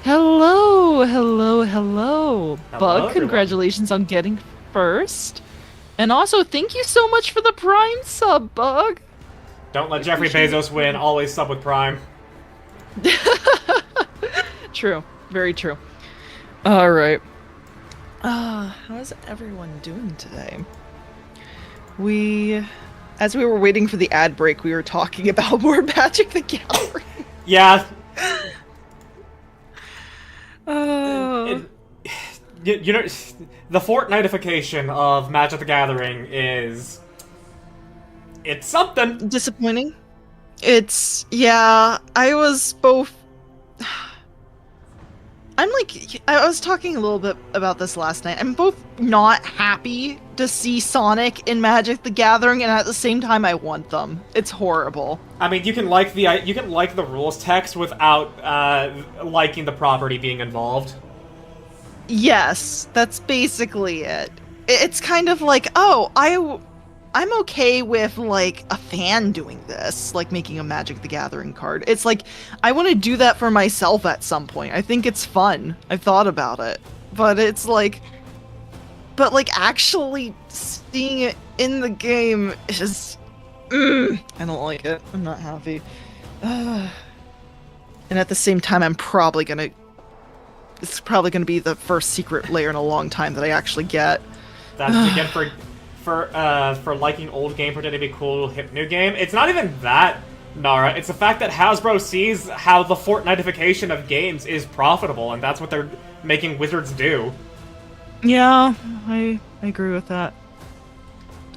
Hello, hello, hello. Hello, Bug, everyone. congratulations on getting first. And also, thank you so much for the Prime sub, Bug. Don't I let Jeffrey appreciate it Bezos so win. Always sub with Prime. much. True, very true. All right. How's everyone doing today? We, as we were waiting for the ad break, we were talking about more Magic the Gathering. Yeah, Uh, it, you know, the Fortnitification of Magic the Gathering is... It's something. Disappointing. Yeah, I was both. I was talking a little bit about this last night. I'm both not happy to see Sonic in Magic the Gathering, and at the same time, I want them. It's horrible. I mean, you can like the rules text without liking the property being involved. Yes, that's basically it. It's kind of like, I'm okay with like a fan doing this, like making a Magic the Gathering card. It's like I want to do that for myself at some point. I think it's fun. I've thought about it. But it's like actually seeing it in the game is I don't like it. I'm not happy. And at the same time it's probably gonna be the first secret layer in a long time that I actually get. That's again for liking old game pretending to be cool hip new game. It's not even that, Nara. It's the fact that Hasbro sees how the Fortnitification of games is profitable, and that's what they're making Wizards do. Yeah, I agree with that.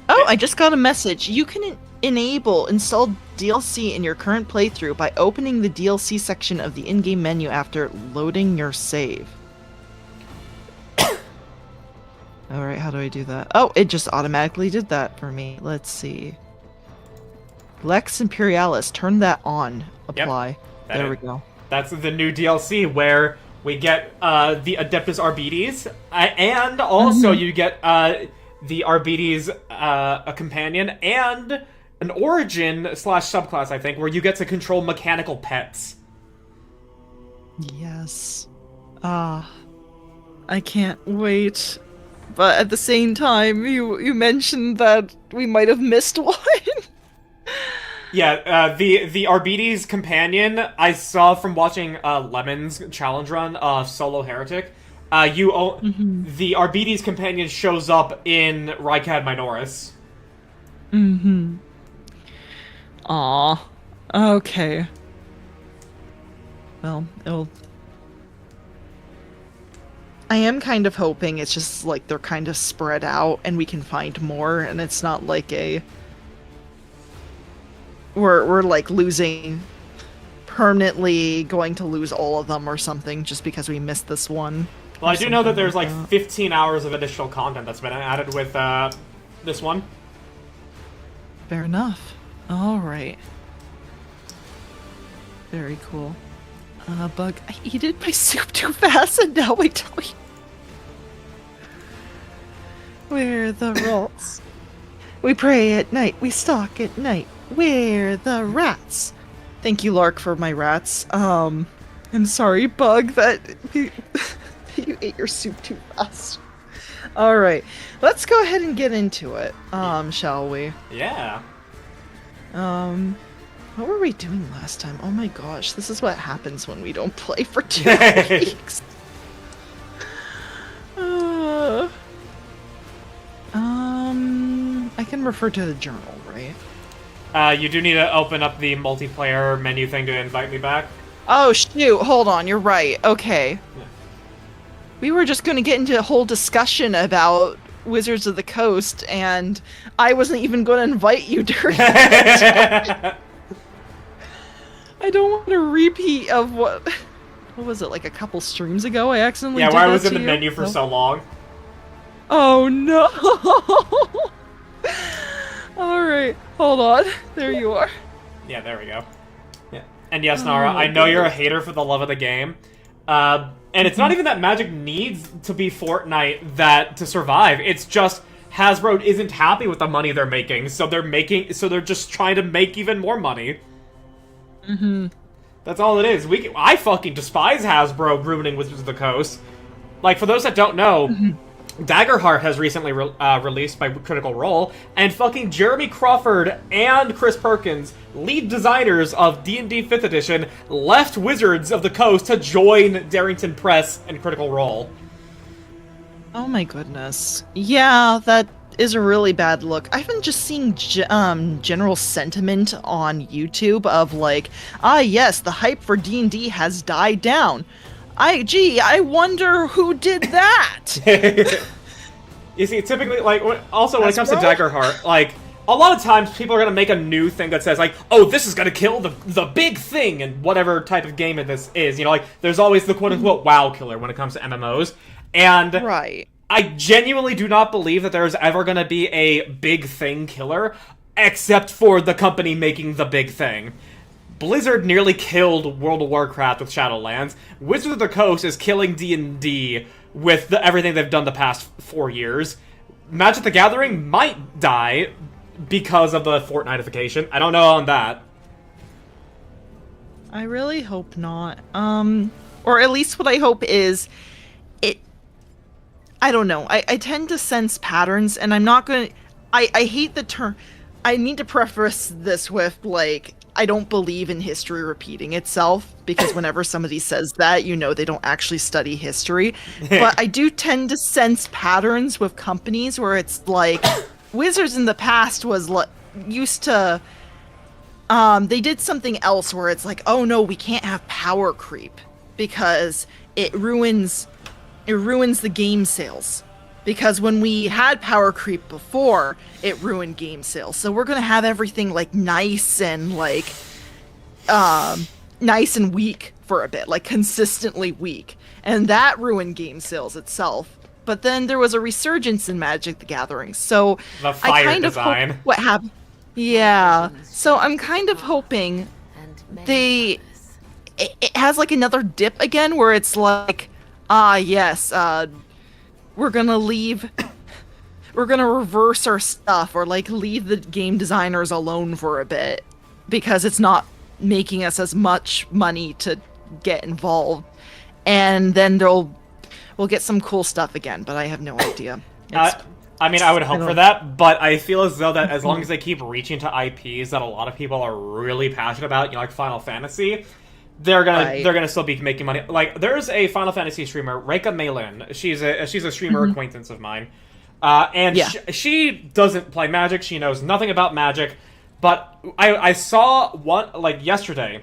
Oh, I just got a message. You can enable installed DLC in your current playthrough by opening the DLC section of the in-game menu after loading your save. Alright, how do I do that? Oh, it just automatically did that for me. Let's see. Lex Imperialis, turn that on. Apply. There we go. That's the new DLC where we get the Adeptus Arbites, and also you get the Arbites a companion and an origin slash subclass, I think, where you get to control mechanical pets. Yes. I can't wait. But at the same time, you mentioned that we might have missed one. Yeah, the Arbites companion I saw from watching Lemon's challenge run of Solo Heretic. The Arbites companion shows up in Rykad Minoris. Mm-hmm. Aw. Okay. Well, I am kind of hoping it's just like they're kind of spread out and we can find more, and it's not like we're like losing permanently, going to lose all of them or something just because we missed this one. Well, I do know that there's like 15 hours of additional content that's been added with this one. Fair enough. Alright. Very cool. Bug, I ate my soup too fast and now I tell you. We're the rats. We pray at night, we stalk at night. We're the rats. Thank you, Lark, for my rats. I'm sorry, Bug, that you ate your soup too fast. Alright, let's go ahead and get into it, shall we? Yeah. What were we doing last time? Oh my gosh, this is what happens when we don't play for 2 weeks. I can refer to the journal, right? You do need to open up the multiplayer menu thing to invite me back. Oh shoot, hold on, you're right. Okay. Yeah. We were just gonna get into a whole discussion about Wizards of the Coast, and I wasn't even gonna invite you during that. I don't want a repeat of what was it, like a couple streams ago I accidentally did where I that was in to the you? menu for so long. Oh no! Alright, hold on. There you are. Yeah, there we go. Yeah. And yes, Nara, I know you're a hater for the love of the game. And it's not even that Magic needs to be Fortnite to survive. It's just Hasbro isn't happy with the money they're making, so they're just trying to make even more money. That's all it is. I fucking despise Hasbro ruining Wizards of the Coast. Like, for those that don't know, Daggerheart has recently released by Critical Role, and fucking Jeremy Crawford and Chris Perkins, lead designers of D&D 5th Edition, left Wizards of the Coast to join Darrington Press and Critical Role. Oh my goodness. Yeah, that is a really bad look. I've been just seeing general sentiment on YouTube of like, yes, the hype for D&D has died down. I wonder who did that. You see, typically, like, when it comes to Daggerheart, like, a lot of times people are gonna make a new thing that says, like, oh, this is gonna kill the big thing in whatever type of game this is. You know, like, there's always the quote-unquote WoW killer when it comes to MMOs. And right. I genuinely do not believe that there's ever gonna be a big thing killer, except for the company making the big thing. Blizzard nearly killed World of Warcraft with Shadowlands. Wizards of the Coast is killing D&D with everything they've done the past 4 years. Magic the Gathering might die because of the Fortnitification. I don't know on that. I really hope not. Or at least what I hope is I don't know. I tend to sense patterns, and I'm not gonna... I hate the term... I need to preface this with, like, I don't believe in history repeating itself, because whenever somebody says that, you know they don't actually study history. But I do tend to sense patterns with companies where it's like, Wizards in the past was used to... they did something else where it's like, oh no, we can't have power creep, because it ruins the game sales. Because when we had power creep before, it ruined game sales. So we're gonna have everything like nice and like nice and weak for a bit, like consistently weak. And that ruined game sales itself. But then there was a resurgence in Magic the Gathering. So the fire I kind design. of hope what happened. Yeah. So I'm kind of hoping it has like another dip again where it's like, yes, we're gonna reverse our stuff, or like leave the game designers alone for a bit because it's not making us as much money to get involved, and then we'll get some cool stuff again, but I have no idea. I mean, I would hope for that, but I feel as though that as long as they keep reaching to IPs that a lot of people are really passionate about, you know, like Final Fantasy, they're gonna still be making money. Like, there's a Final Fantasy streamer, Reika Malin. She's a streamer acquaintance of mine, and she doesn't play Magic. She knows nothing about Magic. But I saw one like yesterday.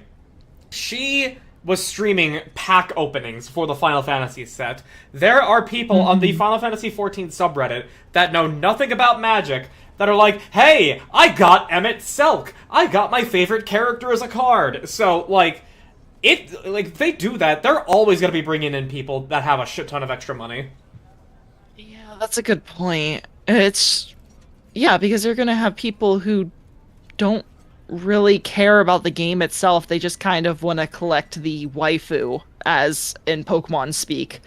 She was streaming pack openings for the Final Fantasy set. There are people on the Final Fantasy XIV subreddit that know nothing about Magic that are like, "Hey, I got Emmett Selk. I got my favorite character as a card." So like. If they do that, they're always going to be bringing in people that have a shit ton of extra money. Yeah, that's a good point. Because you're going to have people who don't really care about the game itself. They just kind of want to collect the waifu, as in Pokemon speak,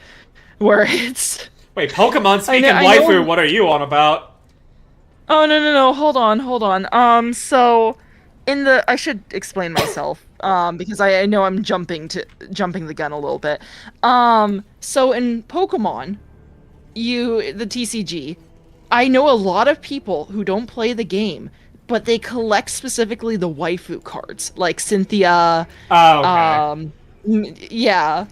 where it's... Wait, Pokemon speak and waifu, what are you on about? Oh, no, hold on. So... I should explain myself, because I know I'm jumping the gun a little bit. So in Pokemon, the TCG, I know a lot of people who don't play the game, but they collect specifically the waifu cards, like Cynthia. Oh, okay.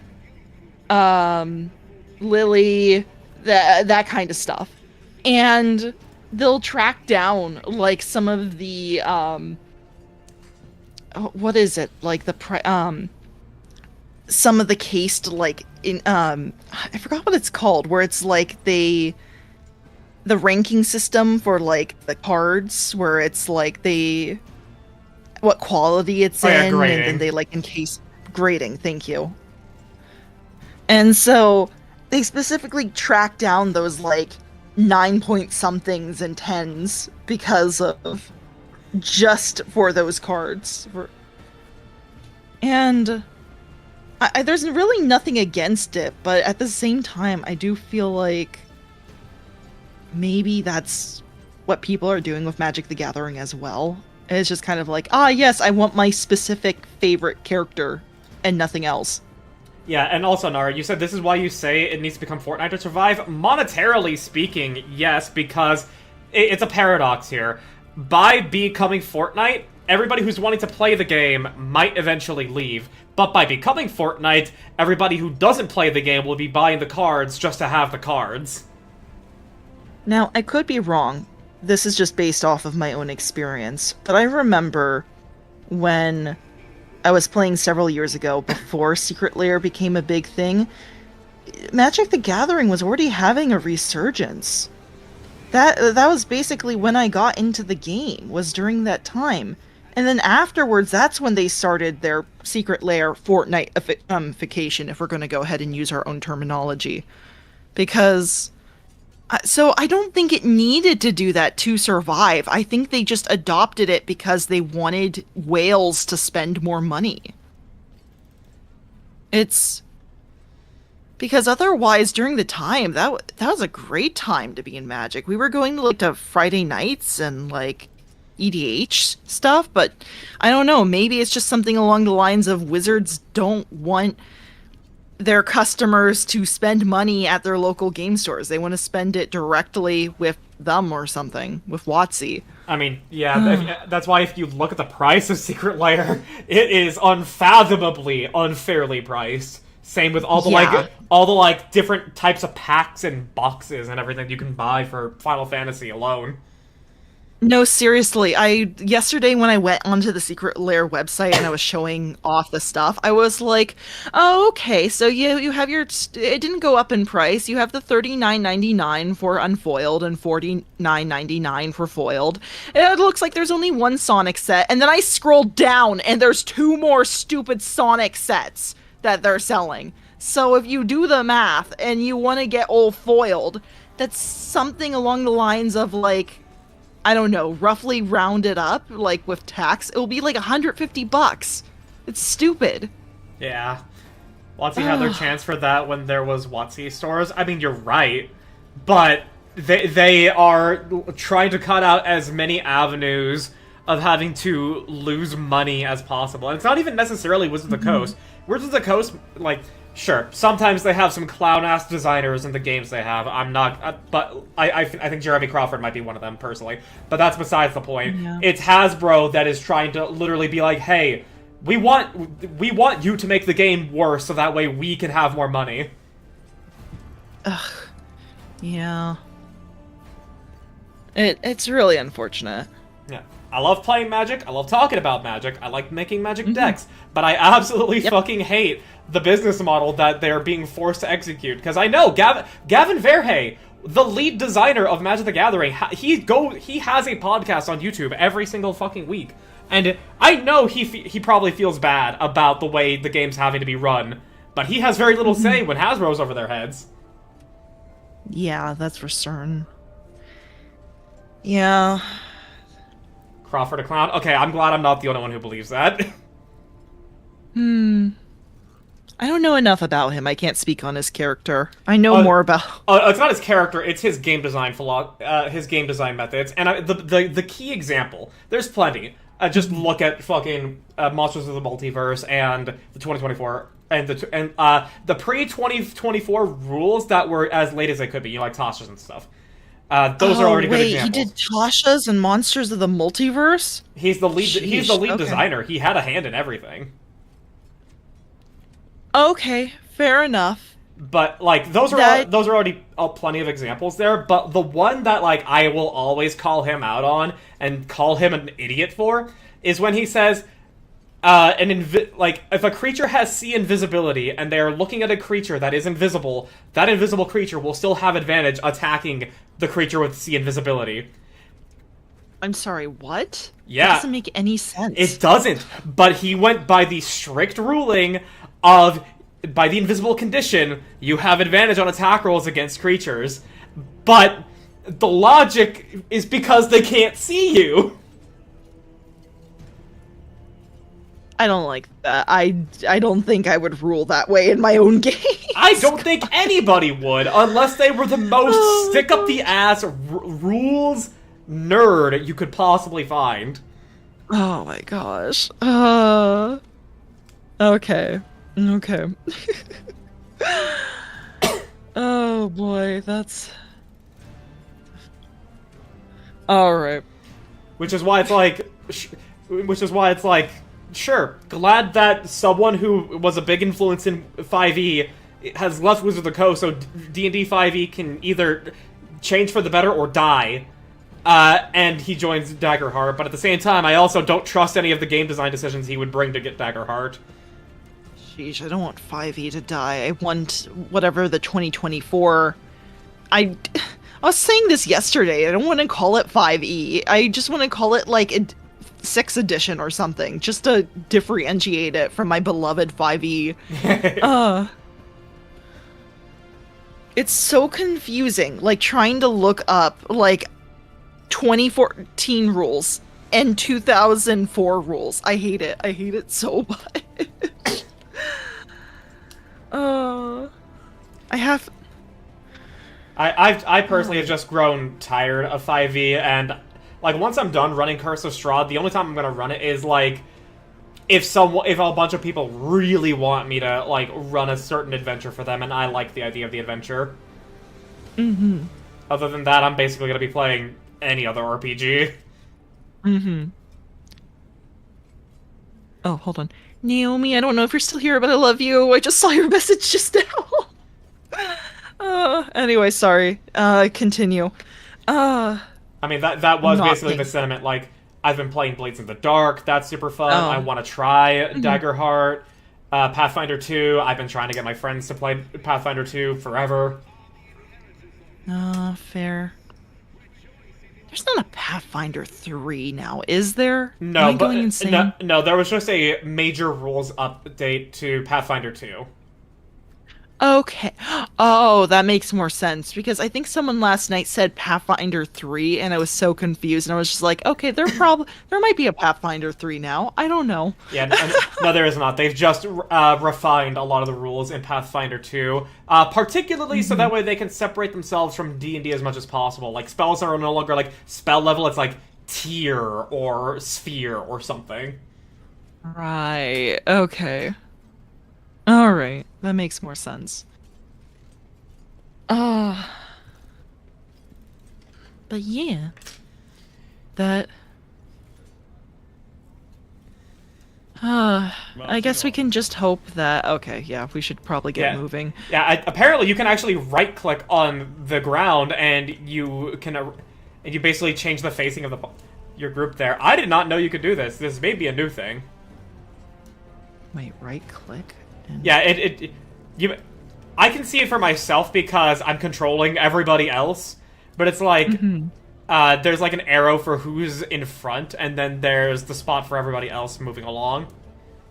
Lily, that kind of stuff, and they'll track down like some of the what is it, like some of the cased, like in I forgot what it's called, where it's like the ranking system for like the cards, where it's like what quality it's in, grading. And then they like encase grading. Thank you. And so they specifically track down those like 9 somethings and 10s because of just for those cards. And there's really nothing against it, but at the same time, I do feel like maybe that's what people are doing with Magic the Gathering as well. It's just kind of like, yes, I want my specific favorite character and nothing else. Yeah, and also, Nara, you said this is why you say it needs to become Fortnite to survive. Monetarily speaking, yes, because it's a paradox here. By becoming Fortnite, everybody who's wanting to play the game might eventually leave. But by becoming Fortnite, everybody who doesn't play the game will be buying the cards just to have the cards. Now, I could be wrong. This is just based off of my own experience, but I remember when I was playing several years ago, before Secret Lair became a big thing, Magic the Gathering was already having a resurgence. That was basically when I got into the game, was during that time. And then afterwards, that's when they started their Secret Lair Fortnite-ification, if we're going to go ahead and use our own terminology. Because... So I don't think it needed to do that to survive. I think they just adopted it because they wanted whales to spend more money. It's... Because otherwise, during the time, that was a great time to be in Magic. We were going to, like, to Friday nights and, like, EDH stuff, but I don't know, maybe it's just something along the lines of Wizards don't want their customers to spend money at their local game stores. They want to spend it directly with them or something, with WotC. I mean, yeah, that's why if you look at the price of Secret Lair, it is unfathomably unfairly priced. Same with all the different types of packs and boxes and everything you can buy for Final Fantasy alone. No, seriously, yesterday when I went onto the Secret Lair website and I was showing off the stuff, I was like, oh, okay, so you have it didn't go up in price. You have the $39.99 for unfoiled and $49.99 for foiled. It looks like there's only one Sonic set, and then I scrolled down and there's 2 more stupid Sonic sets that they're selling. So if you do the math and you want to get all foiled, that's something along the lines of, like, I don't know, roughly rounded up, like with tax, it'll be like $150. It's stupid. Yeah. WotC had their chance for that when there was WotC stores. I mean, you're right, but they are trying to cut out as many avenues of having to lose money as possible. And it's not even necessarily Wizards of the Coast. Wizards of the Coast, like, sure, sometimes they have some clown-ass designers in the games they have. I'm not... but I think Jeremy Crawford might be one of them, personally. But that's besides the point. Yeah. It's Hasbro that is trying to literally be like, hey, we want you to make the game worse so that way we can have more money. Ugh. Yeah. It's really unfortunate. Yeah. I love playing Magic. I love talking about Magic. I like making Magic decks. But I absolutely fucking hate the business model that they're being forced to execute. Because I know Gavin Verhey, the lead designer of Magic the Gathering, he has a podcast on YouTube every single fucking week. And I know he probably feels bad about the way the game's having to be run. But he has very little say when Hasbro's over their heads. Yeah, that's for certain. Yeah. Crawford a clown? Okay, I'm glad I'm not the only one who believes that. I don't know enough about him. I can't speak on his character. I know more about... it's not his character, it's his game design his game design methods. And the key example, there's plenty. Just look at fucking Monsters of the Multiverse and the 2024... And the pre-2024 rules that were as late as they could be, like Tasha's and stuff. Those are already good examples. He did Tasha's and Monsters of the Multiverse? He's the lead. Sheesh, he's the lead designer. He had a hand in everything. Okay, fair enough. But like those are already plenty of examples there. But the one that like I will always call him out on and call him an idiot for is when he says, if a creature has sea invisibility and they are looking at a creature that is invisible, that invisible creature will still have advantage attacking the creature with sea invisibility. I'm sorry, what? Yeah. That doesn't make any sense. It doesn't, but he went by the strict ruling of, by the invisible condition, you have advantage on attack rolls against creatures, but the logic is because they can't see you. I don't like that. I don't think I would rule that way in my own game. I don't think anybody would, unless they were the most stick-up-the-ass rules nerd you could possibly find. Oh my gosh. Okay. Okay. Oh boy, that's all right. Which is why it's like, sure, glad that someone who was a big influence in 5e has left Wizards of the Coast, so D&D 5e can either change for the better or die. And he joins Daggerheart, but at the same time, I also don't trust any of the game design decisions he would bring to get Daggerheart. Sheesh, I don't want 5e to die. I want whatever the 2024. I was saying this yesterday. I don't want to call it 5e. I just want to call it like a 6th edition or something, just to differentiate it from my beloved 5e. It's so confusing, like trying to look up like 2014 rules and 2004 rules. I hate it. I hate it so much. I have. I personally have just grown tired of 5e, and like once I'm done running Curse of Strahd, the only time I'm gonna run it is like if a bunch of people really want me to like run a certain adventure for them, and I like the idea of the adventure. Mm-hmm. Other than that, I'm basically gonna be playing any other RPG. Mm-hmm. Oh, hold on. Naomi, I don't know if you're still here, but I love you. I just saw your message just now. Anyway, sorry. Continue. I mean, that was Not basically the pink. sentiment. Like, I've been playing Blades in the Dark. That's super fun. Oh. I want to try Daggerheart. Pathfinder 2. I've been trying to get my friends to play Pathfinder 2 forever. Fair. There's not a Pathfinder 3 now, is there? No, Am I but going insane? no, there was just a major rules update to Pathfinder 2. Okay. Oh, that makes more sense because I think someone last night said Pathfinder 3 and I was so confused and I was just like, okay, there might be a Pathfinder 3 now. I don't know. Yeah, no, there is not. They've just refined a lot of the rules in Pathfinder 2, particularly so that way they can separate themselves from D&D as much as possible. Like, spells are no longer, like, spell level, it's like tier or sphere or something. Right. Okay. All right. That makes more sense. Uh, but yeah. That I guess we can just hope that okay, yeah, we should probably get Yeah. moving. Yeah, apparently you can actually right-click on the ground and you can... and you basically change the facing of your group there. I did not know you could do this. This may be a new thing. Wait, right click? And... Yeah, I can see it for myself because I'm controlling everybody else, but it's like there's like an arrow for who's in front, and then there's the spot for everybody else moving along.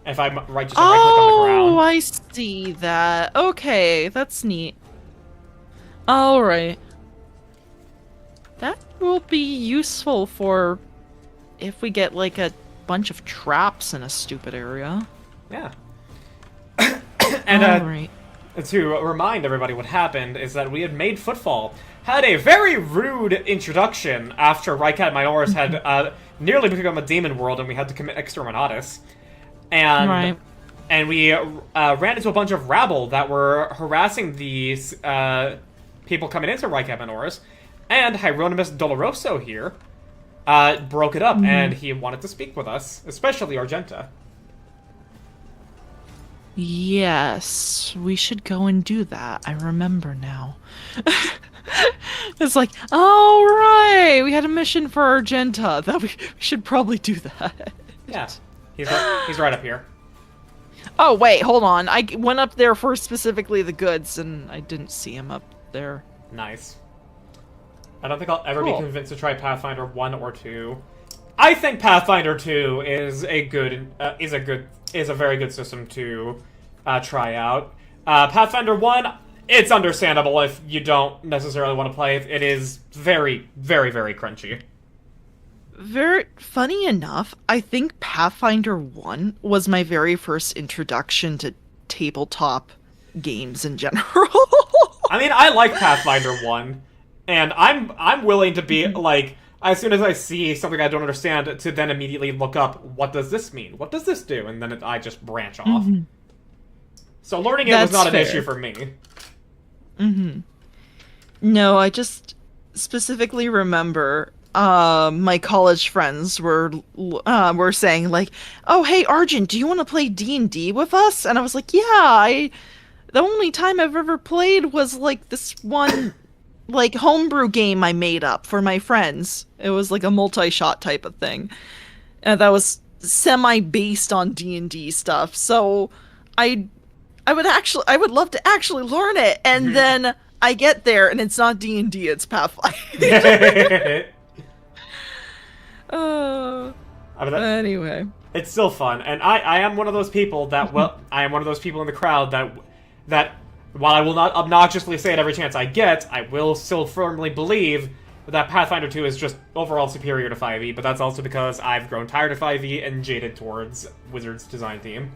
If I'm right, just right click on the ground. Oh, I see that. Okay, that's neat. All right. That will be useful for if we get like a bunch of traps in a stupid area. Yeah. And All right. to remind everybody what happened is that we had made Footfall, had a very rude introduction after Raikat Minoris had nearly become a demon world and we had to commit Exterminatus. And we ran into a bunch of rabble that were harassing these people coming into Raikat Minoris, and Hieronymus Doloroso here broke it up, and he wanted to speak with us, especially Argenta. Yes, we should go and do that. I remember now. It's like, all right, we had a mission for Argenta. That we should probably do that. Yeah, he's right up here. Oh, wait, hold on. I went up there for specifically the goods, and I didn't see him up there. Nice. I don't think I'll ever be Cool. convinced to try Pathfinder 1 or 2. I think Pathfinder 2 is a very good system to try out. Pathfinder 1, it's understandable if you don't necessarily want to play it. It is very, very, very crunchy. Very funny enough, I think Pathfinder 1 was my very first introduction to tabletop games in general. I mean, I like Pathfinder 1, and I'm willing to be, like, as soon as I see something I don't understand, to then immediately look up, what does this mean? What does this do? And then I just branch off. Mm-hmm. So learning it was That's not an fair. issue for me. Mm-hmm. No, I just specifically remember my college friends were saying like, "Oh, hey Arjun, do you want to play D&D with us?" And I was like, "Yeah, I the only time I've ever played was like this one like homebrew game I made up for my friends. It was like a multi-shot type of thing. And that was semi based on D&D stuff. So I I would love to actually learn it, and then I get there and it's not D&D, it's Pathfinder. I uh, mean, anyway. it's still fun, and I am one of those people that, well, I am one of those people in the crowd that while I will not obnoxiously say it every chance I get, I will still firmly believe that Pathfinder 2 is just overall superior to 5e, but that's also because I've grown tired of 5e and jaded towards Wizards' design theme.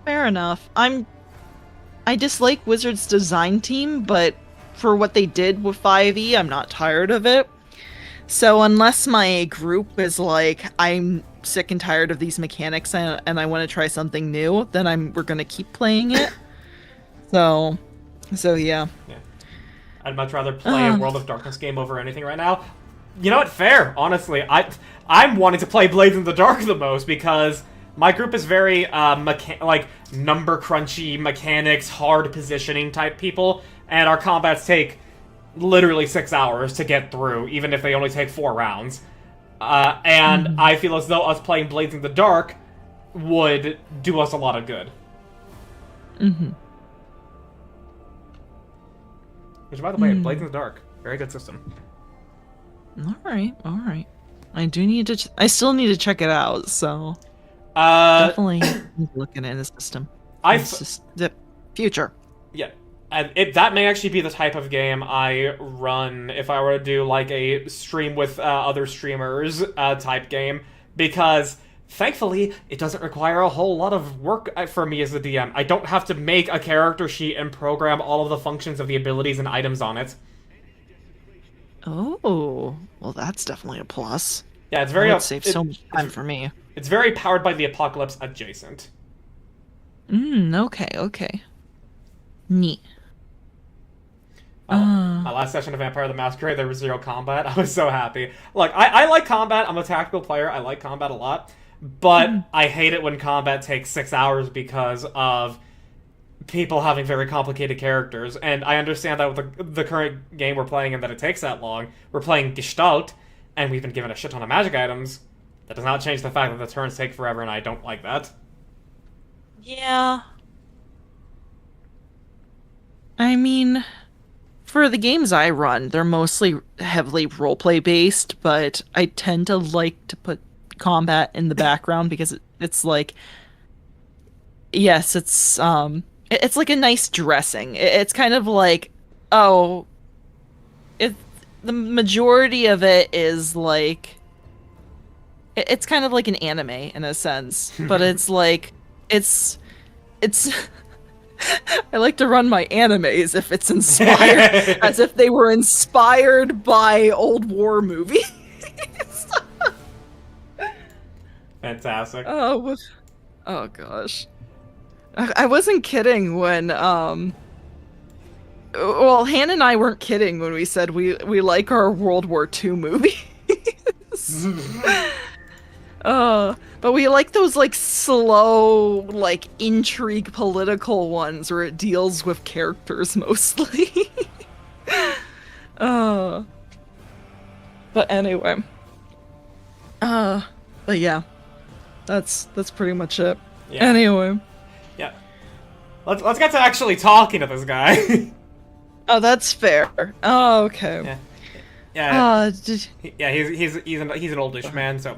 Fair enough. I dislike Wizards' design team, but for what they did with 5e, I'm not tired of it. So unless my group is like, I'm sick and tired of these mechanics and I want to try something new, then we're gonna keep playing it. So yeah. Yeah. I'd much rather play a World of Darkness game over anything right now. You know what? Fair. Honestly, I'm wanting to play Blades in the Dark the most because my group is very like number crunchy mechanics, hard positioning type people, and our combats take literally 6 hours to get through, even if they only take 4 rounds. And I feel as though us playing Blades in the Dark would do us a lot of good. Mm-hmm. Which, by the way, Blades in the Dark, very good system. All right. I still need to check it out, so definitely looking at the system. It's just the future. Yeah. And that may actually be the type of game I run if I were to do like a stream with other streamers type game, because thankfully it doesn't require a whole lot of work for me as a DM. I don't have to make a character sheet and program all of the functions of the abilities and items on it. Oh, well, that's definitely a plus. Yeah, it's very... That would save so much time for me. It's very powered by the apocalypse adjacent. Okay. Neat. My last session of Vampire the Masquerade, there was 0 combat. I was so happy. Look, I like combat. I'm a tactical player. I like combat a lot. But I hate it when combat takes 6 hours because of people having very complicated characters. And I understand that with the current game we're playing and that it takes that long. We're playing Gestalt, and we've been given a shit ton of magic items. That does not change the fact that the turns take forever, and I don't like that. Yeah. I mean, for the games I run, they're mostly heavily roleplay based, but I tend to like to put combat in the background because it's like, yes, it's like a nice dressing. It's kind of like, oh, the majority of it is like, it's kind of like an anime in a sense, but it's like, it's I like to run my animes if it's inspired, as if they were inspired by old war movies. Fantastic. Oh gosh. I wasn't kidding when, well, Hannah and I weren't kidding when we said we like our World War II movies. But we like those, like, slow, like, intrigue political ones where it deals with characters mostly. But anyway. But yeah. That's pretty much it. Yeah. Anyway. Yeah. Let's get to actually talking to this guy. Oh, that's fair. Oh, okay. Yeah. Yeah. Yeah, he's an oldish man, so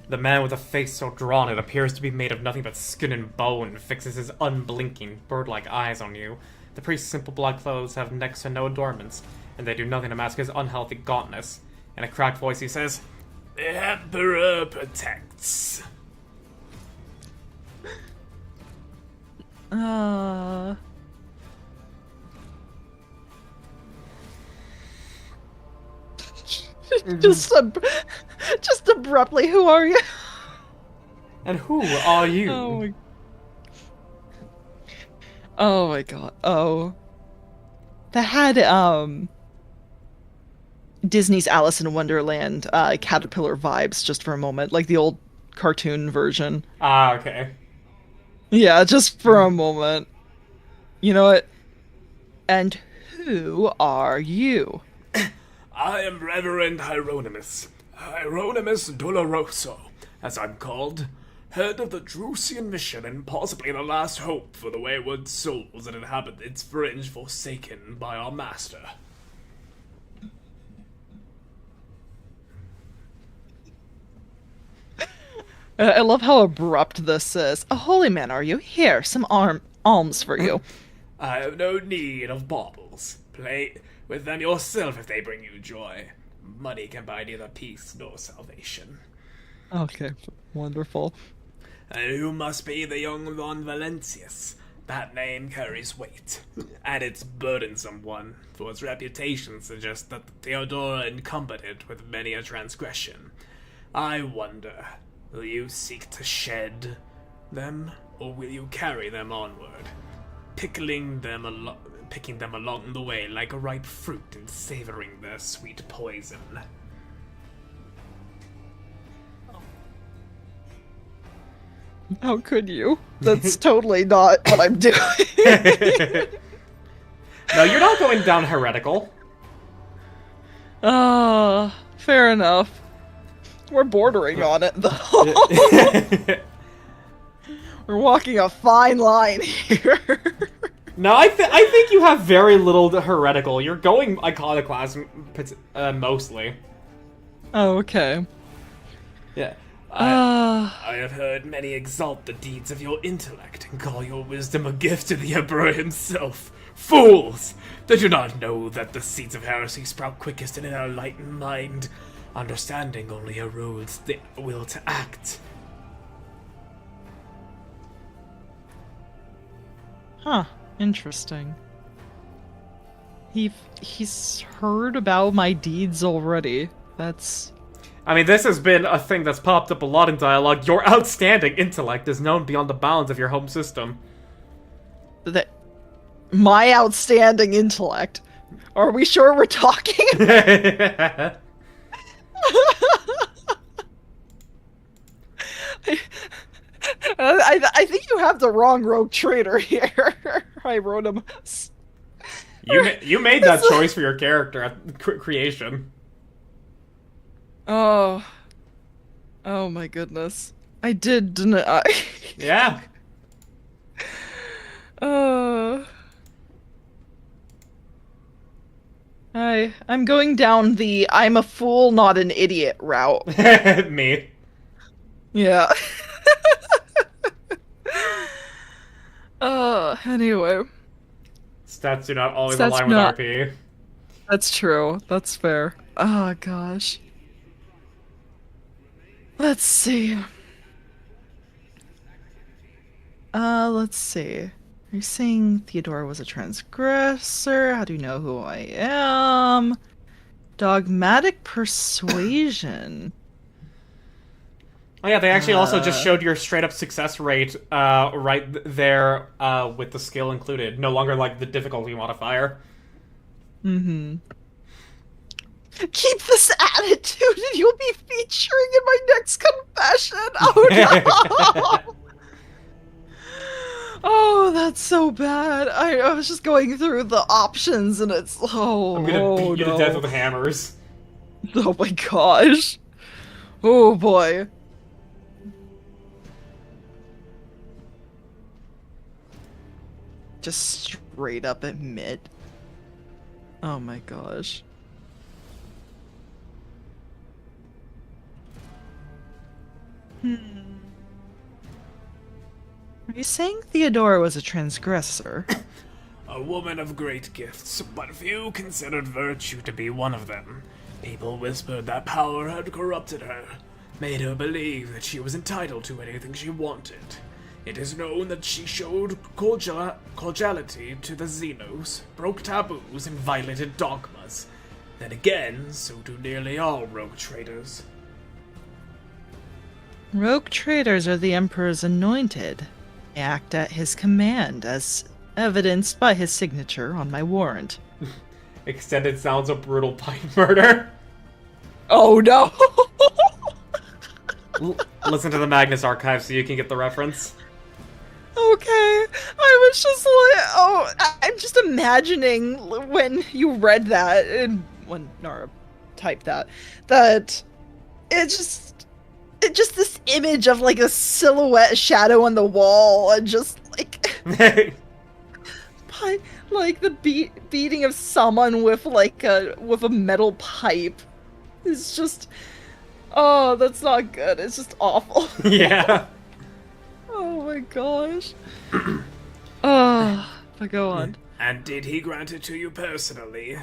the man with a face so drawn it appears to be made of nothing but skin and bone fixes his unblinking, bird-like eyes on you. The priest's simple black clothes have next to no adornments, and they do nothing to mask his unhealthy gauntness. In a cracked voice he says, "The Emperor protects." just, just abruptly, who are you? And who are you? Oh my god. Oh. That had, Disney's Alice in Wonderland, caterpillar vibes just for a moment, like the old cartoon version. Ah, okay. Yeah, just for a moment. You know what? And who are you? I am Reverend Hieronymus Doloroso, as I'm called, head of the Drusian mission and possibly the last hope for the wayward souls that inhabit its fringe forsaken by our master. I love how abrupt this is. A holy man, are you? Here, some alms for you. I have no need of baubles. Play with them yourself if they bring you joy. Money can buy neither peace nor salvation. Okay, wonderful. And who must be the young Von Valentius? That name carries weight, and it's burdensome one, for its reputation suggests that Theodora encumbered it with many a transgression. I wonder, will you seek to shed them, or will you carry them onward, picking them along the way like a ripe fruit and savoring their sweet poison? How could you? That's totally not what I'm doing. No, you're not going down heretical. Fair enough. We're bordering on it, though. We're walking a fine line here. No, I think you have very little heretical. You're going iconoclasm mostly. Oh, okay. Yeah. I have heard many exalt the deeds of your intellect and call your wisdom a gift to the Emperor himself. Fools! They do not know that the seeds of heresy sprout quickest in an enlightened mind. Understanding only erodes the will to act. Huh. Interesting. He's heard about my deeds already. That's... I mean, this has been a thing that's popped up a lot in dialogue. Your outstanding intellect is known beyond the bounds of your home system. That... My outstanding intellect? Are we sure we're talking? I think you have the wrong rogue trader here. I wrote him. You made that choice for your character at creation. Oh. Oh my goodness. I did, didn't I? Yeah. I'm going down the I'm a fool, not an idiot route. Me. Yeah. Anyway. Stats do not always Stats align not- with RP. That's true. That's fair. Oh, gosh. Let's see. Let's see. Are you saying Theodora was a transgressor? How do you know who I am? Dogmatic persuasion. Oh yeah, they actually also just showed your straight up success rate right there with the skill included. No longer like the difficulty modifier. Mm-hmm. Keep this attitude and you'll be featuring in my next confession! Oh no! Oh, that's so bad. I was just going through the options and it's... Oh, I'm gonna beat you no. to death with hammers. Oh my gosh. Oh boy. Just straight up admit. Oh my gosh. Are you saying Theodora was a transgressor? A woman of great gifts, but few considered virtue to be one of them. People whispered that power had corrupted her, made her believe that she was entitled to anything she wanted. It is known that she showed cordiality to the Xenos, broke taboos, and violated dogmas. Then again, so do nearly all rogue traders. Rogue traders are the Emperor's anointed. I act at his command, as evidenced by his signature on my warrant. Extended sounds of brutal pipe murder. Oh no! Listen to the Magnus archive so you can get the reference. Okay, I was just like, oh, I'm just imagining when you read that, and when Nara typed that it's just this image of like a silhouette shadow on the wall, and just like, like the beating of someone with like a metal pipe. It's just, oh, that's not good. It's just awful. Yeah. Oh my gosh. Oh, but go on. And did he grant it to you personally?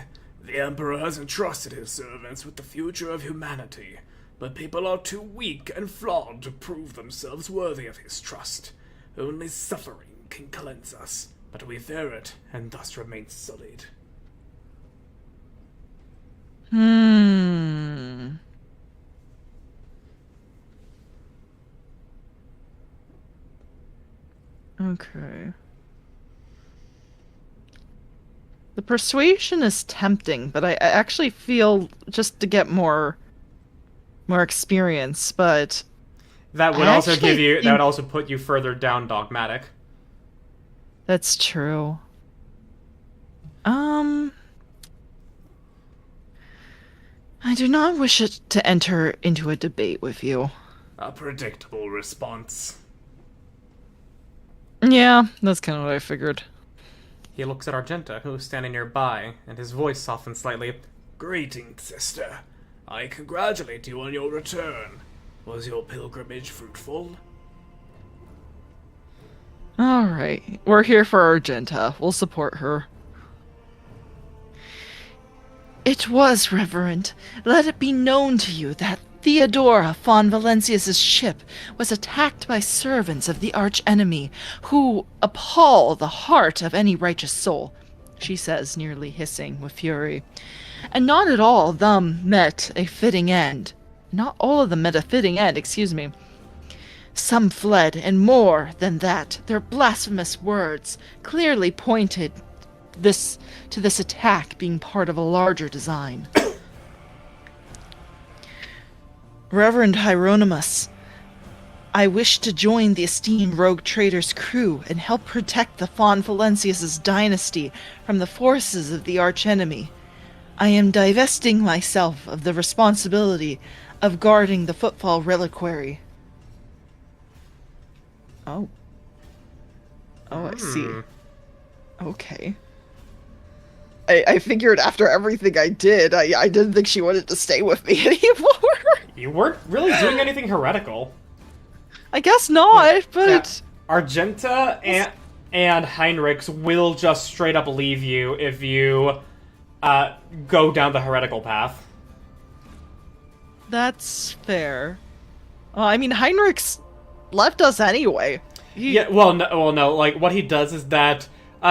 The Emperor has entrusted his servants with the future of humanity, but people are too weak and flawed to prove themselves worthy of his trust. Only suffering can cleanse us, but we fear it and thus remain sullied. Okay. The persuasion is tempting, but I actually feel just to get more experience, but That would I also actually give you. think- That would also put you further down dogmatic. that's true. I do not wish it to enter into a debate with you. A predictable response. Yeah, that's kind of what I figured. He looks at Argenta, who is standing nearby, and his voice softens slightly. Greetings, sister. I congratulate you on your return. Was your pilgrimage fruitful? Alright, we're here for Argenta. We'll support her. It was, Reverend. Let it be known to you that Theodora von Valencius's ship was attacked by servants of the archenemy, who appall the heart of any righteous soul, she says, nearly hissing with fury. And not at all of them met a fitting end. Not all of them met a fitting end, excuse me. Some fled, and more than that, their blasphemous words clearly pointed to this attack being part of a larger design. Reverend Hieronymus, I wish to join the esteemed rogue trader's crew and help protect the von Valencius's dynasty from the forces of the archenemy. I am divesting myself of the responsibility of guarding the footfall reliquary. Oh. Oh, I see. Okay. I figured after everything I did, I didn't think she wanted to stay with me anymore. You weren't really doing anything heretical. I guess not, but... Yeah. Argenta and Heinrichs will just straight up leave you if you go down the heretical path. That's fair. Well, I mean, Heinrichs left us anyway. Yeah, well, no. Like, what he does is that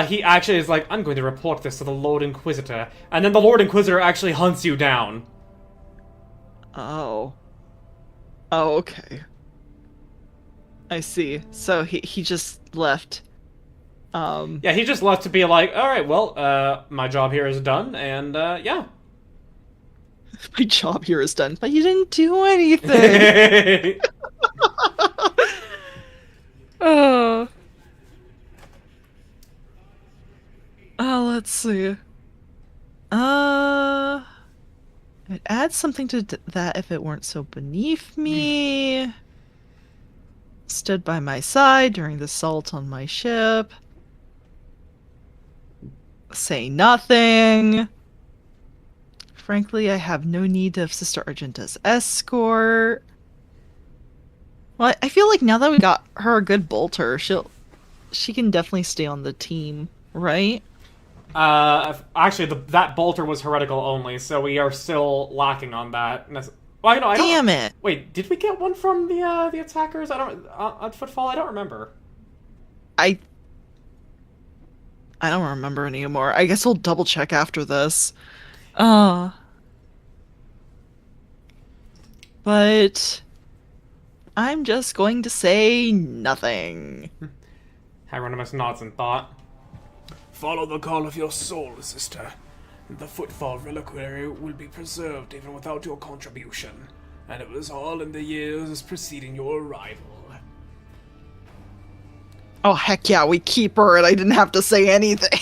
he actually is like, I'm going to report this to the Lord Inquisitor, and then the Lord Inquisitor actually hunts you down. Oh. Oh, okay. I see. So he just left. Yeah, he just left to be like, alright, well, my job here is done, and, yeah. My job here is done, but you didn't do anything. Oh. Let's see. I'd add something to that if it weren't so beneath me. Stood by my side during the assault on my ship. Say nothing. Frankly, I have no need of Sister Argenta's escort. Well, I feel like now that we got her a good bolter, she can definitely stay on the team, right? Actually, that bolter was heretical only, so we are still lacking on that. Well, I don't. Damn it! Wait, did we get one from the attackers? I don't on Footfall. I don't remember. I don't remember anymore. I guess we'll double check after this. but I'm just going to say nothing. Hieronymus nods in thought. Follow the call of your soul, sister. The footfall reliquary will be preserved even without your contribution, and it was all in the years preceding your arrival. Oh, heck yeah, we keep her, and I didn't have to say anything.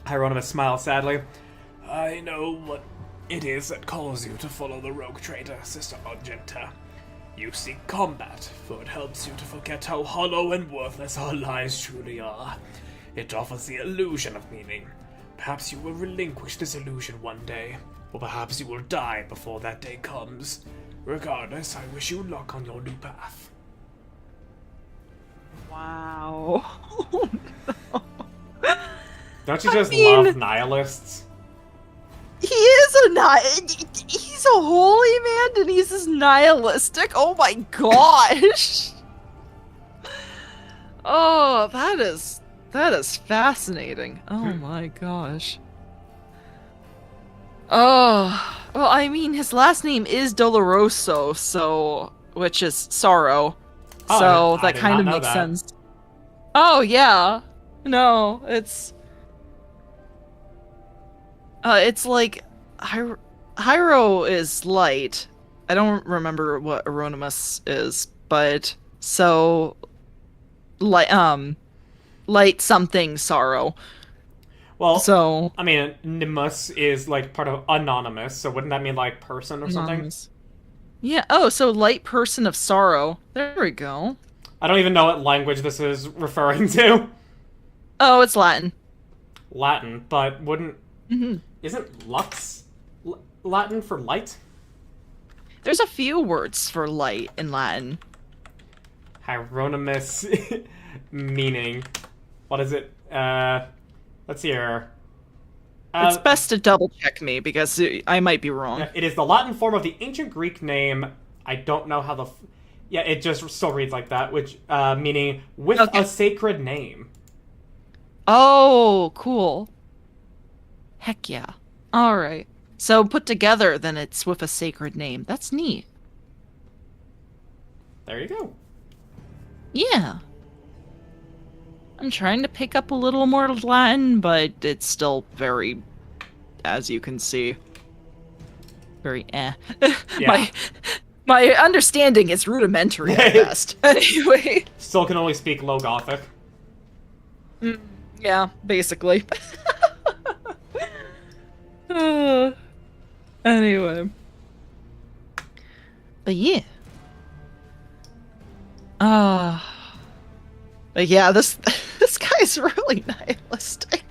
Hieronymus smiles sadly. I know what it is that calls you to follow the rogue traitor, Sister Argenta. You seek combat, for it helps you to forget how hollow and worthless our lives truly are. It offers the illusion of meaning. Perhaps you will relinquish this illusion one day, or perhaps you will die before that day comes. Regardless, I wish you luck on your new path. Wow. Don't you just love nihilists? He is he's a holy man and he's just nihilistic. Oh my gosh. Oh, that is fascinating. Oh my gosh. Oh, well, I mean, his last name is Doloroso, so which is sorrow. Oh, So I that did kind not of know makes that. sense. Oh yeah. No, it's like Hyro is light. I don't remember what Euronymous is, but so light something sorrow. Well, So I mean, Nimbus is like part of anonymous, so wouldn't that mean like person or something? anonymous. Yeah. Oh, so light person of sorrow. There we go. I don't even know what language this is referring to. Oh, it's Latin. Latin, but wouldn't hmm isn't lux Latin for light? There's a few words for light in Latin. Hieronymus meaning. What is it? Let's see here. It's best to double check me because I might be wrong. It is the Latin form of the ancient Greek name. I don't know how the. Yeah, it just still reads like that, which meaning with Okay. a sacred name. Oh, cool. Heck yeah. All right. So put together, then it's with a sacred name. That's neat. There you go. Yeah. I'm trying to pick up a little more Latin, but it's still very, as you can see, very eh. Yeah. My understanding is rudimentary at best. Anyway. Still can only speak Low Gothic. Yeah, basically. Anyway. But yeah. But yeah, this guy's really nihilistic.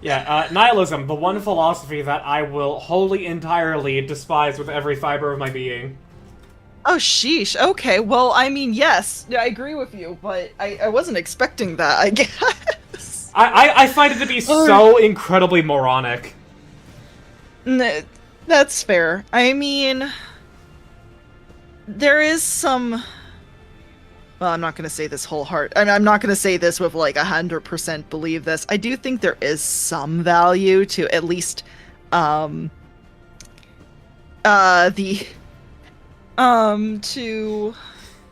Yeah, nihilism, the one philosophy that I will wholly entirely despise with every fiber of my being. Oh, sheesh. Okay, well, I mean, yes, I agree with you, but I wasn't expecting that, I guess. I find it to be so incredibly moronic. That's fair. I mean, there is some... Well, I'm not going to say this I'm not going to say this with, like, 100% believe this. I do think there is some value to at least, to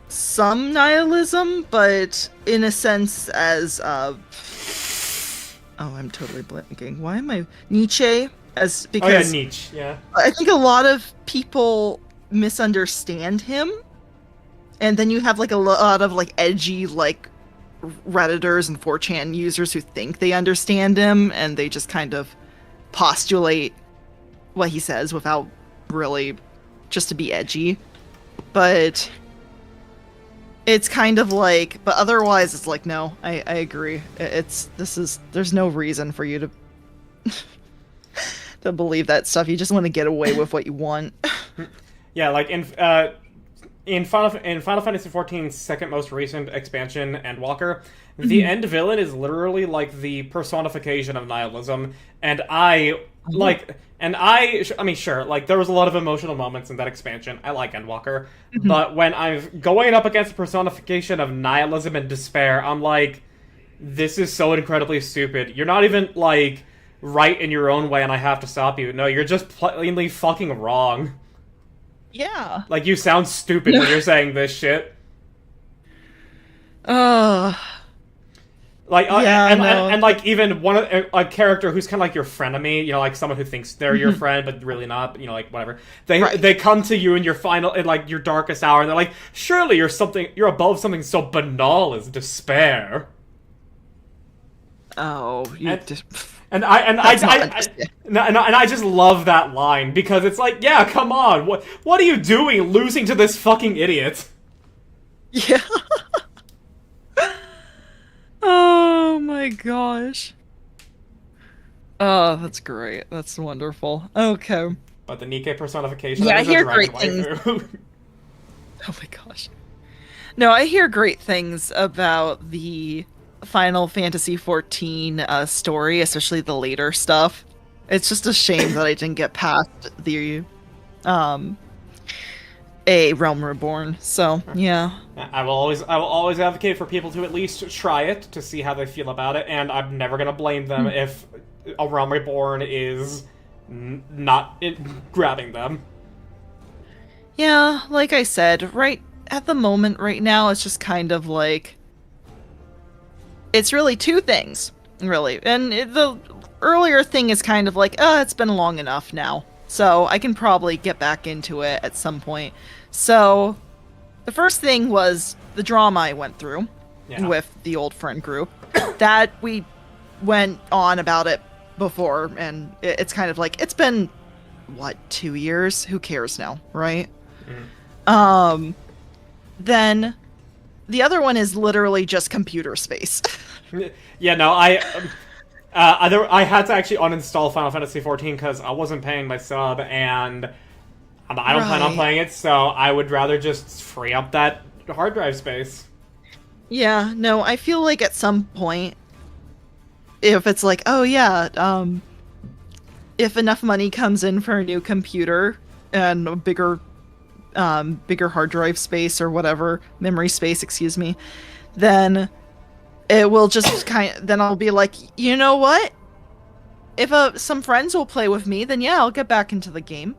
some nihilism, but in a sense as, oh, I'm totally blanking. Why am I... Nietzsche? Because Oh yeah, Nietzsche, yeah. I think a lot of people misunderstand him, and then you have like a lot of like edgy like Redditors and 4chan users who think they understand him, and they just kind of postulate what he says without really just to be edgy. But it's kind of like, but otherwise it's like, no, I agree. There's no reason for you to to believe that stuff. You just want to get away with what you want. Yeah, like in Final Fantasy XIV's second most recent expansion, Endwalker, the end villain is literally like the personification of nihilism, and I mean, sure, like there was a lot of emotional moments in that expansion. I like Endwalker, but when I'm going up against the personification of nihilism and despair, I'm like, this is so incredibly stupid. You're not even like right in your own way and I have to stop you. No, you're just plainly fucking wrong. Yeah. Like, you sound stupid when you're saying this shit. Like, Yeah, no. and like, even a character who's kind of like your frenemy, you know, like someone who thinks they're your friend, but really not, you know, like, whatever. They come to you in your in like, your darkest hour, and they're like, surely you're above something so banal as despair. Oh, you just... And I just love that line, because it's like, yeah, come on, what are you doing losing to this fucking idiot? Yeah. Oh my gosh. Oh, that's great. That's wonderful. Okay. But the Nikke personification, Yeah, I that is a hear dragon great things. waifu. Oh my gosh. No, I hear great things about the Final Fantasy XIV story, especially the later stuff. It's just a shame that I didn't get past the a Realm Reborn. So, yeah. I will always advocate for people to at least try it to see how they feel about it, and I'm never gonna blame them if a Realm Reborn is not grabbing them. Yeah, like I said, right at the moment right now, it's just kind of like... It's really two things, really. And the earlier thing is kind of like, it's been long enough now. So I can probably get back into it at some point. So the first thing was the drama I went through with the old friend group. That we went on about it before, and it's kind of like, it's been, what, 2 years? Who cares now, right? Then the other one is literally just computer space. Yeah, no, I had to actually uninstall Final Fantasy XIV because I wasn't paying my sub, and I don't plan on playing it, so I would rather just free up that hard drive space. Yeah, no, I feel like at some point, if it's like, oh yeah, if enough money comes in for a new computer and a bigger hard drive space or whatever, memory space, excuse me, then it will just then I'll be like, you know what? If some friends will play with me, then yeah, I'll get back into the game.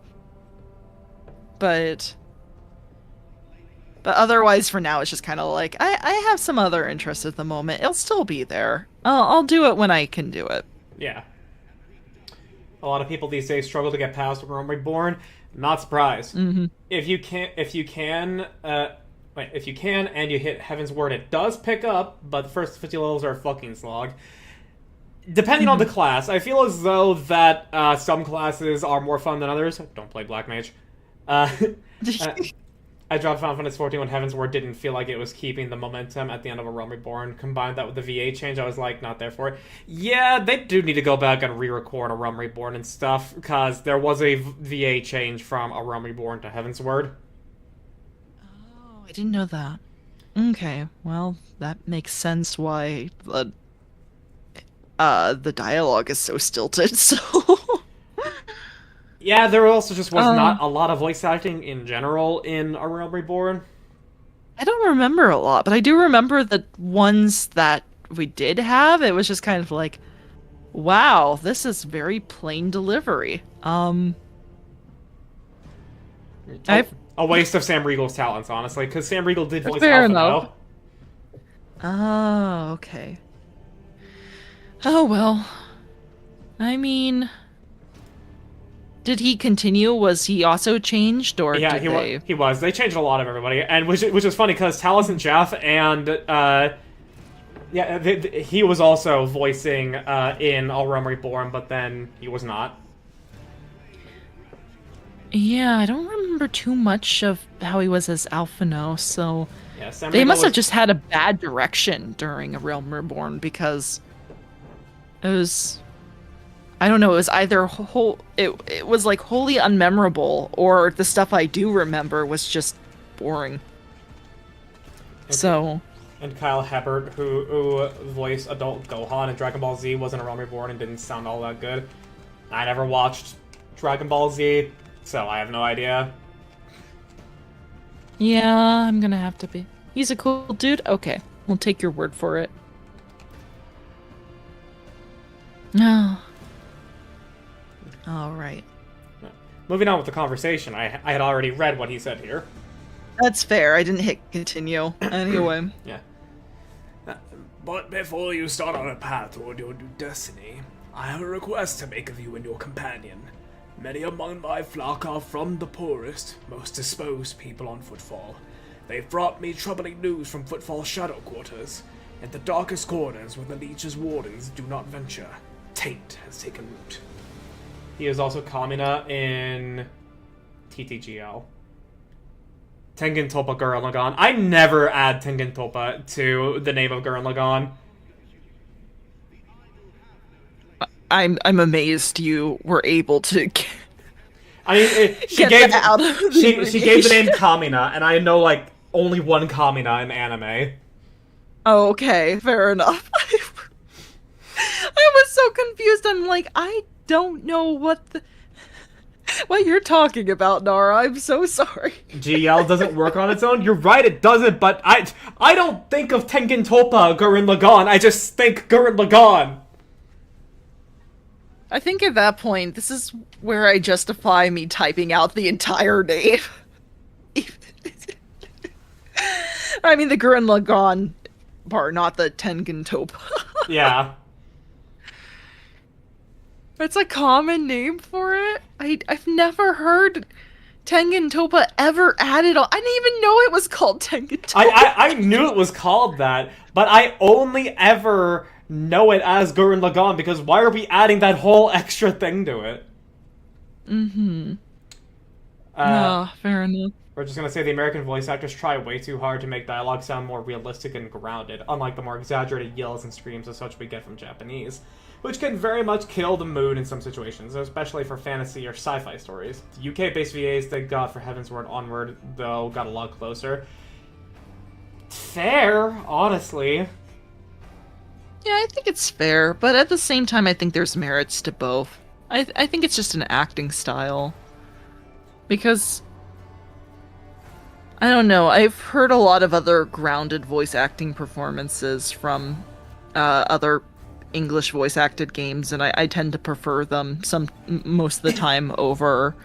But otherwise, for now, it's just kind of like, I have some other interests at the moment. It'll still be there. I'll do it when I can do it. Yeah. A lot of people these days struggle to get past Realm Reborn. Not surprised. Mm-hmm. If you can and you hit Heaven's Word, it does pick up, but the first 50 levels are a fucking slog. Depending on the class, I feel as though that some classes are more fun than others. Don't play Black Mage. I dropped Final Fantasy XIV when Heaven's Word didn't feel like it was keeping the momentum at the end of a Realm Reborn. Combined that with the VA change, I was like, not there for it. Yeah, they do need to go back and re-record a Realm Reborn and stuff, because there was a VA change from a Realm Reborn to Heaven's Word. Oh, I didn't know that. Okay, well, that makes sense why the dialogue is so stilted, so... Yeah, there also just was not a lot of voice acting in general in A Realm Reborn. I don't remember a lot, but I do remember the ones that we did have. It was just kind of like, wow, this is very plain delivery. A waste of Sam Riegel's talents, honestly, because Sam Riegel did voice fair Alpha enough. now. Oh, okay. Oh, well. I mean... Did he continue? Was he also changed, or Yeah, he was. They changed a lot of everybody, and which is funny because Taliesin Jeff and he was also voicing in A Realm Reborn, but then he was not. Yeah, I don't remember too much of how he was as Alphino, so Yeah, they must have just had a bad direction during A Realm Reborn, because it was... I don't know, it was either it was like wholly unmemorable, or the stuff I do remember was just boring. So... And Kyle Hebert, who voiced adult Gohan in Dragon Ball Z, wasn't a Realm Reborn and didn't sound all that good. I never watched Dragon Ball Z, so I have no idea. Yeah, I'm gonna have to be. He's a cool dude? Okay, we'll take your word for it. No. All right. Moving on with the conversation, I had already read what he said here. That's fair. I didn't hit continue. Anyway. Yeah. But before you start on a path toward your new destiny, I have a request to make of you and your companion. Many among my flock are from the poorest, most disposed people on Footfall. They've brought me troubling news from Footfall's shadow quarters. In the darkest corners where the Leech's wardens do not venture, taint has taken root. He is also Kamina in TTGL. Tengen Toppa Gurren Lagann. I never add Tengen Toppa to the name of Gurren Lagann. I'm amazed you were able to I mean, she get that out of the she gave the name Kamina, and I know like only one Kamina in anime. Oh, okay, fair enough. I was so confused. I'm like, I don't know what you're talking about, Nara. I'm so sorry. GL doesn't work on its own. You're right, it doesn't. But I don't think of Tengen Toppa Gurren Lagann. I just think Gurren Lagann. I think at that point, this is where I justify me typing out the entire name. I mean, the Gurren Lagann part, not the Tengen Toppa. Yeah. It's a common name for it. I've never heard Tengen Toppa ever added on. I didn't even know it was called Tengen Toppa. I knew it was called that, but I only ever know it as Gurren Lagann because why are we adding that whole extra thing to it? Mm-hmm. Fair enough. We're just gonna say the American voice actors try way too hard to make dialogue sound more realistic and grounded, unlike the more exaggerated yells and screams as such we get from Japanese, which can very much kill the mood in some situations, especially for fantasy or sci-fi stories. The UK-based VAs, thank God for Heaven's Word Onward, though, got a lot closer. Fair, honestly. Yeah, I think it's fair, but at the same time, I think there's merits to both. I think it's just an acting style. Because, I don't know, I've heard a lot of other grounded voice acting performances from other English voice acted games, and I tend to prefer them most of the time over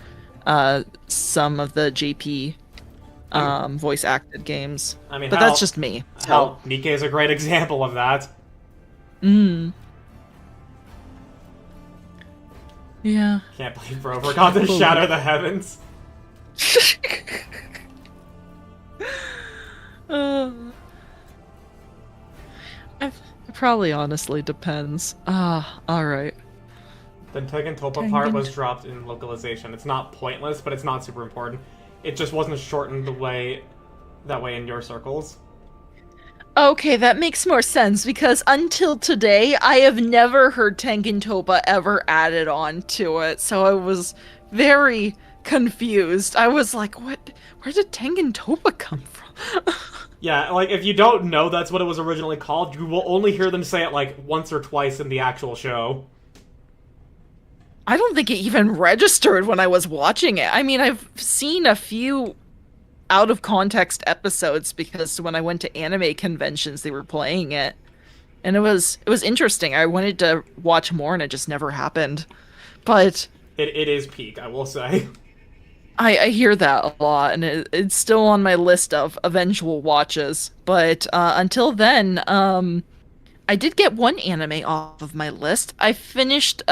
some of the JP voice acted games. I mean, but that's just me. Hell, Nikke is a great example of that. Yeah. Can't believe Bro forgot to shatter the heavens. It probably honestly depends. Alright. The Tengen Toppa part was dropped in localization. It's not pointless, but it's not super important. It just wasn't shortened that way in your circles. Okay, that makes more sense, because until today, I have never heard Tengen Toppa ever added on to it, so I was very confused. I was like, where did Tengen Toppa come from? Yeah, like, if you don't know that's what it was originally called, you will only hear them say it, like, once or twice in the actual show. I don't think it even registered when I was watching it. I mean, I've seen a few out-of-context episodes because when I went to anime conventions, they were playing it. And it was interesting. I wanted to watch more, and it just never happened. But It is peak, I will say. I hear that a lot, and it's still on my list of eventual watches. But until then, I did get one anime off of my list. I finished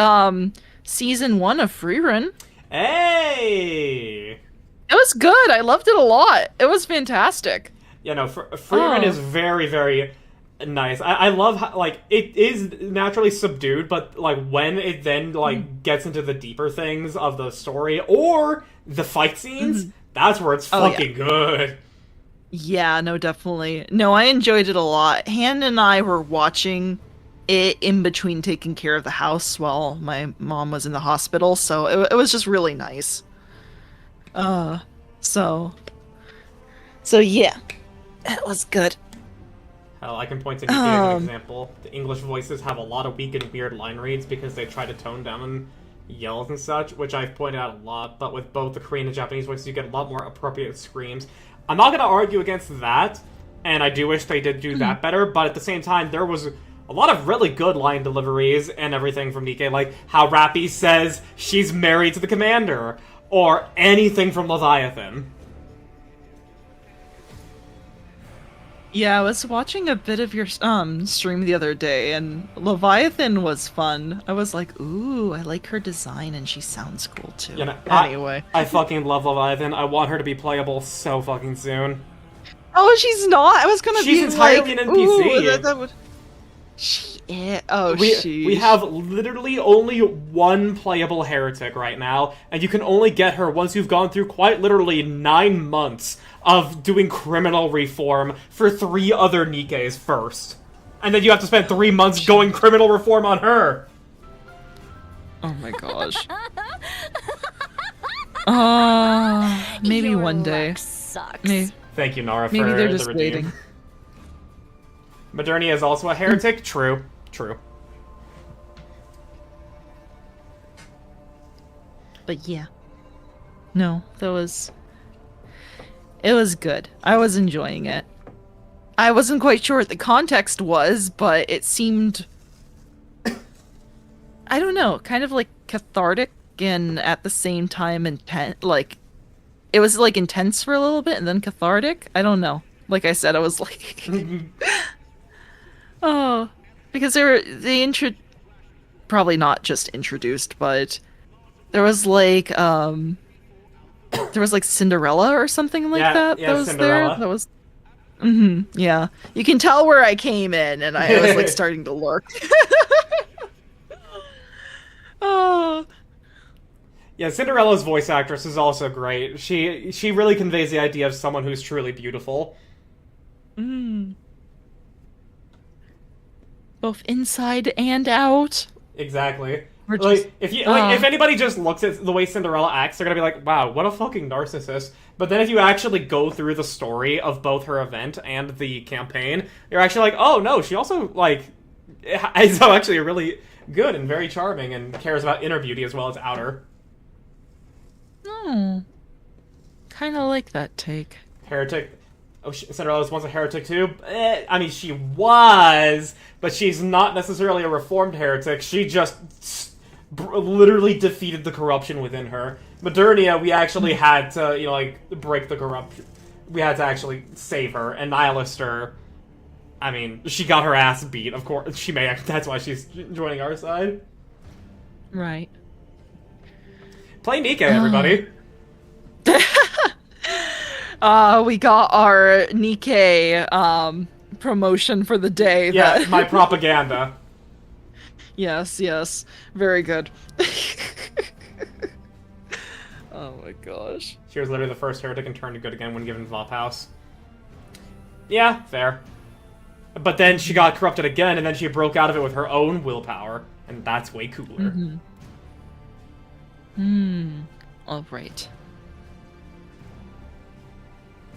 season 1 of Freerun. Hey! It was good. I loved it a lot. It was fantastic. Yeah, no, Freerun is very, very nice. I love how, like, it is naturally subdued, but, like, when it then, like, gets into the deeper things of the story, or the fight scenes, that's where it's fucking good. Yeah, no, definitely. No, I enjoyed it a lot. Han and I were watching it in between taking care of the house while my mom was in the hospital, so it was just really nice. So yeah, it was good. Hell, I can point to Nikke as an example. The English voices have a lot of weak and weird line reads because they try to tone down yells and such, which I've pointed out a lot, but with both the Korean and Japanese voices, you get a lot more appropriate screams. I'm not going to argue against that, and I do wish they did do that better, but at the same time, there was a lot of really good line deliveries and everything from Nikke, like how Rappy says she's married to the commander, or anything from Leviathan. Yeah, I was watching a bit of your stream the other day, and Leviathan was fun. I was like, ooh, I like her design, and she sounds cool too. You know, Anyway. I fucking love Leviathan. I want her to be playable so fucking soon. Oh, she's not? I was gonna be She's entirely like, an NPC. ooh, that would... She is. Oh, We have literally only one playable heretic right now, and you can only get her once you've gone through quite literally 9 months of doing criminal reform for 3 other Nikkes first. And then you have to spend 3 months going criminal reform on her. Oh my gosh. Maybe Your one day. luck sucks. Thank you, Nara, Maybe for they're the just redeem. waiting. Modernia is also a heretic. True. True. But yeah. No, that was... It was good. I was enjoying it. I wasn't quite sure what the context was, but it seemed... I don't know, kind of like cathartic and at the same time intense. Like, it was like intense for a little bit and then cathartic. I don't know. Like I said, I was like... Oh, because they probably not just introduced, but there was like Cinderella or something like that. Yeah, that was Cinderella. there. That was yeah. You can tell where I came in, and I was like starting to lurk. Oh. Yeah, Cinderella's voice actress is also great. She really conveys the idea of someone who's truly beautiful. Both inside and out. Exactly. Or Like just- if anybody just looks at the way Cinderella acts, they're gonna be like, "Wow, what a fucking narcissist." But then if you actually go through the story of both her event and the campaign, you're actually like, "Oh no, she also like is actually really good and very charming and cares about inner beauty as well as outer." Kind of like that take. Heretic. Oh, Cinderella was once a heretic too? I mean, she was, but she's not necessarily a reformed heretic. She just literally defeated the corruption within her. Modernia, we actually had to, like, break the corruption. We had to actually save her. And Nihilister, I mean, she got her ass beat, of course. She may, that's why she's joining our side. Right. Play Nikke, everybody. We got our Nikke promotion for the day. Yeah, that- my propaganda. Yes, very good. Oh my gosh. She was literally the first heretic and turned to good again when given Flophouse. Yeah, fair. But then she got corrupted again, and then she broke out of it with her own willpower, and that's way cooler. Alright.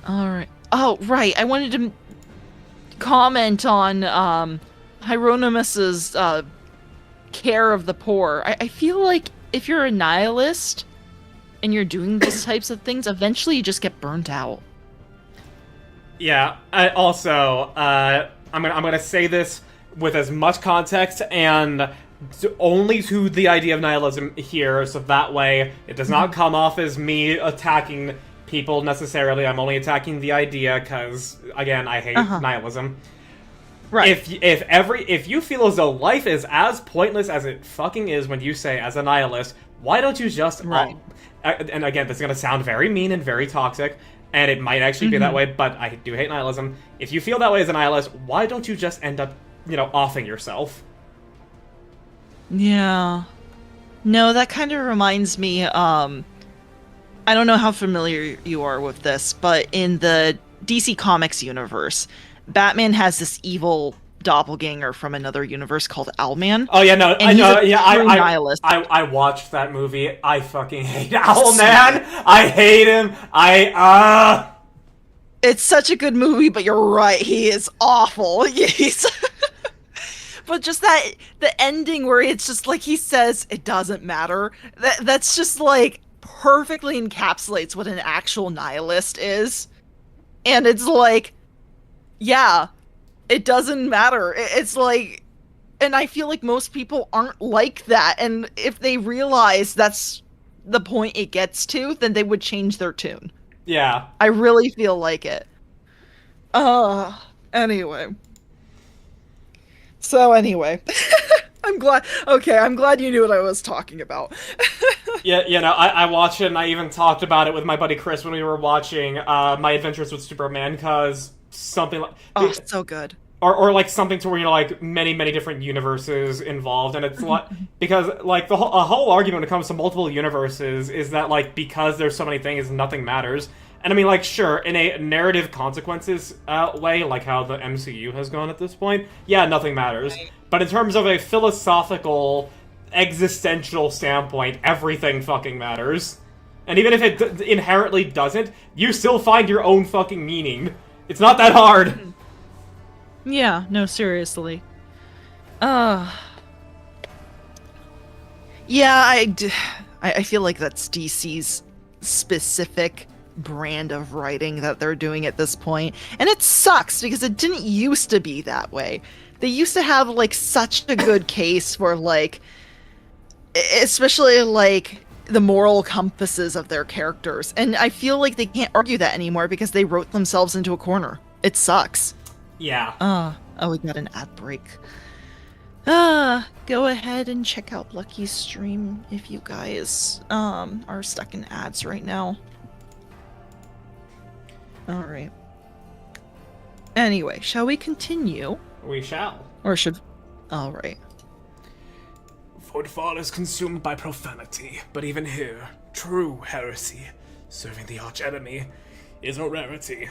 Alright. Oh, right. I wanted to comment on Hieronymus's care of the poor. I feel like if you're a nihilist and you're doing these types of things, eventually you just get burnt out. Yeah. I'm gonna say this with as much context and only to the idea of nihilism here, so that way it does not come off as me attacking people necessarily. I'm only attacking the idea because, again, I hate nihilism. Right. If you feel as though life is as pointless as it fucking is when you say as a nihilist, why don't you just Right. And again, this is gonna sound very mean and very toxic, and it might actually be that way, but I do hate nihilism. If you feel that way as a nihilist, why don't you just end up, offing yourself? Yeah. No, that kind of reminds me, I don't know how familiar you are with this, but in the DC Comics universe, Batman has this evil doppelganger from another universe called Owlman. Oh yeah, no, And I know. he's a Yeah, true nihilist. I watched that movie. I fucking hate Owlman. I hate him. It's such a good movie, but you're right, he is awful. He's But just the ending where it's just like he says it doesn't matter. That's just like perfectly encapsulates what an actual nihilist is. And it's like, yeah, it doesn't matter. It's like And I feel like most people aren't like that. And if they realize that's the point it gets to, then they would change their tune. Yeah. I really feel like it. Anyway. So anyway. I'm glad you knew what I was talking about. Yeah, you know, I watched it, and I even talked about it with my buddy Chris when we were watching My Adventures with Superman, because something like... Oh, so good. Or like something to where, you know, like many different universes involved, and it's like, because like a whole argument when it comes to multiple universes is that, like, because there's so many things, nothing matters. And I mean, like, sure, in a narrative consequences way, like how the MCU has gone at this point, yeah, nothing matters. Right. But in terms of a philosophical, existential standpoint, everything fucking matters. And even if it inherently doesn't, you still find your own fucking meaning. It's not that hard. Yeah, no, seriously. Yeah, I feel like that's DC's specific brand of writing that they're doing at this point. And it sucks because it didn't used to be that way. They used to have, like, such a good case for, like, especially, like, the moral compasses of their characters. And I feel like they can't argue that anymore because they wrote themselves into a corner. It sucks. Yeah. Oh, we got an ad break. Go ahead and check out Lucky's stream if you guys, are stuck in ads right now. Alright. Anyway, shall we continue? We shall. Or should... Alright. Footfall is consumed by profanity, but even here, true heresy, serving the archenemy, is a rarity.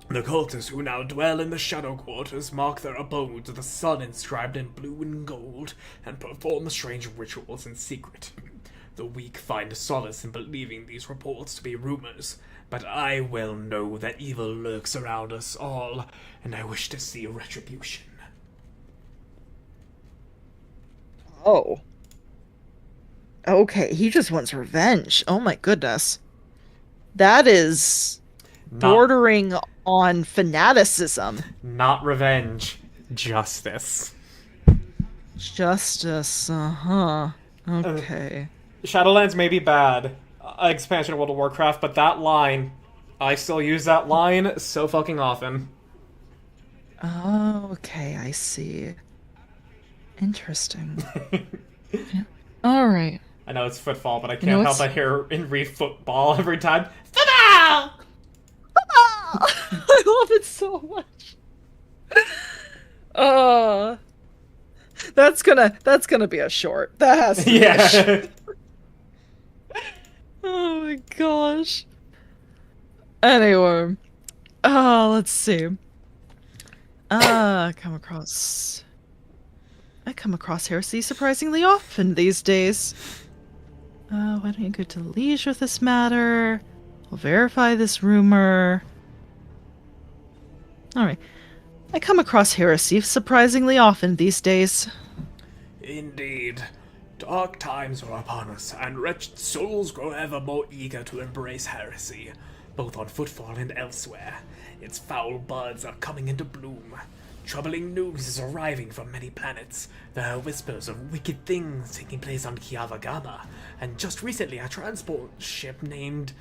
The cultists who now dwell in the shadow quarters mark their abode with the sun inscribed in blue and gold, and perform strange rituals in secret. The weak find solace in believing these reports to be rumors, but I well know that evil lurks around us all, and I wish to see retribution. Oh. Okay, he just wants revenge. Oh my goodness. That is bordering on fanaticism. Not revenge. Justice. Justice, uh-huh. Okay. Shadowlands may be bad, expansion of World of Warcraft, but that line, I still use that line so fucking often. Oh, okay, I see. Interesting. Yeah. Alright. I know it's footfall, but I know can't help what's- but hear in football every time. Football! I love it so much. That's gonna be a short. That has to be a short. Yeah. Oh my gosh. Anyway. Let's see. I come across heresy surprisingly often these days. Why don't you go to Liege with this matter? We'll verify this rumor. Alright. I come across heresy surprisingly often these days. Indeed. Dark times are upon us, and wretched souls grow ever more eager to embrace heresy, both on Footfall and elsewhere. Its foul buds are coming into bloom. Troubling news is arriving from many planets. There are whispers of wicked things taking place on Kiavagama, and just recently a transport ship named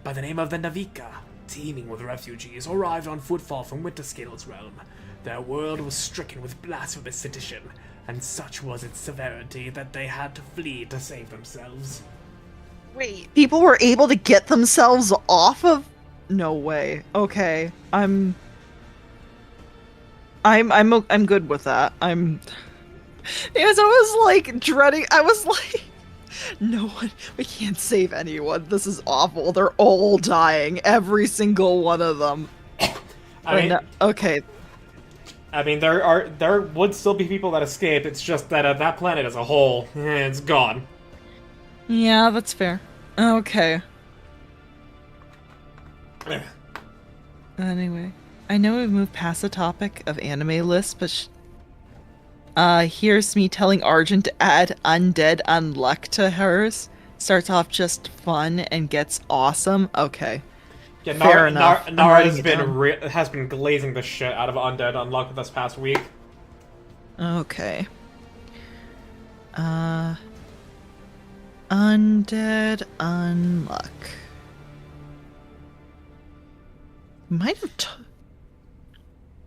by the name of the Navika, teeming with refugees, arrived on Footfall from Winterscale's realm. Their world was stricken with blasphemous sedition, and such was its severity that they had to flee to save themselves. Wait, people were able to get themselves off of... No way. Okay. I'm good with that. Because I was like dreading, I was like, no one, we can't save anyone. This is awful. They're all dying. Every single one of them. Okay. I mean, there would still be people that escape. It's just that that planet as a whole, it's gone. Yeah, that's fair. Okay. Anyway, I know we've moved past the topic of anime lists, but here's me telling Argent to add Undead Unluck to hers. Starts off just fun and gets awesome. Okay. Yeah, Fair enough. Nara I'm writing it down. has been glazing the shit out of Undead Unluck this past week. Okay. Undead Unluck. Might have.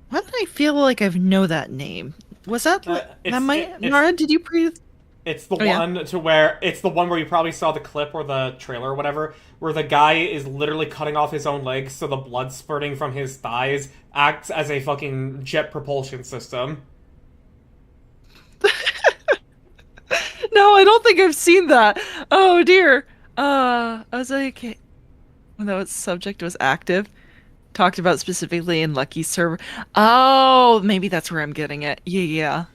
Why did I feel like I know that name? Was that that might Nara? Did you pre? It's the one to where it's the one where you probably saw the clip or the trailer or whatever, where the guy is literally cutting off his own legs, so the blood spurting from his thighs acts as a fucking jet propulsion system. No, I don't think I've seen that. Oh dear. I was like, when that subject was active, talked about specifically in Lucky's server. Oh, maybe that's where I'm getting it. Yeah.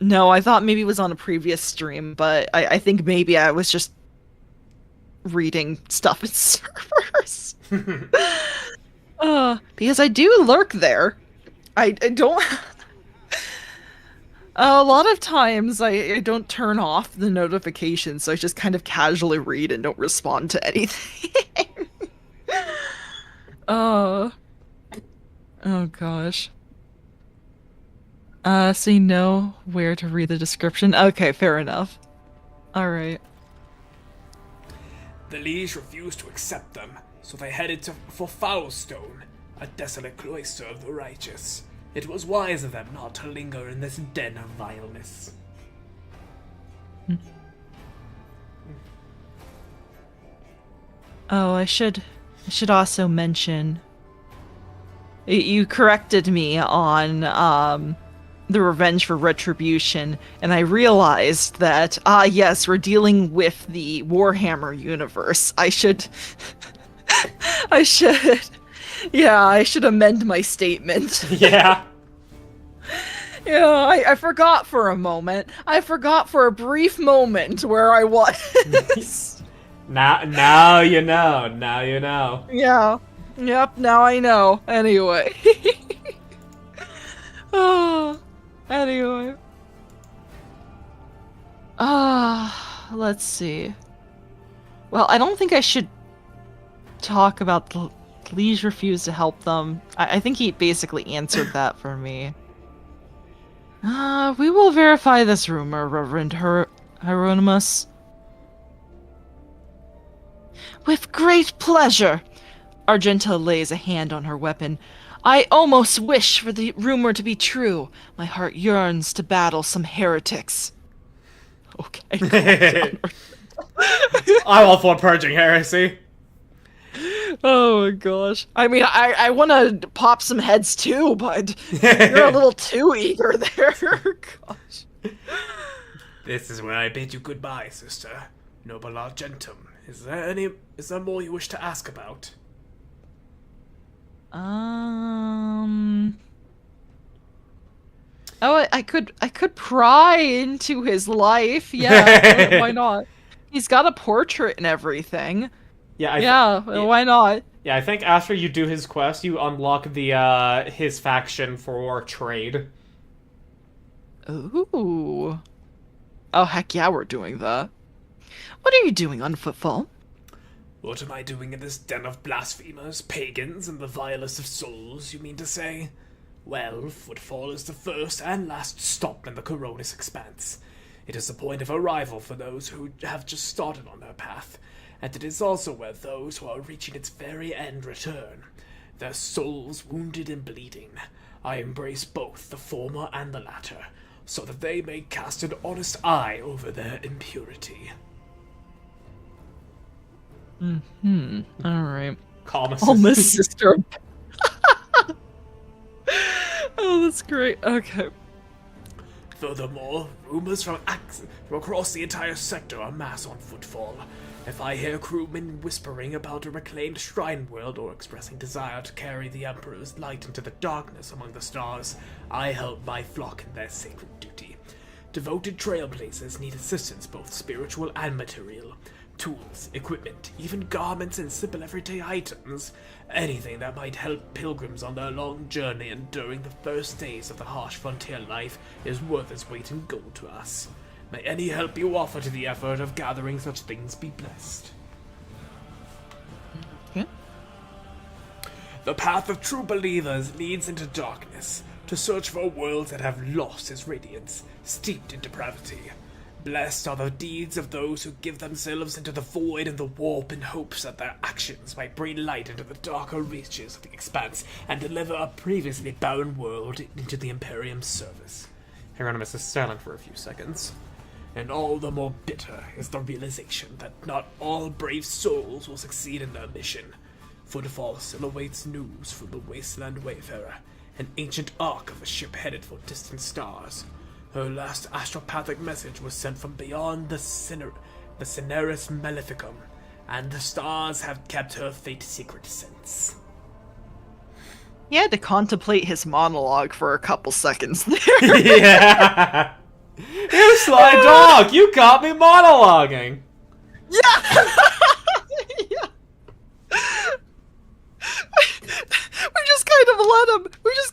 No, I thought maybe it was on a previous stream, but I think maybe I was just reading stuff in servers. Because I do lurk there. I don't. A lot of times I don't turn off the notifications, so I just kind of casually read and don't respond to anything. Oh gosh. So you know where to read the description? Okay, fair enough. Alright. The liege refused to accept them, so they headed for Foulstone, a desolate cloister of the righteous. It was wise of them not to linger in this den of vileness. Oh, I should also mention you corrected me on the Revenge for Retribution, and I realized that yes, we're dealing with the Warhammer universe. I should I should amend my statement. Yeah. Yeah, I forgot for a moment. I forgot for a brief moment where I was. Now you know. Now you know. Yeah. Yep, now I know. Anyway. Oh. Anyway. Let's see. Well, I don't think I should talk about the Liege refused to help them. I think he basically answered that for me. We will verify this rumor, Reverend Hieronymus. With great pleasure. Argenta lays a hand on her weapon. I almost wish for the rumor to be true. My heart yearns to battle some heretics. Okay. I'm all for purging heresy. Oh my gosh. I mean, I want to pop some heads too, but you're a little too eager there. Gosh. This is where I bid you goodbye, sister. Noble Argentum. Is there more you wish to ask about? Oh, I could pry into his life. Yeah, why not? He's got a portrait and everything. Yeah, why not? Yeah, I think after you do his quest, you unlock the his faction for trade. Ooh. Oh, heck yeah, we're doing that. What are you doing on Footfall? What am I doing in this den of blasphemers, pagans, and the vilest of souls, you mean to say? Well, Footfall is the first and last stop in the Coronis Expanse. It is the point of arrival for those who have just started on their path, and it is also where those who are reaching its very end return, their souls wounded and bleeding. I embrace both the former and the latter, so that they may cast an honest eye over their impurity. Alright. Almost sister. Oh, that's great. Okay. Furthermore, rumors from across the entire sector are mass on Footfall. If I hear crewmen whispering about a reclaimed shrine world or expressing desire to carry the Emperor's light into the darkness among the stars, I help my flock in their sacred duty. Devoted trailblazers need assistance, both spiritual and material. Tools, equipment, even garments and simple everyday items. Anything that might help pilgrims on their long journey and during the first days of the harsh frontier life is worth its weight in gold to us. May any help you offer to the effort of gathering such things be blessed. Yeah. The path of true believers leads into darkness. to search for worlds that have lost its radiance, steeped in depravity. Blessed are the deeds of those who give themselves into the void and the warp in hopes that their actions might bring light into the darker reaches of the expanse and deliver a previously barren world into the Imperium's service. Hieronymus is silent for a few seconds. And all the more bitter is the realization that not all brave souls will succeed in their mission. Footfall still awaits news from the Wasteland Wayfarer, an ancient ark of a ship headed for distant stars. Her last astropathic message was sent from beyond the Cineris Maleficum, and the stars have kept her fate secret since. He had to contemplate his monologue for a couple seconds there. Yeah! You sly dog! You caught me monologuing! Yeah! Yeah. We just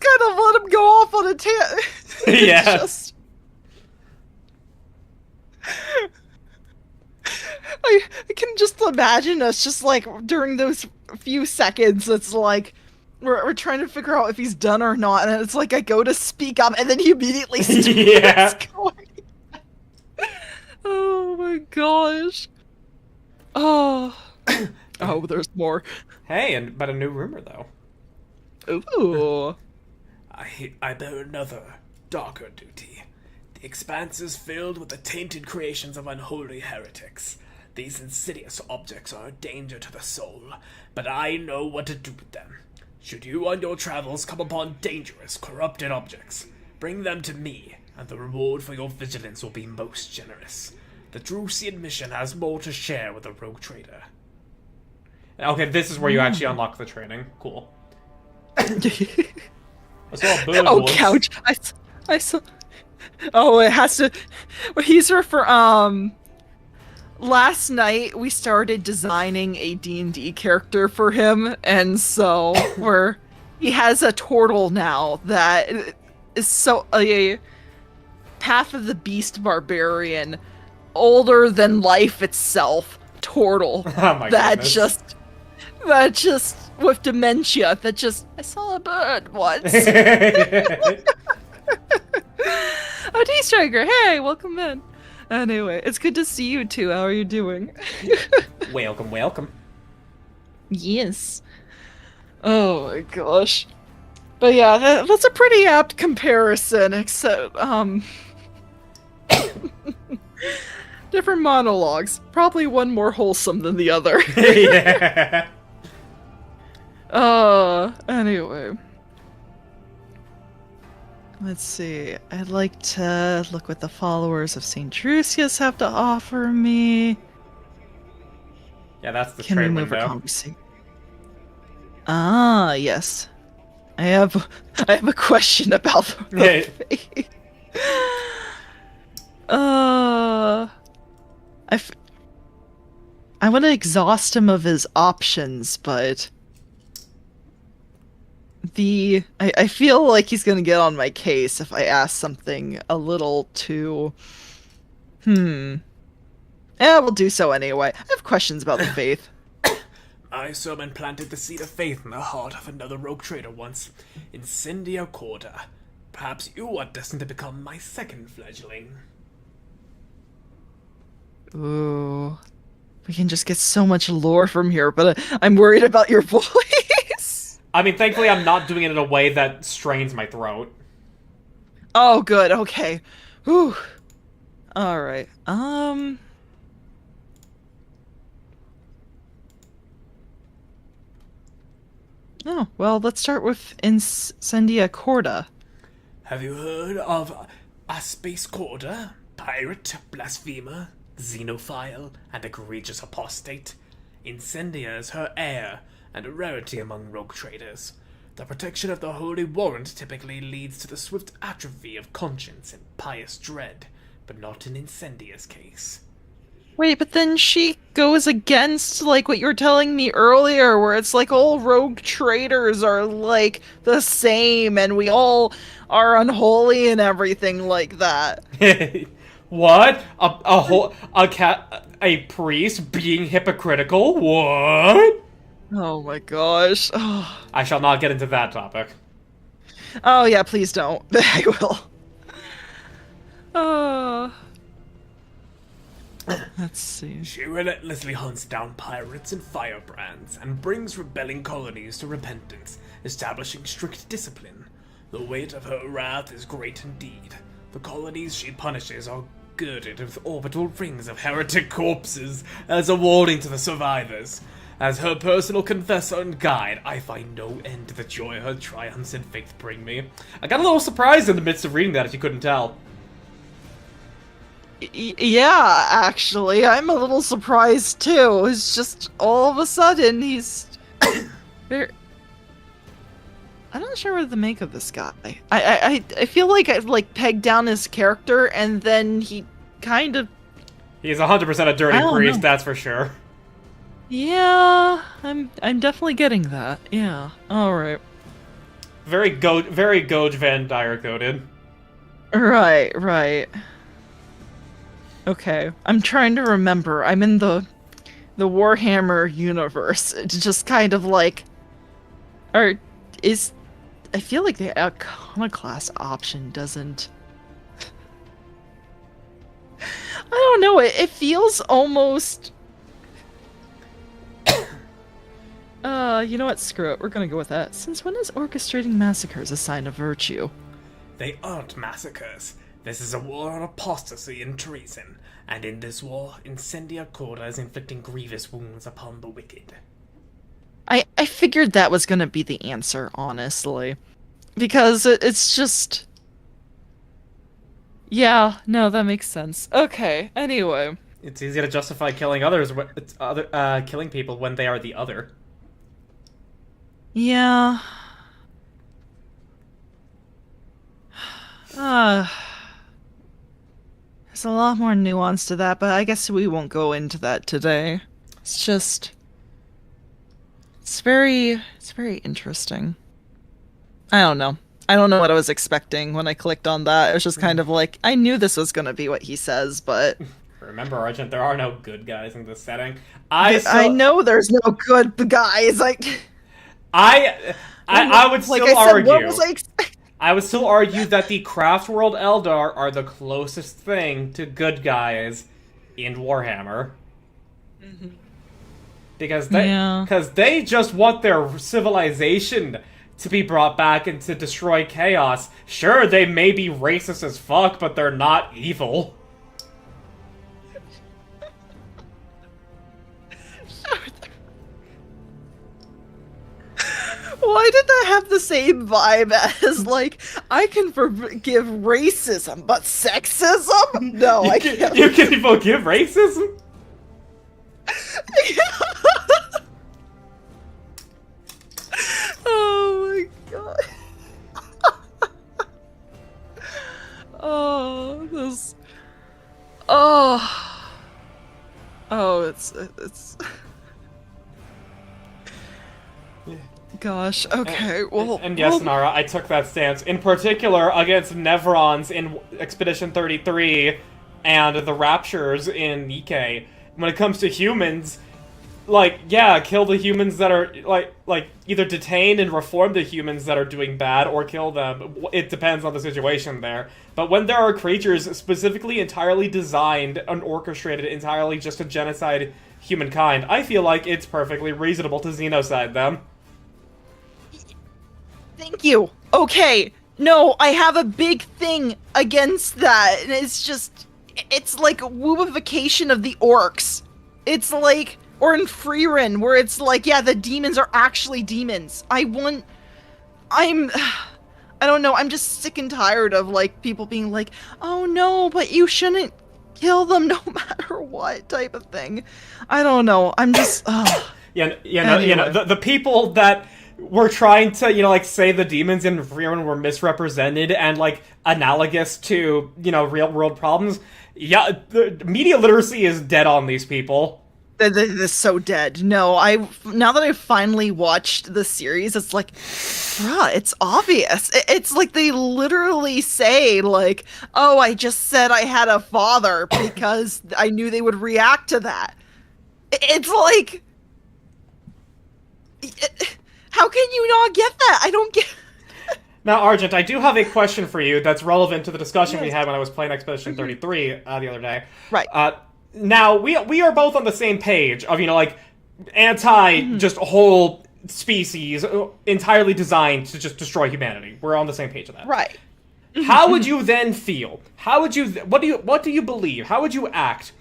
kind of let him go off on a tangent. Yeah. I can just imagine us just like during those few seconds. It's like we're trying to figure out if he's done or not, and it's like I go to speak up, and then he immediately starts going. Oh my gosh! Oh, oh, there's more. Hey, but a new rumor though. Ooh. I bear another, darker duty. The expanse is filled with the tainted creations of unholy heretics. These insidious objects are a danger to the soul, but I know what to do with them. Should you on your travels come upon dangerous, corrupted objects, bring them to me, and the reward for your vigilance will be most generous. The Drusian mission has more to share with the rogue trader. Okay, this is where you actually unlock the training. Cool. I saw a bird Oh, once. couch! I saw. Oh, it has to. He's last night we started designing a D&D character for him, and so he has a turtle now that is so a Path of the Beast barbarian, older than life itself, turtle. Oh my goodness. That just with dementia. I saw a bird once. Oh, D-Striker, hey, welcome in. Anyway, it's good to see you too. How are you doing? Welcome, welcome. Yes. Oh my gosh. But yeah, that's a pretty apt comparison, except, different monologues. Probably one more wholesome than the other. Yeah. Anyway. Let's see. I'd like to look what the followers of St. Drusius have to offer me. Yeah, that's the Can we trade move window. our conversation? Ah, yes. I have a question about the faith. I want to exhaust him of his options, but I feel like he's gonna get on my case if I ask something a little too. Yeah, we'll do so anyway. I have questions about the faith. My sermon planted the seed of faith in the heart of another rogue trader once, Incendia Corda. Perhaps you are destined to become my second fledgling. Ooh. We can just get so much lore from here, but I'm worried about your voice. I mean, thankfully I'm not doing it in a way that strains my throat. Oh, good. Okay. Whew. All right. Oh, well, let's start with Incendia Corda. Have you heard of a space Corda? Pirate, blasphemer, xenophile, and egregious apostate? Incendia is her heir, and a rarity among rogue traders. The protection of the Holy Warrant typically leads to the swift atrophy of conscience and pious dread, but not in Incendia's case. Wait, but then she goes against, like, what you were telling me earlier, where it's like all rogue traders are, like, the same, and we all are unholy and everything like that. What? A priest being hypocritical? What? Oh my gosh. Oh. I shall not get into that topic. Oh yeah, please don't. I will. Uh, let's see. She relentlessly hunts down pirates and firebrands and brings rebelling colonies to repentance, establishing strict discipline. The weight of her wrath is great indeed. The colonies she punishes are girded with orbital rings of heretic corpses as a warning to the survivors. As her personal confessor and guide, I find no end to the joy her triumphs and faith bring me. I got a little surprised in the midst of reading that, if you couldn't tell. Yeah, actually, I'm a little surprised too. It's just all of a sudden he's very... I'm not sure what to make of this guy. I feel like I've like pegged down his character and then he kind of... He's 100% a dirty priest, that's for sure. Yeah, I'm definitely getting that. Yeah. All right. Very Goj Van Dyer coded. Right. Okay. I'm trying to remember. I'm in the Warhammer universe. It's just kind of like I feel like the iconoclast option doesn't... I don't know, it feels almost... you know what? Screw it. We're gonna go with that. Since when is orchestrating massacres a sign of virtue? They aren't massacres. This is a war on apostasy and treason, and in this war, Incendia Corda is inflicting grievous wounds upon the wicked. I figured that was gonna be the answer, honestly. Because it's just... Yeah, no, that makes sense. Okay, anyway. It's easy to justify killing killing people when they are the other. Yeah. There's a lot more nuance to that, but I guess we won't go into that today. It's just... It's very interesting. I don't know. I don't know what I was expecting when I clicked on that. It was just kind of like, I knew this was gonna be what he says, but... Remember, Argent, there are no good guys in this setting. I know there's no good guys, I would still like I said, argue. what was I expecting? I would still argue that the Craft World Eldar are the closest thing to good guys in Warhammer. Because they just want their civilization to be brought back and to destroy chaos. Sure, they may be racist as fuck, but they're not evil. Why did that have the same vibe as, like, I can forgive racism, but sexism? No, I can't. You can forgive racism? Oh my god. Oh, this... Oh. Oh, it's... Gosh, okay, well... And yes, Nara, I took that stance. In particular, against Nevrons in Expedition 33 and the Raptures in Nikkei. When it comes to humans, like, yeah, kill the humans that are, like either detain and reform the humans that are doing bad, or kill them. It depends on the situation there. But when there are creatures specifically entirely designed and orchestrated entirely just to genocide humankind, I feel like it's perfectly reasonable to xenocide them. Thank you. Okay. No, I have a big thing against that. And it's just... It's like wooification of the orcs. It's like... Or in Freerin, where it's like, yeah, the demons are actually demons. I don't know, I'm just sick and tired of, like, people being like, oh no, but you shouldn't kill them no matter what type of thing. I don't know, I'm just... Anyway. The people that... We're trying to, like, say the demons in Freerin were misrepresented and, like, analogous to, real-world problems. Yeah, the media literacy is dead on these people. They're so dead. No, now that I've finally watched the series, it's like, bruh, it's obvious. It's like they literally say, like, oh, I just said I had a father because I knew they would react to that. It's like... How can you not get that? I don't get... Now, Argent, I do have a question for you that's relevant to the discussion we Yes. had when I was playing Expedition 33 the other day. Right. Now, we are both on the same page of, like, anti just whole species entirely designed to just destroy humanity. We're on the same page of that. Right. How would you then feel? How would you, what do you believe? How would you act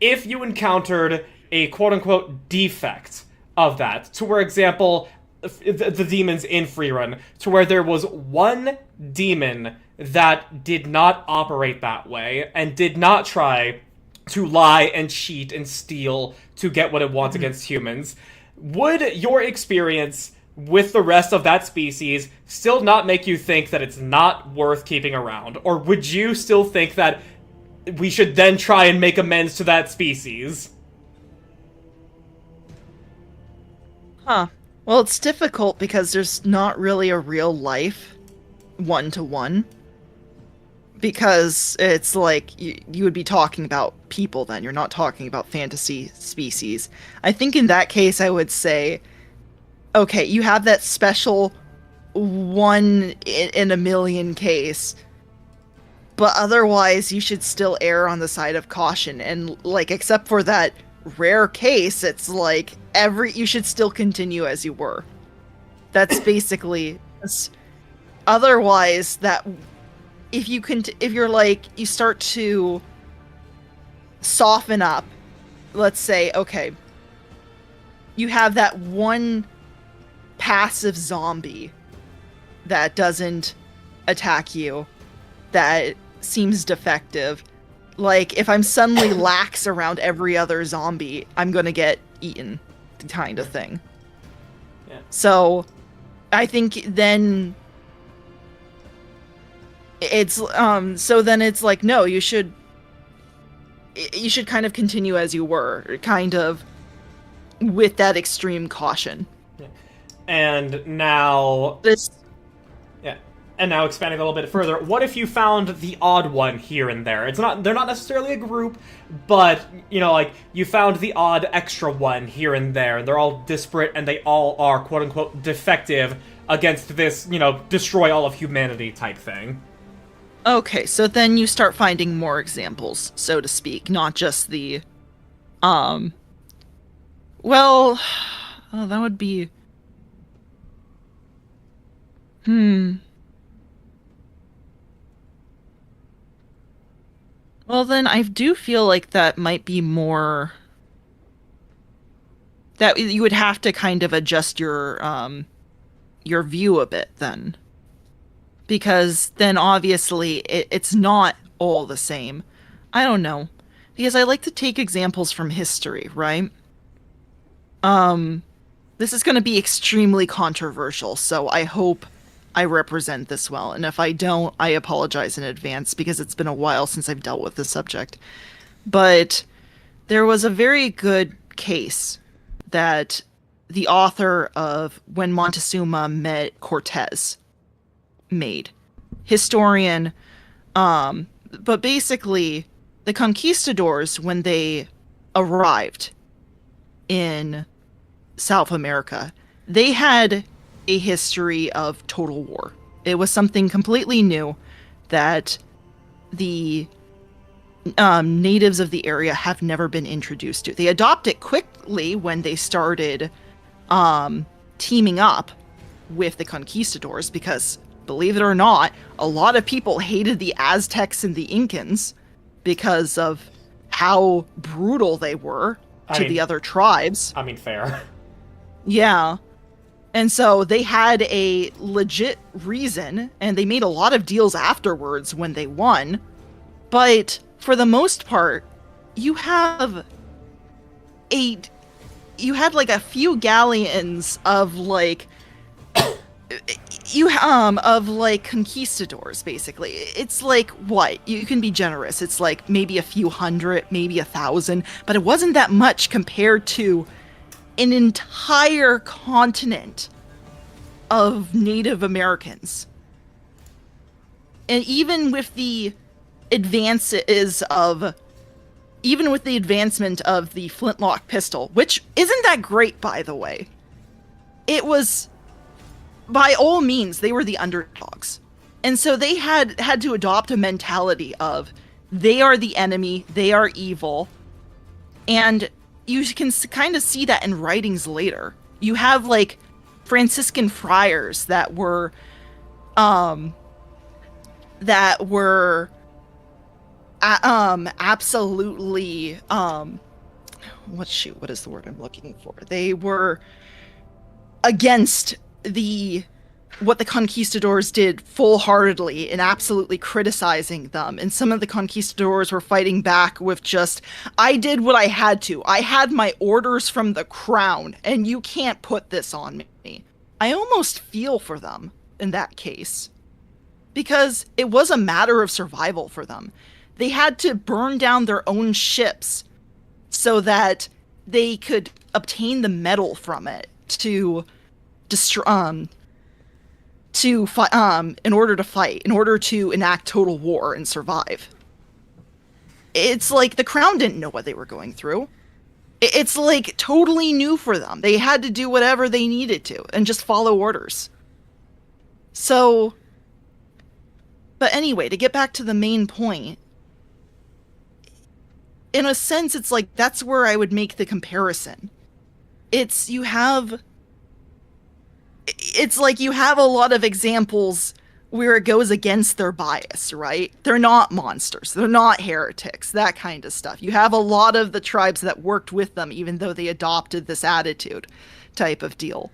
if you encountered a quote-unquote defect of that? To where, example, the demons in Freerun, to where there was one demon that did not operate that way and did not try to lie and cheat and steal to get what it wants against humans. Would your experience with the rest of that species still not make you think that it's not worth keeping around? Or would you still think that we should then try and make amends to that species? Huh. Well, it's difficult because there's not really a real life one-to-one. Because it's like, you would be talking about people then, you're not talking about fantasy species. I think in that case I would say, okay, you have that special one in a million case, but otherwise you should still err on the side of caution. And, like, except for that rare case, it's like, you should still continue as you were. That's basically... Otherwise, that... If you're like, you start to soften up, let's say, okay, you have that one passive zombie that doesn't attack you, that seems defective. Like, if I'm suddenly lax around every other zombie, I'm gonna get eaten, kind of thing. Yeah. So, I think then... It's so then it's like, no, you should kind of continue as you were, kind of with that extreme caution. Yeah. And now and now expanding a little bit further, what if you found the odd one here and there? They're not necessarily a group, but like you found the odd extra one here and there, and they're all disparate and they all are quote unquote defective against this, destroy all of humanity type thing. Okay, so then you start finding more examples, so to speak, not just the, well, oh, that would be, Well, then I do feel like that might be more, that you would have to kind of adjust your view a bit then. Because then obviously it's not all the same. I don't know. Because I like to take examples from history, right? This is going to be extremely controversial, so I hope I represent this well. And if I don't, I apologize in advance because it's been a while since I've dealt with this subject. But there was a very good case that the author of When Montezuma Met Cortez made. Historian, but basically the conquistadors, when they arrived in South America, they had a history of total war. It was something completely new that the natives of the area have never been introduced to. They adopt it quickly when they started teaming up with the conquistadors because, believe it or not, a lot of people hated the Aztecs and the Incans because of how brutal they were to the other tribes. I mean, fair. Yeah. And so they had a legit reason, and they made a lot of deals afterwards when they won. But for the most part, you had like a few galleons of like of like conquistadors, basically. It's like, what? You can be generous. It's like maybe a few hundred, maybe 1,000, but it wasn't that much compared to an entire continent of Native Americans. And even with the advancement of the flintlock pistol, which isn't that great, by the way, it was by all means, they were the underdogs. And so they had to adopt a mentality of they are the enemy, they are evil. And you can kind of see that in writings later. You have like Franciscan friars that were absolutely what is the word I'm looking for? They were against what the conquistadors did full-heartedly and absolutely criticizing them. And some of the conquistadors were fighting back with just, I did what I had to. I had my orders from the crown, and you can't put this on me. I almost feel for them in that case, because it was a matter of survival for them. They had to burn down their own ships so that they could obtain the metal from it to destroy, in order to fight, in order to enact total war and survive. It's like the crown didn't know what they were going through. It's like totally new for them. They had to do whatever they needed to and just follow orders. So, but anyway, to get back to the main point, in a sense, it's like that's where I would make the comparison. It's like you have a lot of examples where it goes against their bias, right? They're not monsters. They're not heretics, that kind of stuff. You have a lot of the tribes that worked with them, even though they adopted this attitude type of deal.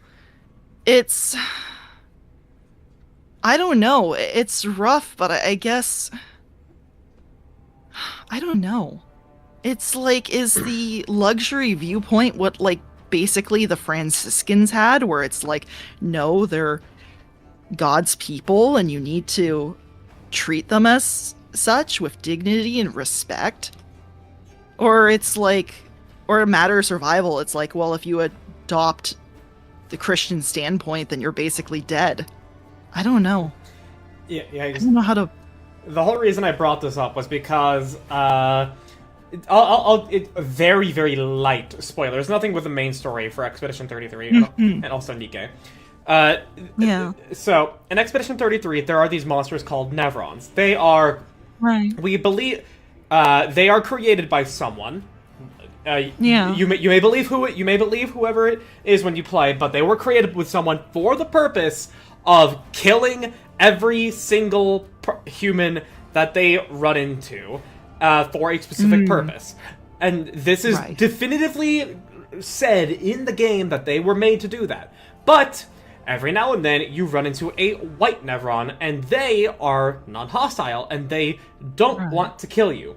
I don't know. It's rough, but I guess, I don't know. It's like, is the luxury viewpoint what, like, basically the Franciscans had, where it's like, no, they're God's people and you need to treat them as such with dignity and respect? Or it's like, or a matter of survival, it's like, well, if you adopt the Christian standpoint, then you're basically dead. I don't know. Yeah, I don't know how to... The whole reason I brought this up was because, very, very light spoilers. Nothing with the main story for Expedition 33 and also Nikkei. Yeah. So, in Expedition 33, there are these monsters called Nevrons. They are, right. We believe, they are created by someone. Yeah. You may believe whoever it is when you play, but they were created with someone for the purpose of killing every single human that they run into. For a specific purpose. And this is definitively said in the game that they were made to do that. But every now and then you run into a white Nevron, and they are non-hostile, and they don't want to kill you.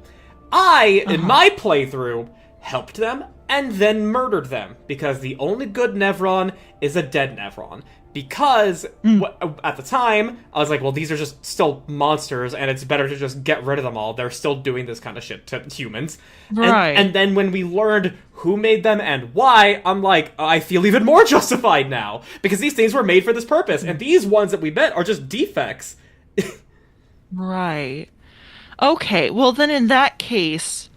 In my playthrough, helped them and then murdered them, because the only good Nevron is a dead Nevron. Because at the time, I was like, well, these are just still monsters, and it's better to just get rid of them all. They're still doing this kind of shit to humans. Right. And then when we learned who made them and why, I'm like, I feel even more justified now. Because these things were made for this purpose, and these ones that we met are just defects. Right. Okay, well then in that case,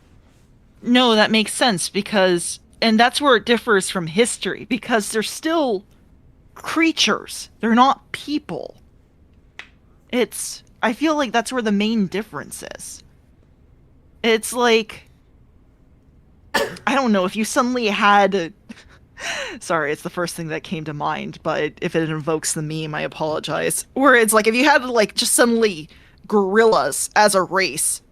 no, that makes sense, because, and that's where it differs from history, because they're still creatures. They're not people. I feel like that's where the main difference is. It's like, I don't know, if you suddenly had sorry, it's the first thing that came to mind, but if it invokes the meme, I apologize. Where it's like, if you had like just suddenly gorillas as a race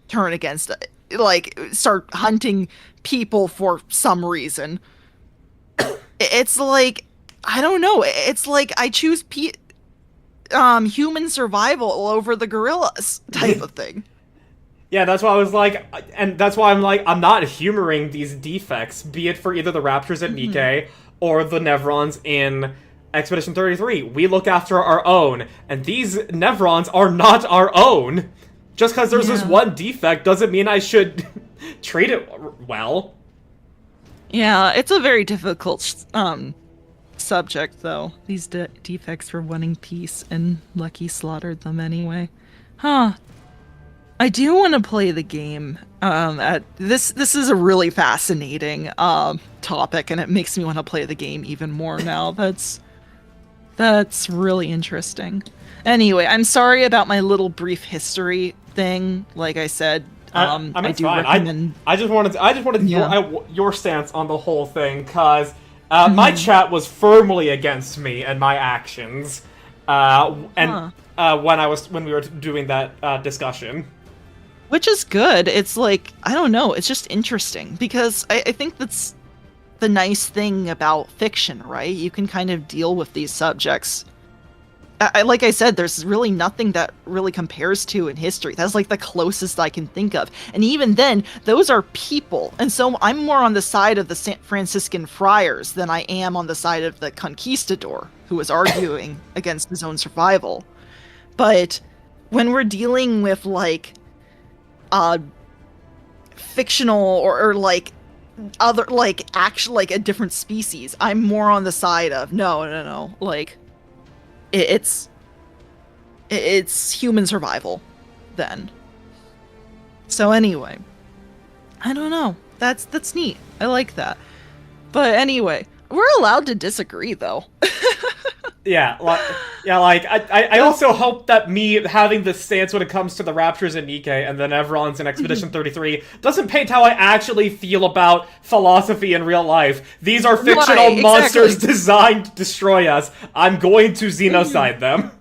turn against it, like start hunting people for some reason, it's like, I don't know. It's like I choose human survival over the gorillas type of thing. Yeah, that's why I was like, and that's why I'm like, I'm not humoring these defects, be it for either the Raptors at Nikkei or the Nevrons in Expedition 33. We look after our own, and these Nevrons are not our own. Just because there's this one defect doesn't mean I should treat it well. Yeah, it's a very difficult subject, though. These defects for wanting peace, and Lucky slaughtered them anyway. Huh. I do want to play the game. This is a really fascinating topic, and it makes me want to play the game even more now. That's really interesting. Anyway, I'm sorry about my little brief history thing. Like I said, I mean, I it's do fine. recommend. I just wanted Yeah. your stance on the whole thing, because my chat was firmly against me and my actions, and Huh. when we were doing that discussion. Which is good. It's like, I don't know, it's just interesting because I think that's the nice thing about fiction, right? You can kind of deal with these subjects. Like I said, there's really nothing that really compares to in history. That's like the closest I can think of. And even then, those are people. And so I'm more on the side of the San Franciscan friars than I am on the side of the conquistador who was arguing against his own survival. But when we're dealing with like uh fictional or like other like actual like a different species, I'm more on the side of no, like it's it's human survival then. So anyway, I don't know, that's neat. I like that. But anyway, we're allowed to disagree though. Yeah, like I also hope that me having this stance when it comes to the Raptors and Nikkei and the Nevrons in Expedition 33 doesn't paint how I actually feel about philosophy in real life. These are fictional Right, monsters exactly. designed to destroy us. I'm going to xenocide them.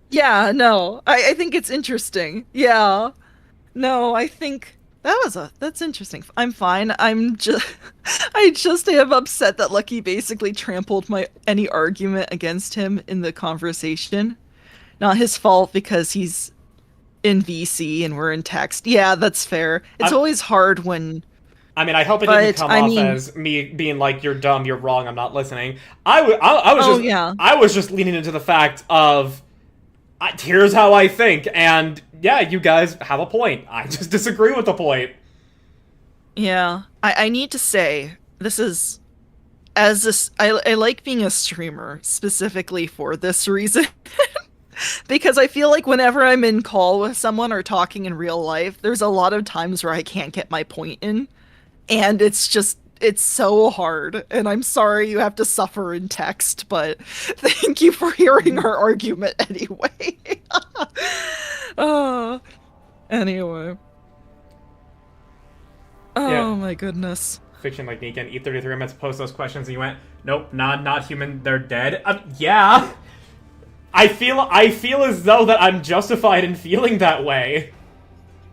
Yeah, no, I think it's interesting. Yeah. No, I think that's interesting. I'm fine. I'm just I just am upset that Lucky basically trampled my any argument against him in the conversation. Not his fault because he's in VC and we're in text. Yeah, that's fair. It's I'm, always hard when I mean, I hope it didn't but come I off mean, as me being like, "You're dumb, you're wrong, I'm not listening." oh yeah. I was just leaning into the fact of, here's how I think, and yeah, you guys have a point. I just disagree with the point. Yeah. I need to say this is as this I like being a streamer specifically for this reason. Because I feel like whenever I'm in call with someone or talking in real life, there's a lot of times where I can't get my point in. And it's so hard. And I'm sorry you have to suffer in text, but thank you for hearing our argument anyway. uh, anyway. Yeah, Oh my goodness. fiction like Negan, E33 I meant to post those questions, and you went, "Nope, not human. They're dead." Yeah. I feel as though that I'm justified in feeling that way.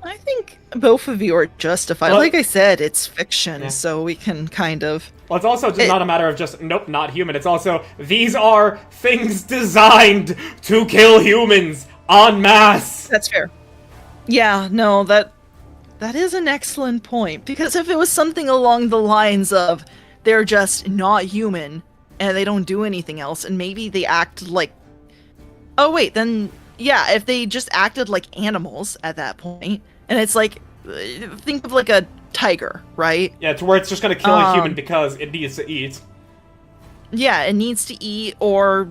I think both of you are justified. Well, Like I said, it's fiction, yeah. so we can kind of. Well, it's also just not a matter of just, nope, not human. It's also, these are things designed to kill humans en masse. That's fair. Yeah, no, that is an excellent point. Because if it was something along the lines of they're just not human and they don't do anything else, and maybe they act like. Oh, wait, then. Yeah, if they just acted like animals at that point, and it's like. Think of like a tiger, right? Yeah, to where it's just gonna kill a human because it needs to eat. Yeah, it needs to eat, or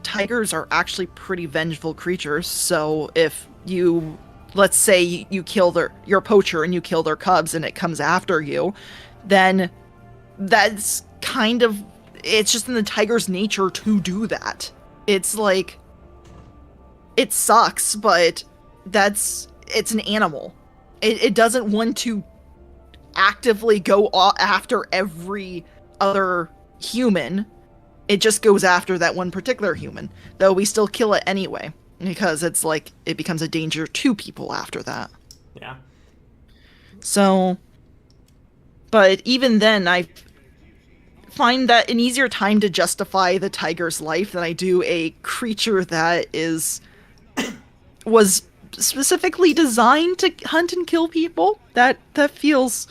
tigers are actually pretty vengeful creatures. So if you, let's say you kill your poacher and you kill their cubs and it comes after you, then that's kind of, it's just in the tiger's nature to do that. It's like, it sucks, but it's an animal. It doesn't want to actively go after every other human. It just goes after that one particular human, though we still kill it anyway because it's like it becomes a danger to people after that. Yeah. So, but even then, I find that an easier time to justify the tiger's life than I do a creature that was specifically designed to hunt and kill people. That feels,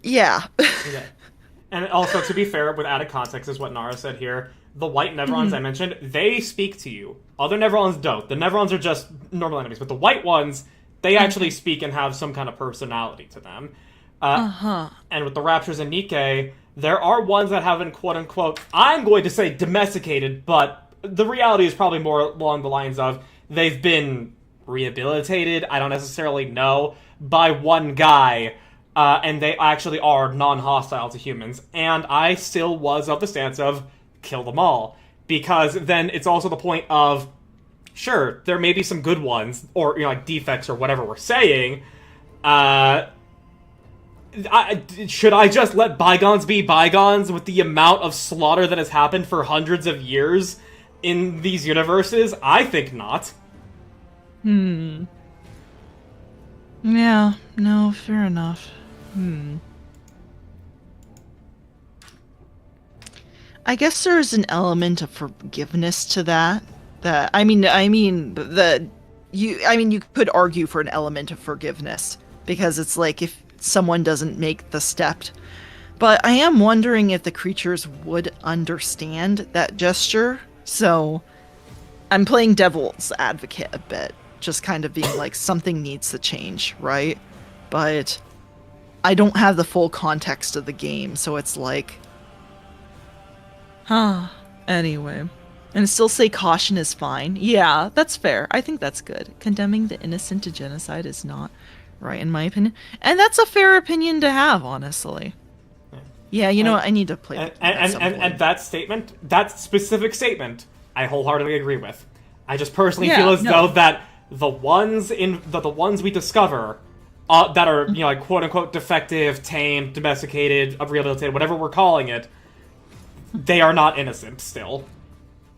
yeah. Yeah. And also, to be fair, with added context, is what Nara said here. The white Nevrons I mentioned, they speak to you. Other Nevrons don't. The Nevrons are just normal enemies, but the white ones, they actually speak and have some kind of personality to them. And with the Raptors and Nikkei, there are ones that haven't, quote-unquote, I'm going to say domesticated, but the reality is probably more along the lines of they've been rehabilitated, I don't necessarily know, by one guy, and they actually are non-hostile to humans. And I still was of the stance of kill them all. because then it's also the point of, sure, there may be some good ones, or, like, defects or whatever we're saying. Should I just let bygones be bygones with the amount of slaughter that has happened for hundreds of years in these universes? I think not. Yeah, no, fair enough. I guess there's an element of forgiveness to that. You could argue for an element of forgiveness because it's like if someone doesn't make the step. But I am wondering if the creatures would understand that gesture. So I'm playing devil's advocate a bit, just kind of being like something needs to change, right? But I don't have the full context of the game, so it's like, anyway. And still say caution is fine. Yeah, that's fair. I think that's good. Condemning the innocent to genocide is not right, in my opinion. And that's a fair opinion to have, honestly. Yeah, you know what? I need to play and that statement, that specific statement, I wholeheartedly agree with. I just personally feel as though that the ones we discover that are, like, quote-unquote defective, tamed, domesticated, rehabilitated, whatever we're calling it, they are not innocent still.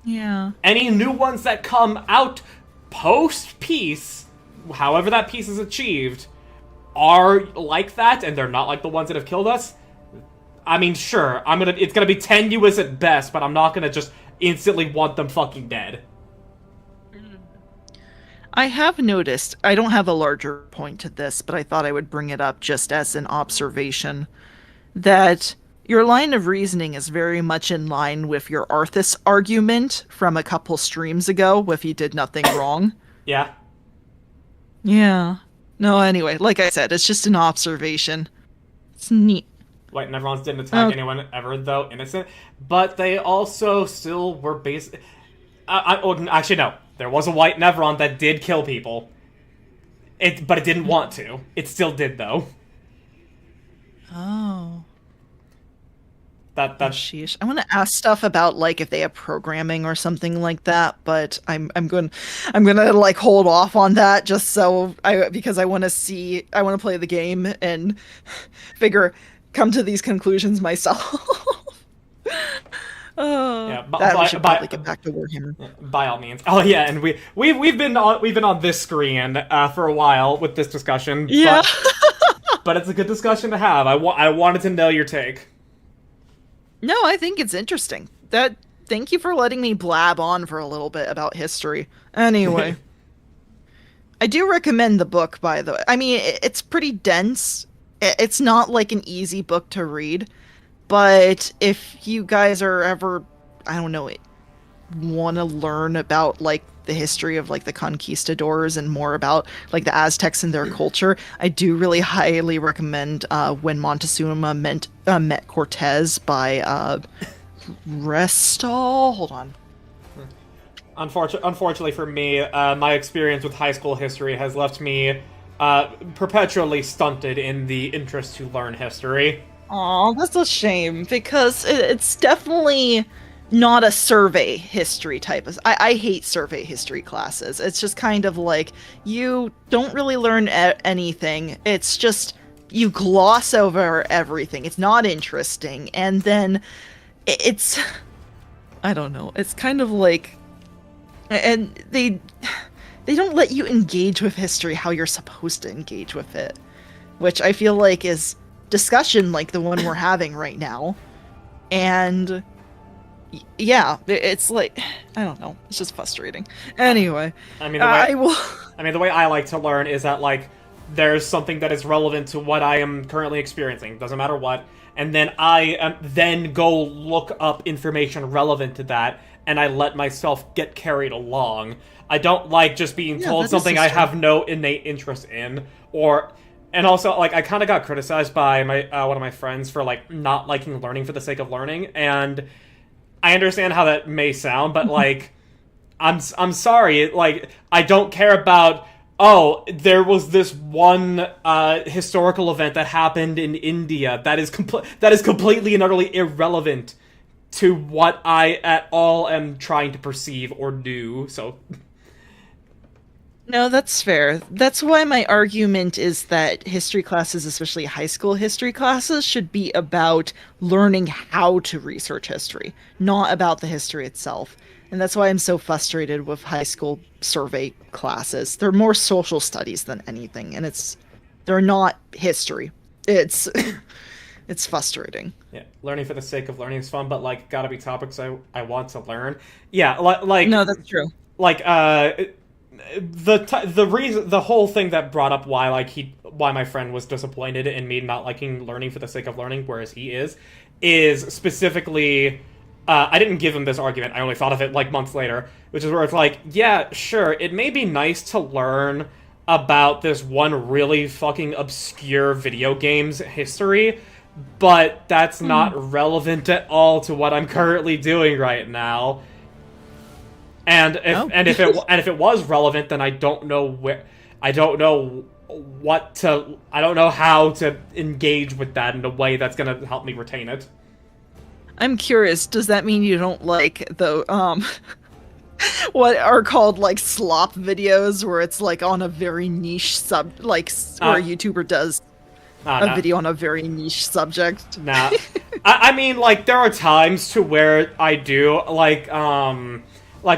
Yeah. Any new ones that come out post-peace, however that peace is achieved, are like that, and they're not like the ones that have killed us. I mean, sure, it's gonna be tenuous at best, but I'm not gonna just instantly want them fucking dead. I have noticed, I don't have a larger point to this, but I thought I would bring it up just as an observation, that your line of reasoning is very much in line with your Arthas argument from a couple streams ago, if he did nothing wrong. Yeah. Yeah. No, anyway, like I said, it's just an observation. It's neat. White Neverons didn't attack anyone ever, though, innocent. But they also still were actually, no. There was a White Neveron that did kill people. But it didn't want to. It still did, though. Oh. That's sheesh. I want to ask stuff about like if they have programming or something like that, but I'm gonna like hold off on that just because I want to play the game and come to these conclusions myself. Yeah, we should probably get back to Warhammer. By all means. Oh yeah, and we've been on this screen for a while with this discussion. Yeah. But it's a good discussion to have. I wanted to know your take. No, I think it's interesting. Thank you for letting me blab on for a little bit about history. Anyway. I do recommend the book, by the way. I mean, it's pretty dense. It's not like an easy book to read. But if you guys are ever, I don't know, want to learn about like the history of like the conquistadors and more about like the Aztecs and their culture, I do really highly recommend When Montezuma Met Cortez by Restall. Hold on. Unfortunately for me, my experience with high school history has left me perpetually stunted in the interest to learn history. Aw, that's a shame, because it's definitely not a survey history type of... I hate survey history classes. It's just kind of like, you don't really learn anything. It's just, you gloss over everything. It's not interesting. And then, it's... I don't know. It's kind of like... And they don't let you engage with history how you're supposed to engage with it. Which I feel like is discussion like the one we're having right now. And yeah, it's like, I don't know, it's just frustrating. Anyway, the way I like to learn is that like there's something that is relevant to what I am currently experiencing, doesn't matter what, and then I then go look up information relevant to that, and I let myself get carried along. I don't like just being told something I have no innate interest in, and also, like, I kind of got criticized by one of my friends for, like, not liking learning for the sake of learning, and I understand how that may sound, but, like, I'm sorry, like, I don't care about, there was this one historical event that happened in India that is completely and utterly irrelevant to what I at all am trying to perceive or do. So No, that's fair. That's why my argument is that history classes, especially high school history classes, should be about learning how to research history, not about the history itself. And that's why I'm so frustrated with high school survey classes. They're more social studies than anything, and they're not history. It's it's frustrating. yeah, learning for the sake of learning is fun, but like, gotta be topics I want to learn. Yeah, like No, that's true. like the whole thing that brought up why my friend was disappointed in me not liking learning for the sake of learning, whereas he is specifically. I didn't give him this argument. I only thought of it like months later, which is where it's like, yeah, sure, it may be nice to learn about this one really fucking obscure video game's history, but that's not relevant at all to what I'm currently doing right now. And if it was relevant, then I don't know how to engage with that in a way that's gonna help me retain it. I'm curious, does that mean you don't like the what are called like slop videos where it's like on a very niche where a YouTuber does a video on a very niche subject? Nah. I mean, like, there are times to where I do, like,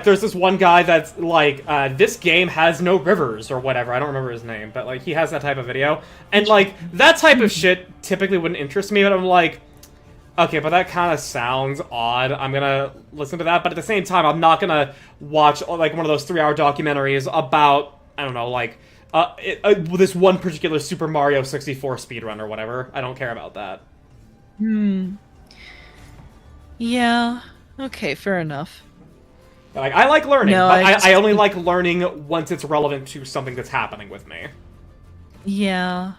there's this one guy that's, like, this game has no rivers, or whatever, I don't remember his name, but, like, he has that type of video, and, like, that type of shit typically wouldn't interest me, but I'm like, okay, but that kind of sounds odd, I'm gonna listen to that, but at the same time, I'm not gonna watch, like, one of those 3-hour documentaries about, I don't know, like, this one particular Super Mario 64 speedrun or whatever. I don't care about that. Yeah. Okay, fair enough. Like, I like learning, No, but I only like learning once it's relevant to something that's happening with me. Yeah.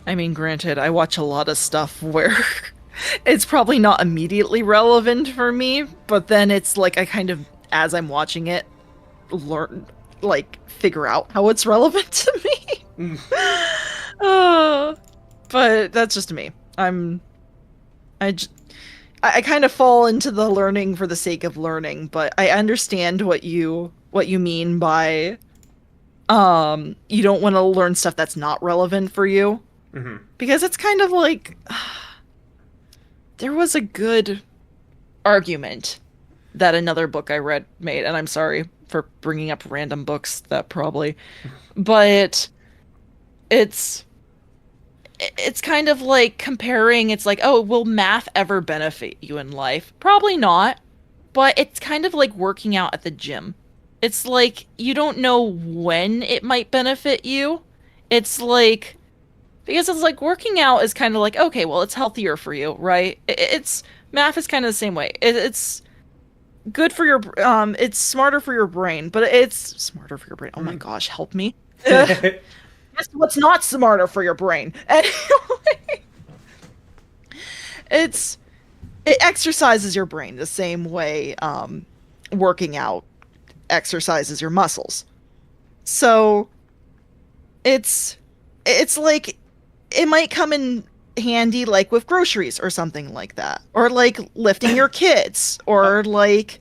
I mean, granted, I watch a lot of stuff where it's probably not immediately relevant for me, but then it's like I kind of, as I'm watching it, figure out how it's relevant to me. But that's just me. I kind of fall into the learning for the sake of learning, but I understand what you mean by you don't want to learn stuff that's not relevant for you. Mm-hmm. Because it's kind of like there was a good argument that another book I read made, and I'm sorry for bringing up random books that probably, but it's kind of like comparing, it's like, oh, will math ever benefit you in life? Probably not, but it's kind of like working out at the gym. It's like, you don't know when it might benefit you. It's like, because it's like working out is kind of like, okay, well, it's healthier for you, right? It's math is kind of the same way. It's good for your, it's smarter for your brain, but it's smarter for your brain. Oh my gosh, help me. Guess what's not smarter for your brain? Anyway, it exercises your brain the same way working out exercises your muscles. So it's like it might come in handy like with groceries or something like that, or like lifting your kids, or like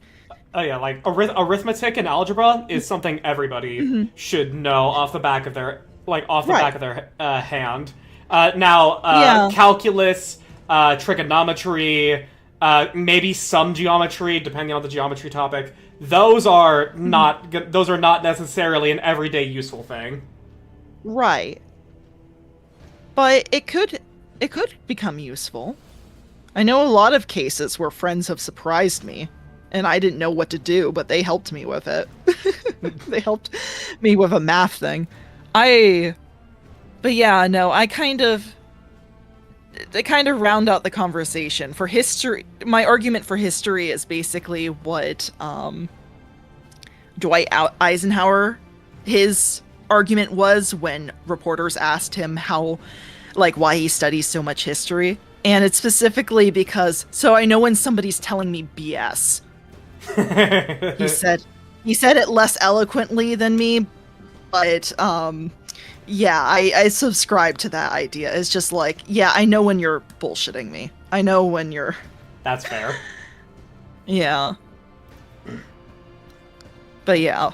oh yeah, like arithmetic and algebra is something everybody should know off the back of their back of their hand. Calculus, trigonometry, maybe some geometry, depending on the geometry topic. Those are not necessarily an everyday useful thing. Right. But it could become useful. I know a lot of cases where friends have surprised me, and I didn't know what to do, but they helped me with it. They helped me with a math thing. I kind of round out the conversation. For history, my argument for history is basically what Dwight Eisenhower, his argument was when reporters asked him why he studies so much history. And it's specifically because, so I know when somebody's telling me BS. He said it less eloquently than me, but Yeah, I subscribe to that idea. It's just like, yeah, I know when you're bullshitting me. I know when you're... That's fair. Yeah. But yeah.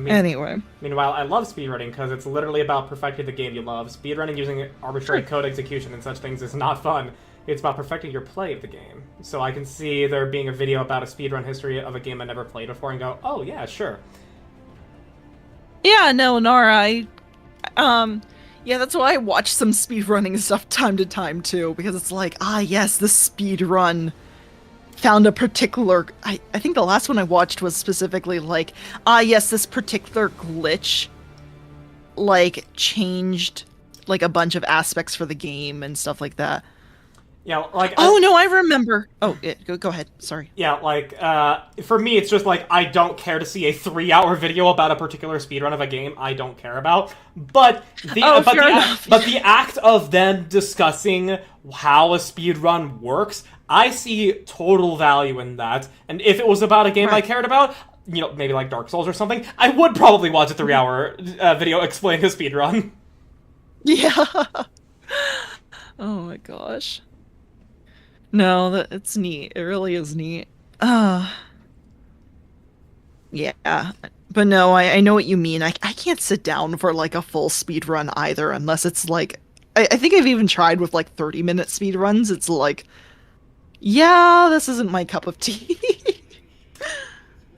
Anyway. Meanwhile, I love speedrunning because it's literally about perfecting the game you love. Speedrunning using arbitrary code execution and such things is not fun. It's about perfecting your play of the game. So I can see there being a video about a speedrun history of a game I never played before and go, oh yeah, sure. Yeah, no, Nara, yeah, that's why I watch some speedrunning stuff time to time too, because it's like, ah, yes, this speedrun found a particular... I think the last one I watched was specifically like, ah, yes, this particular glitch, like, changed, like, a bunch of aspects for the game and stuff like that. Yeah, like... Oh, no, I remember. Oh, go ahead. Sorry. Yeah, like, for me, it's just like, I don't care to see a 3-hour video about a particular speedrun of a game I don't care about. But the act of them discussing how a speedrun works, I see total value in that. And if it was about a game I cared about, you know, maybe like Dark Souls or something, I would probably watch a 3-hour video explaining a speedrun. Yeah. Oh my gosh. No, it's neat. It really is neat. Yeah. But no, I know what you mean. I can't sit down for like a full speed run either, unless it's like... I think I've even tried with like 30-minute speed runs. It's like, yeah, this isn't my cup of tea.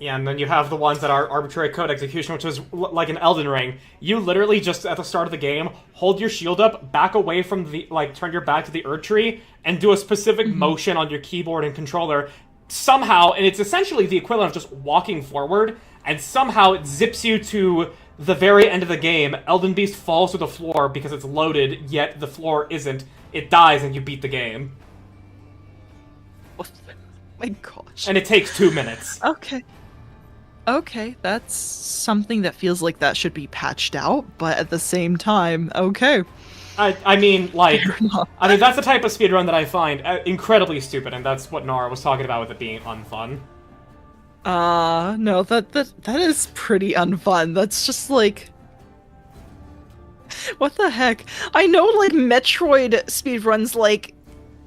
Yeah, and then you have the ones that are arbitrary code execution, which is like an Elden Ring. You literally just, at the start of the game, hold your shield up, back away from the, like, turn your back to the Erd Tree, and do a specific motion on your keyboard and controller. Somehow, and it's essentially the equivalent of just walking forward, and somehow it zips you to the very end of the game. Elden Beast falls to the floor because it's loaded, yet the floor isn't. It dies and you beat the game. Oh my gosh. And it takes 2 minutes. Okay, that's something that feels like that should be patched out, but at the same time, okay. I mean, like, that's the type of speedrun that I find incredibly stupid, and that's what Nara was talking about with it being unfun. No, that is pretty unfun. That's just like... What the heck? I know, like, Metroid speedruns, like,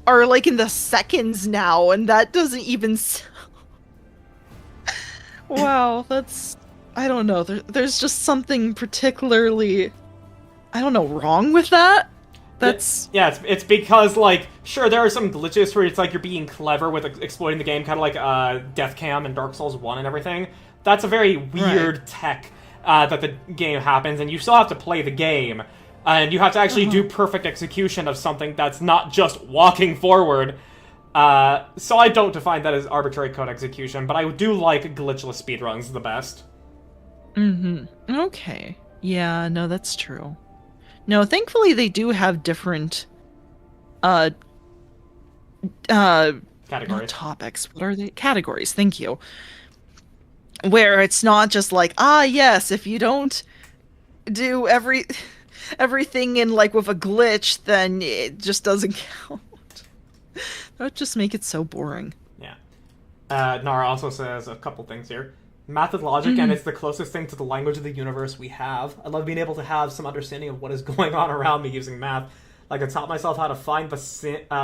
are, like, in the seconds now, and that doesn't even... Wow, that's... I don't know. There's just something particularly... I don't know, wrong with that? That's... Yeah, it's because, like, sure, there are some glitches where it's like you're being clever with exploiting the game, kind of like Death Cam and Dark Souls 1 and everything. That's a very weird tech that the game happens, and you still have to play the game. And you have to actually do perfect execution of something that's not just walking forward. So I don't define that as arbitrary code execution, but I do like glitchless speedruns the best. Okay. Yeah, no, that's true. No, thankfully they do have different, categories. not topics. What are they? Categories, thank you. Where it's not just like, ah, yes, if you don't do everything in, like, with a glitch, then it just doesn't count. That would just make it so boring. Yeah. Nara also says a couple things here. Math and logic, and it's the closest thing to the language of the universe we have. I love being able to have some understanding of what is going on around me using math. Like, I taught myself how to find the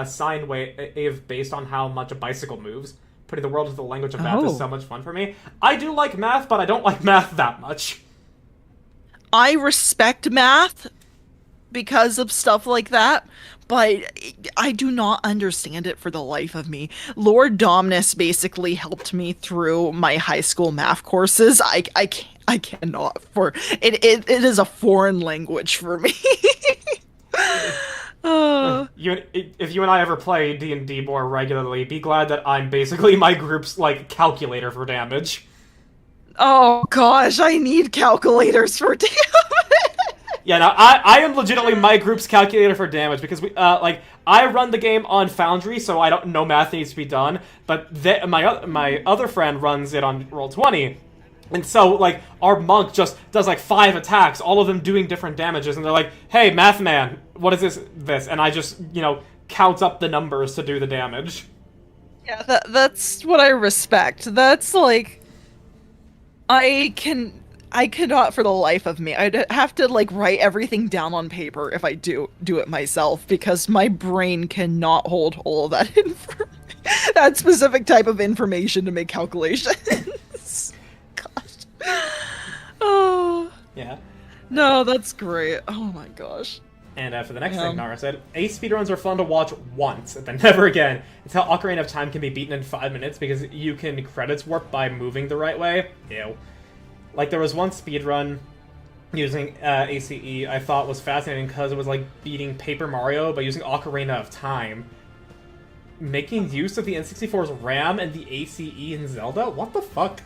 sine wave based on how much a bicycle moves. Putting the world into the language of math is so much fun for me. I do like math, but I don't like math that much. I respect math because of stuff like that, but I do not understand it for the life of me. Lord Dominus basically helped me through my high school math courses. I cannot, for it is a foreign language for me. If you and I ever play D&D more regularly, be glad that I'm basically my group's, like, calculator for damage. Oh gosh, I need calculators for damage. Yeah, no, I am legitimately my group's calculator for damage, because we, like, I run the game on Foundry, so I don't know math needs to be done, but my other friend runs it on Roll20, and so, like, our monk just does, like, 5 attacks, all of them doing different damages, and they're like, hey, math man, what is this? And I just, you know, count up the numbers to do the damage. Yeah, that's what I respect. That's, like, I can I cannot for the life of me. I'd have to like write everything down on paper if I do it myself because my brain cannot hold all of that that specific type of information to make calculations. Gosh. Oh. Yeah. No, that's great. Oh my gosh. And for the next thing, Nara said, Ace speedruns are fun to watch once, and then never again. It's how Ocarina of Time can be beaten in 5 minutes because you can credits warp by moving the right way. Ew. Like, there was one speedrun using ACE I thought was fascinating because it was like beating Paper Mario by using Ocarina of Time. Making use of the N64's RAM and the ACE in Zelda? What the fuck?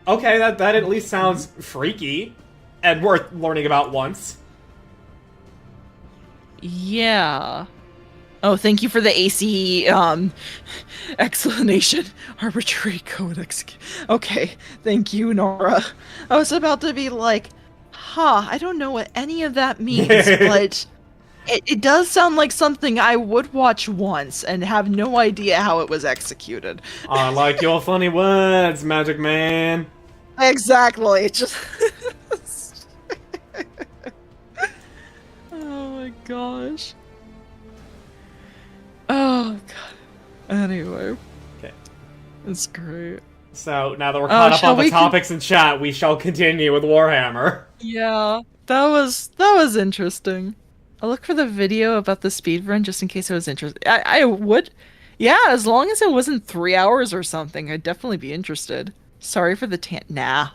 Okay, that at least sounds freaky and worth learning about once. Yeah. Oh, thank you for the ACE explanation. Arbitrary code execute. Okay, thank you, Nora. I was about to be like, I don't know what any of that means, but it does sound like something I would watch once and have no idea how it was executed. I like your funny words, Magic Man. Exactly. Just. Oh my gosh. Oh god. Anyway. Okay. It's great. So now that we're caught up on the topics in chat, we shall continue with Warhammer. Yeah, that was interesting. I'll look for the video about the speedrun just in case it was interesting. I would, yeah, as long as it wasn't 3 hours or something, I'd definitely be interested. Sorry for the nah.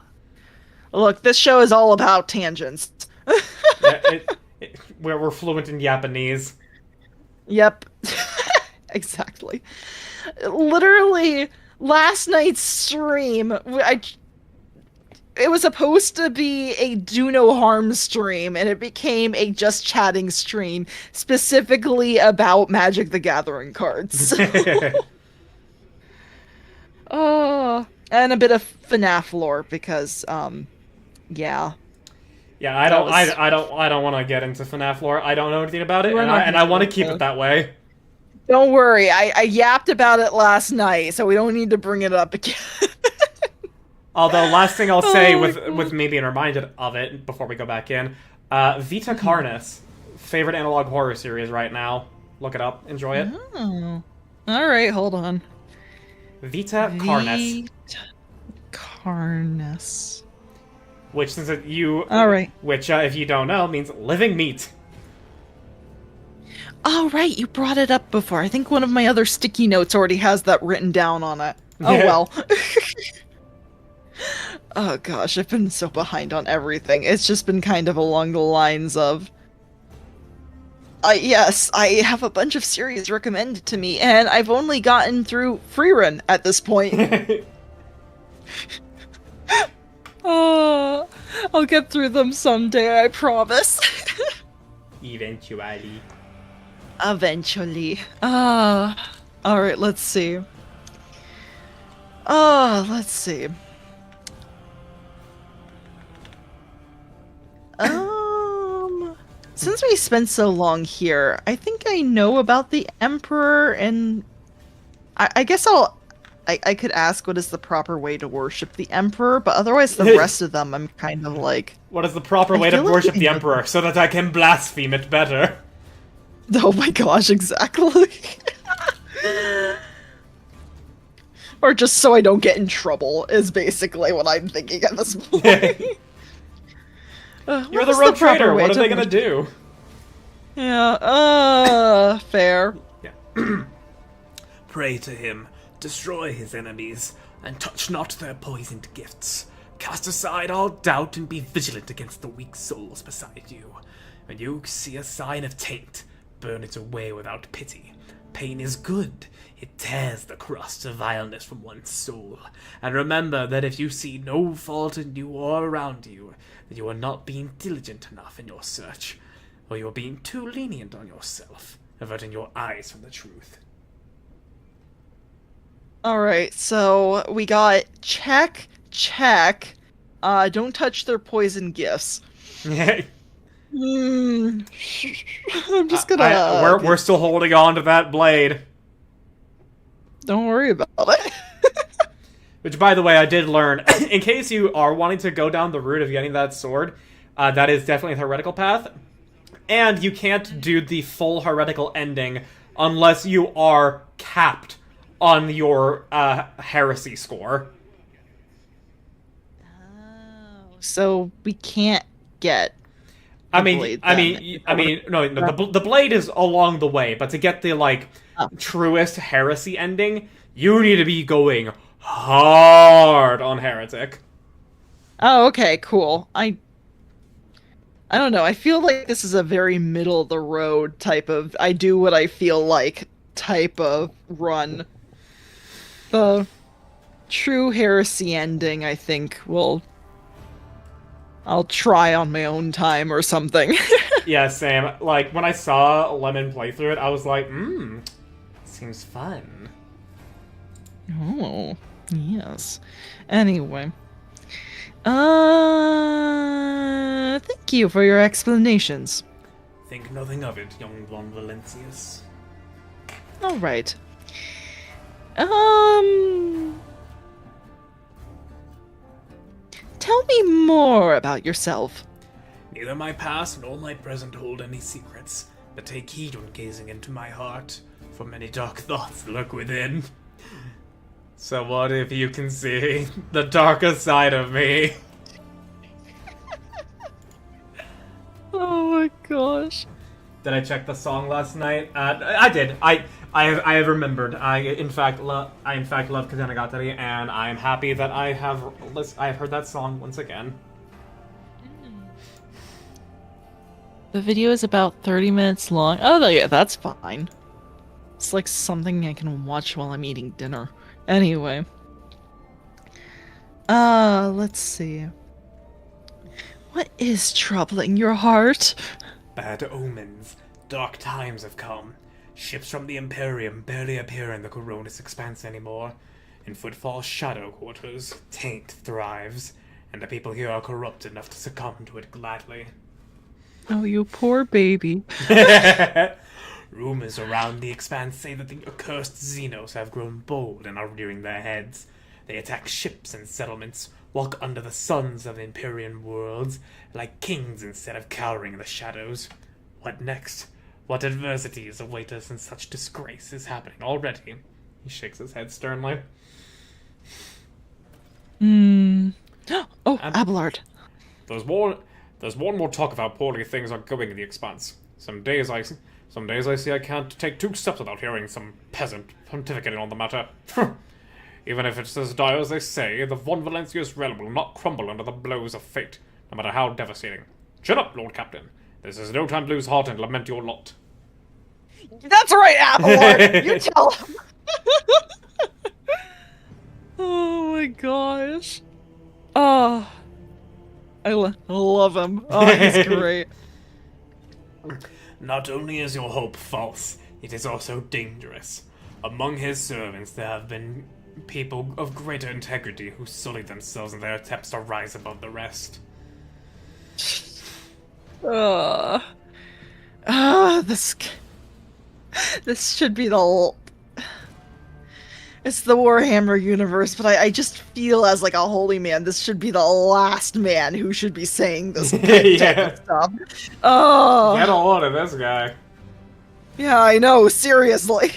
Look, this show is all about tangents. Yeah, we're fluent in Japanese. Yep. Exactly. Literally, last night's stream, it was supposed to be a Do No Harm stream, and it became a just chatting stream, specifically about Magic the Gathering cards. Oh, and a bit of FNAF lore because, yeah. Yeah, I don't want to get into FNAF lore. I don't know anything about it, and I want to keep it that way. Don't worry, I yapped about it last night, so we don't need to bring it up again. Although, last thing I'll say with me being reminded of it before we go back in, Vita Carnus, favorite analog horror series right now. Look it up, enjoy it. Oh. Alright, hold on. Vita Carnus. Carnus. Which, since if you don't know, means living meat. Oh, right, you brought it up before. I think one of my other sticky notes already has that written down on it. Oh, well. Oh, gosh, I've been so behind on everything. It's just been kind of along the lines of... yes, I have a bunch of series recommended to me, and I've only gotten through Freerun at this point. Oh, I'll get through them someday, I promise. Eventually. Eventually. Alright, let's see. Let's see. Since we spent so long here, I think I know about the Emperor, and I guess I could ask what is the proper way to worship the Emperor, but otherwise the rest of them I'm kind of like... What is the proper way to worship the Emperor so that I can blaspheme it better? Oh my gosh, exactly. Or just so I don't get in trouble is basically what I'm thinking at this point. You're the rogue trader, what are they gonna do? Yeah, fair. Yeah. Pray to him, destroy his enemies, and touch not their poisoned gifts. Cast aside all doubt and be vigilant against the weak souls beside you. When you see a sign of taint, burn it away without pity. Pain is good. It tears the crust of vileness from one's soul. And remember that if you see no fault in you or around you, that you are not being diligent enough in your search, or you are being too lenient on yourself, averting your eyes from the truth. Alright, so we got check. Don't touch their poison gifts. I'm just gonna... We're still holding on to that blade. Don't worry about it. Which, by the way, I did learn. In case you are wanting to go down the route of getting that sword, that is definitely a heretical path. And you can't do the full heretical ending unless you are capped on your heresy score. So we can't get. I the mean, blade, I then. mean, no, the blade is along the way, but to get the Oh. truest heresy ending, you need to be going hard on heretic. Oh, okay, cool. I don't know. I feel like this is a very middle of the road type of I do what I feel like type of run. The true heresy ending, I think, I'll try on my own time or something. Yeah, same. Like, when I saw Lemon play through it, I was like, seems fun. Oh, yes. Anyway. Thank you for your explanations. Think nothing of it, young Von Valencius. All right. Tell me more about yourself. Neither my past nor my present hold any secrets, but take heed when gazing into my heart, for many dark thoughts lurk within. So what if you can see the darker side of me? Oh my gosh. Did I check the song last night? I did. I have remembered. I in fact love Katanagatari, and I am happy that I have heard that song once again. The video is about 30 minutes long. Oh, yeah, that's fine. It's like something I can watch while I'm eating dinner. Anyway. Let's see. What is troubling your heart? Bad omens. Dark times have come. Ships from the Imperium barely appear in the Coronis Expanse anymore. In Footfall's shadow quarters, taint thrives, and the people here are corrupt enough to succumb to it gladly. Oh, you poor baby. Rumors around the Expanse say that the accursed Xenos have grown bold and are rearing their heads. They attack ships and settlements, walk under the suns of Empyrean worlds, like kings instead of cowering in the shadows. What next? What adversities await us, and such disgrace is happening already? He shakes his head sternly. Oh, Abelard. There's one more talk of how poorly things are going in the Expanse. Some days I see I can't take 2 steps without hearing some peasant pontificating on the matter. Even if it's as dire as they say, the Von Valencius realm will not crumble under the blows of fate, no matter how devastating. Chin up, Lord Captain. This is no time to lose heart and lament your lot. That's right, Abelard! You tell him! Oh my gosh. Oh. I love him. Oh, he's great. Not only is your hope false, it is also dangerous. Among his servants there have been people of greater integrity who sully themselves in their attempts to rise above the rest. This should be the... It's the Warhammer universe, but I just feel as like a holy man, this should be the last man who should be saying this type of stuff. Oh, Get a load of this guy. yeah, I know, seriously.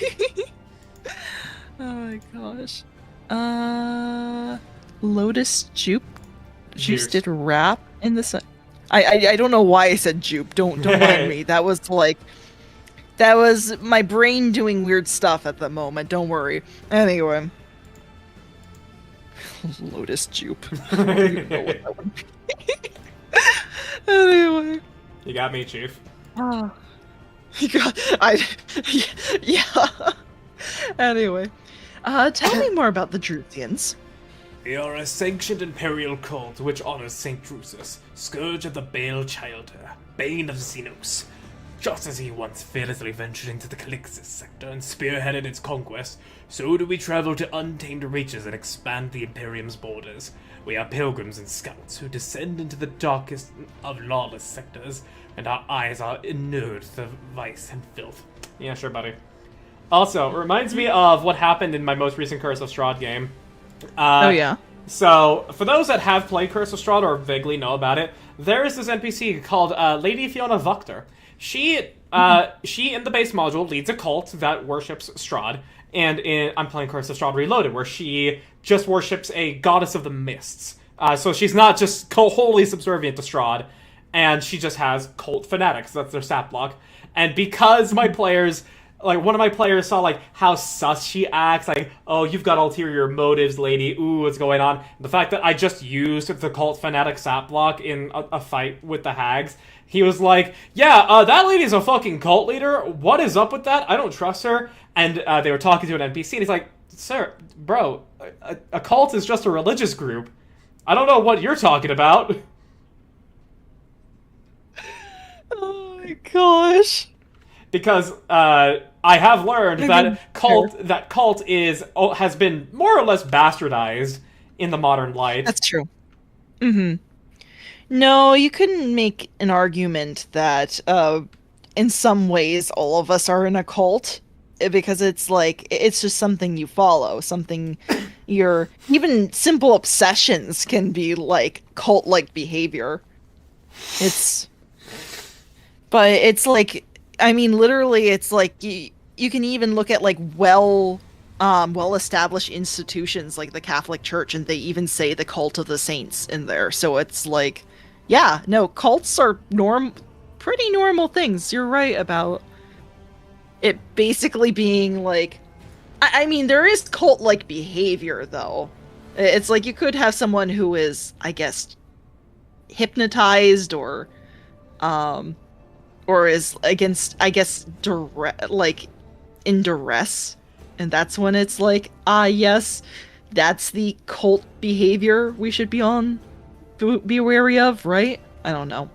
Oh my gosh. Lotus Juice did rap in this. I don't know why I said Jupe. Don't mind me. That was my brain doing weird stuff at the moment. Don't worry. Anyway. Lotus Jupe. I don't even know what that would be. Anyway. You got me, Chief. Oh. Yeah. Anyway. Tell me more about the Druthians. They are a sanctioned imperial cult which honors Saint Drusus, scourge of the Bale Childer, bane of Xenos. Just as he once fearlessly ventured into the Calixis sector and spearheaded its conquest, so do we travel to untamed reaches and expand the Imperium's borders. We are pilgrims and scouts who descend into the darkest of lawless sectors, and our eyes are inured to vice and filth. Yeah, sure, buddy. Also, reminds me of what happened in my most recent Curse of Strahd game. Oh yeah. So, for those that have played Curse of Strahd or vaguely know about it, there is this NPC called Lady Fiona Vuctor. She in the base module leads a cult that worships Strahd, and I'm playing Curse of Strahd Reloaded, where she just worships a goddess of the mists. So she's not just wholly subservient to Strahd, and she just has cult fanatics. That's their stat block. And because my players, like, one of my players saw, like, how sus she acts, like, oh, you've got ulterior motives, lady, ooh, what's going on? The fact that I just used the cult fanatic stat block in a fight with the hags, he was like, yeah, that lady's a fucking cult leader. What is up with that? I don't trust her. And they were talking to an NPC, and he's like, sir, bro, a cult is just a religious group. I don't know what you're talking about. Oh my gosh. Because I have learned that cult has been more or less bastardized in the modern light. That's true. Mm-hmm. No, you couldn't make an argument that in some ways all of us are in a cult, because it's like it's just something you follow, something your even simple obsessions can be like cult-like behavior. But it's like, I mean, literally, it's like you can even look at like well-established institutions like the Catholic Church, and they even say the cult of the saints in there. So it's like, yeah, no, cults are pretty normal things. You're right about it basically being like, I mean, there is cult-like behavior though. It's like you could have someone who is, I guess, hypnotized or is against, I guess, like in duress, and that's when it's like, yes, that's the cult behavior we should be wary of, right? I don't know.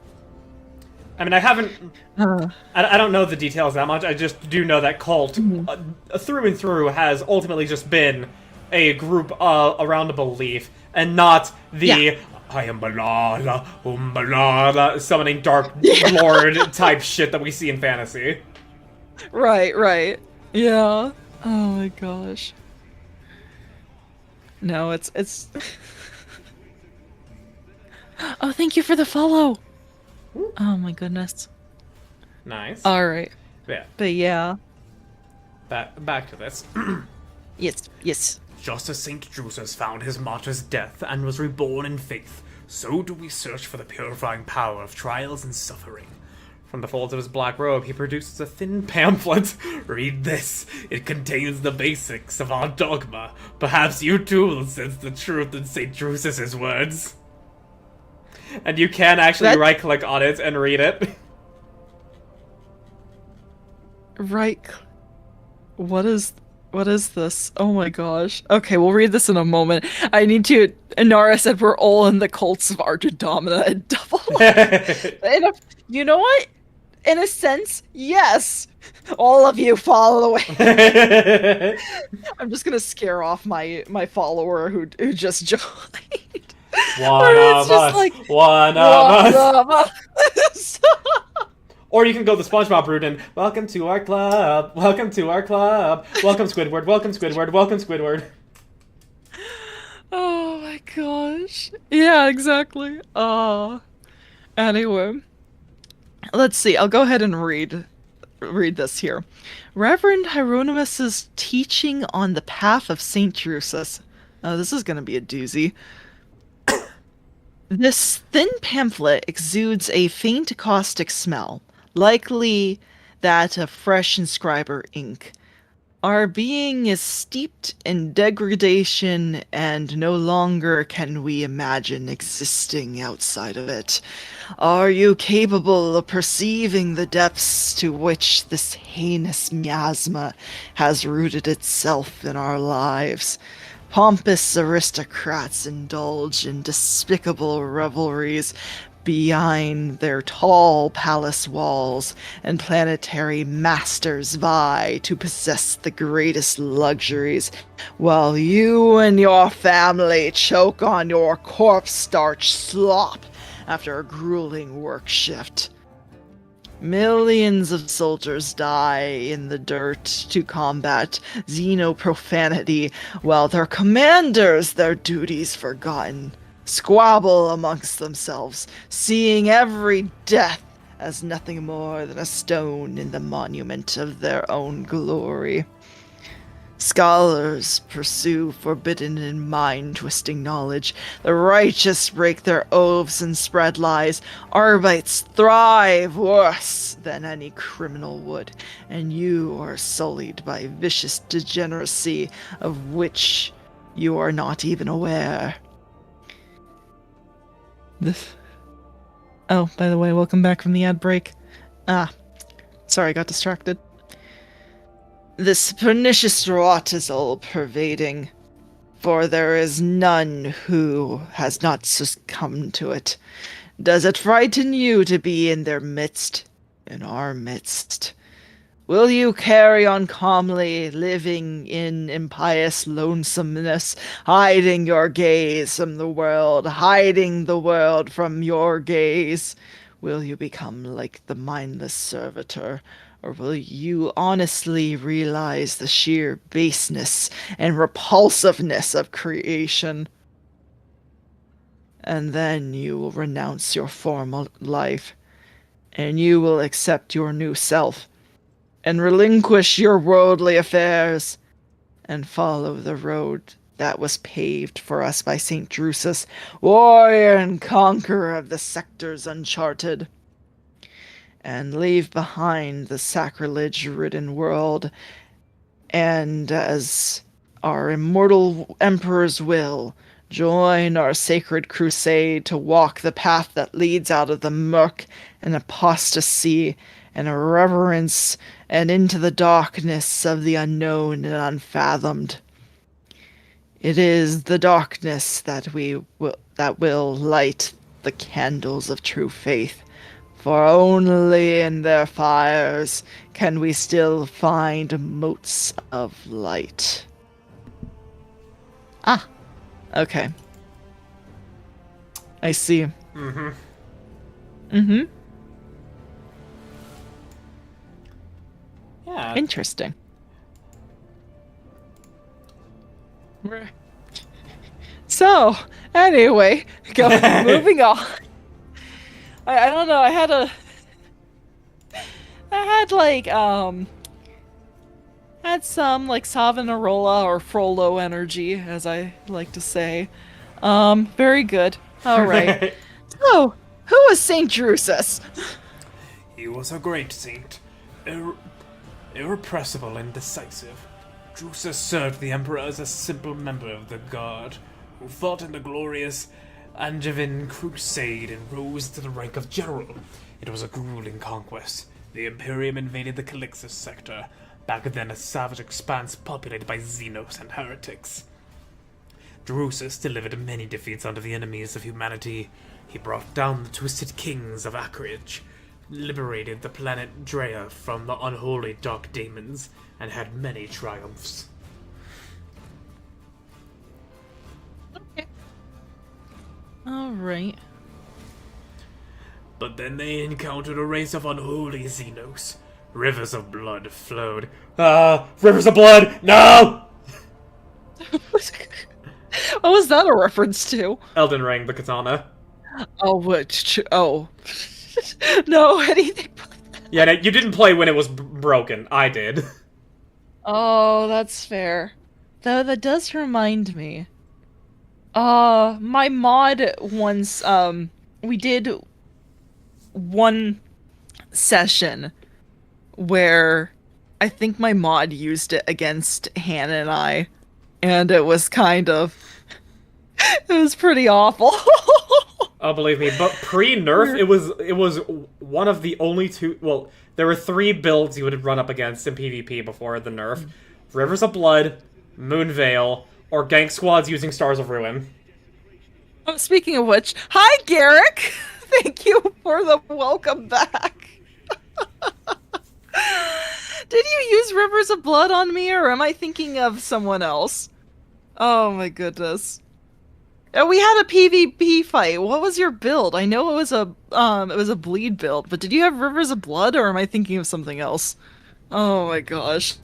I mean, I haven't. I don't know the details that much. I just do know that cult, through and through, has ultimately just been a group around a belief, and not the I am Balala, Balala, summoning Dark Lord type shit that we see in fantasy. Right. Yeah. Oh my gosh. No, it's. Oh, thank you for the follow. Oh my goodness. Nice. All right. Yeah. But yeah. Back to this. Yes. Just as St. Drusus found his martyr's death and was reborn in faith, so do we search for the purifying power of trials and suffering. From the folds of his black robe, he produces a thin pamphlet. Read this. It contains the basics of our dogma. Perhaps you too will sense the truth in St. Drusus's words. And you can actually right-click on it and read it. Right. What is this? Oh my gosh. Okay, we'll read this in a moment. I need to. Inara said we're all in the cults of Argedomina and Double. You know what? In a sense, yes. All of you follow away. I'm just gonna scare off my follower who just joined. One of us. Like, one of us. Or you can go the SpongeBob route and welcome to our club. Welcome to our club. Welcome Squidward. Welcome Squidward. Welcome Squidward. Oh my gosh. Yeah, exactly. Anyway. Let's see. I'll go ahead and read this here. Reverend Hieronymus's teaching on the path of St. Drusus. Oh, this is going to be a doozy. This thin pamphlet exudes a faint caustic smell, likely that of fresh inscriber ink. Our being is steeped in degradation, and no longer can we imagine existing outside of it. Are you capable of perceiving the depths to which this heinous miasma has rooted itself in our lives? Pompous aristocrats indulge in despicable revelries behind their tall palace walls, and planetary masters vie to possess the greatest luxuries, while you and your family choke on your corpse starch slop after a grueling work shift. Millions of soldiers die in the dirt to combat xenoprofanity, while their commanders, their duties forgotten, squabble amongst themselves, seeing every death as nothing more than a stone in the monument of their own glory. Scholars pursue forbidden and mind-twisting knowledge. The righteous break their oaths and spread lies. Arbites thrive worse than any criminal would, and you are sullied by vicious degeneracy of which you are not even aware. This. Oh, by the way, welcome back from the ad break. Sorry, I got distracted. This pernicious rot is all-pervading, for there is none who has not succumbed to it. Does it frighten you to be in their midst, in our midst? Will you carry on calmly, living in impious lonesomeness, hiding your gaze from the world, hiding the world from your gaze? Will you become like the mindless servitor? Or will you honestly realize the sheer baseness and repulsiveness of creation? And then you will renounce your former life, and you will accept your new self, and relinquish your worldly affairs, and follow the road that was paved for us by St. Drusus, warrior and conqueror of the sectors uncharted, and leave behind the sacrilege-ridden world, and as our immortal emperor's will, join our sacred crusade to walk the path that leads out of the murk and apostasy and irreverence and into the darkness of the unknown and unfathomed. It is the darkness that will light the candles of true faith, for only in their fires can we still find motes of light. Ah, okay. I see. Mm-hmm. Mm-hmm. Yeah. Interesting. So, anyway, moving on. I don't know, I had some, like, Savonarola or Frollo energy, as I like to say. Very good. Alright. So, who was St. Drusus? He was a great saint, irrepressible and decisive. Drusus served the emperor as a simple member of the guard, who fought in the glorious Angevin crusade and rose to the rank of general. It was a grueling conquest. The Imperium invaded the Calixtus sector, back then a savage expanse populated by Xenos and heretics. Drusus delivered many defeats under the enemies of humanity. He brought down the twisted kings of Acreage, liberated the planet Drea from the unholy dark demons, and had many triumphs. Okay. Alright. But then they encountered a race of unholy Xenos. Rivers of blood flowed. Rivers of blood! No! What was that a reference to? Elden Ring, the katana. Oh, what? Oh. No, anything but that. Yeah, no, you didn't play when it was broken. I did. Oh, that's fair. Though that does remind me. My mod once, we did one session where I think my mod used it against Hannah and I, and it was kind of... it was pretty awful. Oh, believe me, but pre-nerf, it was one of the only two... Well, there were 3 builds you would run up against in PvP before the nerf. Rivers of Blood, Moonveil, or Gank Squads using Stars of Ruin. Oh, speaking of which, hi Garrick! Thank you for the welcome back. Did you use Rivers of Blood on me, or am I thinking of someone else? Oh my goodness. We had a PvP fight. What was your build? I know it was a bleed build, but did you have Rivers of Blood, or am I thinking of something else? Oh my gosh.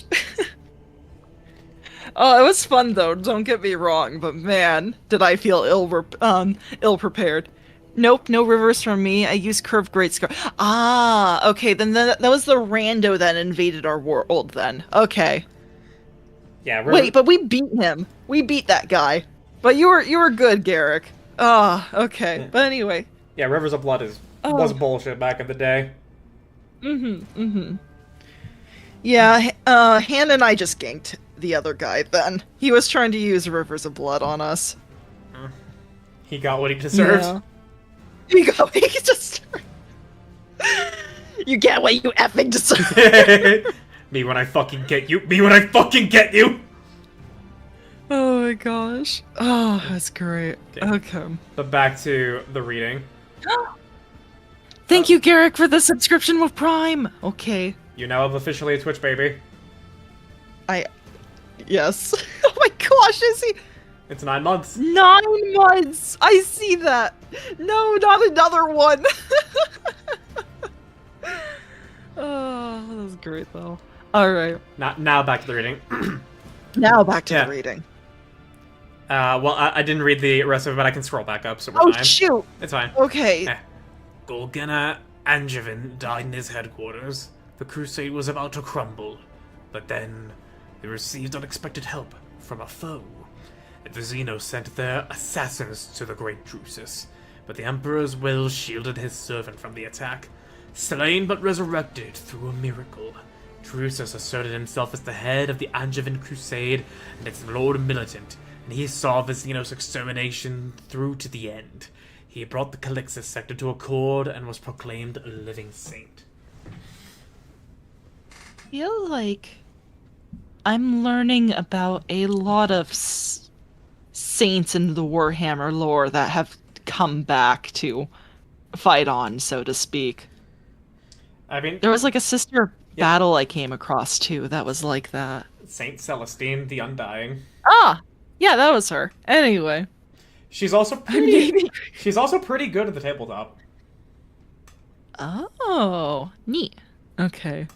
Oh, it was fun though, don't get me wrong, but man, did I feel ill prepared. Nope, no rivers from me. I used curved great scar. Ah, okay, then that was the rando that invaded our world then. Okay. Yeah, Wait, but we beat him. We beat that guy. But you were good, Garrick. Ah, okay. But anyway. Yeah, Rivers of Blood was bullshit back in the day. Yeah, Han and I just ganked the other guy then. He was trying to use Rivers of Blood on us. He got what he deserved. Yeah. He got what he deserved. You get what you effing deserve. Me when I fucking get you. Me when I fucking get you. Oh my gosh. Oh, that's great. Okay. But back to the reading. Thank you, Garrick, for the subscription with Prime. Okay. You now have officially a Twitch baby. Yes. Oh my gosh, is he? It's 9 months. 9 months! I see that! No, not another one! Oh, that was great though. Alright. Now back to the reading. Now back to the reading. Well, I didn't read the rest of it, but I can scroll back up, so we're fine. Oh, shoot! It's fine. Okay. Golgana Angevin died in his headquarters. The crusade was about to crumble, but then they received unexpected help from a foe. The Xenos sent their assassins to the great Drusus, but the Emperor's will shielded his servant from the attack. Slain but resurrected through a miracle, Drusus asserted himself as the head of the Angevin crusade and its lord militant, and he saw the Xenos extermination through to the end. He brought the Calixis sector to accord and was proclaimed a living saint. I feel like I'm learning about a lot of saints in the Warhammer lore that have come back to fight on, so to speak. I mean, there was like a sister battle I came across too that was like that. Saint Celestine, the Undying. Ah, yeah, that was her. Anyway, she's also pretty. She's also pretty good at the tabletop. Oh, neat. Okay.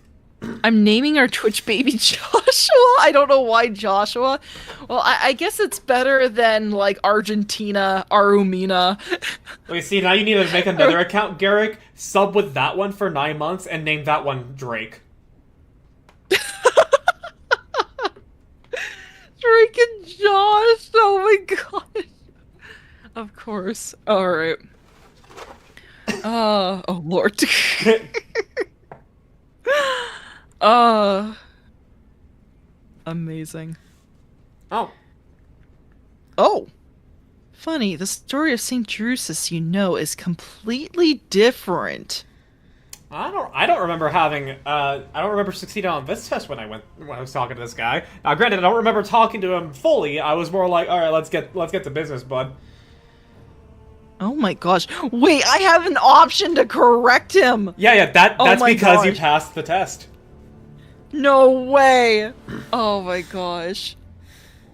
I'm naming our Twitch baby Joshua. I don't know why Joshua. Well, I guess it's better than, like, Argentina, Arumina. Wait, see, now you need to make another account, Garrick. Sub with that one for 9 months and name that one Drake. Drake and Josh. Oh my god. Of course. Alright. Oh, Lord. Amazing. Oh. Funny, the story of St. Drusus, is completely different. I don't remember having I don't remember succeeding on this test when I was talking to this guy. Now granted, I don't remember talking to him fully. I was more like, alright, let's get to business, bud. Oh my gosh. Wait, I have an option to correct him! Yeah, that's because you passed the test. No way! Oh my gosh.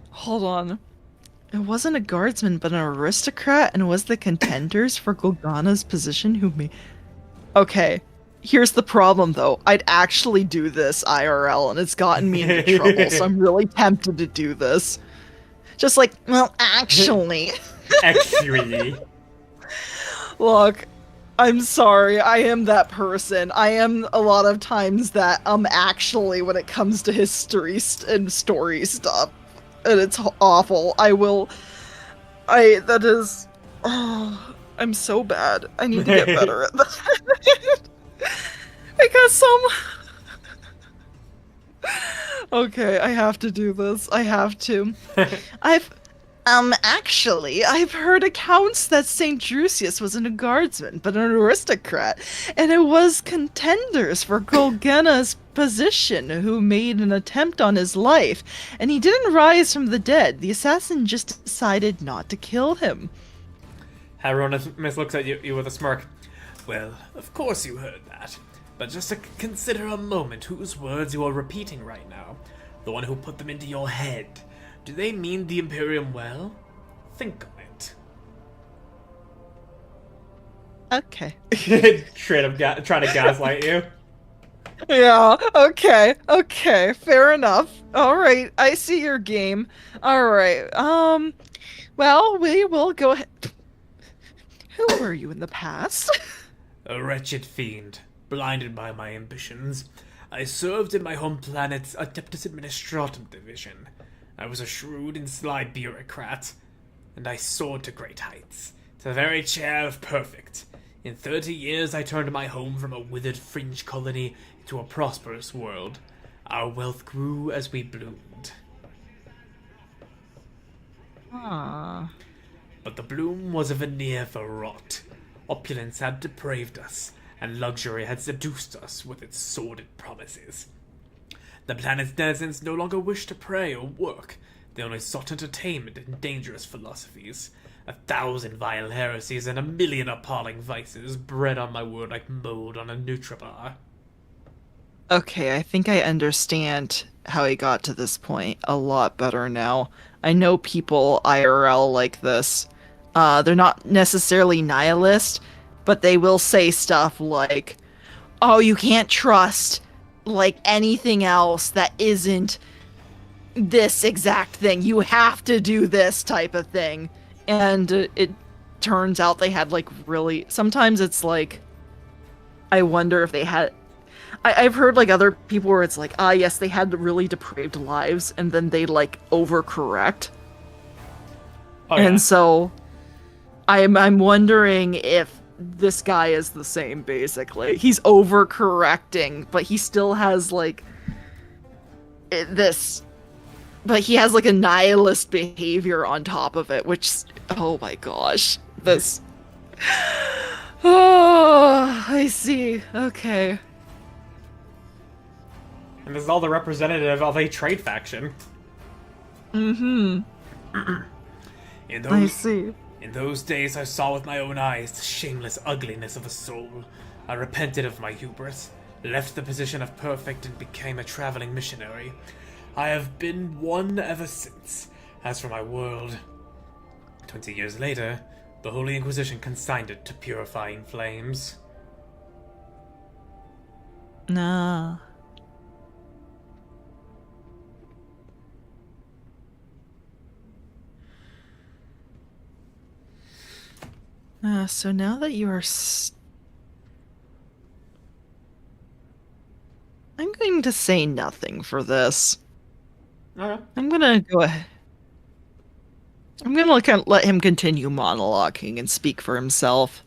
Hold on. It wasn't a guardsman, but an aristocrat, and was the contenders for Golgana's position who made... Okay. Here's the problem, though. I'd actually do this IRL, and it's gotten me into trouble, so I'm really tempted to do this. Just like, well, actually... Actually... Look, I'm sorry, I am that person. I am a lot of times that, actually, when it comes to history and story stuff, and it's awful. That is, I'm so bad. I need to get better at that. Because okay, I have to do this. I have to. I've heard accounts that St. Drusus wasn't a guardsman, but an aristocrat, and it was contenders for Golgana's position who made an attempt on his life, and he didn't rise from the dead. The assassin just decided not to kill him. Hieronymus looks at you with a smirk. Well, of course you heard that, but just to consider a moment whose words you are repeating right now, the one who put them into your head. Do they mean the Imperium well? Think on it. Okay. Trying to gaslight you. Yeah, okay, okay, fair enough. Alright, I see your game. Alright, well, we will go ahead. Who were you in the past? A wretched fiend, blinded by my ambitions. I served in my home planet's Adeptus Administratum division. I was a shrewd and sly bureaucrat, and I soared to great heights, to the very chair of perfect. In 30 years, I turned my home from a withered fringe colony into a prosperous world. Our wealth grew as we bloomed. Ah. But the bloom was a veneer for rot. Opulence had depraved us, and luxury had seduced us with its sordid promises. The planet's denizens no longer wished to pray or work. They only sought entertainment and dangerous philosophies. 1,000 vile heresies and 1,000,000 appalling vices bred on my word like mold on a Nutribar. Okay, I think I understand how he got to this point a lot better now. I know people IRL like this. They're not necessarily nihilist, but they will say stuff like, "Oh, you can't trust like anything else that isn't this exact thing. You have to do this type of thing." And it turns out they had like really. Sometimes it's like, I wonder if they had. I've heard like other people where it's like, ah, yes, they had really depraved lives, and then they like overcorrect. Oh, yeah. And so I'm wondering if this guy is the same, basically. He's overcorrecting, but he still has like this, but he has like a nihilist behavior on top of it, which, oh my gosh, this. Oh, I see. Okay. And this is all the representative of a trade faction. Mm-hmm. In I those, see. in those days, I saw with my own eyes the shameless ugliness of a soul. I repented of my hubris, left the position of perfect, and became a traveling missionary. I have been one ever since. As for my world, 20 years later, the Holy Inquisition consigned it to purifying flames. Nah. So now that you are I'm going to say nothing for this. Okay. I'm gonna go ahead. I'm gonna let him continue monologuing and speak for himself.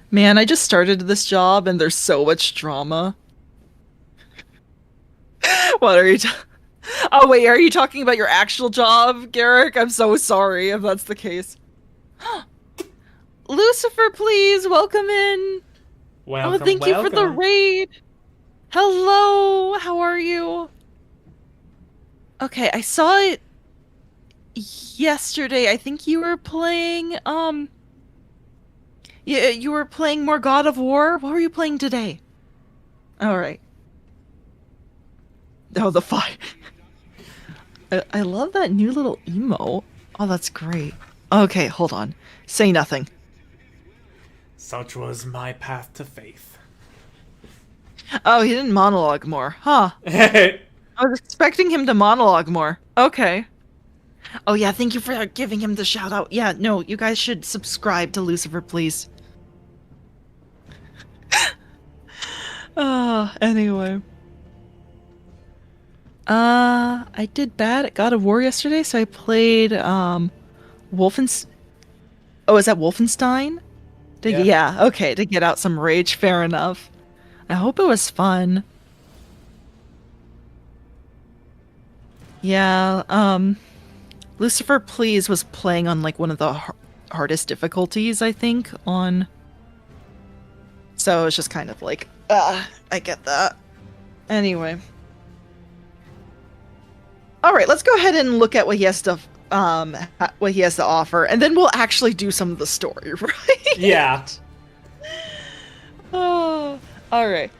Man, I just started this job and there's so much drama. What are you Oh wait, are you talking about your actual job, Garrick? I'm so sorry if that's the case. Lucifer, please, welcome in. Welcome, Oh, thank you for the welcome. raid. Hello, how are you? Okay, I saw it yesterday. I think you were playing, you were playing more God of War? What were you playing today? Alright. Oh, the fire. I love that new little emo. Oh, that's great. Okay, hold on. Say nothing. Such was my path to faith. Oh, he didn't monologue more. Huh. I was expecting him to monologue more. Okay. Oh yeah, thank you for giving him the shout out. Yeah, no, you guys should subscribe to Lucifer, please. Anyway. I did bad at God of War yesterday, so I played, Wolfenstein. Oh, is that Wolfenstein? Yeah, okay, to get out some rage, fair enough. I hope it was fun. Yeah, Lucifer Please was playing on like one of the hardest difficulties, I think, on. So it's just kind of like, I get that. Anyway. Alright, let's go ahead and look at what he has to offer, and then we'll actually do some of the story, right? Yeah. Oh, alright.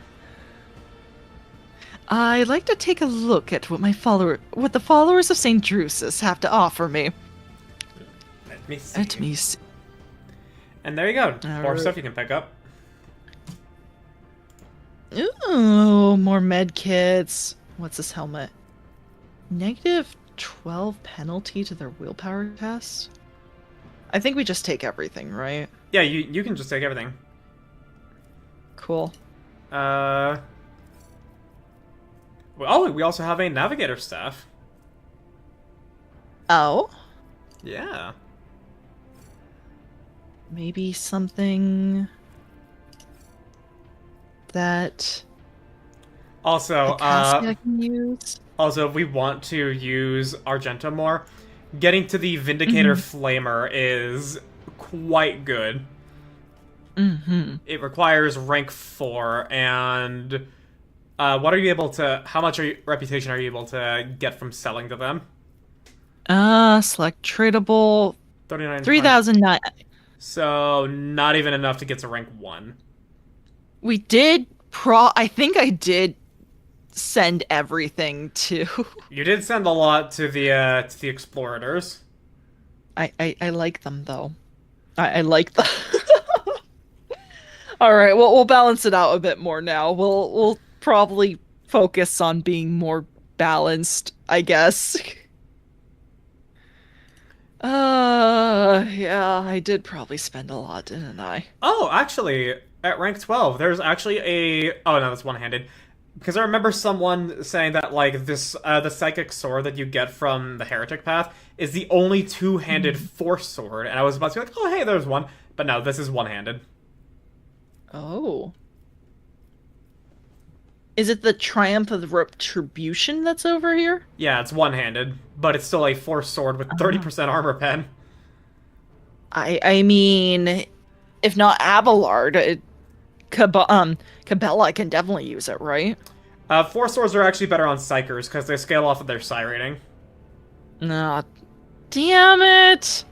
I'd like to take a look at what the followers of St. Drusus have to offer me. Let me see. Let me see. And there you go. More Alright. stuff you can pick up. Ooh, more med kits. What's this helmet? Negative 12 penalty to their willpower test? I think we just take everything, right? Yeah, you can just take everything. Cool. Oh, we also have a navigator staff. Oh? Yeah. Maybe something that Also, Cassia can use? also, if we want to use Argento more, getting to the Vindicator Flamer is quite good. Mm-hmm. It requires rank 4, and what are you able to? How much reputation are you able to get from selling to them? Select tradable 39. 3009. So not even enough to get to rank 1. We did I think I did send everything to You did send a lot to the explorators. I like them though. I like them. All right, well we'll balance it out a bit more now. We'll probably focus on being more balanced, I guess. Yeah, I did probably spend a lot, didn't I? Oh, actually, at rank 12, there's actually a. Oh no, that's one-handed. Because I remember someone saying that like this, the psychic sword that you get from the heretic path is the only two-handed force sword, and I was about to be like, oh hey, there's one, but no, this is one-handed. Oh. Is it the Triumph of the Retribution that's over here? Yeah, it's one-handed, but it's still a force sword with 30% armor pen. I mean, if not Abelard, Cabela can definitely use it, right? Force swords are actually better on psychers because they scale off of their psi rating. Nah, damn it!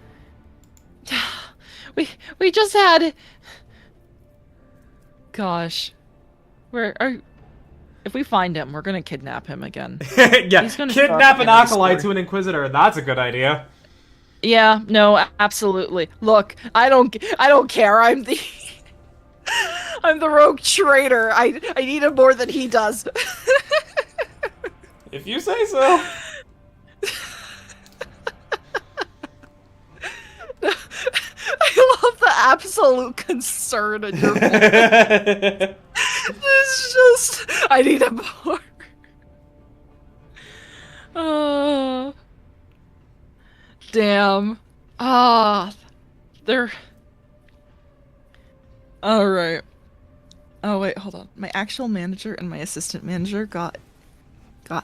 We just had. Gosh, where are? If we find him, we're gonna kidnap him again. Yeah, He's gonna kidnap start an getting his acolyte sword. to an inquisitor. That's a good idea. Yeah, no, absolutely. Look, I don't care. I'm the I'm the rogue traitor. I need him more than he does. If you say so. I love the absolute concern in your voice. It's just I need him more. Oh, damn. Ah, they're all right. Oh wait, hold on. My actual manager and my assistant manager got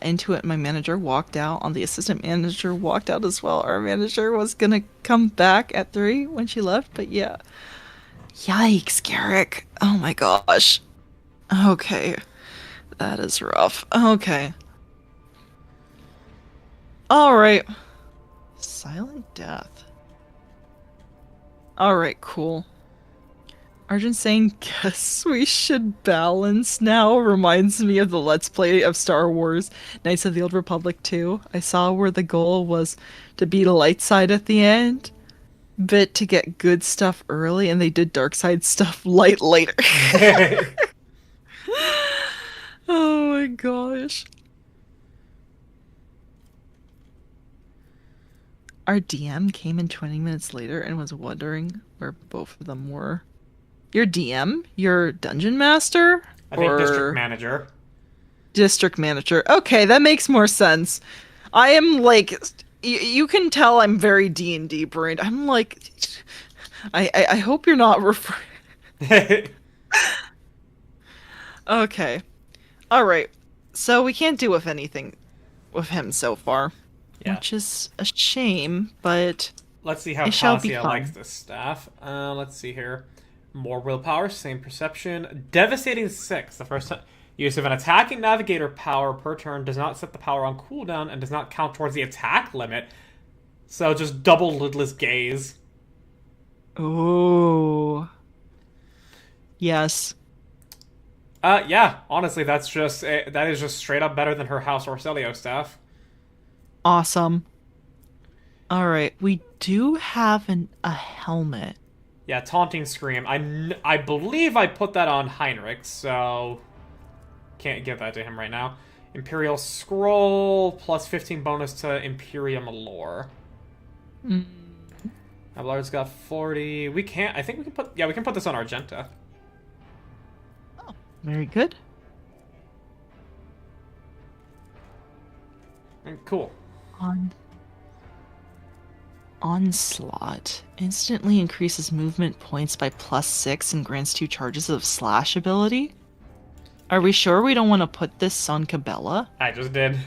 into it. My manager walked out. On the assistant manager walked out as well. Our manager was gonna come back at 3 when she left, but yeah. Yikes, Garrick. Oh my gosh. Okay. That is rough. Okay. Alright. Silent death. Alright, cool. Arjun saying, guess we should balance now reminds me of the Let's Play of Star Wars Knights of the Old Republic 2. I saw where the goal was to beat a light side at the end, but to get good stuff early, and they did dark side stuff light later. Oh my gosh. Our DM came in 20 minutes later and was wondering where both of them were. Your DM? Your dungeon master? I think district manager. District manager. Okay, that makes more sense. I am like, you can tell I'm very D&D brained. I'm like, I hope you're not referring. Okay. Alright. So we can't do with anything with him so far. Yeah. Which is a shame, but Let's see how it shall be Cassia fun. likes this staff. Let's see here. More willpower, same perception. Devastating 6. The first use of an attacking navigator power per turn does not set the power on cooldown and does not count towards the attack limit. So just double lidless gaze. Oh. Yes. Yeah, honestly, that is just straight up better than her House Orcelio staff. Awesome. Alright, we do have a helmet. Yeah, Taunting Scream. I believe I put that on Heinrich, so can't give that to him right now. Imperial Scroll plus 15 bonus to Imperium Lore. Ablard's got 40. We can't. I think we can put. Yeah, we can put this on Argenta. Oh, very good. Cool. Onslaught instantly increases movement points by +6 and grants 2 charges of slash ability. Are we sure we don't want to put this on Cabela? I just did.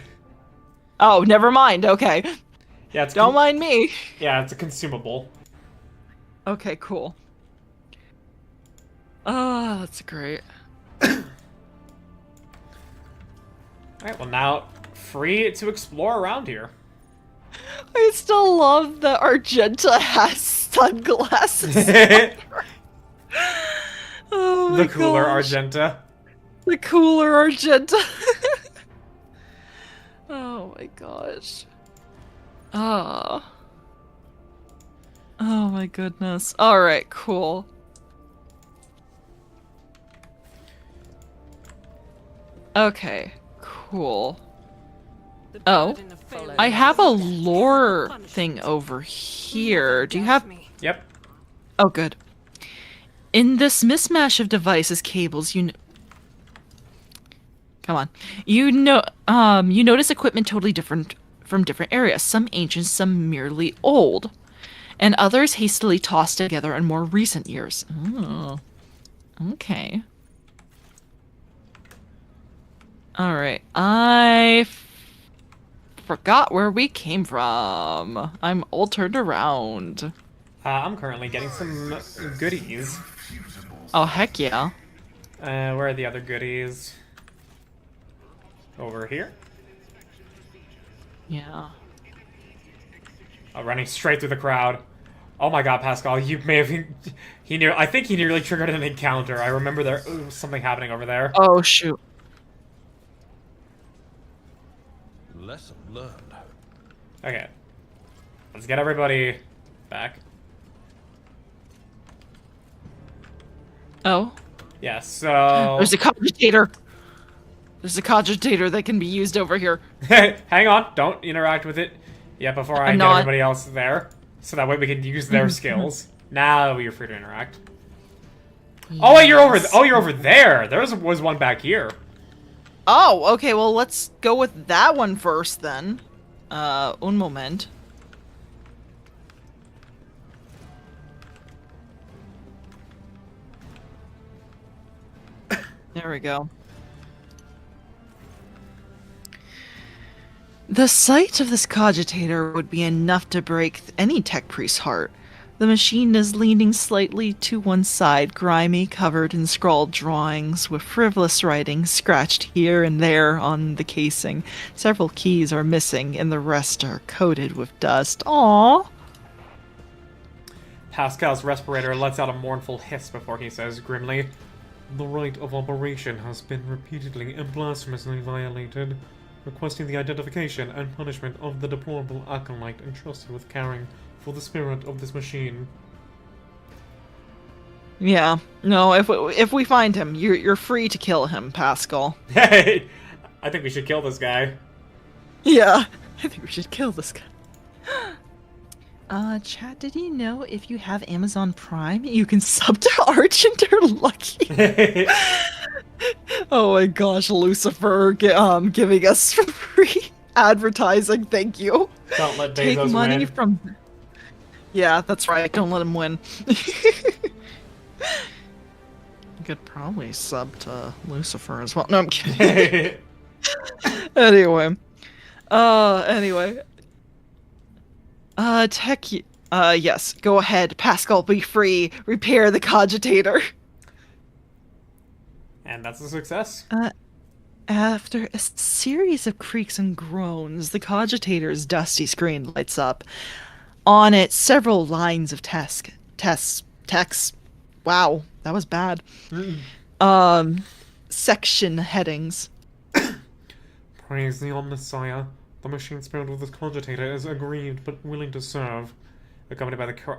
Oh, never mind. Okay. Yeah, it's Don't mind me. Yeah, it's a consumable. Okay, cool. Oh, that's great. Alright, well now, free to explore around here. I still love that Argenta has sunglasses. Oh my The cooler gosh. Argenta. The cooler Argenta. Oh my gosh. Oh. Oh my goodness. Alright, cool. Okay, cool. Oh, I have a lore thing over here. Do you have... Yep. Oh, good. In this mismatch of devices, cables, come on. You notice equipment totally different from different areas. Some ancient, some merely old. And others hastily tossed together in more recent years. Oh. Okay. Alright. I forgot where we came from. I'm all turned around. I'm currently getting some goodies. Oh, heck yeah. Where are the other goodies? Over here? Yeah. Oh, running straight through the crowd. Oh my god, Pascal, you may have... I think he nearly triggered an encounter. I remember there was something happening over there. Oh, shoot. Lesson learned. Okay. Let's get everybody back. Oh. Yeah, so... There's a cogitator. There's a cogitator that can be used over here. Hang on, don't interact with it yet before I I'm get not. everybody else there. So that way we can use their skills. Now you're free to interact. Yes. Oh, wait, you're over there! There was one back here. Oh, okay, well, let's go with that one first, then. Un moment. There we go. The sight of this cogitator would be enough to break any tech priest's heart. The machine is leaning slightly to one side, grimy, covered in scrawled drawings, with frivolous writing scratched here and there on the casing. Several keys are missing, and the rest are coated with dust. Aww. Pascal's respirator lets out a mournful hiss before he says grimly, "The right of operation has been repeatedly and blasphemously violated, requesting the identification and punishment of the deplorable acolyte entrusted with caring for the spirit of this machine." Yeah. No, if we find him, you're free to kill him, Pascal. Hey! I think we should kill this guy. Yeah. I think we should kill this guy. Chat, did you know if you have Amazon Prime, you can sub to Argenter Lucky? Oh my gosh, Lucifer giving us free advertising, thank you. Don't let Bezos Take money win. from... Yeah, that's right, don't let him win. You could probably sub to Lucifer as well. No, I'm kidding. Anyway. Anyway. Yes, go ahead. Pascal, be free. Repair the cogitator. And that's a success. After a series of creaks and groans, the cogitator's dusty screen lights up. On it, several lines of text. Wow, that was bad. Section headings. Praise the Omnissiah. The machine spirit of this cogitator is aggrieved but willing to serve. Accompanied by the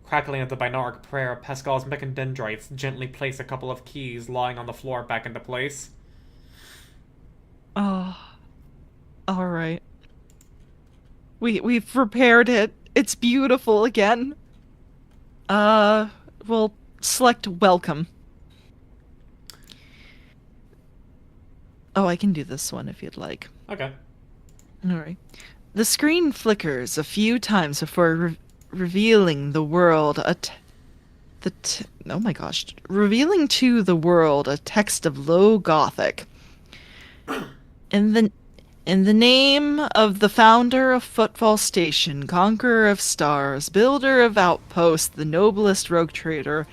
Crackling at the binaural prayer, Pascal's mechadendrites gently place a couple of keys lying on the floor back into place. Oh, all right. We've repaired it. It's beautiful again. We'll select welcome. Oh, I can do this one if you'd like. Okay. All right. The screen flickers a few times before revealing the world oh my gosh, revealing to the world a text of low Gothic. In the name of the founder of Footfall Station, conqueror of stars, builder of outposts, the noblest rogue trader,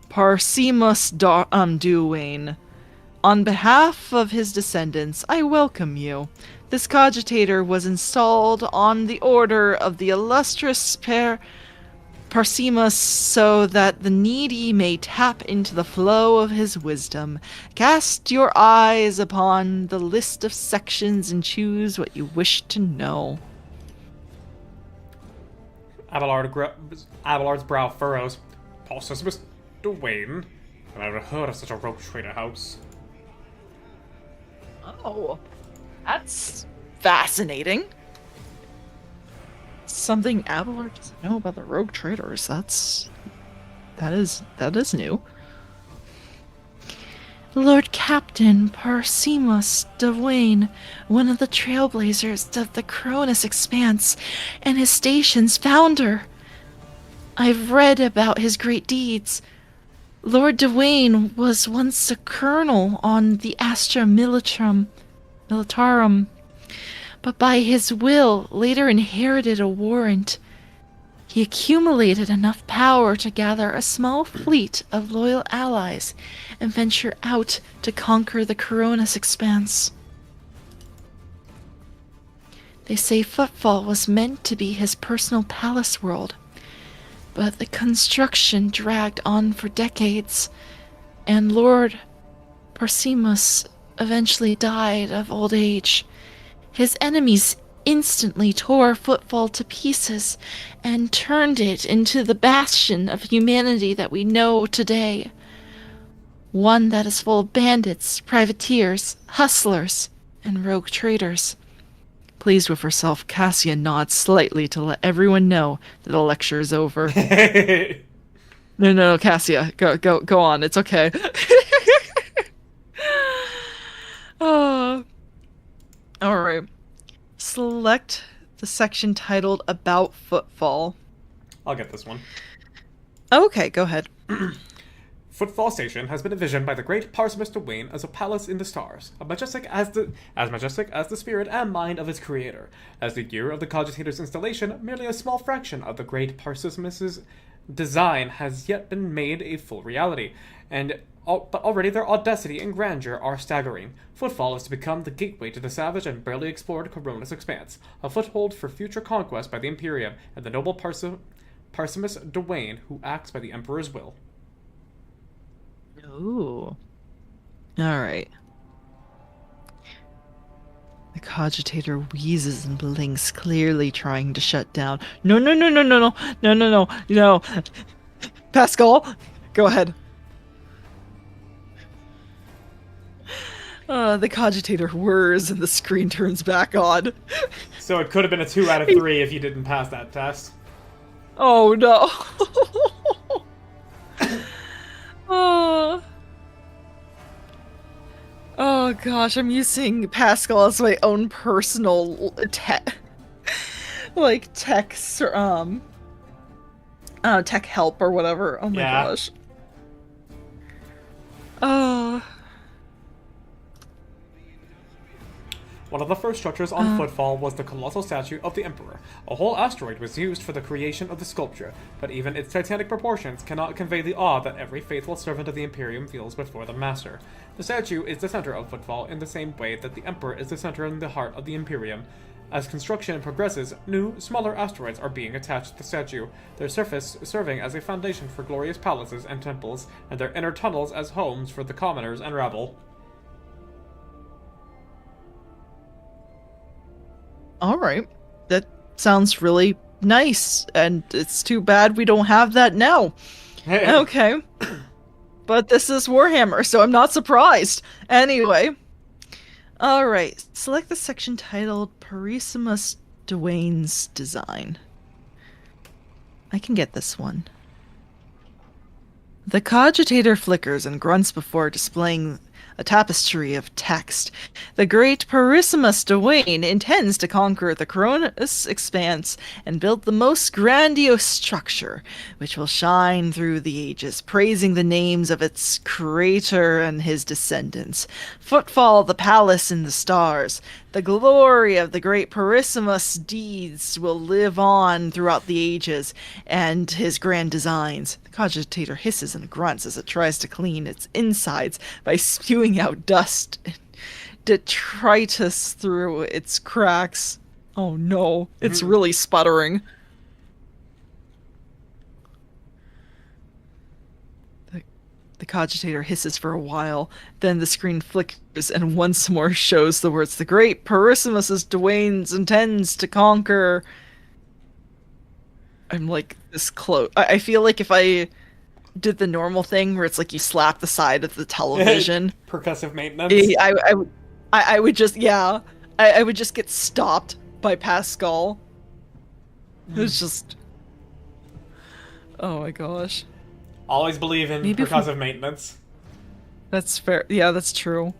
Parsimus Duane. On behalf of his descendants, I welcome you. This cogitator was installed on the order of the illustrious Parsimus so that the needy may tap into the flow of his wisdom. Cast your eyes upon the list of sections and choose what you wish to know. Abelard's brow furrows. Parsimus Duane. I've never heard of such a rogue trader house. Oh, that's fascinating. Something Abelard doesn't know about the rogue traders. That is new. Lord Captain Parsimus Duane, one of the trailblazers of the Cronus Expanse, and his station's founder. I've read about his great deeds. Lord Duane was once a colonel on the Astra Militarum, but by his will later inherited a warrant. He accumulated enough power to gather a small fleet of loyal allies and venture out to conquer the Coronis Expanse. They say Footfall was meant to be his personal palace world, but the construction dragged on for decades, and Lord Parsimus eventually died of old age. His enemies instantly tore Footfall to pieces and turned it into the bastion of humanity that we know today. One that is full of bandits, privateers, hustlers, and rogue traders. Pleased with herself, Cassia nods slightly to let everyone know that the lecture is over. No, Cassia, go on. It's okay. All right. Select the section titled About Footfall. I'll get this one. Okay, go ahead. Footfall Station has been envisioned by the great Parsimus Duane as a palace in the stars, as majestic as the spirit and mind of its creator. As the year of the cogitator's installation, merely a small fraction of the great Parsimus's design has yet been made a full reality, but already their audacity and grandeur are staggering. Footfall is to become the gateway to the savage and barely explored Coronis Expanse, a foothold for future conquest by the Imperium and the noble Parsimus Duane, who acts by the Emperor's will. Ooh. Alright. The cogitator wheezes and blinks, clearly trying to shut down. No. Pascal, go ahead. The cogitator whirs and the screen turns back on. So it could have been a 2 out of 3 if you didn't pass that test. Oh no. Oh gosh, I'm using Pascal as my own personal tech tech help or whatever. Oh my gosh. One of the first structures on Footfall was the colossal statue of the Emperor. A whole asteroid was used for the creation of the sculpture, but even its titanic proportions cannot convey the awe that every faithful servant of the Imperium feels before the Master. The statue is the center of Footfall in the same way that the Emperor is the center and the heart of the Imperium. As construction progresses, new, smaller asteroids are being attached to the statue, their surface serving as a foundation for glorious palaces and temples, and their inner tunnels as homes for the commoners and rabble. Alright. That sounds really nice, and it's too bad we don't have that now. Okay. But this is Warhammer, so I'm not surprised. Anyway. Alright, select the section titled Parissimus Dwayne's Design. I can get this one. The cogitator flickers and grunts before displaying a tapestry of text. The great Parissimus Dwayne intends to conquer the Cronus expanse and build the most grandiose structure, which will shine through the ages, praising the names of its creator and his descendants. Footfall the palace in the stars. The glory of the great Parissimus deeds will live on throughout the ages, and his grand designs. The cogitator hisses and grunts as it tries to clean its insides by spewing out dust and detritus through its cracks. Oh no, it's really sputtering. The cogitator hisses for a while, then the screen flickers and once more shows the words, "The great Parissimus Dwayne's intends to conquer." I'm like this close. I feel like if I did the normal thing where it's like you slap the side of the television, Percussive maintenance. I would just, yeah, I would just get stopped by Pascal. It's just, oh my gosh. Always believe in Maybe percussive maintenance. That's fair. Yeah, that's true.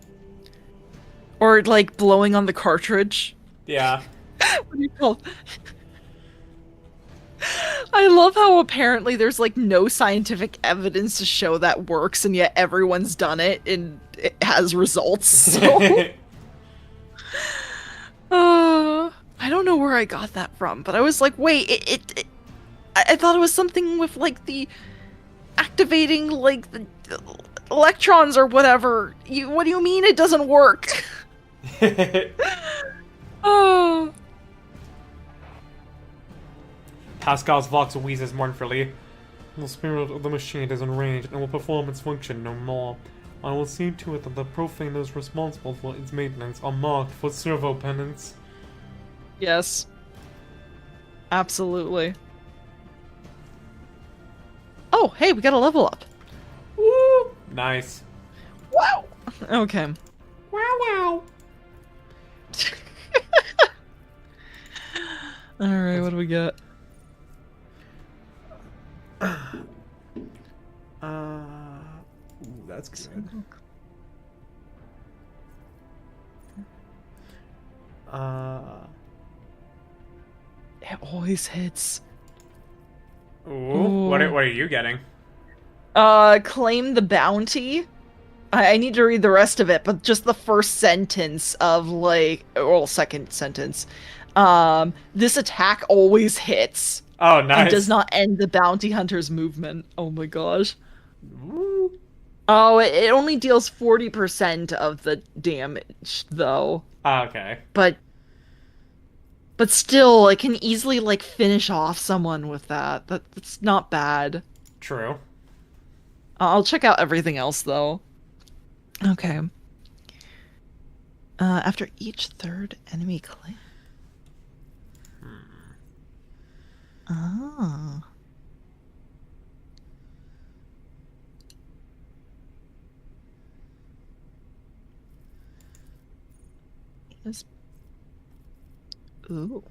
Or like blowing on the cartridge. Yeah. What do you call? I love how apparently there's like no scientific evidence to show that works, and yet everyone's done it and it has results. So, I don't know where I got that from, but I was like, wait, I thought it was something with like the activating like the electrons or whatever. What do you mean it doesn't work? Oh. Pascal's vox wheezes mournfully. The spirit of the machine is enraged and will perform its function no more. I will see to it that the profaners responsible for its maintenance are marked for servo penance. Yes. Absolutely. Oh, hey, we got a level up. Woo! Nice. Wow. Okay. Wow. Alright, what do we got? That's good. It always hits. Ooh. What are you getting? Claim the bounty. I need to read the rest of it, but just the first sentence of like, well, second sentence. This attack always hits. Oh, nice. And does not end the bounty hunter's movement. Oh my gosh. Ooh. Oh, it only deals 40% of the damage, though. Okay. But still, it can easily, like, finish off someone with that. That's not bad. True. I'll check out everything else, though. Okay. After each third enemy claim. Ah. Yes. Ooh.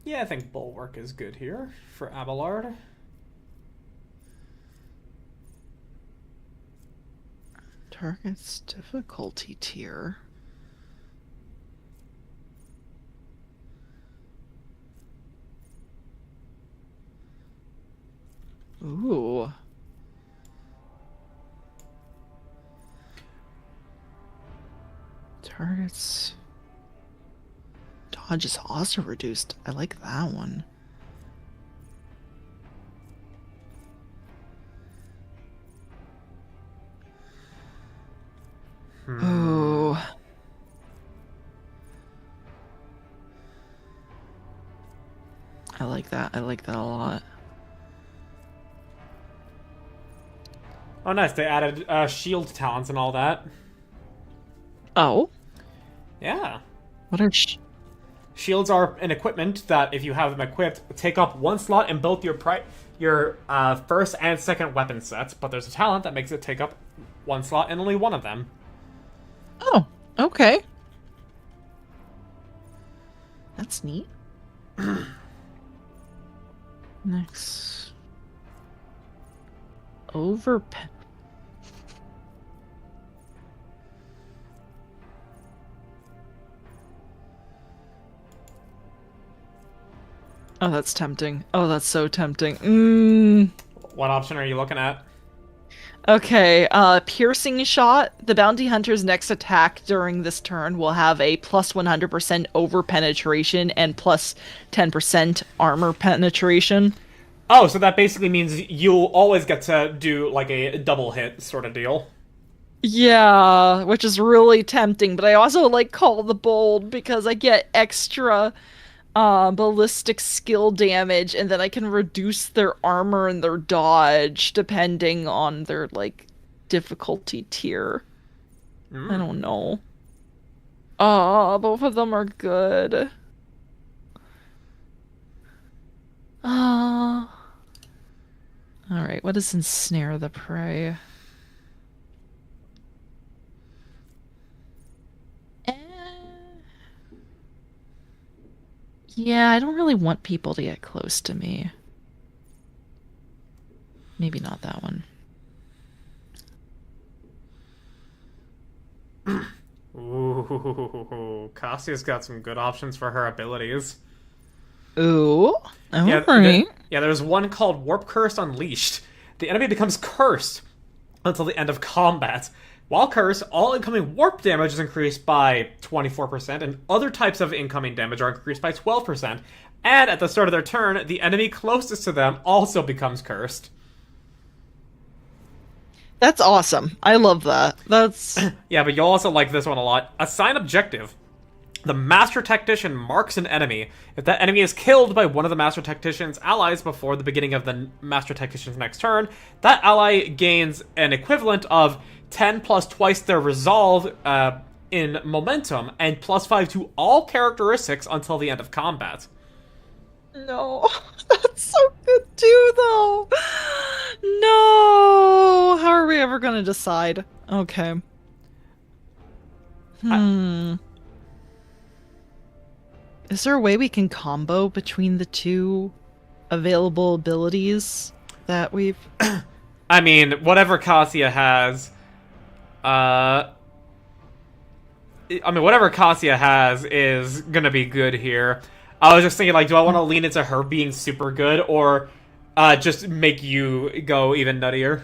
Yeah, I think Bulwark is good here for Abelard. Target's difficulty tier. Ooh. Target's dodge is also reduced. I like that one. Ooh. I like that. I like that a lot. Oh, nice. They added shield talents and all that. Oh? Yeah. What are Shields are an equipment that, if you have them equipped, take up one slot in both your first and second weapon sets, but there's a talent that makes it take up one slot in only one of them. Oh, okay. That's neat. Next. Overpen. Oh, that's tempting. Oh, that's so tempting. What option are you looking at? Okay, piercing shot. The bounty hunter's next attack during this turn will have a plus 100% over penetration and plus 10% armor penetration. Oh, so that basically means you'll always get to do like a double hit sort of deal. Yeah, which is really tempting, but I also like Call the Bold because I get extra ballistic skill damage, and then I can reduce their armor and their dodge depending on their like difficulty tier. I don't know. Both of them are good. All right, what does ensnare the prey? Eh. Yeah, I don't really want people to get close to me. Maybe not that one. Ooh, Cassia's got some good options for her abilities. Ooh, Yeah, alright. there's one called Warp Curse Unleashed. The enemy becomes cursed until the end of combat. While cursed, all incoming warp damage is increased by 24%, and other types of incoming damage are increased by 12%. And at the start of their turn, the enemy closest to them also becomes cursed. That's awesome. I love that. That's... Yeah, but you'll also like this one a lot. Assign objective. The Master Tactician marks an enemy. If that enemy is killed by one of the Master Tactician's allies before the beginning of the Master Tactician's next turn, that ally gains an equivalent of 10 plus twice their resolve in momentum, and plus 5 to all characteristics until the end of combat. No, that's so good too, though. No, how are we ever gonna decide? Okay. Is there a way we can combo between the two available abilities that we've... I mean, whatever Cassia has, whatever Cassia has is gonna be good here. I was just thinking, like, do I want to lean into her being super good, or just make you go even nuttier?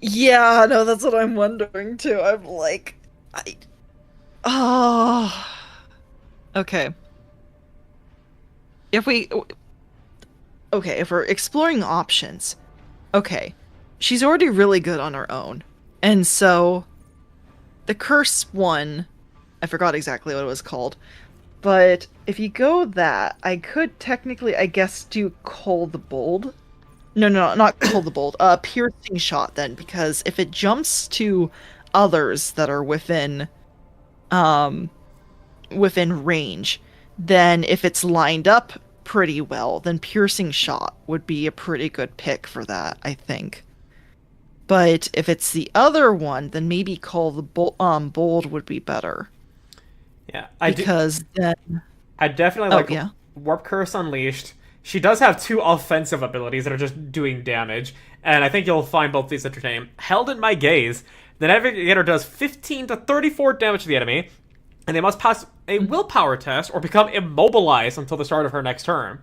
Yeah, no, that's what I'm wondering too. I'm like, oh, okay. If we're exploring options, okay, she's already really good on her own, and so the curse one, I forgot exactly what it was called, but if you go that, I could technically, I guess, do Call the Bold. No, not Call the Bold. Piercing shot then, because if it jumps to others that are within range, then if it's lined up pretty well, then piercing shot would be a pretty good pick for that, I think. But if it's the other one, then maybe Call the Bold would be better. Yeah, I definitely like Warp Curse Unleashed. She does have two offensive abilities that are just doing damage, and I think you'll find both these entertaining. Held in My Gaze, the navigator does 15 to 34 damage to the enemy, and they must pass a willpower test or become immobilized until the start of her next turn.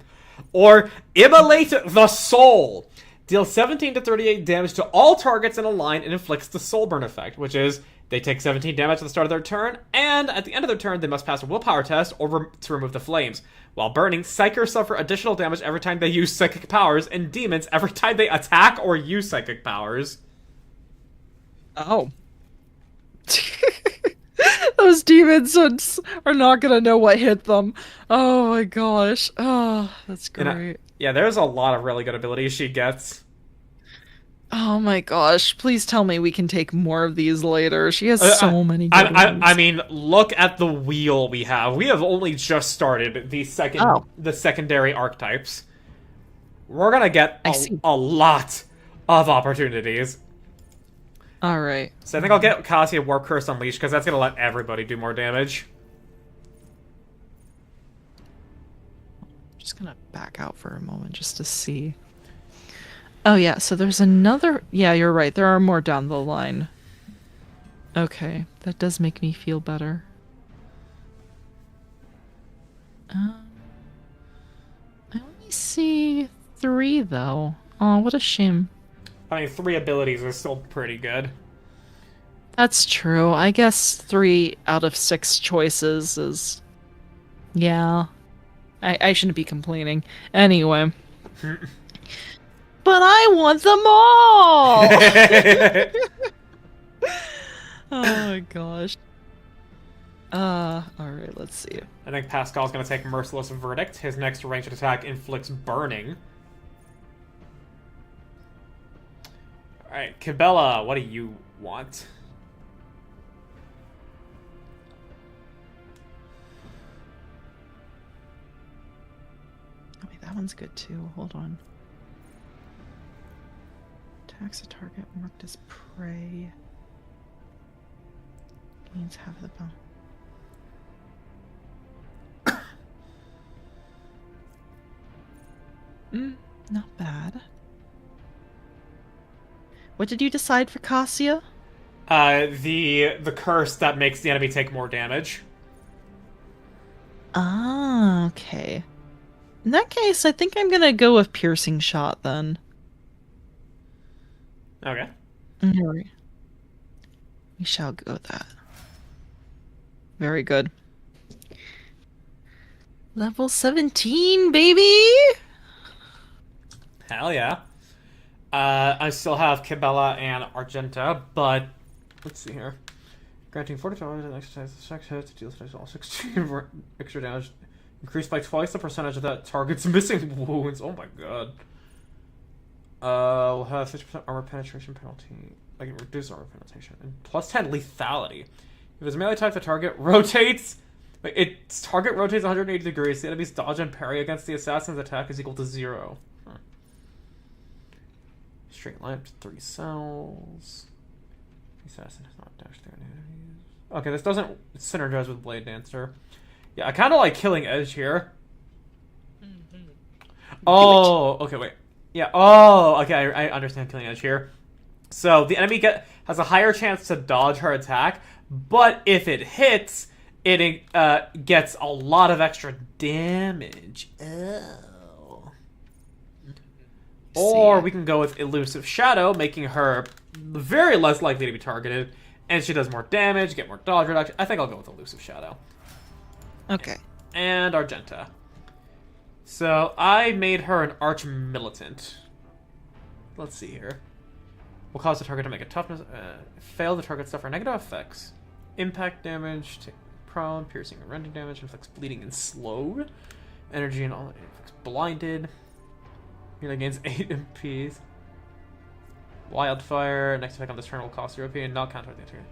Or Immolate the Soul. Deals 17 to 38 damage to all targets in a line and inflicts the Soul Burn effect, which is they take 17 damage at the start of their turn, and at the end of their turn, they must pass a willpower test or to remove the flames. While burning, Psykers suffer additional damage every time they use psychic powers, and demons every time they attack or use psychic powers. Oh. Those demons are not gonna know what hit them. Oh my gosh. Oh, that's great. Yeah, there's a lot of really good abilities she gets. Oh my gosh, please tell me we can take more of these later. She has I, so many good ones. I mean, look at the wheel we have. We have only just started Oh, the secondary archetypes. We're gonna get I see. a lot of opportunities. All right. So I think I'll get Cassia Warp Curse Unleashed, because that's gonna let everybody do more damage. Just gonna back out for a moment just to see. Oh yeah, so there's another. Yeah, you're right. There are more down the line. Okay, that does make me feel better. I only see 3 though. Oh, what a shame. I mean, 3 abilities is still pretty good. That's true. I guess 3 out of 6 choices is. Yeah. I shouldn't be complaining. Anyway. But I want them all! Oh my gosh. Alright, let's see. I think Pascal's gonna take Merciless Verdict. His next ranged attack inflicts burning. Alright, Cabela, what do you want? Oh, wait, that one's good too. Hold on. Attacks a target marked as prey. Gains half the bone. Not bad. What did you decide for Cassia? The curse that makes the enemy take more damage. Ah, okay. In that case, I think I'm gonna go with piercing shot then. Okay. Alright. We shall go with that. Very good. Level 17, baby! Hell yeah. I still have Cabela and Argenta, but let's see here. Granting 40 damage and exercise the sex hit to deal all 16 extra damage. Increased by twice the percentage of that target's missing wounds. Oh my god. We'll have 50% armor penetration penalty. I can reduce armor penetration. And plus 10 lethality. If his melee attack, the target rotates. Its target rotates 180 degrees. The enemy's dodge and parry against the assassin's attack is equal to 0. Straight line up to 3 cells. The assassin has not dashed through enemies. Okay, this doesn't synergize with Blade Dancer. Yeah, I kind of like Killing Edge here. Oh, okay, wait. Yeah, oh, okay, I understand Killing Edge here. So, the enemy has a higher chance to dodge her attack, but if it hits, it gets a lot of extra damage. Oh. Or we can go with Elusive Shadow, making her very less likely to be targeted, and she does more damage, get more dodge reduction. I think I'll go with Elusive Shadow. Okay. And Argenta. So, I made her an Arch Militant. Let's see here. Will cause the target to make a toughness... fail the target suffer negative effects. Impact damage, take prone, piercing and rending damage, inflicts bleeding and slowed. Energy and all... inflicts blinded. Healing gains 8 MPs. Wildfire. Next effect on this turn will cost European, not counter the attack.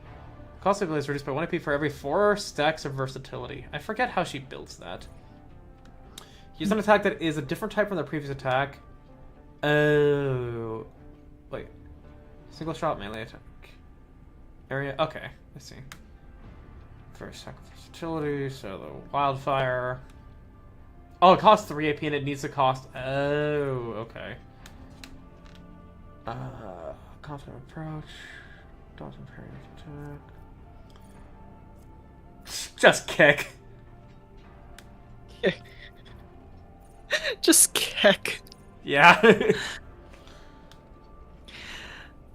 Cost of ability is reduced by 1 AP for every 4 stacks of versatility. I forget how she builds that. Use an attack that is a different type from the previous attack. Oh. Wait. Single shot melee attack. Area. Okay, I see. First attack of versatility, so the wildfire. Oh, it costs 3 AP and it needs to cost. Oh, okay. Confident approach. Dodge and parry attack. Just kick. Just kick. Yeah.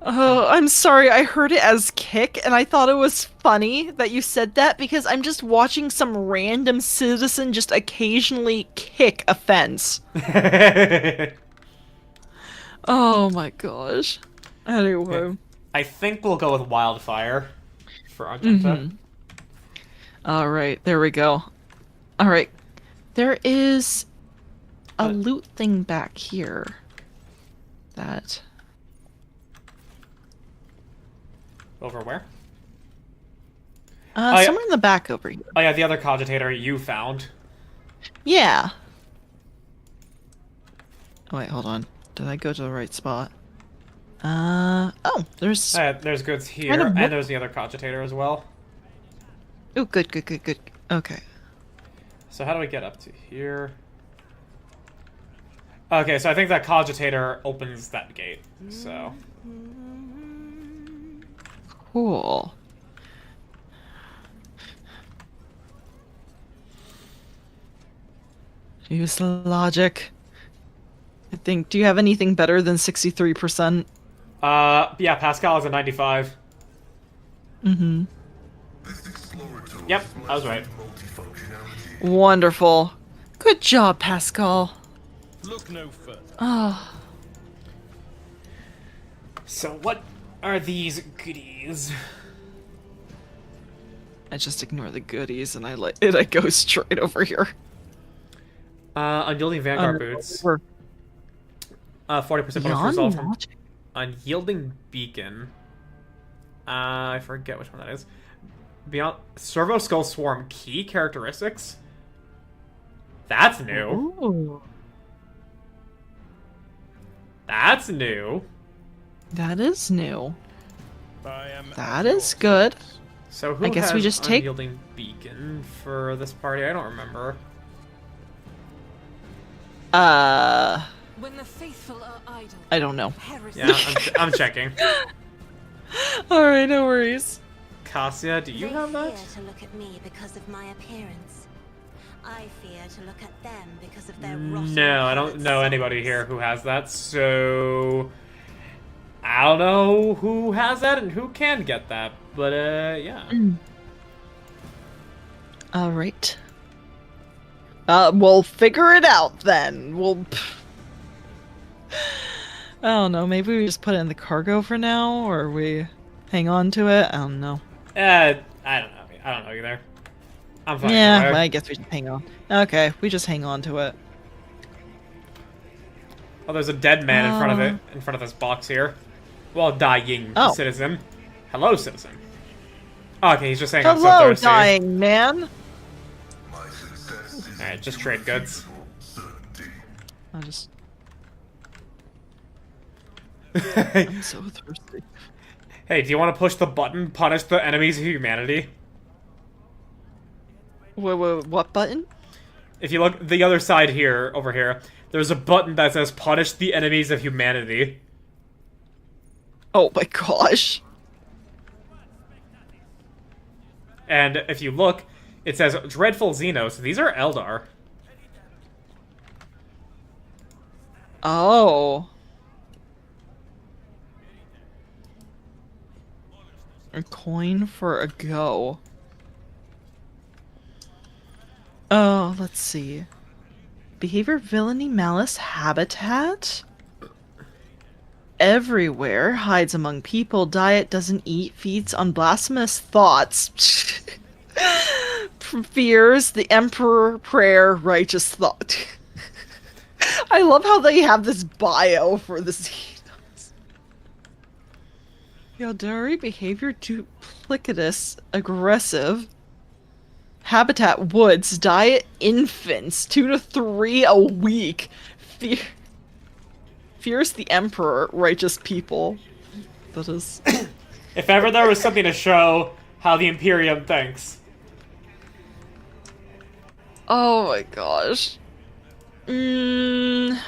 Oh, I'm sorry. I heard it as kick, and I thought it was funny that you said that because I'm just watching some random citizen just occasionally kick a fence. Oh my gosh. Anyway. I think we'll go with Wildfire for Argenta. Alright, there we go. Alright. There is a loot thing back here. That... Over where? yeah. Somewhere in the back over here. Oh yeah, the other cogitator you found. Yeah. Oh wait, hold on. Did I go to the right spot? Oh, there's... There's goods here, Kind of and there's the other cogitator as well. Oh, good, good, good, good. Okay. So how do we get up to here? Okay, so I think that cogitator opens that gate, so... Cool. Use logic. I think, do you have anything better than 63%? Yeah, Pascal is a 95. Mm-hmm. Yep, I was right. Wonderful. Good job, Pascal. Look no further. Oh, So what are these goodies? I just ignore the goodies and I go straight over here. Unyielding Vanguard boots. Over. 40% bonus Beyond result from logic. Unyielding Beacon. I forget which one that is. Beyond Servo Skull Swarm key characteristics. That's new. Ooh, That's new. that is new. I am That is good. So who I guess we has just take- Unyielding Beacon for this party? I don't remember. When the faithful are idle, I don't know. heresy. Yeah, I'm checking. Alright, no worries. Cassia, do you They have that? fear to look at me because of my appearance. I fear to look at them because of their rotten No, I don't habits know and anybody souls. here who has that, so... I don't know who has that and who can get that, but, yeah. Alright. We'll figure it out then. I don't know, maybe we just put it in the cargo for now, or we hang on to it? I don't know. I don't know. I don't know either. I'm fine. Yeah, either way. well, I guess we just hang on. Okay, we just hang on to it. Oh, there's a dead man in front of it, in front of this box here. Well, dying Oh. citizen. Hello, citizen. Oh, okay, he's just saying I'm so Hello, thirsty. dying man! Alright, just trade goods. I'll just... I'm so thirsty. Hey, do you want to push the button, punish the enemies of humanity? What button? If you look the other side here, over here, there's a button that says punish the enemies of humanity. Oh my gosh. And if you look, it says Dreadful Xenos. These are Eldar. Oh. A coin for a go. Oh, let's see. Behavior, villainy, malice, habitat? Everywhere, hides among people, diet, doesn't eat, feeds on blasphemous thoughts. Fears, the emperor, prayer, righteous thought. I love how they have this bio for the Xenos. Yaldari, behavior, duplicitous, aggressive. Habitat, woods, diet, infants, 2 to 3 a week. Fears the emperor, righteous people. That is... If ever there was something to show how the Imperium thinks. Oh my gosh. I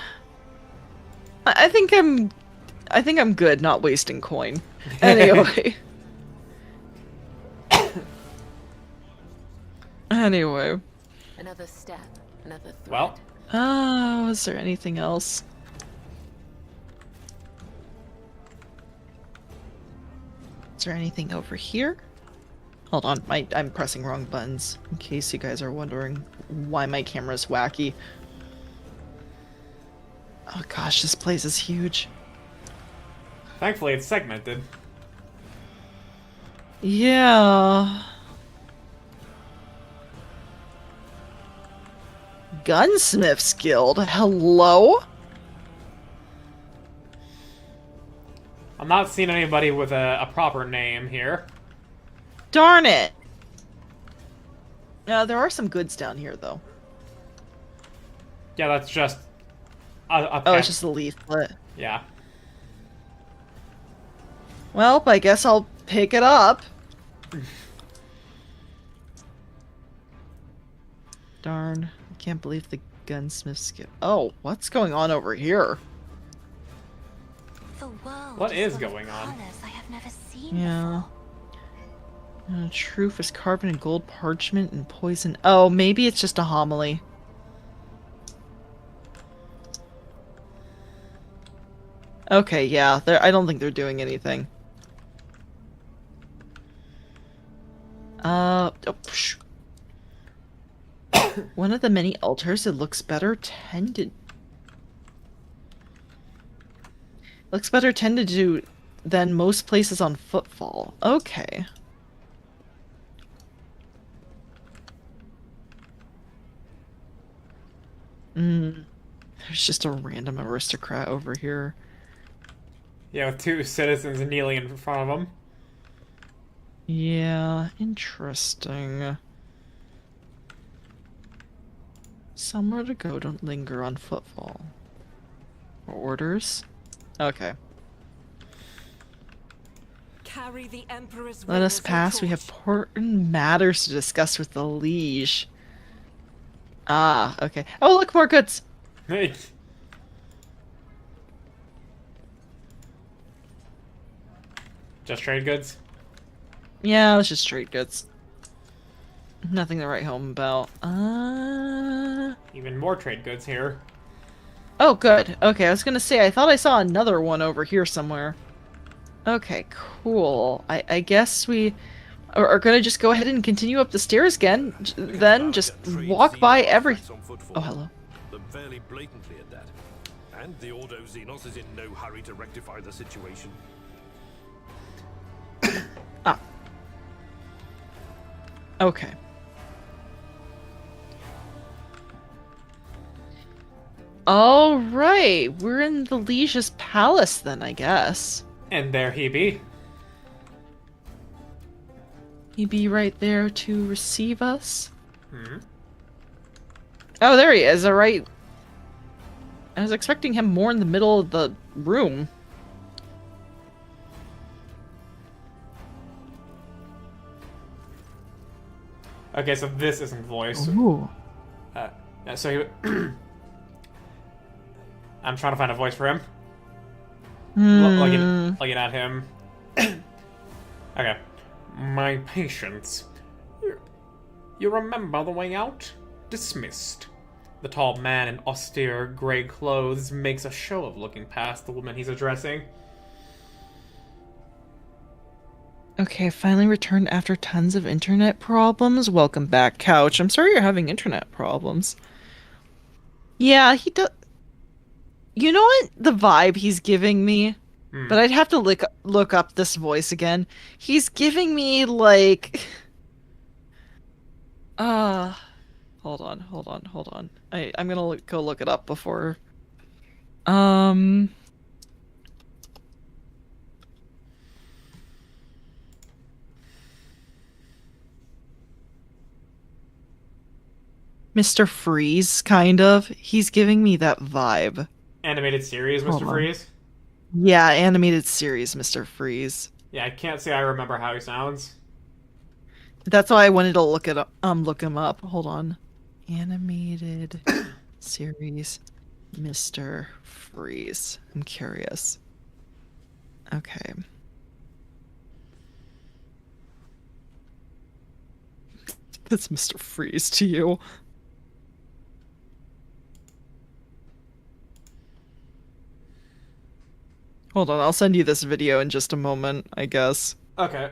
think I'm good not wasting coin. Anyway. Anyway. Another step, another thread. Well, Oh, is there anything else? Is there anything over here? Hold on, I'm pressing wrong buttons, in case you guys are wondering why my camera's wacky. Oh gosh, this place is huge. thankfully it's segmented. Yeah. Gunsmith's Guild, hello? I'm not seeing anybody with a proper name here. Darn it! There are some goods down here, though. Yeah, that's just Oh, it's just a leaflet. Yeah. Well, I guess I'll pick it up. Darn. I can't believe the gunsmith skip. Oh, what's going on over here? The world What is full of going on? colours I have never seen Yeah. before. Truth is carved in gold parchment and poison. Oh, maybe it's just a homily. Okay, yeah. I don't think they're doing anything. Oh, psh. One of the many altars, it looks better tended. Looks better tended to than most places on Footfall. Okay. There's just a random aristocrat over here. Yeah, with two citizens kneeling in front of him. Yeah, interesting. Somewhere to go, don't linger on Footfall. Orders? Okay. Carry the Emperor's Let us witness and pass. We have torch. important matters to discuss with the liege. Ah, okay. Oh, look, more goods! Just trade goods? Yeah, let's just trade goods. Nothing to write home about. Even more trade goods here. Oh, good. Okay, I was gonna say, I thought I saw another one over here somewhere. Okay, cool. I guess we are gonna just go ahead and continue up the stairs again. Then just walk by every... Oh, hello. Them fairly blatantly at that. And the Ordo Xenos is in no hurry to rectify the situation. Ah. Okay. All right, we're in the Liege's palace then, I guess. And there he be. He be right there to receive us. Hmm. Oh, there he is. All right. I was expecting him more in the middle of the room. Okay, so this isn't voice. Ooh. So he... I'm trying to find a voice for him. Looking at him. Okay. My patience. You remember the way out? Dismissed. The tall man in austere gray clothes makes a show of looking past the woman he's addressing. Okay, finally returned after tons of internet problems. Welcome back, Couch. I'm sorry you're having internet problems. Yeah, he does. You know what? The vibe he's giving me? But I'd have to look up this voice again. He's giving me, like... Hold on. I'm gonna go look it up before... Mr. Freeze, kind of. He's giving me that vibe. Animated series, Hold Mr. on. Freeze? Yeah, animated series, Mr. Freeze. Yeah, I can't say I remember how he sounds. That's why I wanted to look him up. Hold on. Animated series, Mr. Freeze. I'm curious. Okay. That's Mr. Freeze to you. Hold on, I'll send you this video in just a moment, I guess. Okay.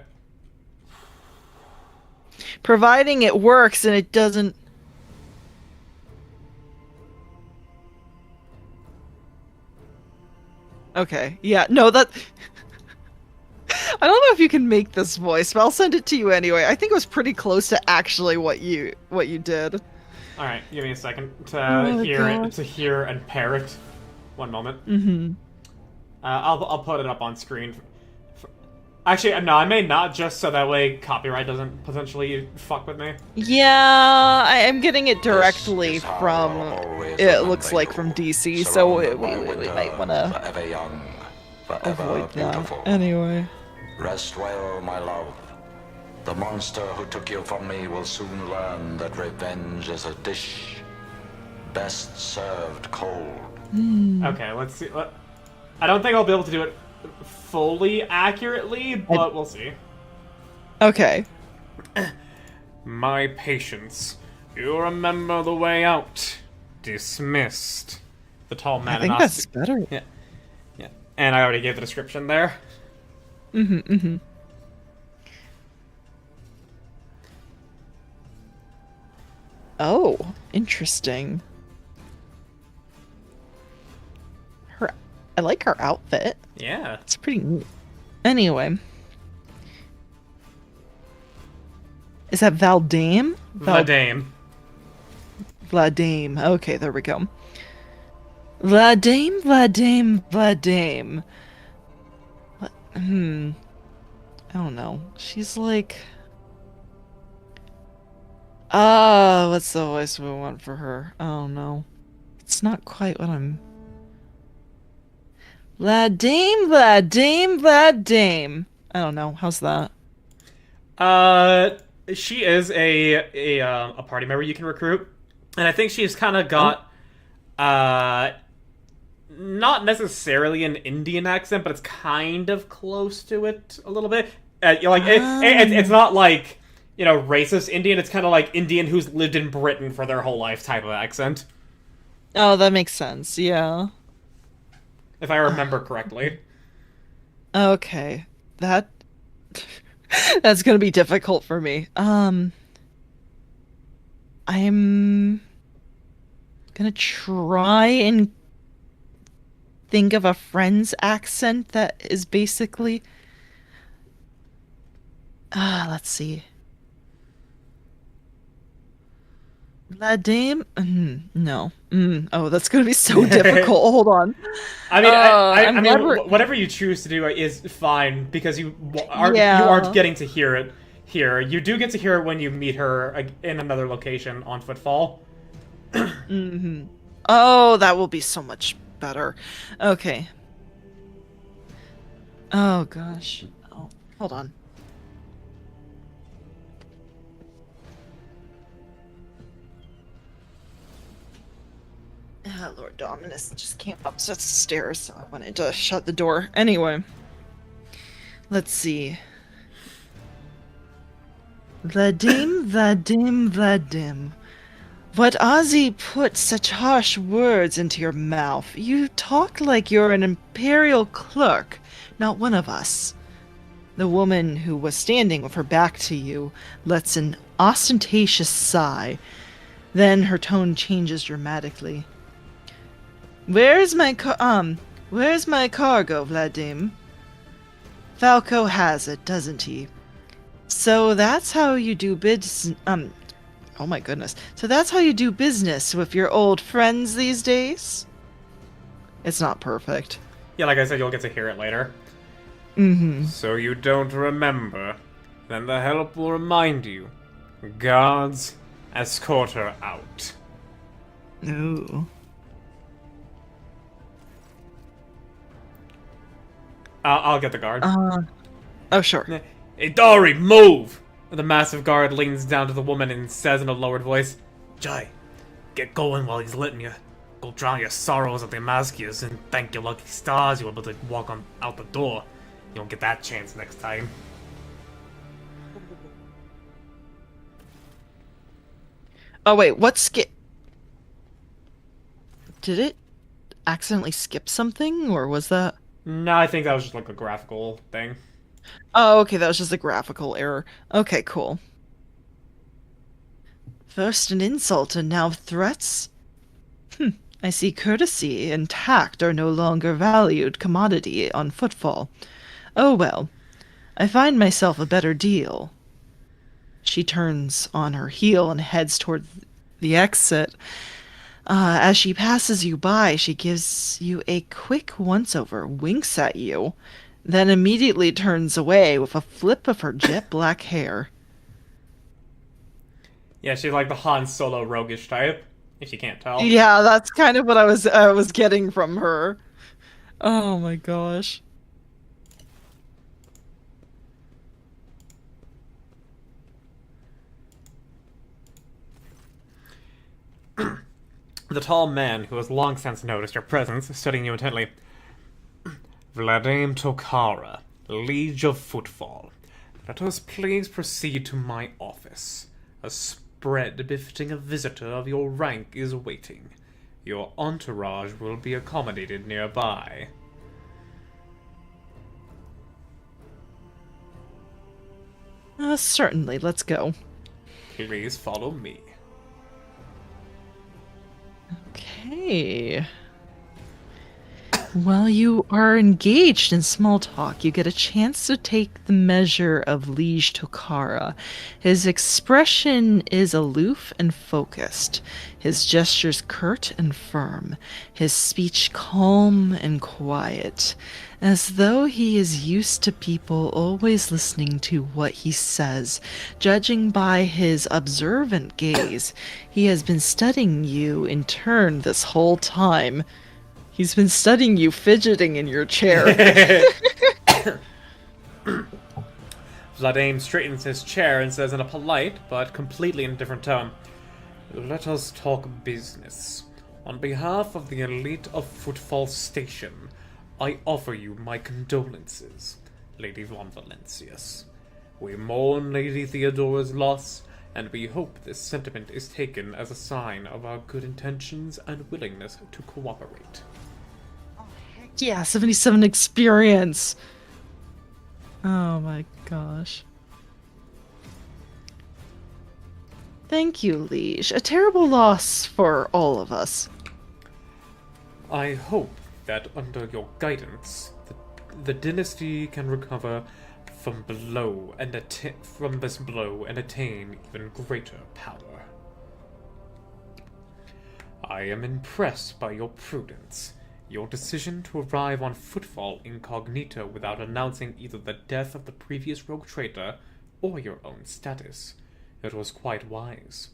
Providing it works and it doesn't... Okay, yeah, no, that... I don't know if you can make this voice, but I'll send it to you anyway. I think it was pretty close to actually what you did. Alright, give me a second to Oh, hear God. it, to hear and parrot. One moment. Mm-hmm. I'll put it up on screen. Actually, no, I may not, just so that way copyright doesn't potentially fuck with me. Yeah, I am getting it directly This is how from, I'll always it looks remember like you. from DC, so Surrounded we by might winter, want to forever young, forever avoid that. beautiful. Anyway. Rest well, my love. The monster who took you from me will soon learn that revenge is a dish best served cold. Okay, let's see. I don't think I'll be able to do it fully accurately, but we'll see. Okay. My patience. You remember the way out. Dismissed. The tall man I think in that's better. Yeah. Yeah. And I already gave the description there. Oh, interesting. I like her outfit. Yeah. It's pretty neat. Anyway. Is that Valdame? Vadame. Vladame. Okay, there we go. Vladame. I don't know. She's like... what's the voice we want for her? I don't know. It's not quite what I'm... Vladame. I don't know. How's that? She is a party member you can recruit, and I think she's kind of got, not necessarily an Indian accent, but it's kind of close to it a little bit. It's not like, racist Indian. It's kind of like Indian who's lived in Britain for their whole life type of accent. Oh, that makes sense. Yeah. If I remember correctly. Okay. That's gonna be difficult for me. I'm gonna try and think of a friend's accent that is basically... let's see. La Dame? No. Oh, that's gonna be so difficult. Hold on. I mean, I mean, never... whatever you choose to do is fine because you Yeah. aren't getting to hear it here. You do get to hear it when you meet her in another location on Footfall. Oh, that will be so much better. Okay. Oh gosh. Oh, hold on. Lord Dominus just came up the stairs, so I wanted to shut the door. Anyway. Let's see. Vadim. What Ozzy put such harsh words into your mouth? You talk like you're an imperial clerk, not one of us. The woman who was standing with her back to you lets an ostentatious sigh. Then her tone changes dramatically. Where's my cargo, Vladim? Falco has it, doesn't he? So that's how you do oh my goodness. So that's how you do business with your old friends these days? It's not perfect. Yeah, like I said, you'll get to hear it later. So you don't remember? Then the help will remind you. Guards, escort her out. Ooh. I'll get the guard. Oh, sure. Hey, Dari, move! The massive guard leans down to the woman and says in a lowered voice, Jai, get going while he's letting you. Go drown your sorrows at the Amaskias and thank your lucky stars you were able to walk out the door. You don't get that chance next time. Oh, wait, what Did it accidentally skip something, or was that... No, I think that was just like a graphical thing. Oh, okay, that was just a graphical error. Okay, cool. First an insult and now threats? I see courtesy and tact are no longer valued commodity on Footfall. Oh well, I find myself a better deal. She turns on her heel and heads toward the exit. As she passes you by, she gives you a quick once-over, winks at you, then immediately turns away with a flip of her jet black hair. Yeah, she's like the Han Solo roguish type, if you can't tell. Yeah, that's kind of what I was getting from her. Oh my gosh. The tall man, who has long since noticed your presence, studying you intently. Vladimir Tokara, Liege of Footfall. Let us please proceed to my office. A spread befitting a visitor of your rank is waiting. Your entourage will be accommodated nearby. Certainly, let's go. Please follow me. Okay. While you are engaged in small talk, you get a chance to take the measure of Liege Tokara. His expression is aloof and focused, his gestures curt and firm, his speech calm and quiet, as though he is used to people always listening to what he says. Judging by his observant gaze, he has been studying you in turn this whole time. He's been studying you fidgeting in your chair. Vladimir straightens his chair and says in a polite but completely indifferent tone, "Let us talk business. On behalf of the elite of Footfall Station, I offer you my condolences, Lady von Valencius. We mourn Lady Theodora's loss, and we hope this sentiment is taken as a sign of our good intentions and willingness to cooperate." Yeah, 77 experience. Oh my gosh. Thank you, Liege. A terrible loss for all of us. I hope that under your guidance, the dynasty can recover from this blow and attain even greater power. I am impressed by your prudence. Your decision to arrive on Footfall incognito without announcing either the death of the previous rogue traitor or your own status. It was quite wise.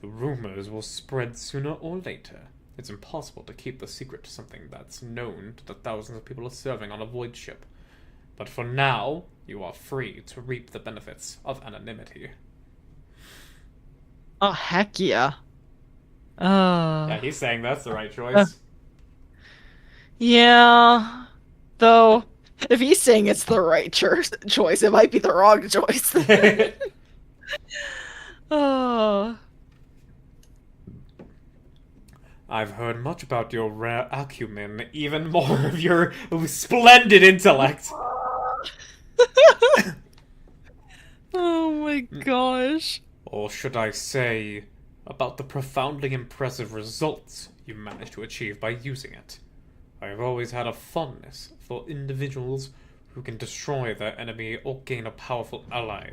The rumors will spread sooner or later. It's impossible to keep the secret something that's known to the thousands of people serving on a void ship. But for now, you are free to reap the benefits of anonymity. Oh, heck yeah. Yeah, he's saying that's the right choice. Yeah. Though, if he's saying it's the right choice, it might be the wrong choice. Oh. I've heard much about your rare acumen, even more of your splendid intellect. Oh my gosh. Or should I say, about the profoundly impressive results you managed to achieve by using it. I have always had a fondness for individuals who can destroy their enemy or gain a powerful ally.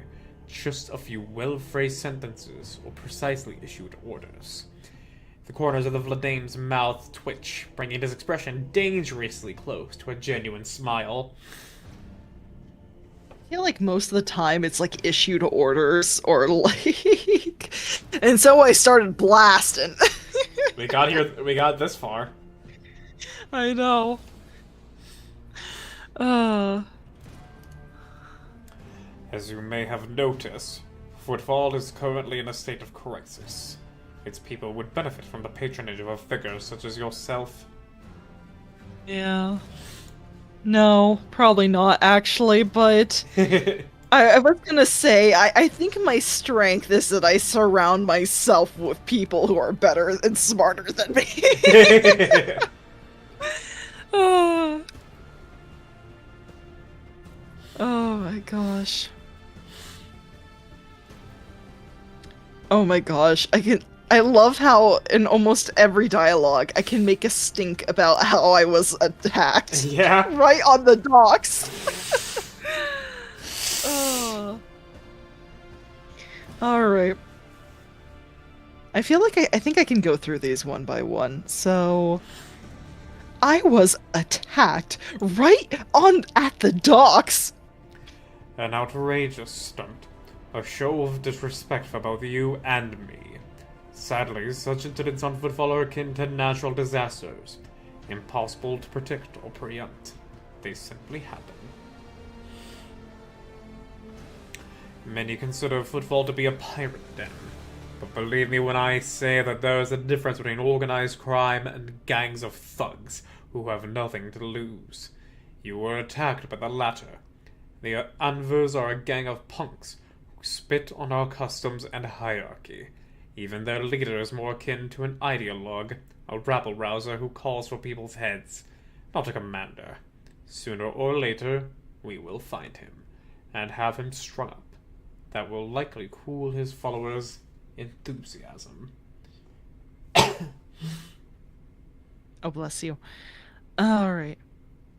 Just a few well-phrased sentences or precisely issued orders. The corners of the Vladame's mouth twitch, bringing his expression dangerously close to a genuine smile. I feel like most of the time it's like issued orders or like... And so I started blasting. We got this far. I know. As you may have noticed, Footfall is currently in a state of crisis. Its people would benefit from the patronage of a figure such as yourself. Yeah. No, probably not actually, but I was gonna say, I think my strength is that I surround myself with people who are better and smarter than me. Oh. Oh my gosh. Oh my gosh, I love how in almost every dialogue I can make a stink about how I was attacked. Yeah. Right on the docks. Oh. Alright. I feel like I think I can go through these one by one. So I was attacked right on at the docks. An outrageous stunt. A show of disrespect for both you and me. Sadly, such incidents on footfall are akin to natural disasters. Impossible to predict or preempt. They simply happen. Many consider footfall to be a pirate den. But believe me when I say that there is a difference between organized crime and gangs of thugs who have nothing to lose. You were attacked by the latter. The Anvers are a gang of punks who spit on our customs and hierarchy. Even their leader is more akin to an ideologue, a rabble-rouser who calls for people's heads, not a commander. Sooner or later, we will find him, and have him strung up. That will likely cool his followers' enthusiasm. Oh, bless you. Alright.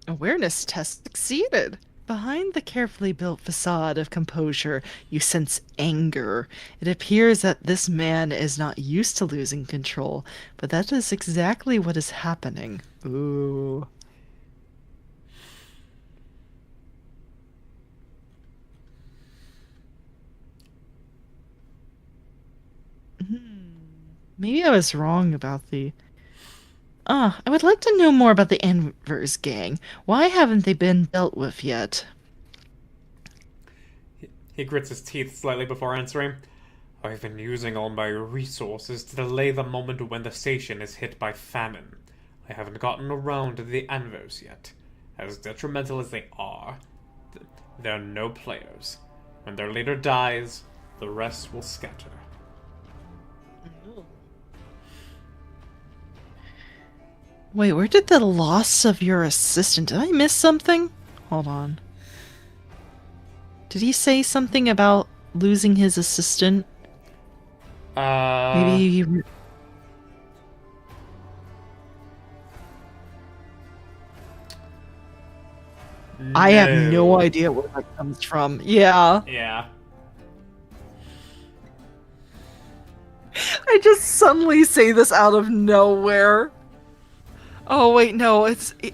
Awareness test succeeded. Behind the carefully built facade of composure, you sense anger. It appears that this man is not used to losing control, but that is exactly what is happening. Ooh. Maybe I was wrong about the... I would like to know more about the Anvers gang. Why haven't they been dealt with yet? He grits his teeth slightly before answering. I've been using all my resources to delay the moment when the station is hit by famine. I haven't gotten around to the Anvers yet. As detrimental as they are, they're no players. When their leader dies, the rest will scatter. Wait, where did the loss of your assistant... Did I miss something? Hold on. Did he say something about losing his assistant? Maybe he... I have no idea where that comes from. Yeah. Yeah. I just suddenly say this out of nowhere. Oh, wait, no,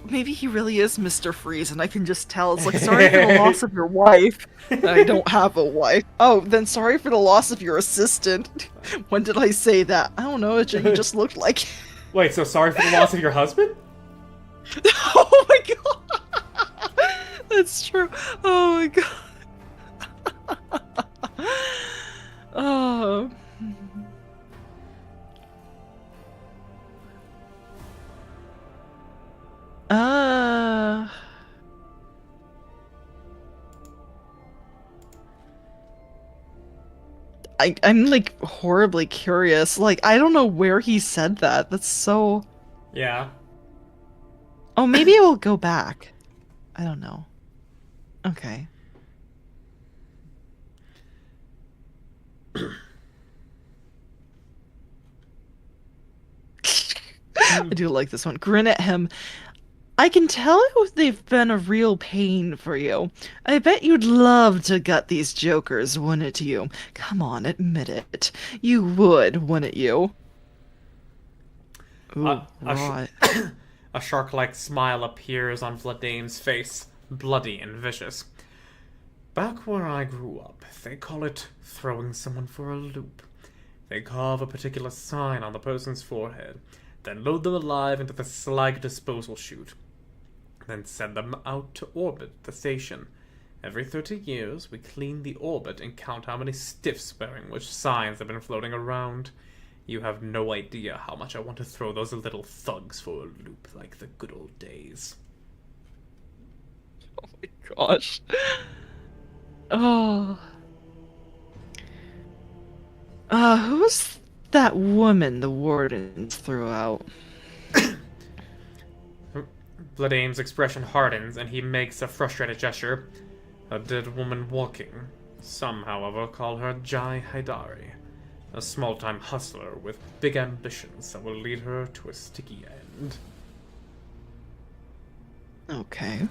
maybe he really is Mr. Freeze, and I can just tell. It's like, sorry for the loss of your wife. I don't have a wife. Oh, then sorry for the loss of your assistant. When did I say that? I don't know, he just looked like... Wait, so sorry for the loss of your husband? Oh my god! That's true. Oh my god. Oh... I'm like horribly curious. Like, I don't know where he said that. That's so... Yeah. Oh, maybe it will go back. I don't know. Okay. I do like this one. Grin at him. I can tell they've been a real pain for you. I bet you'd love to gut these jokers, wouldn't you? Come on, admit it. You would, wouldn't you? Ooh, right. A shark-like smile appears on Vladame's face, bloody and vicious. Back where I grew up, they call it throwing someone for a loop. They carve a particular sign on the person's forehead, then load them alive into the slag disposal chute, then send them out to orbit the station. Every 30 years, we clean the orbit and count how many stiffs bearing which signs have been floating around. You have no idea how much I want to throw those little thugs for a loop like the good old days. Oh my gosh. Oh. Who's that woman the wardens threw out? Vladame's expression hardens, and he makes a frustrated gesture. A dead woman walking. Some, however, call her Jai Haidari. A small-time hustler with big ambitions that will lead her to a sticky end. Okay.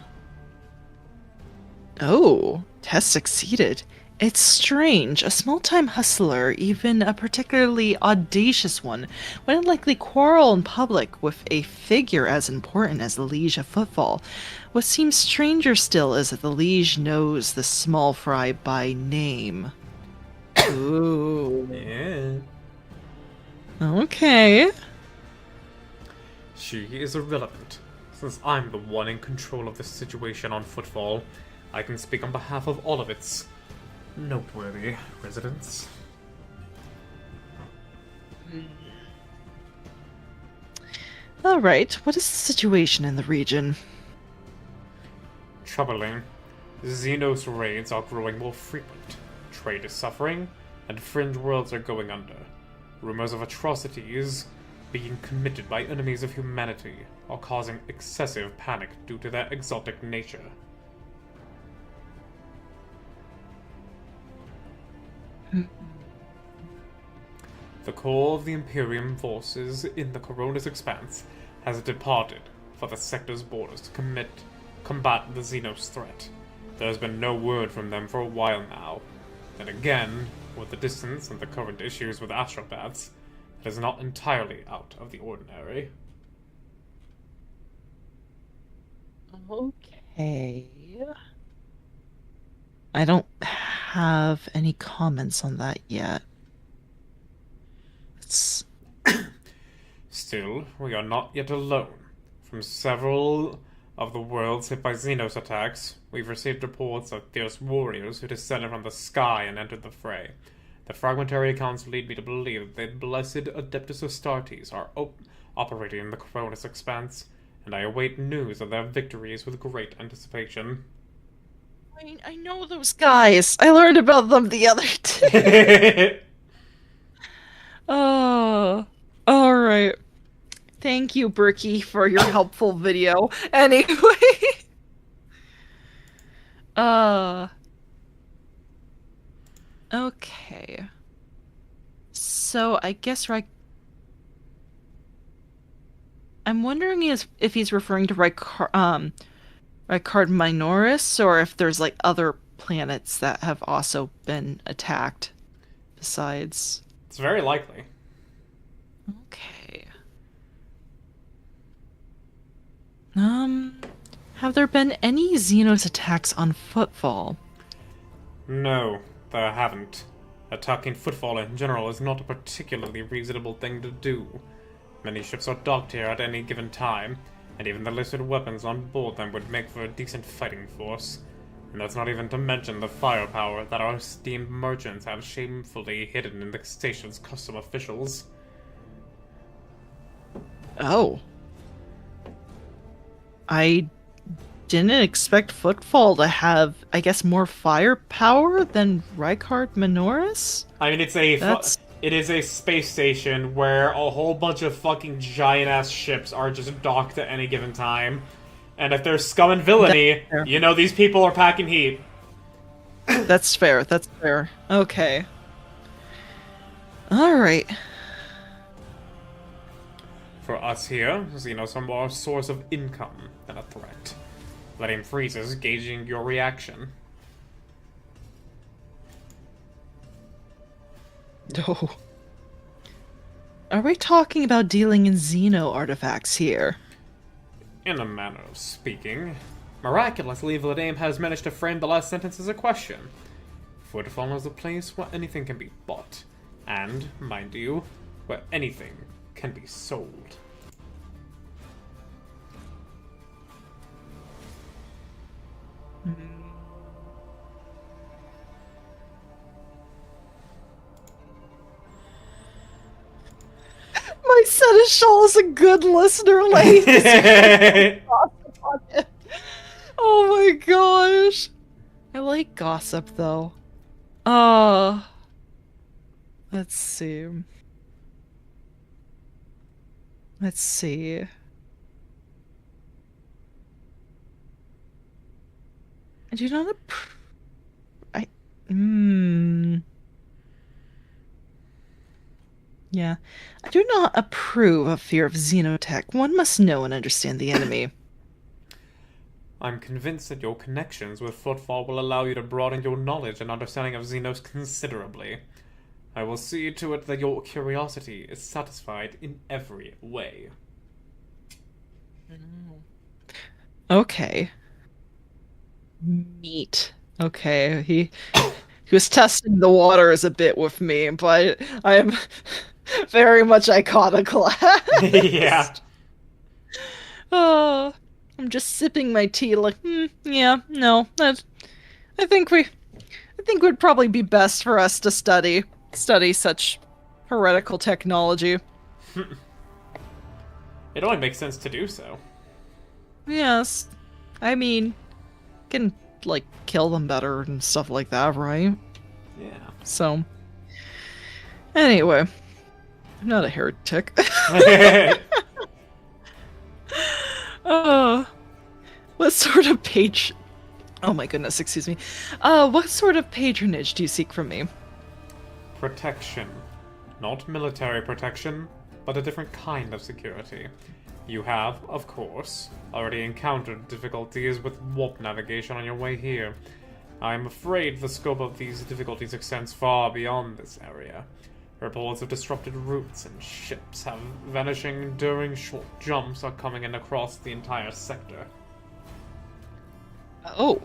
Oh, test succeeded. It's strange. A small-time hustler, even a particularly audacious one, wouldn't likely quarrel in public with a figure as important as the Liege of Footfall. What seems stranger still is that the Liege knows the small fry by name. Ooh. Yeah. Okay. She is irrelevant. Since I'm the one in control of this situation on Footfall, I can speak on behalf of all of its noteworthy residents. Alright, what is the situation in the region? Troubling. Xenos raids are growing more frequent. Trade is suffering, and fringe worlds are going under. Rumors of atrocities being committed by enemies of humanity are causing excessive panic due to their exotic nature. The core of the Imperium forces in the Corona's expanse has departed for the sector's borders to combat the Xenos threat. There has been no word from them for a while now. And again, with the distance and the current issues with astropaths, it is not entirely out of the ordinary. Okay. I don't have any comments on that yet. It's... Still, we are not yet alone. From several of the worlds hit by Xenos attacks, we've received reports of fierce warriors who descended from the sky and entered the fray. The fragmentary accounts lead me to believe that the blessed Adeptus Astartes are operating in the Cronus expanse, and I await news of their victories with great anticipation. I know those guys. I learned about them the other day. Oh, all right. Thank you, Bricky, for your helpful video. Anyway, okay. So I guess I'm wondering if he's referring to Ricard Minoris, or if there's like other planets that have also been attacked besides. It's very likely. Okay. Have there been any Xenos attacks on Footfall? No, there haven't. Attacking Footfall in general is not a particularly reasonable thing to do. Many ships are docked here at any given time, and even the listed weapons on board them would make for a decent fighting force. And that's not even to mention the firepower that our esteemed merchants have shamefully hidden in the station's custom officials. Oh. I didn't expect Footfall to have, I guess, more firepower than Ricard Minoris? I mean, it is a space station where a whole bunch of fucking giant-ass ships are just docked at any given time. And if there's scum and villainy, you know these people are packing heat. That's fair, that's fair. Okay. Alright. For us here, Xenos are more a source of income than a threat. Letting freezes gauging your reaction. Oh. Are we talking about dealing in Xeno artifacts here? In a manner of speaking. Miraculously, Vladame has managed to frame the last sentence as a question. Footfall is a place where anything can be bought. And, mind you, where anything can be sold. My seneschal is a good listener, ladies. Oh my gosh. I like gossip, though. Let's see. Let's see. I do not approve. Yeah. I do not approve of fear of xenotech. One must know and understand the enemy. I'm convinced that your connections with Footfall will allow you to broaden your knowledge and understanding of Xenos considerably. I will see to it that your curiosity is satisfied in every way. Okay. Neat. Okay, he was testing the waters a bit with me, but I am very much iconoclast. Yeah. Oh, I'm just sipping my tea like, yeah, no, I think it would probably be best for us to study such heretical technology. It only makes sense to do so. Yes. I mean, can, like, kill them better and stuff like that, right? Yeah. So, anyway, I'm not a heretic. What sort of Oh my goodness, excuse me. What sort of patronage do you seek from me? Protection. Not military protection, but a different kind of security. You have, of course, already encountered difficulties with warp navigation on your way here. I am afraid the scope of these difficulties extends far beyond this area. Reports of disrupted routes and ships have vanishing during short jumps are coming in across the entire sector. Oh.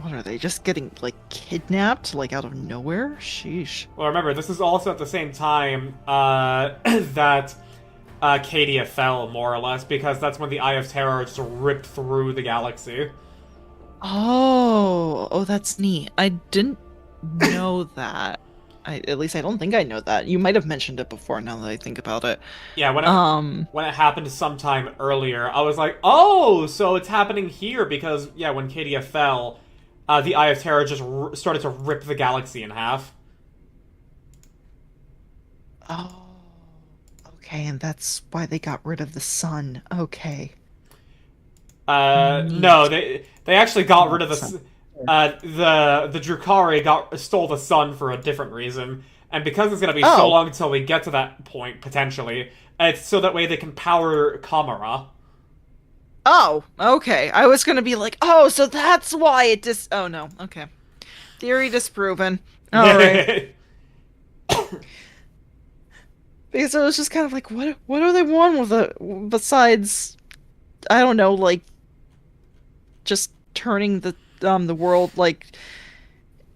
What are they, just getting, like, kidnapped, like, out of nowhere? Sheesh. Well, remember, this is also at the same time that Cadia fell, more or less, because that's when the Eye of Terror just ripped through the galaxy. Oh, that's neat. I didn't know that. At least I don't think I know that. You might have mentioned it before, now that I think about it. Yeah, when it happened sometime earlier, I was like, oh, so it's happening here, because, yeah, when Cadia fell, the Eye of Terror just started to rip the galaxy in half. Oh, okay, and that's why they got rid of the sun. Okay. No, they actually got rid of the Drukhari stole the sun for a different reason, and because it's gonna be so long until we get to that point, potentially, it's so that way they can power Kamara. Oh, okay. I was gonna be like, oh, so that's why it oh no, okay. Theory disproven. Alright. Because I was just kind of like, what do they want with it besides, I don't know, like, just turning the world, like,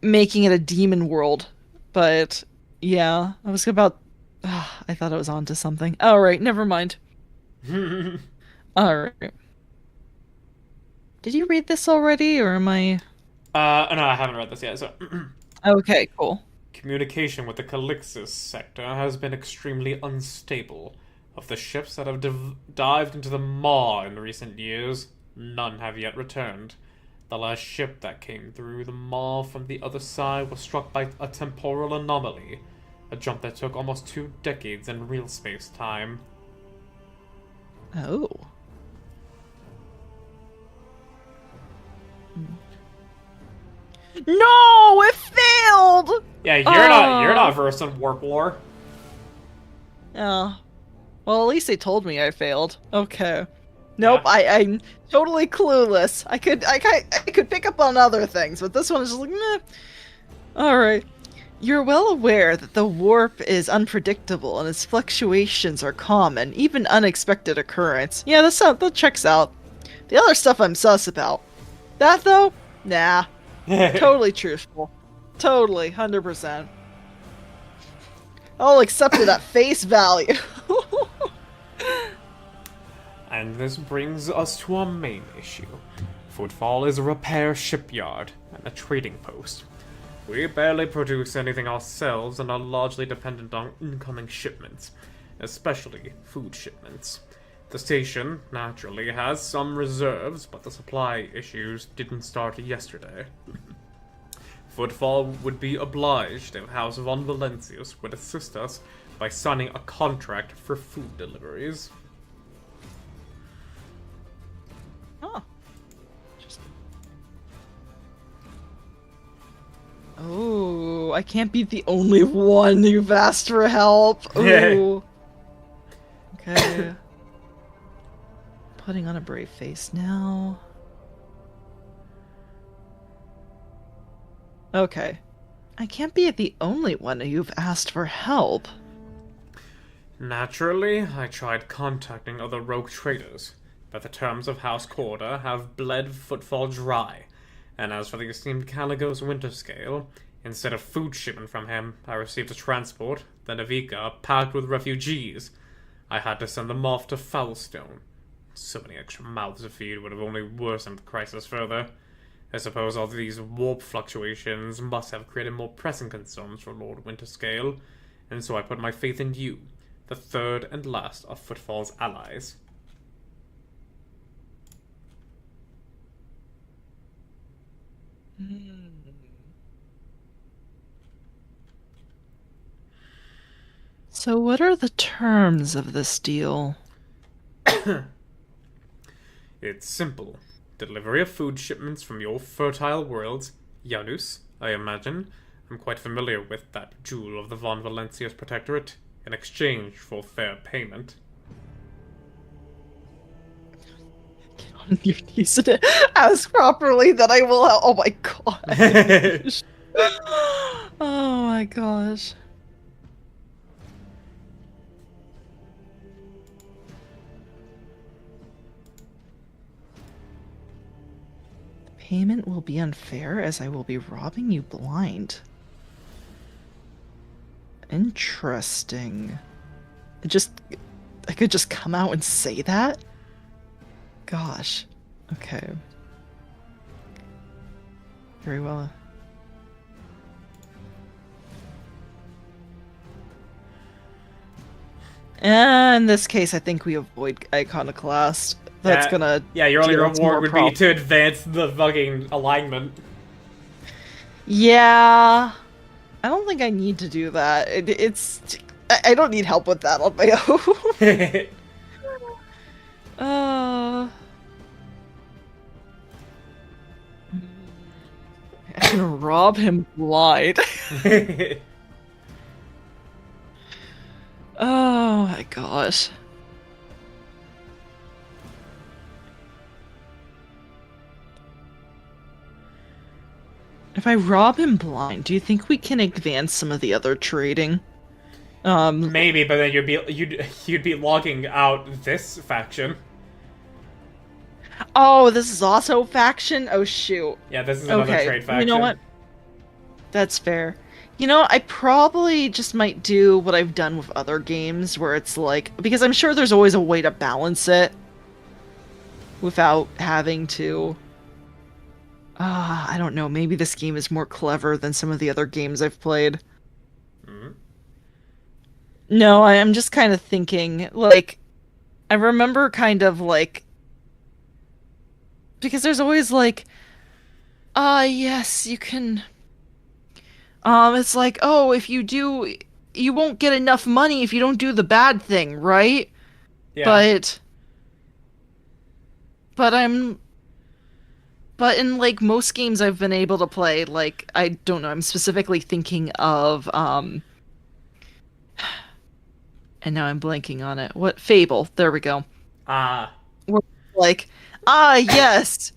making it a demon world. But yeah, I was about I thought I was onto something. Alright, never mind. Alright. Did you read this already, or am I... No, I haven't read this yet, so... Okay, cool. Communication with the Calixis sector has been extremely unstable. Of the ships that have dived into the Maw in recent years, none have yet returned. The last ship that came through the Maw from the other side was struck by a temporal anomaly, a jump that took almost 2 decades in real space-time. Oh. No, it failed. Yeah, you're not versed in warp lore. Oh. Well, at least they told me I failed. Okay. Nope, yeah. I'm totally clueless. I could pick up on other things, but this one is just like, meh. Alright. You're well aware that the warp is unpredictable and its fluctuations are common, even unexpected occurrence. Yeah, that checks out. The other stuff I'm sus about. That though? Nah. Totally truthful. Totally, 100%. I'll accept it at face value. And this brings us to our main issue. Footfall is a repair shipyard and a trading post. We barely produce anything ourselves and are largely dependent on incoming shipments, especially food shipments. The station, naturally, has some reserves, but the supply issues didn't start yesterday. Footfall would be obliged if House von Valencius would assist us by signing a contract for food deliveries. Oh. Oh, I can't be the only one you've asked for help. Ooh. Okay. putting on a brave face now. Okay. I can't be the only one you've asked for help. Naturally, I tried contacting other rogue traders, but the terms of House Corda have bled Footfall dry. And as for the esteemed Caligo's winter scale, instead of food shipment from him, I received a transport, the Navika, packed with refugees. I had to send them off to Foulstone. So many extra mouths to feed would have only worsened the crisis further. I suppose all these warp fluctuations must have created more pressing concerns for Lord Winterscale, and so I put my faith in you, the third and last of Footfall's allies. So what are the terms of this deal? It's simple. Delivery of food shipments from your fertile worlds, Janus, I imagine. I'm quite familiar with that jewel of the Von Valencia's protectorate, in exchange for fair payment. Get on your knees and ask properly that I will help. Oh my gosh. Oh my gosh. Payment will be unfair as I will be robbing you blind. Interesting. I could just come out and say that? Gosh. Okay. Very well. In this case, I think we avoid Iconoclast. That's gonna... Yeah, your only deal us more reward would be to advance the fucking alignment. Yeah. I don't think I need to do that. I don't need help with that on my own. I can rob him blind. Oh my gosh. If I rob him blind, do you think we can advance some of the other trading? Maybe, but then you'd be logging out this faction. Oh, this is also faction? Oh shoot. Yeah, this is another trade faction. You know what? That's fair. You know, I probably just might do what I've done with other games, where it's like... Because I'm sure there's always a way to balance it without having to... I don't know, maybe this game is more clever than some of the other games I've played. Mm-hmm. No, I'm just kind of thinking, like... I remember kind of, like... Because there's always, like... yes, you can... it's like, oh, if you do... You won't get enough money if you don't do the bad thing, right? Yeah. But in, like, most games I've been able to play, like, I don't know, I'm specifically thinking of, and now I'm blanking on it. What? Fable. There we go. Where, like, yes!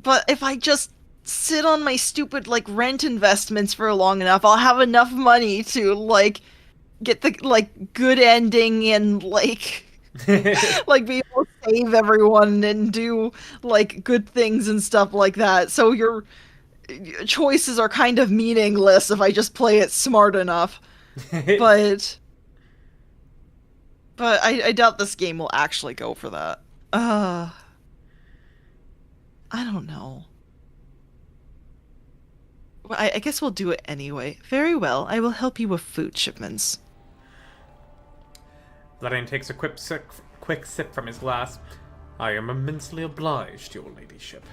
But if I just sit on my stupid, like, rent investments for long enough, I'll have enough money to, like, get the, like, good ending and, like... like, be able to save everyone and do, like, good things and stuff like that. So your choices are kind of meaningless if I just play it smart enough. But I doubt this game will actually go for that. I don't know. Well, I guess we'll do it anyway. Very well, I will help you with food shipments. Larian takes a quick sip from his glass. I am immensely obliged, your ladyship.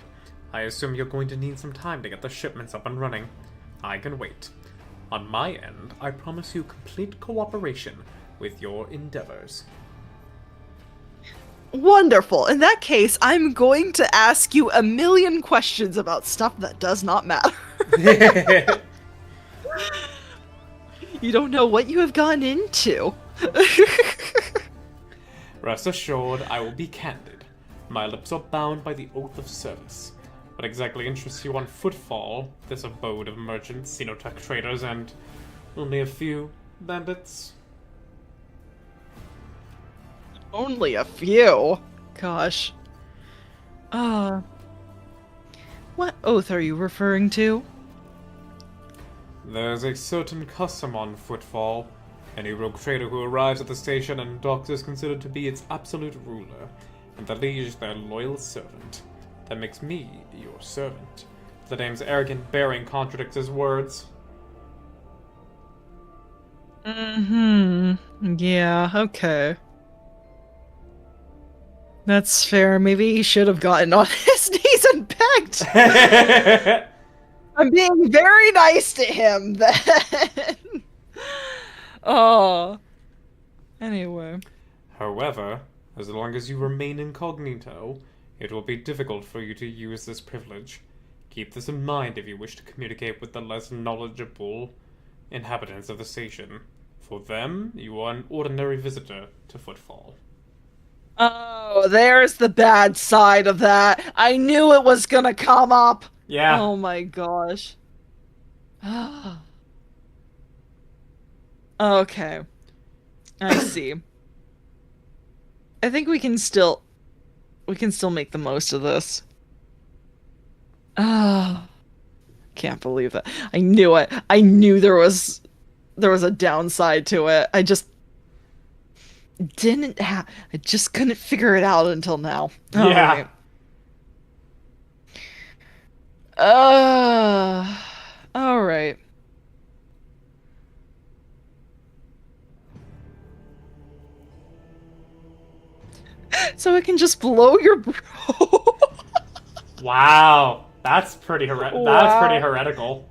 I assume you're going to need some time to get the shipments up and running. I can wait. On my end, I promise you complete cooperation with your endeavors. Wonderful. In that case, I'm going to ask you a million questions about stuff that does not matter. You don't know what you have gone into. Rest assured, I will be candid. My lips are bound by the oath of service. What exactly interests you on Footfall, this abode of merchants, xenotech traders, and only a few bandits? Only a few? Gosh. What oath are you referring to? There's a certain custom on Footfall. Any rogue trader who arrives at the station and docks is considered to be its absolute ruler, and the liege their loyal servant. That makes me your servant. The name's arrogant bearing contradicts his words. Yeah, okay. That's fair. Maybe he should have gotten on his knees and begged. I'm being very nice to him then. Oh. Anyway. However, as long as you remain incognito, it will be difficult for you to use this privilege. Keep this in mind if you wish to communicate with the less knowledgeable inhabitants of the station. For them, you are an ordinary visitor to Footfall. Oh, there's the bad side of that. I knew it was gonna come up. Yeah. Oh my gosh. Okay. I see. I think we can still make the most of this. Can't believe that. I knew it. I knew there was a downside to it. I just couldn't figure it out until now. Yeah. All right. So it can just blow your bro. Wow, that's pretty That's pretty heretical.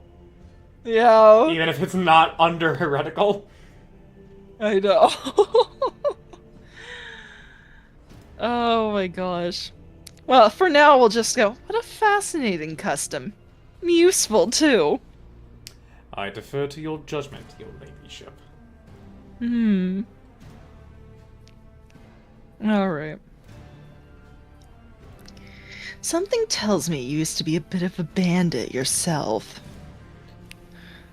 Yeah. Even if it's not under heretical. I know. Oh my gosh. Well, for now we'll just go, what a fascinating custom. Useful too. I defer to your judgment, your ladyship. Alright. Something tells me you used to be a bit of a bandit yourself.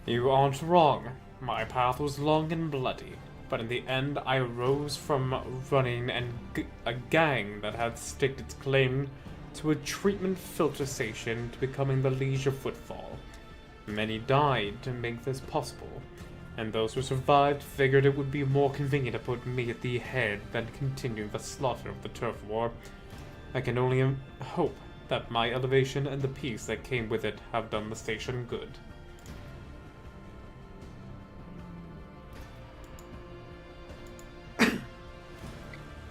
You aren't wrong. My path was long and bloody, but in the end I rose from running a gang that had staked its claim to a treatment filter station to becoming the liege of Footfall. Many died to make this possible, and those who survived figured it would be more convenient to put me at the head than continue the slaughter of the turf war. I can only hope that my elevation and the peace that came with it have done the station good.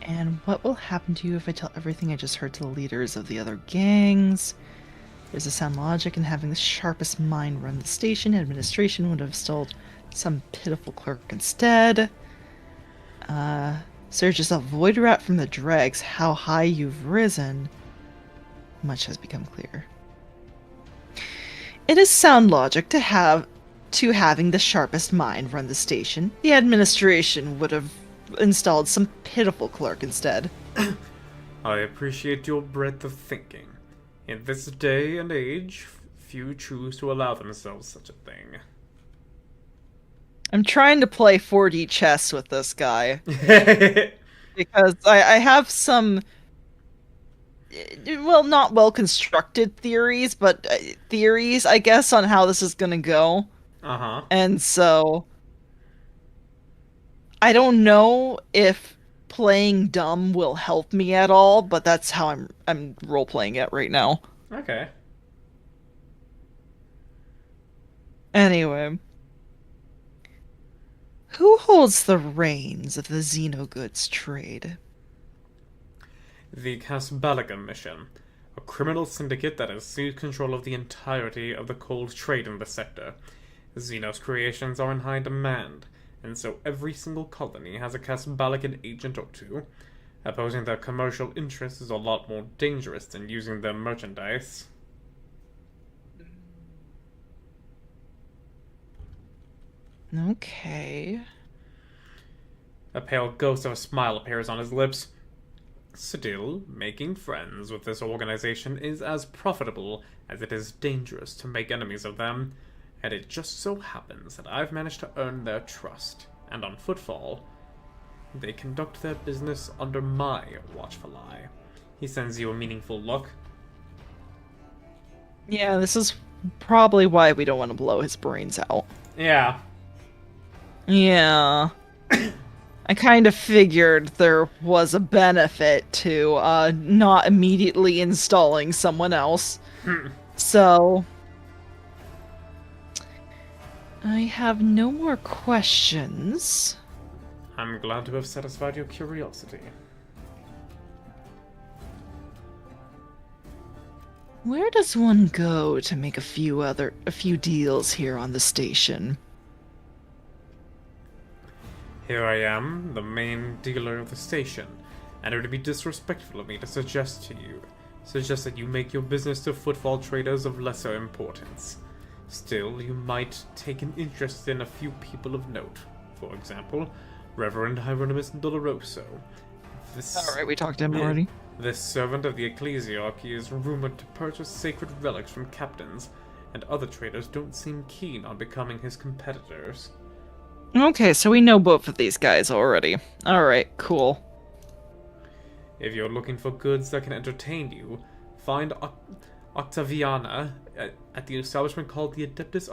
And what will happen to you if I tell everything I just heard to the leaders of the other gangs? There's a sound logic in having the sharpest mind run the station. Administration would have installed some pitiful clerk instead. Search yourself, void rat from the dregs. How high you've risen. Much has become clear. It is sound logic to having the sharpest mind run the station. The administration would have installed some pitiful clerk instead. I appreciate your breadth of thinking. In this day and age, few choose to allow themselves such a thing. I'm trying to play 4D chess with this guy. Because I have some, well, not well-constructed theories, but theories, I guess, on how this is gonna go. Uh-huh. And so I don't know if playing dumb will help me at all, but that's how I'm role-playing it right now. Okay. Anyway. Who holds the reins of the xenogoods trade? The Casbalica mission. A criminal syndicate that has seized control of the entirety of the cold trade in the sector. Xenos creations are in high demand, and so every single colony has a Casbalican agent or two. Opposing their commercial interests is a lot more dangerous than using their merchandise. Okay. A pale ghost of a smile appears on his lips. Still, making friends with this organization is as profitable as it is dangerous to make enemies of them, and it just so happens that I've managed to earn their trust, and on Footfall, they conduct their business under my watchful eye. He sends you a meaningful look. Yeah, this is probably why we don't want to blow his brains out. Yeah. Yeah. I kind of figured there was a benefit to not immediately installing someone else. So I have no more questions. I'm glad to have satisfied your curiosity. Where does one go to make a few deals here on the station? Here I am, the main dealer of the station, and it would be disrespectful of me to suggest that you make your business to footfall traders of lesser importance. Still, you might take an interest in a few people of note. For example, Reverend Hieronymus Doloroso. Alright, we talked to him already. This servant of the ecclesiarchy is rumored to purchase sacred relics from captains, and other traders don't seem keen on becoming his competitors. Okay, so we know both of these guys already. Alright, cool. If you're looking for goods that can entertain you, find Octaviana at the establishment called the Adeptus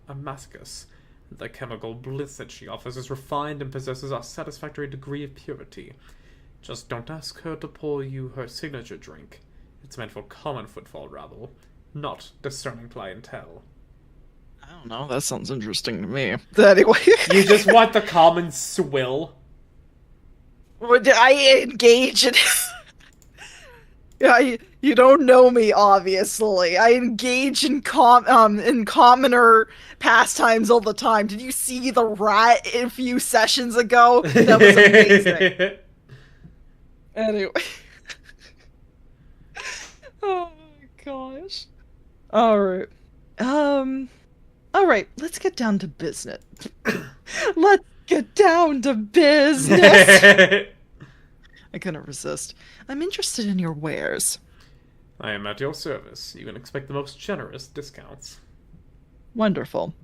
Amascus. The chemical bliss that she offers is refined and possesses a satisfactory degree of purity. Just don't ask her to pour you her signature drink. It's meant for common footfall rabble, not discerning clientele. I don't know, that sounds interesting to me. Anyway. You just want the common swill? Would I engage in... Yeah, you don't know me, obviously. I engage in commoner pastimes all the time. Did you see the rat a few sessions ago? That was amazing. Anyway. Oh my gosh. Alright. Alright, let's get down to business. Let's get down to business! I couldn't resist. I'm interested in your wares. I am at your service. You can expect the most generous discounts. Wonderful.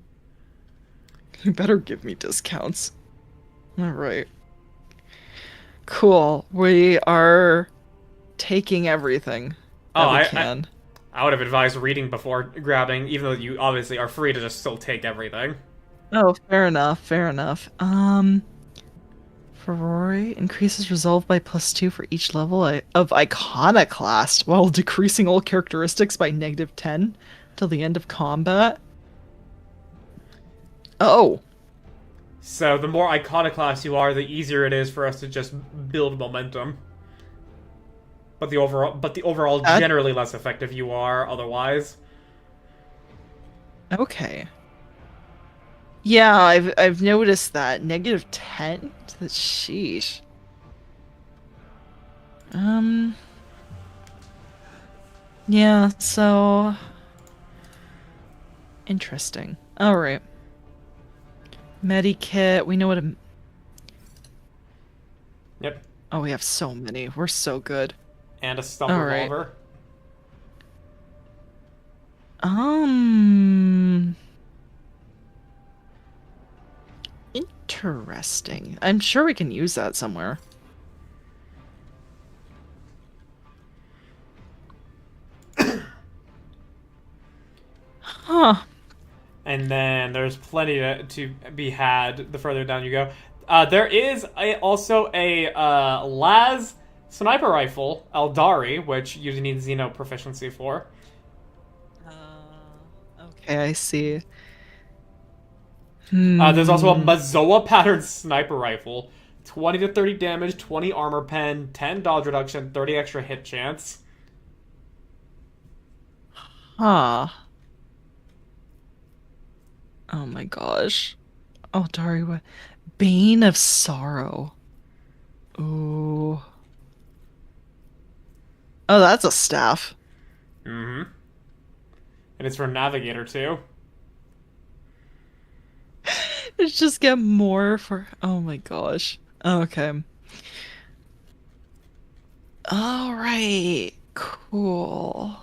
You better give me discounts. Alright. Cool. We are taking everything that we can. I would have advised reading before grabbing, even though you obviously are free to just still take everything. Oh, fair enough, fair enough. Ferrari increases resolve by +2 for each level of Iconoclast, while decreasing all characteristics by -10 till the end of combat. Oh. So the more Iconoclast you are, the easier it is for us to just build momentum. But the overall generally less effective you are otherwise. Okay. Yeah, I've noticed that. -10? Sheesh. Yeah, so... Interesting. Alright. Medikit, we know what a... Yep. Oh, we have so many. We're so good. And a stump Alright. revolver. Interesting. I'm sure we can use that somewhere. Huh. And then there's plenty to be had the further down you go. There is also a Laz sniper rifle, Eldari, which you need Xeno proficiency for. Okay, I see. There's also a Mazoa pattern sniper rifle. 20 to 30 damage, 20 armor pen, 10 dodge reduction, 30 extra hit chance. Huh. Oh my gosh. Oh, Dari, what? Bane of Sorrow. Ooh. Oh, that's a staff. Mm-hmm. And it's for Navigator, too. Let's just get more for... Oh my gosh. Okay. All right. Cool.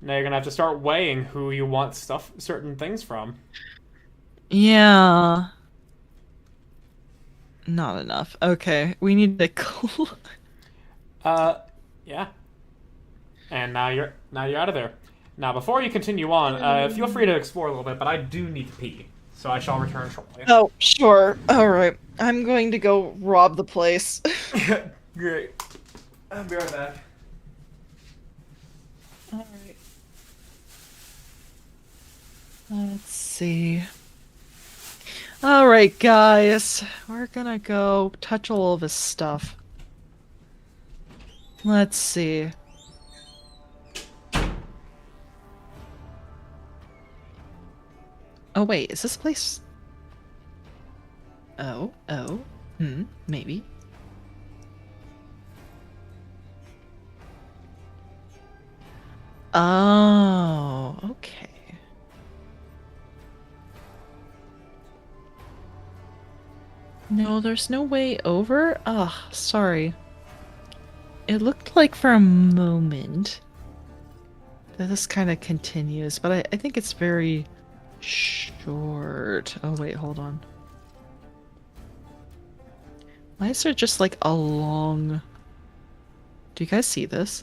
Now you're gonna have to start weighing who you want certain things from. Yeah. Not enough. Okay, we need to. Yeah. And now you're out of there. Now, before you continue on, feel free to explore a little bit, but I do need to pee, so I shall return shortly. Oh, sure. All right. I'm going to go rob the place. Great. I'll be right back. All right. Let's see. All right, guys. We're gonna go touch all of his stuff. Let's see. Oh, wait. Is this place... Oh, maybe. Oh, okay. No, there's no way over? Ugh, sorry. It looked like for a moment that this kind of continues, but I think it's very short. Oh, wait, hold on. Why is there just like a long... Do you guys see this?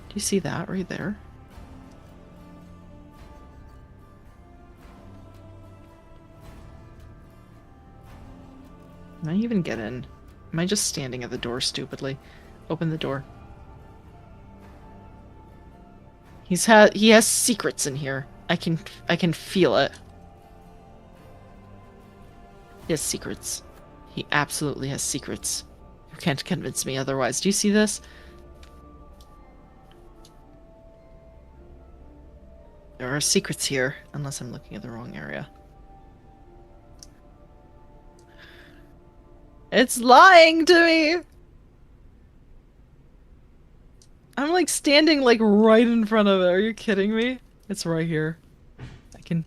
Do you see that right there? Can I even get in? Am I just standing at the door stupidly? Open the door. He has secrets in here. I can feel it. He has secrets. He absolutely has secrets. You can't convince me otherwise. Do you see this? There are secrets here, unless I'm looking at the wrong area. It's lying to me! I'm like standing like right in front of it. Are you kidding me? It's right here. I can...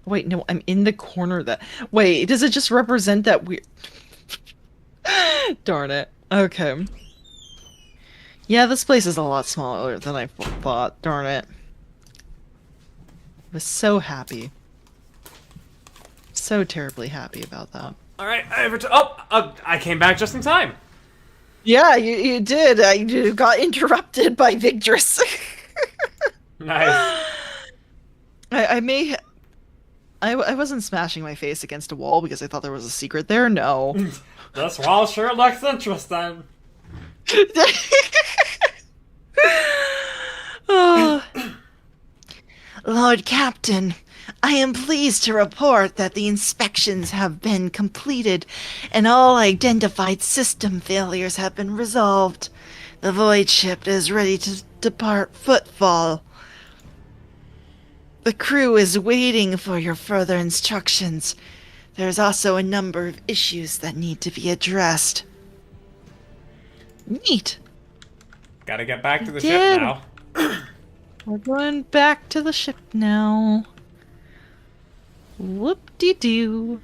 Wait, no, I'm in the corner that... Wait, does it just represent that weird... Darn it. Okay. Yeah, this place is a lot smaller than I thought. Darn it. I was so happy. So terribly happy about that. Alright, I came back just in time. Yeah, you did. You got interrupted by Vigdris. Nice. I wasn't smashing my face against a wall because I thought there was a secret there. No. This wall sure looks interesting. Oh. Lord Captain, I am pleased to report that the inspections have been completed and all identified system failures have been resolved. The void ship is ready to depart Footfall. The crew is waiting for your further instructions. There's also a number of issues that need to be addressed. Neat. Gotta get back to the ship now. We're going back to the ship now. Whoop-de-doo.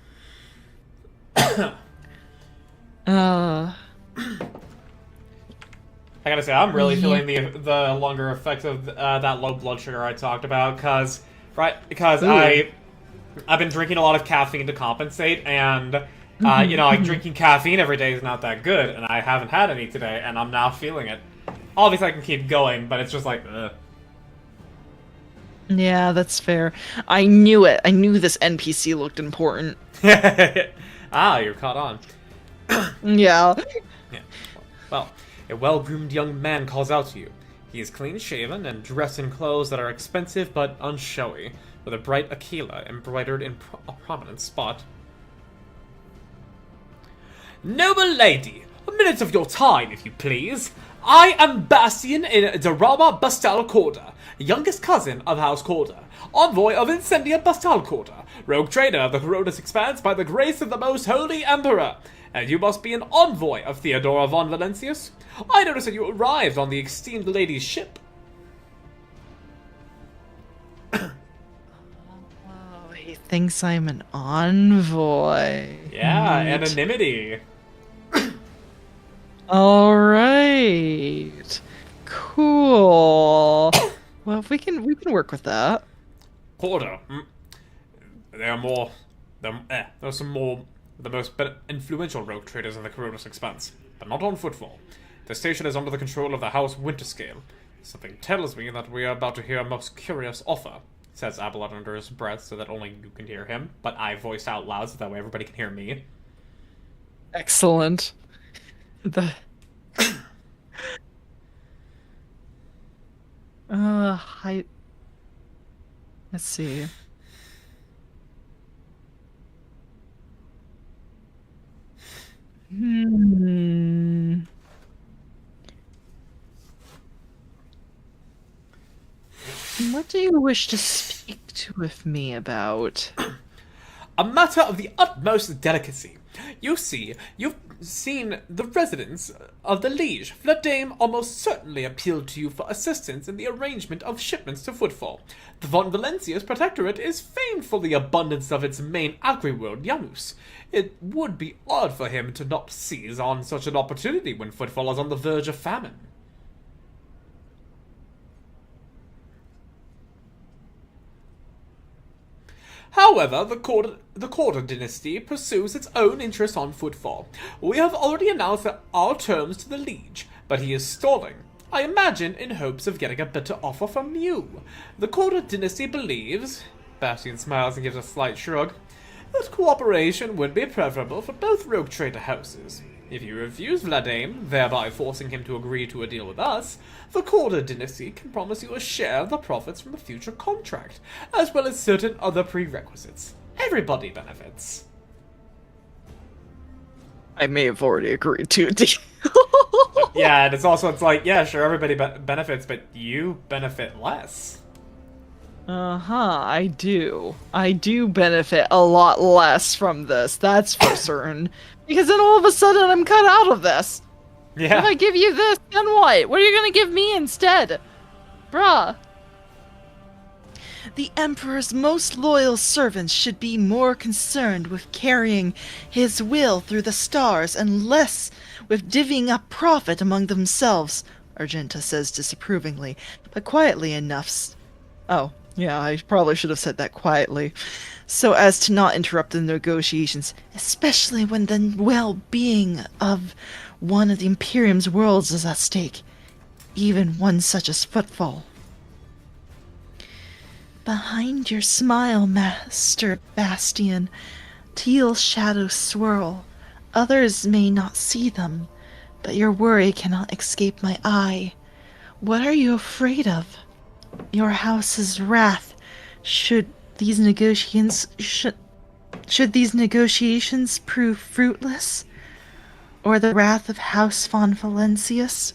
I gotta say, I'm really feeling the longer effects of that low blood sugar I talked about, because I've been drinking a lot of caffeine to compensate, and like drinking caffeine every day is not that good, and I haven't had any today, and I'm now feeling it. Obviously, I can keep going, but it's just like, ugh. Yeah, that's fair. I knew it. I knew this NPC looked important. You're caught on. Yeah. Yeah. Well, a well-groomed young man calls out to you. He is clean-shaven and dressed in clothes that are expensive but unshowy, with a bright Aquila embroidered in a prominent spot. Noble lady, a minute of your time, if you please. I am Bastian in Darama Bastal Corda, youngest cousin of House Corda, envoy of Incendia Bastal Corda, rogue trader of the Herodus Expanse by the grace of the most holy emperor. And you must be an envoy of Theodora von Valentius. I noticed that you arrived on the esteemed lady's ship. Oh, he thinks I'm an envoy. Yeah, Neat. anonymity. All right. Cool. Well, we can work with that. Quarter. There are more. There are some more. The most influential rogue traders in the Coronis Expanse, but not on footfall. The station is under the control of the House Winterscale. Something tells me that we are about to hear a most curious offer, says Abelard under his breath so that only you can hear him, but I voiced out loud so that way everybody can hear me. Excellent. The hi. Let's see. Hmm. What do you wish to speak with me about? A matter of the utmost delicacy. You see, you've seen the residents of the Liege. Vladame almost certainly appealed to you for assistance in the arrangement of shipments to Footfall. The Von Valencia's protectorate is famed for the abundance of its main agri-world, Janus. It would be odd for him to not seize on such an opportunity when Footfall is on the verge of famine. However, the Corder dynasty pursues its own interest on Footfall. We have already announced our terms to the Liege, but he is stalling. I imagine in hopes of getting a better offer from you. The Corder dynasty believes, Bastian smiles and gives a slight shrug, that cooperation would be preferable for both rogue trader houses. If you refuse Vladame, thereby forcing him to agree to a deal with us, the Corder dynasty can promise you a share of the profits from the future contract, as well as certain other prerequisites. Everybody benefits. I may have already agreed to a deal. Yeah, and it's like, yeah, sure, everybody benefits, but you benefit less. Uh-huh, I do. I do benefit a lot less from this, that's for certain. Because then all of a sudden I'm cut out of this. Yeah. If I give you this, then what? What are you gonna give me instead? Bruh. The Emperor's most loyal servants should be more concerned with carrying his will through the stars and less with divvying up profit among themselves, Argenta says disapprovingly, but quietly enough. Oh, yeah, I probably should have said that quietly, so as to not interrupt the negotiations, especially when the well-being of one of the Imperium's worlds is at stake, even one such as Footfall. Behind your smile, Master Bastian, teal shadows swirl. Others may not see them, but your worry cannot escape my eye. What are you afraid of? Your house's wrath. Should these negotiations prove fruitless, or the wrath of House von Valencius?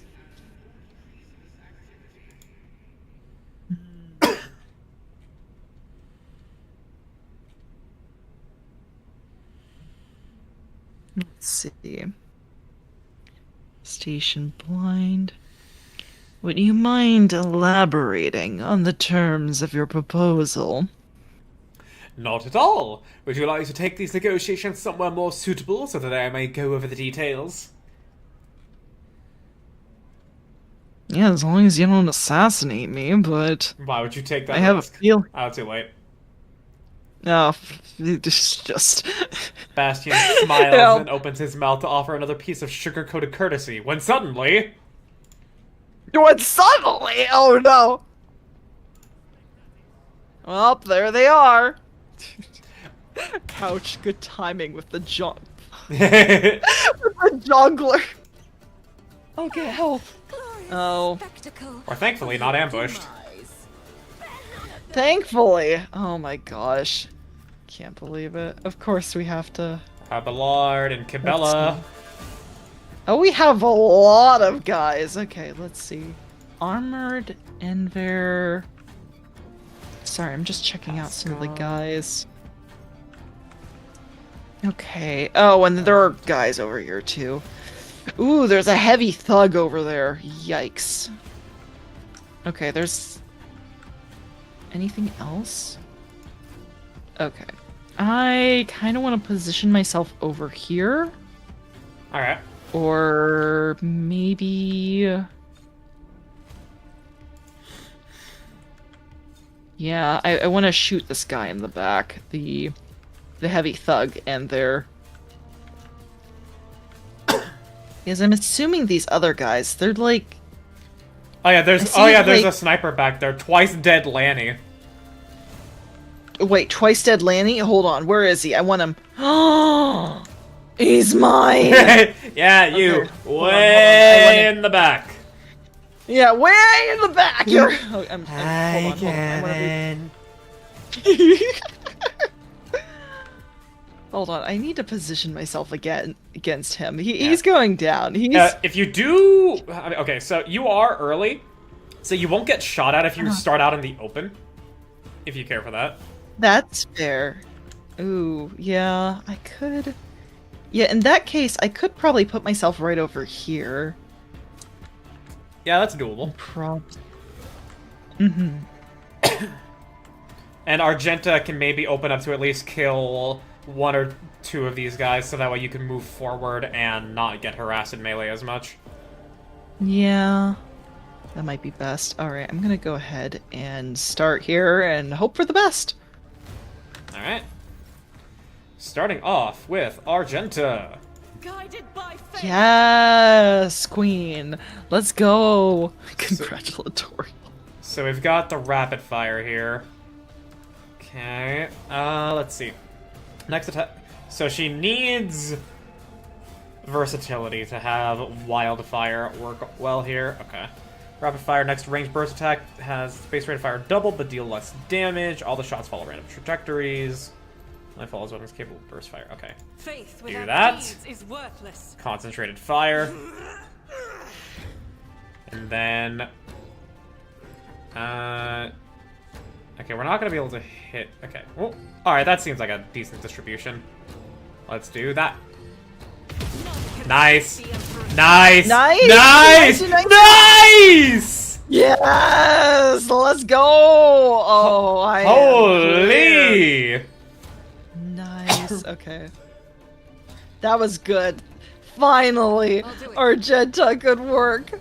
Let's see. Station blind. Would you mind elaborating on the terms of your proposal? Not at all. Would you like to take these negotiations somewhere more suitable so that I may go over the details? Yeah, as long as you don't assassinate me, but Why would you take that I have risk? a feel. Oh, too late. No, it's just... Bastian smiles Help. and opens his mouth to offer another piece of sugar-coated courtesy, when suddenly... What suddenly? Oh no! Well, there they are. Couch, good timing with the jump. With the jungler. Oh, get help. Oh. Spectacle. Or thankfully not ambushed. Thankfully. Oh my gosh. Can't believe it. Of course we have to... Abelard and Cabela. Oh, we have a lot of guys. Okay, let's see. Armored Enver. Sorry, I'm just checking out some of the guys. Okay. Oh, and there are guys over here too. Ooh, there's a heavy thug over there. Yikes. Okay, there's... anything else? Okay. I kind of want to position myself over here. Alright. Or maybe... Yeah, I want to shoot this guy in the back, the heavy thug, and their... Because I'm assuming these other guys, they're like... Oh yeah, there's like... a sniper back there. Twice dead Lanny. Wait, twice dead Lanny? Hold on, where is he? I want him. Oh, he's mine! Yeah, you. Okay. Way in the back. Yeah, way in the back! You're... Oh, Hi, hold on. Kevin. Hold on, I need to position myself again against him. He's going down. He's... If you do... Okay, so you are early, so you won't get shot at if you start out in the open, if you care for that. That's fair. Ooh, yeah, I could... Yeah, in that case, I could probably put myself right over here. Yeah, that's doable. Props. Mm-hmm. And Argenta can maybe open up to at least kill one or two of these guys, so that way you can move forward and not get harassed in melee as much. Yeah, that might be best. Alright, I'm gonna go ahead and start here and hope for the best. Alright. Starting off with Argenta. Guided by fate. Yes, queen. Let's go. Congratulatory. So we've got the rapid fire here. Okay, let's see. Next attack. So she needs versatility to have wildfire work well here. Okay. Rapid fire, next range burst attack has base rate of fire doubled but deal less damage. All the shots follow random trajectories. Only follows weapons capable of burst fire. Okay. Faith Do without that. deeds is worthless. Concentrated fire. And then... Okay, we're not going to be able to hit... Okay. Well, alright, that seems like a decent distribution. Let's do that. Nice! Nice! Nice! Nice! Nice! Yes! Let's go! Oh, I am Holy! nice. Okay. That was good. Finally! Argenta, good work.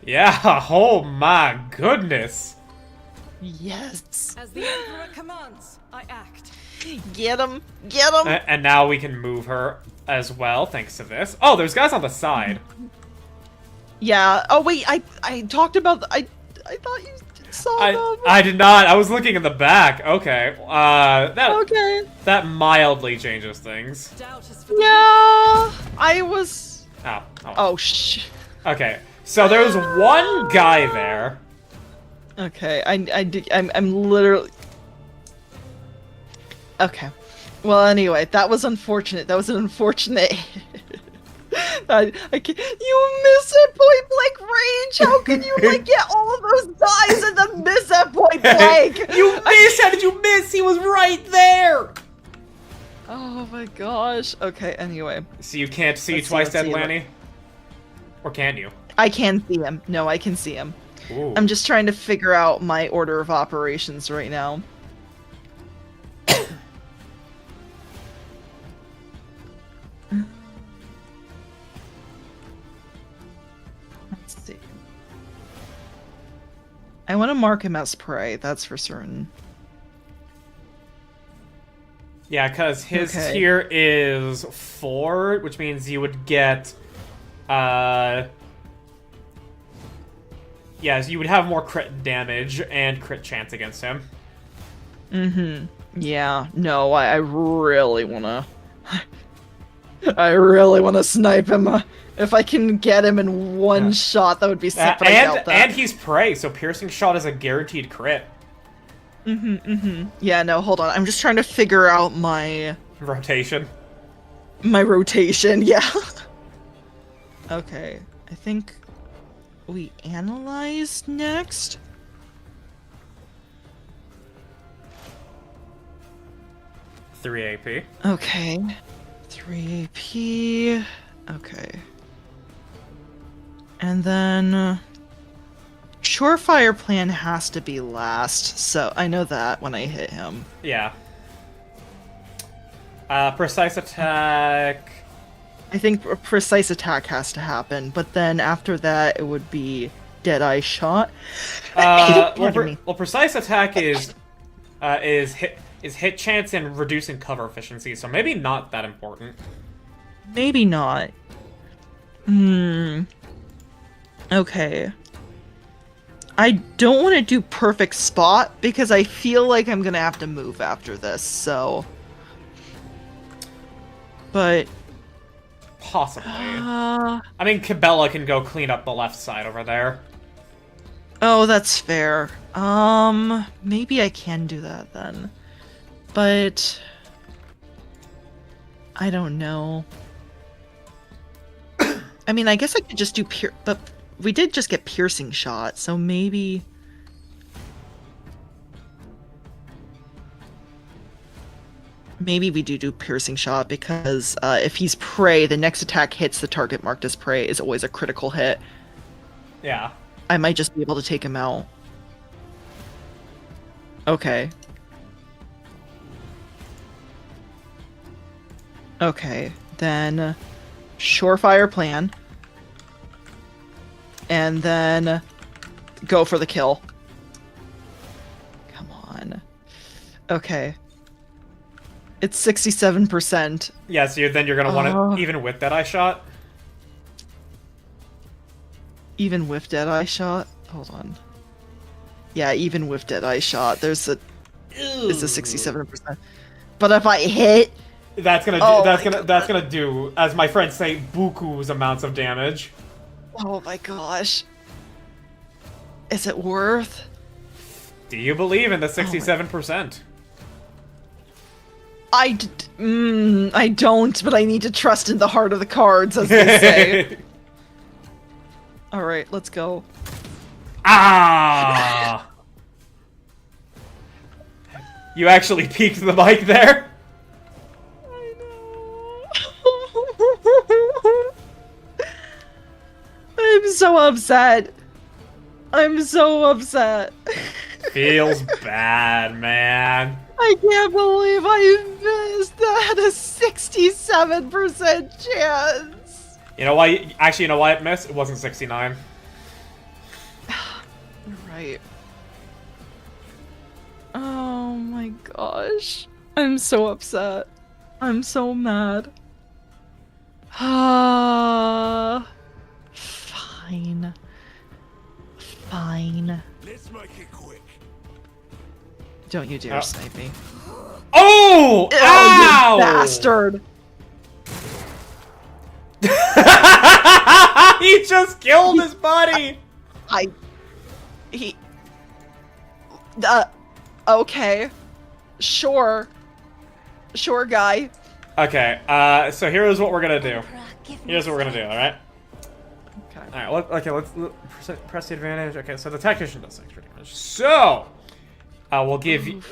Yeah, oh my goodness. Yes. As the Emperor commands, I act. Get him! Get him! And now we can move her as well, thanks to this. Oh, there's guys on the side. Yeah. Oh wait, I talked about I thought you saw them. I did not. I was looking in the back. Okay. Okay. That mildly changes things. Doubt is for the Yeah. I was. Oh. Oh shh. Okay. So there was one guy there. Okay. I'm literally. Okay. Well, anyway, that was unfortunate. That was an unfortunate. I can't. You miss at point blank range. How can you like get all of those guys and then miss at point blank? You miss! How did you miss? He was right there. Oh my gosh. Okay. Anyway, So you can't see Let's see, twice let's dead see. Lanny, or can you? I can see him. No, I can see him. Ooh. I'm just trying to figure out my order of operations right now. Let's see. I want to mark him as prey, that's for certain. Yeah, because his Okay. tier is 4, which means you would get, yes, you would have more crit damage and crit chance against him. Mm-hmm. Yeah, no, I really wanna... I really wanna snipe him. If I can get him in one shot, that would be sick, but I doubt that. And he's prey, so piercing shot is a guaranteed crit. Yeah, no, hold on. I'm just trying to figure out my Rotation. rotation, yeah. Okay, I think we analyze next. Three AP. Okay. 3 AP. Okay. And then Surefire plan has to be last, so I know that when I hit him. Yeah. Precise attack. I think a precise attack has to happen, but then after that it would be Deadeye shot. Pardon me. Well, precise attack is hit chance and reducing cover efficiency, so maybe not that important. Maybe not. Okay. I don't want to do perfect spot because I feel like I'm gonna have to move after this, so. But. Possibly. I mean, Cabela can go clean up the left side over there. Oh, that's fair. Maybe I can do that then. But. I don't know. I mean, I guess I could just do but we did just get piercing shot, so maybe... Maybe we do piercing shot, because if he's prey, the next attack hits the target marked as prey is always a critical hit. Yeah. I might just be able to take him out. Okay. Okay, then... Surefire plan. And then go for the kill. Come on. Okay. It's 67%. Yeah, so then you're gonna want to, even with Deadeye shot? Even with Deadeye shot? Hold on. Yeah, even with Deadeye shot, there's a... It's a 67%. But if I hit... That's gonna do, as my friends say, buku's amounts of damage. Oh my gosh. Is it worth? Do you believe in the 67%? I don't, but I need to trust in the heart of the cards, as they say. Alright, let's go. Ah! You actually peeked the mic there? I'm so upset. I'm so upset. Feels bad, man. I can't believe I missed that. A 67% chance. You know why? Actually, you know why it missed? It wasn't 69. Right. Oh my gosh. I'm so upset. I'm so mad. Fine. Fine. Let's make it quick. Don't you dare snipe me. Oh! Ow! You bastard! He just killed his buddy! Okay. Sure. Sure, guy. Okay, so here's what we're gonna do. Here's what we're gonna do, alright? Okay. Alright, let's press the advantage. Okay, so the tactician does extra damage. So, we'll give you...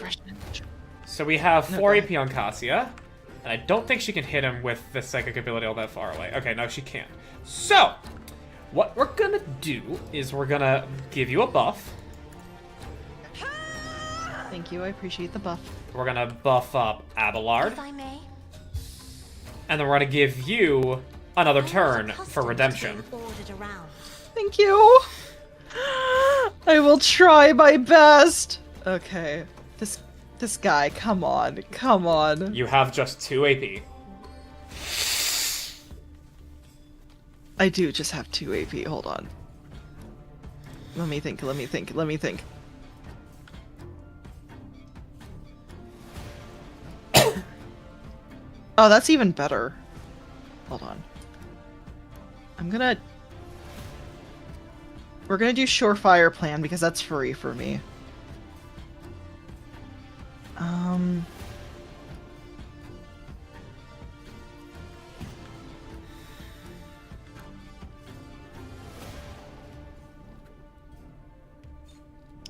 So we have 4 AP on Cassia. And I don't think she can hit him with the psychic ability all that far away. Okay, no, she can't. So, what we're gonna do is we're gonna give you a buff. Thank you, I appreciate the buff. We're gonna buff up Abelard. If I may. And then we're gonna give you another turn for redemption. Thank you. I will try my best. Okay. This guy, come on. Come on. You have just 2 AP. I do just have 2 AP. Hold on. Let me think. Oh, that's even better. Hold on. We're gonna do Surefire Plan because that's free for me.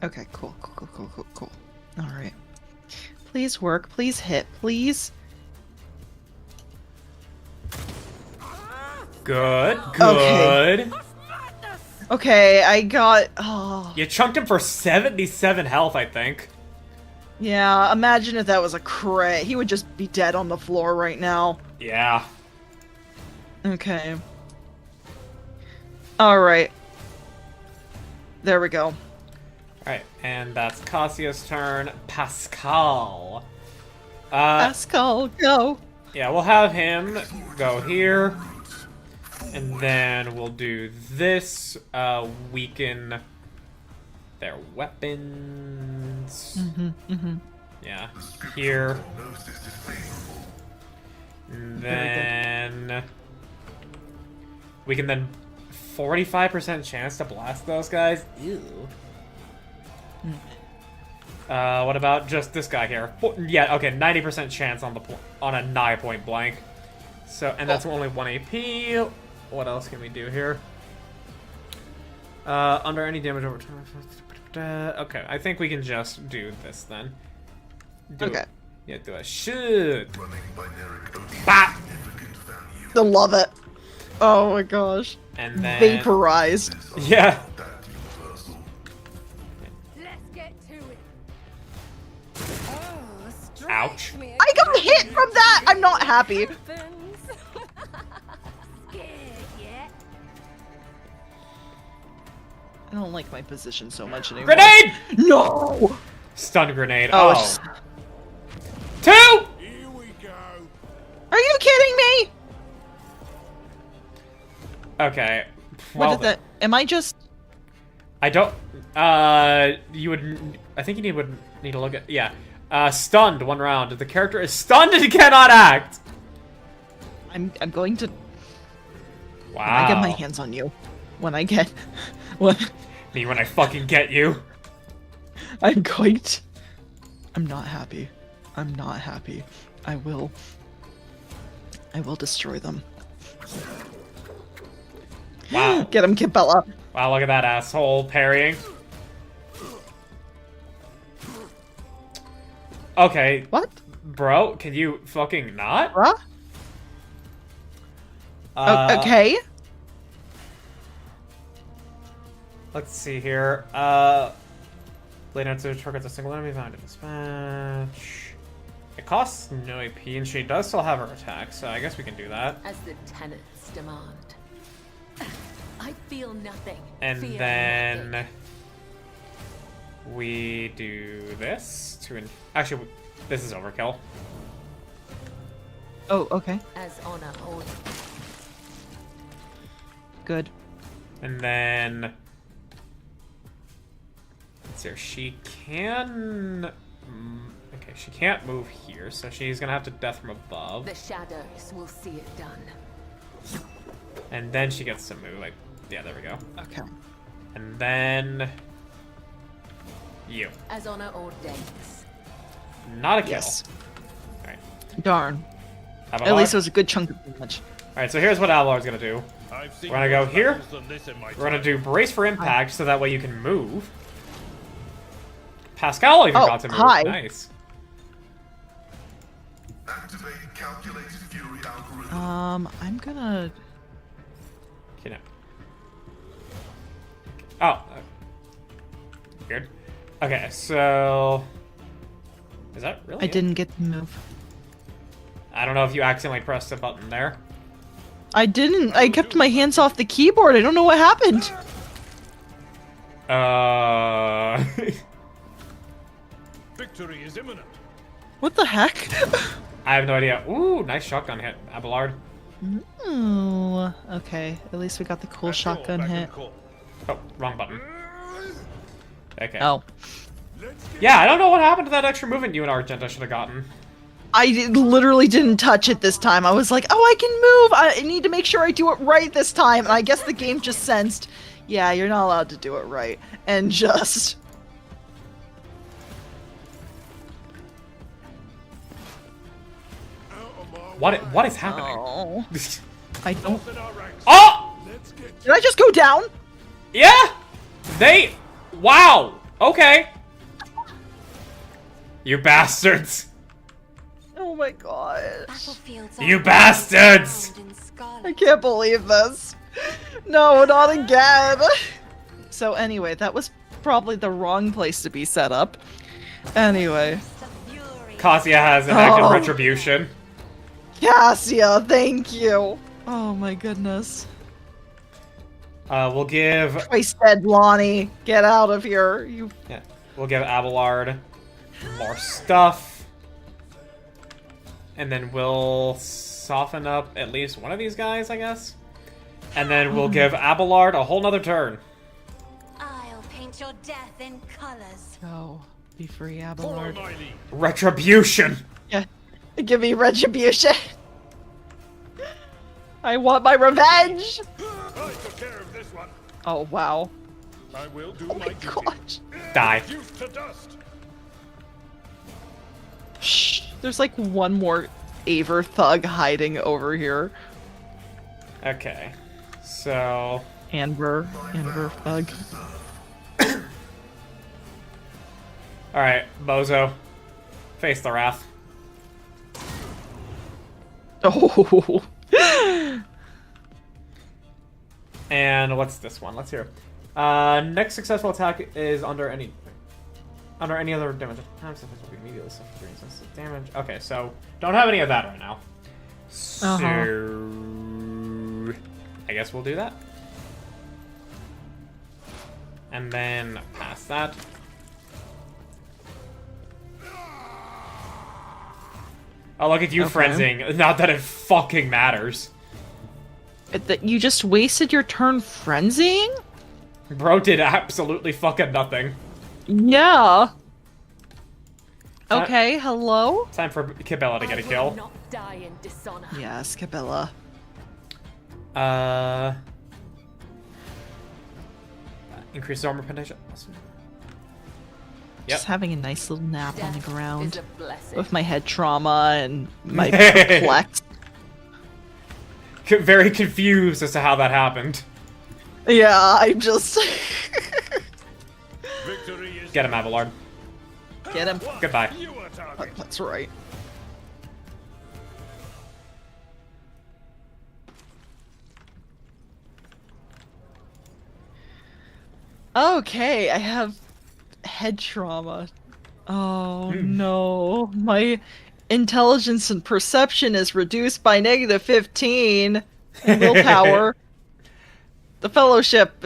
Okay, cool. Alright. Please work, please hit, please. Good. Okay, I got... Oh. You chunked him for 77 health, I think. Yeah, imagine if that was a crit. He would just be dead on the floor right now. Yeah. Okay. Alright. There we go. Alright, and that's Cassia's turn. Pascal. Pascal, go! Yeah, we'll have him go here. And then we'll do this. Weaken their weapons. Yeah, here. And then we can then 45% chance to blast those guys. Ew. What about just this guy here? Yeah, okay, 90% chance on a nigh point blank. So, and that's only 1 AP. What else can we do here? Under any damage over time. Okay, I think we can just do this then. Do a shoot. Bop! I love it. Oh my gosh. And then Vaporized. yeah. Let's get to it. Ouch. I got hit from that! I'm not happy. I don't like my position so much anymore. Grenade! No! Stun grenade. Oh, Oh. it's just- 2! Here we go. Are you kidding me? Okay. What Well, did that? Am I just? I don't. You would. I think you would need to look at. Yeah. Stunned 1 round. The character is stunned and cannot act. I'm going to. Wow. When I get my hands on you. When I get. What? Me when I fucking get you. I'm going to. I'm not happy. I'm not happy. I will destroy them. Wow. Get him, Kibella. Wow, look at that asshole parrying. Okay, What? bro, can you fucking not? Bruh? Okay. Let's see here. Later to target a single enemy found in dispatch. It costs no AP, and she does still have her attack, so I guess we can do that. As the tenants demand. I feel nothing. And Fear then nothing. we do this to actually this is overkill. Oh, okay. As honor order. Good. And then let's see here. She can. Okay, she can't move here, so she's gonna have to death from above. The shadows will see it done. And then she gets to move. Like, yeah, there we go. Okay. And then you. As honor ordains. Not a kill. Yes. All right. Darn. Abelard? At least it was a good chunk of damage. All right. So here's what Abelard's gonna do. I've seen We're gonna go worse here. battles than this in my We're gonna time. do brace for impact, so that way you can move. Pascal even Oh, got to move. hi. Nice. Activate calculated fury algorithm. I'm gonna. You know. Oh. Weird. Okay, so is that really? I it? didn't get to move. I don't know if you accidentally pressed a button there. I didn't. I kept my hands off the keyboard. I don't know what happened. Victory is imminent. What the heck? I have no idea. Ooh, nice shotgun hit, Abelard. Oh, okay. At least we got the cool That's all, shotgun back in hit. call. Oh, wrong button. Okay. Oh. Yeah, I don't know what happened to that extra movement you and Argenta should have gotten. Literally didn't touch it this time. I was like, oh, I can move. I need to make sure I do it right this time. And I guess the game just sensed, yeah, you're not allowed to do it right. And just... What is happening? Oh. I don't... In our ranks. Oh! Let's get Did I just go down? Yeah! They... Wow! Okay. You bastards! Oh my gosh. Battlefields You are bastards! bound in I scarlet. can't believe this. No, not again. So anyway, that was probably the wrong place to be set up. Anyway. The fury. Cassia has enacted Oh. retribution. Cassia, thank you. Oh my goodness. We'll give I said, Lonnie, get out of here. You. yeah, we'll give Abelard more stuff, and then we'll soften up at least one of these guys, I guess. And then we'll give Abelard a whole nother turn. I'll paint your death in colors. Go. Be free, Follow Abelard. my lead. Retribution. Yeah. Give me retribution. I want my revenge. I took care of this one. Oh, wow. I will do Oh my my duty. gosh. Die. Reduced to dust. Shh. There's like one more Aver thug hiding over here. Okay. So Anver thug. all right, Bozo, face the wrath. Oh. And what's this one? Let's hear. Next successful attack is under any other damage. Immediately suffer 3 instances of damage. Okay, so don't have any of that right now. So I guess we'll do that. And then pass that. Oh, look at you, Okay. Frenzing. Not that it fucking matters. That you just wasted your turn frenzying? Bro did absolutely fucking nothing. Yeah. Okay, hello? Time for Cabela to get a I will kill. not die in dishonor. Yes, Cabela. Increase armor penetration. Awesome. Yep. Just having a nice little nap on the Death ground is a blessing. with my head trauma and my perplex. Very confused as to how that happened. Yeah, I'm just... Victory is Get him, Abelard. Get him. Goodbye. you are target. That's right. Okay, I have head trauma. Oh no. My intelligence and perception is reduced by -15. And willpower. The fellowship,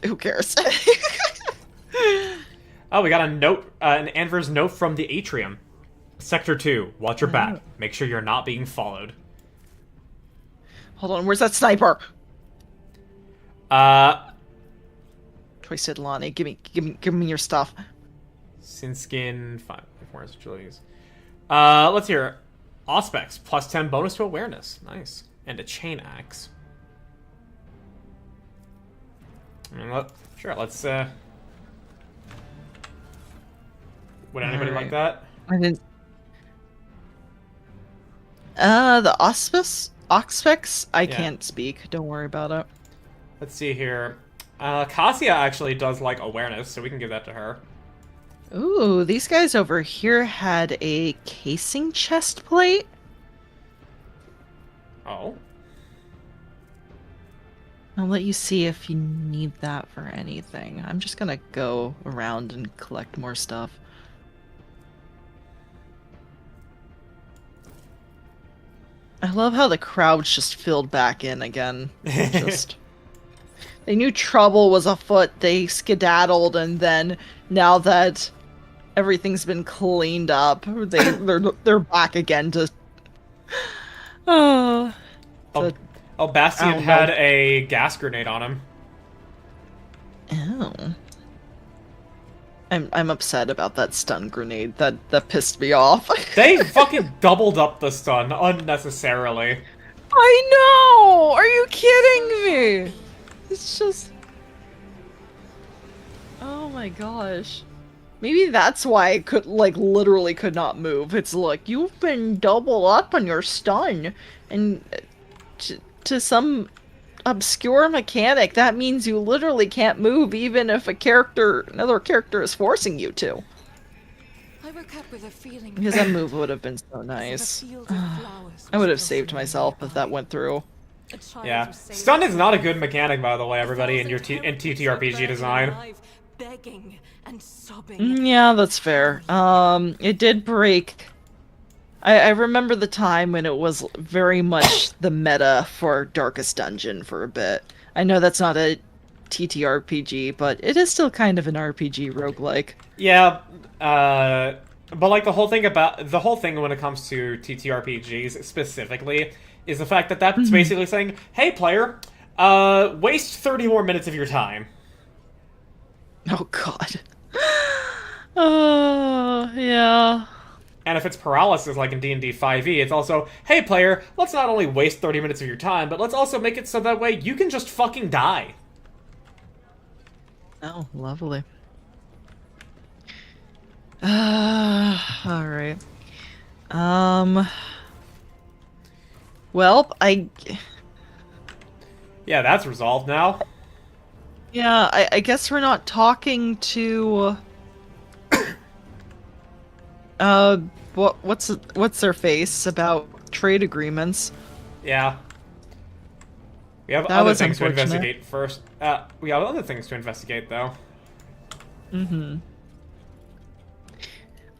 who cares? Oh, we got a note, an Anver's note from the Atrium. Sector 2, watch your back. Make sure you're not being followed. Hold on, where's that sniper? Twisted Lonnie, give me your stuff. Sinskin, 5 4 Julius. Let's hear. Auspex, plus 10 bonus to awareness. Nice. And a chain axe. Sure, let's, would anybody like that? I didn't. The Auspex? I can't speak. Don't worry about it. Let's see here. Cassia actually does like awareness, so we can give that to her. Ooh, these guys over here had a casing chest plate. Oh. I'll let you see if you need that for anything. I'm just gonna go around and collect more stuff. I love how the crowd's just filled back in again. Just they knew trouble was afoot, they skedaddled, and then now that everything's been cleaned up, they're back again to Oh, Bastian Ow, had no. a gas grenade on him. Oh. I'm upset about that stun grenade. That pissed me off. They fucking doubled up the stun unnecessarily. I know! Are you kidding me? It's just... Oh my gosh. Maybe that's why I literally could not move. It's like, you've been double up on your stun. And to some obscure mechanic, that means you literally can't move even if another character is forcing you to. I woke up with a feeling Because that move would have been so nice. I would have saved myself if that went through. Yeah. Stun is not a good mechanic, by the way, everybody, in your in TTRPG design. Begging and sobbing. Yeah, that's fair. It did break I remember the time when it was very much the meta for Darkest Dungeon for a bit. I know that's not a TTRPG, but it is still kind of an RPG roguelike. Yeah, but like the whole thing when it comes to TTRPGs specifically is the fact that that's basically saying, "Hey, player, waste 30 more minutes of your time." Oh god. Oh, yeah. And if it's paralysis like in D&D 5e, it's also, "Hey, player, let's not only waste 30 minutes of your time, but let's also make it so that way you can just fucking die." Oh, lovely. All right. Well, Yeah, that's resolved now. yeah, I guess we're not talking to uh what's their face about trade agreements. Yeah. We have That other was things to unfortunate. investigate first. We have other things to investigate, though.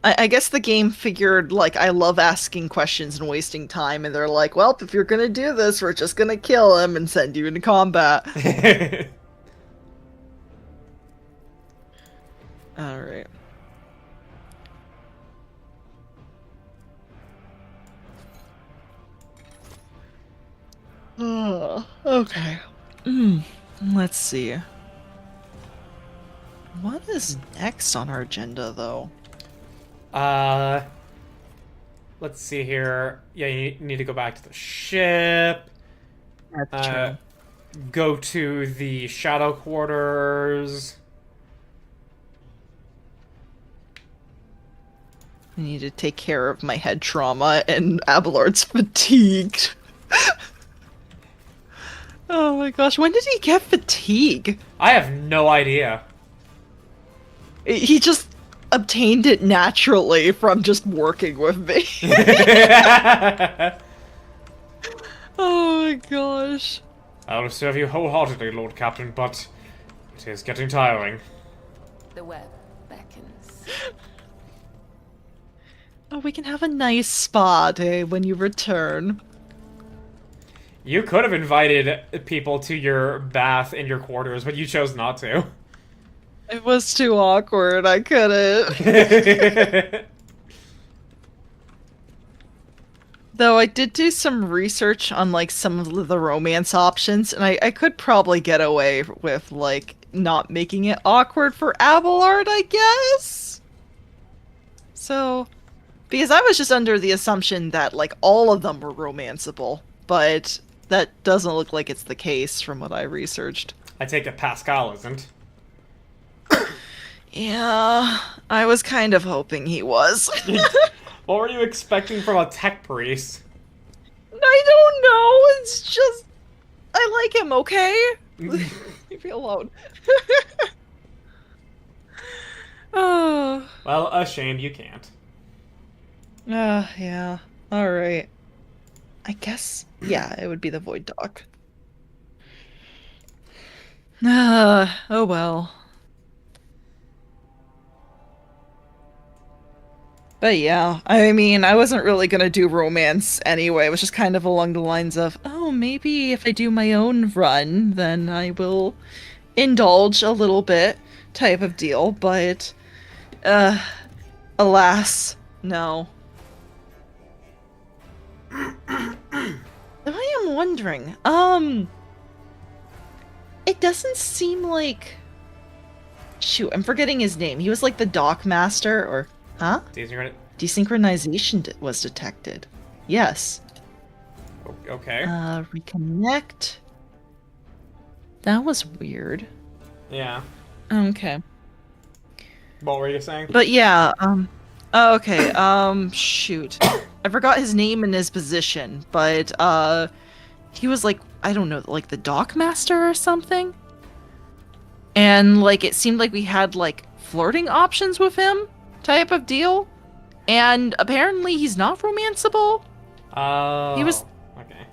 I guess the game figured, like, I love asking questions and wasting time, and they're like, well, if you're gonna do this, we're just gonna kill him and send you into combat. Alright. Okay. Let's see. What is next on our agenda, though? Let's see here. Yeah, you need to go back to the ship. That's true. Go to the shadow quarters. I need to take care of my head trauma, and Abelard's fatigued. Oh my gosh, when did he get fatigue? I have no idea. He just obtained it naturally from just working with me. Oh my gosh. I'll serve you wholeheartedly, Lord Captain, but it is getting tiring. The web beckons. Oh, we can have a nice spa day when you return. You could have invited people to your bath in your quarters, but you chose not to. It was too awkward, I couldn't. Though I did do some research on, like, some of the romance options, and I could probably get away with, like, not making it awkward for Abelard, I guess? So, because I was just under the assumption that, like, all of them were romanceable, but that doesn't look like it's the case from what I researched. I take it Pascal isn't. Yeah, I was kind of hoping he was. What were you expecting from a tech priest? I don't know, it's just... I like him, okay? Leave me alone. Oh. Well, a shame you can't. Yeah. Alright. I guess, yeah, it would be the Void Dog. Oh well. But yeah, I mean, I wasn't really gonna do romance anyway. It was just kind of along the lines of, oh, maybe if I do my own run, then I will indulge a little bit type of deal. But, alas, no. I am wondering, it doesn't seem like... Shoot, I'm forgetting his name. He was like the dock master, or... Huh? Desynchronization was detected. Yes. Okay. Reconnect. That was weird. Yeah. Okay. What were you saying? But yeah, oh, okay, shoot. I forgot his name and his position, but, he was like, I don't know, like the dock master or something? And, like, it seemed like we had, like, flirting options with him? Type of deal, and apparently he's not romanceable. Oh. He was. Okay.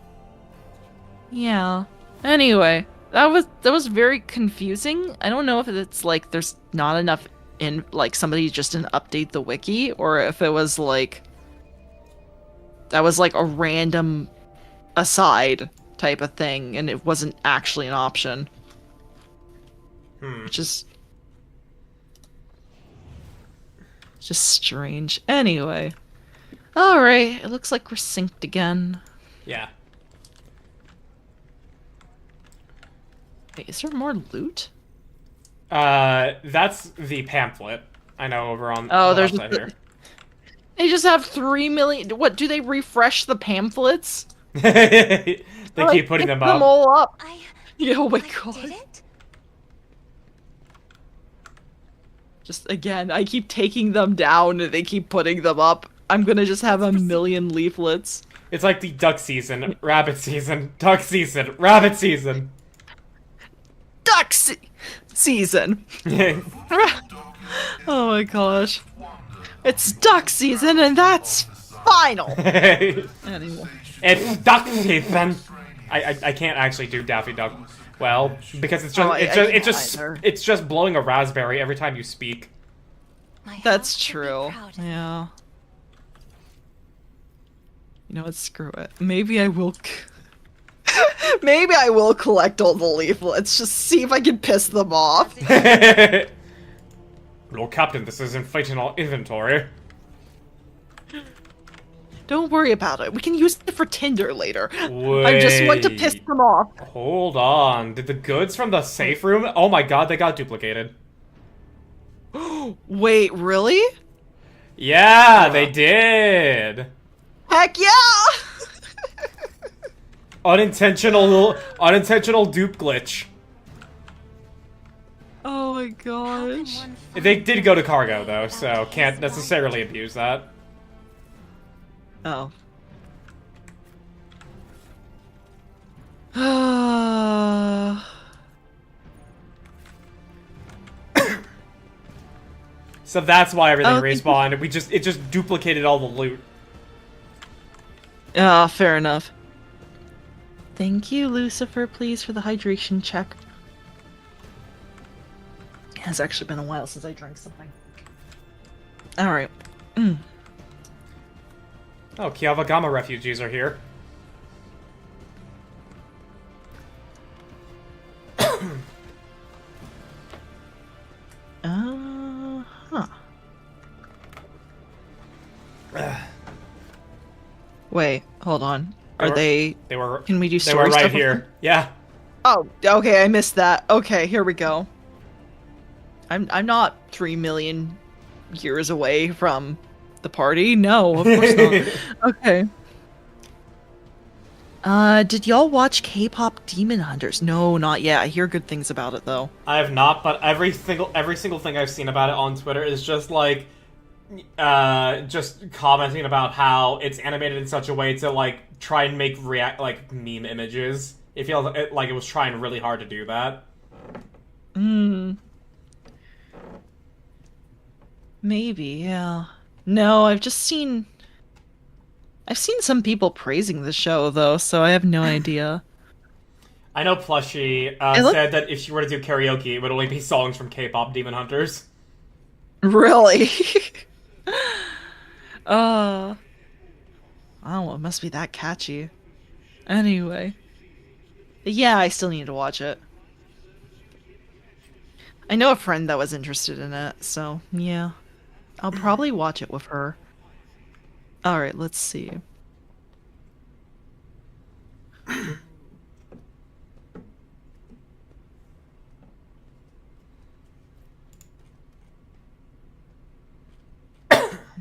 Yeah. Anyway, that was very confusing. I don't know if it's like there's not enough in, like, somebody just didn't update the wiki, or if it was like That was like a random aside type of thing, and it wasn't actually an option. Which is just strange. Anyway. Alright, it looks like we're synced again. Yeah. Wait, is there more loot? That's the pamphlet. I know over on Oh, the there's left side here. They just have 3 million. What, do they refresh the pamphlets? They Like, keep putting pick them up. all up. I Yeah, oh my did god. it? Just again, I keep taking them down and they keep putting them up. I'm gonna just have a million leaflets. It's like the duck season, rabbit season, duck season, rabbit season. Duck season. Oh my gosh. It's duck season and that's final. Anyway. It's duck season. I can't actually do Daffy Duck well because it's just Oh, I can't either. it's just blowing a raspberry every time you speak. My That's house should be true. proud of me. Yeah. You know what? Screw it. Maybe I will. Maybe I will collect all the leaflets. Just see if I can piss them off. Lord Captain, this is inflating our inventory. Don't worry about it. We can use it for Tinder later. I just want to piss them off. Hold on. Did the goods from the safe room? Oh my god, they got duplicated. Wait, really? Yeah, they did. Heck yeah! Unintentional dupe glitch. Oh my How can gosh. one They find did go to the cargo way though, without so his can't light? necessarily abuse that. Oh. So that's why everything Oh, respawned. It just duplicated all the loot. Fair enough. Thank you, Lucifer, please, for the hydration check. It has actually been a while since I drank something. Alright. Oh, Kiavagama refugees are here. Huh. Wait, hold on. Are they... They were. Can we do They story were right stuff with here. them? Yeah. Oh, okay, I missed that. Okay, here we go. I'm not 3 million years away from the party. No, of course not. Okay. Did y'all watch K-pop Demon Hunters? No, not yet. I hear good things about it though. I have not, but every single thing I've seen about it on Twitter is just like, just commenting about how it's animated in such a way to like try and make meme images. It feels like it was trying really hard to do that. Maybe, yeah. No, I've seen some people praising the show though, so I have no idea. I know Plushie said that if she were to do karaoke, it would only be songs from K-pop Demon Hunters. Really? Oh, it must be that catchy. Anyway. Yeah, I still need to watch it. I know a friend that was interested in it, so yeah. I'll probably watch it with her. Alright, let's see.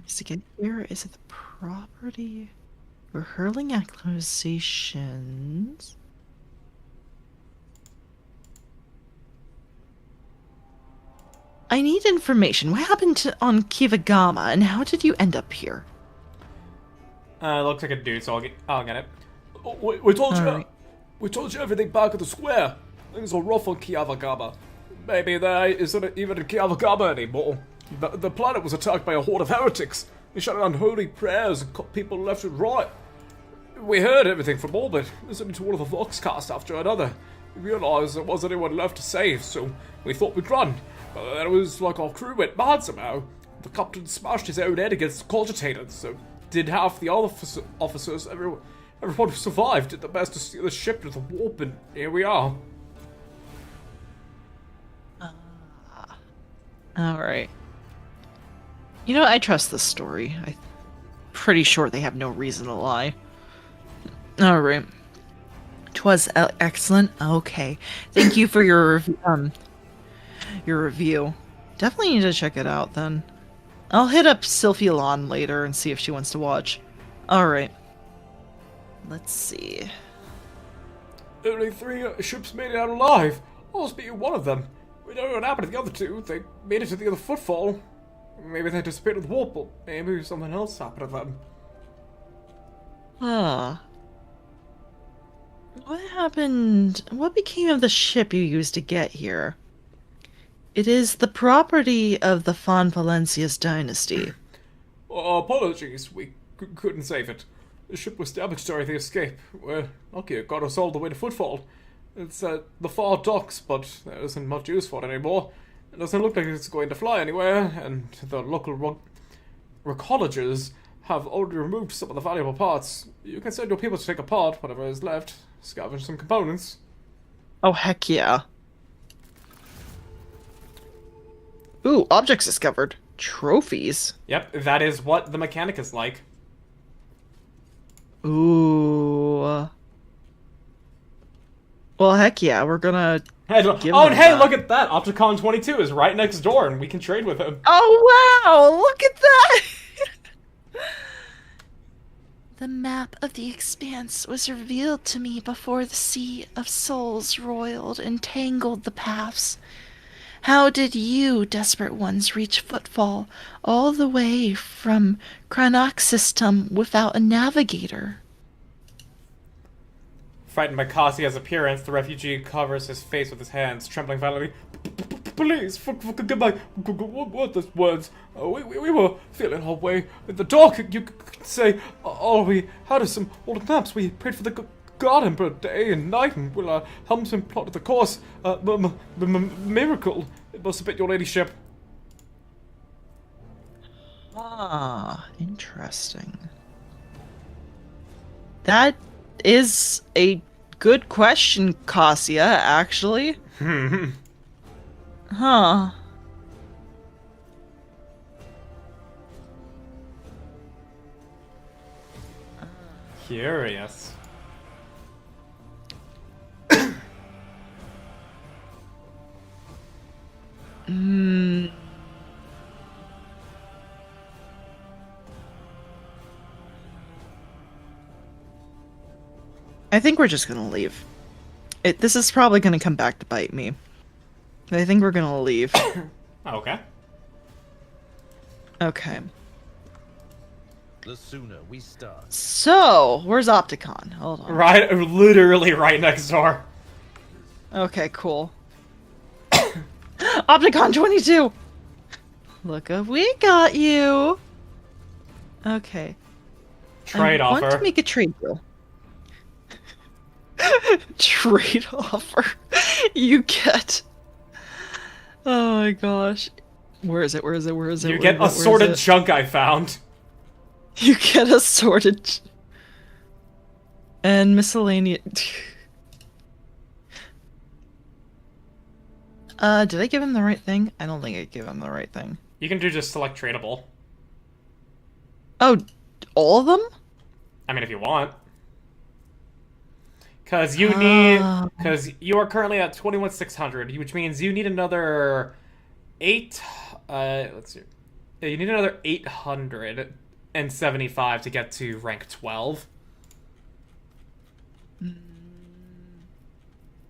To get here, is it the property? We're hurling accusations. I need information. What happened on Kivagama, and how did you end up here? Looks like a dude, so I'll get it. We told you. Alright. We told you everything back at the square. Things are rough on Kiavagama. Maybe there isn't even a Kiavagama anymore. The planet was attacked by a horde of heretics. They shouted unholy prayers and cut people left and right. We heard everything from orbit, listening to one of the Voxcast after another. We realized there wasn't anyone left to save, so we thought we'd run. But then it was like our crew went mad somehow. The captain smashed his own head against the cogitators, so did half the officers, everyone who survived did their best to steer the ship to the warp, and here we are. Alright. You know, I trust this story. I'm pretty sure they have no reason to lie. Alright. 'Twas excellent. Okay. Thank you for your review. Definitely need to check it out then. I'll hit up Sylphie Lon later and see if she wants to watch. Alright. Let's see. Only 3 ships made it out alive. I was being one of them. We don't know what happened to the other 2. They made it to the other footfall. Maybe they disappeared with the warp, or maybe something else happened to them. Huh. What happened? What became of the ship you used to get here? It is the property of the Von Valencius dynasty. Apologies, we couldn't save it. The ship was damaged during the escape. We're lucky it got us all the way to Footfall. It's at the far docks, but there isn't much use for it anymore. It doesn't look like it's going to fly anywhere, and the local recollegers have already removed some of the valuable parts. You can send your people to take apart whatever is left, scavenge some components. Oh, heck yeah. Ooh, objects discovered. Trophies. Yep, that is what the mechanic is like. Ooh. Well, heck yeah, we're gonna give and them hey, that. look at that! Opticon 22 is right next door, and we can trade with him. Oh, wow! Look at that! The map of the expanse was revealed to me before the Sea of Souls roiled and tangled the paths. How did you, desperate ones, reach Footfall all the way from Chronoxystem without a navigator? Frightened by Cassia's appearance, the refugee covers his face with his hands, trembling violently. Please, forgive my worthless words. We were feeling our way in the dark, you could say. All we had is some old maps. We prayed for the God Emperor day and night, and will our helmsman plotted the course. Miracle. It must have been your ladyship. Ah, interesting. That is a good question, Cassia, actually. Huh. Curious. I think we're just gonna leave. This is probably gonna come back to bite me. I think we're gonna leave. Okay. Okay. The sooner we start. So, where's Opticon? Hold on. Right, literally right next door. Okay, cool. Opticon 22! Look up, we got you! Okay. Trade I want offer. to make a trade deal. Trade offer. You get. Oh my gosh. Where is it? Where is it? Where is it? You Where get is it? Where is assorted it? junk I found. You get assorted. And miscellaneous. Did I give him the right thing? I don't think I gave him the right thing. You can do just select tradable. Oh, all of them? I mean, if you want. Because you need... Because you are currently at 21,600, which means you need another 8... let's see. Yeah, you need another 875 to get to rank 12.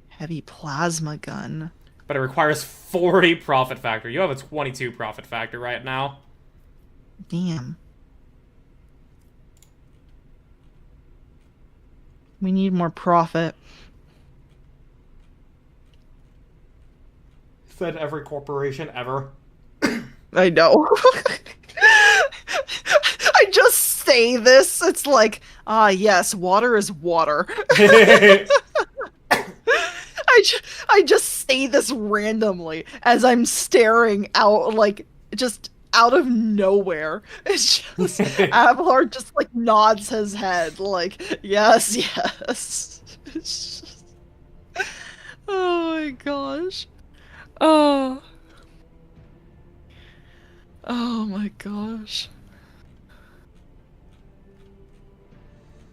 Heavy plasma gun. But it requires 40 profit factor. You have a 22 profit factor right now. Damn. We need more profit. Said every corporation ever. I know. I just say this. It's like, yes, water is water. I just say this randomly as I'm staring out, like, just out of nowhere. It's just Abelard just like nods his head like, yes, yes. It's just... Oh my gosh. Oh. Oh my gosh.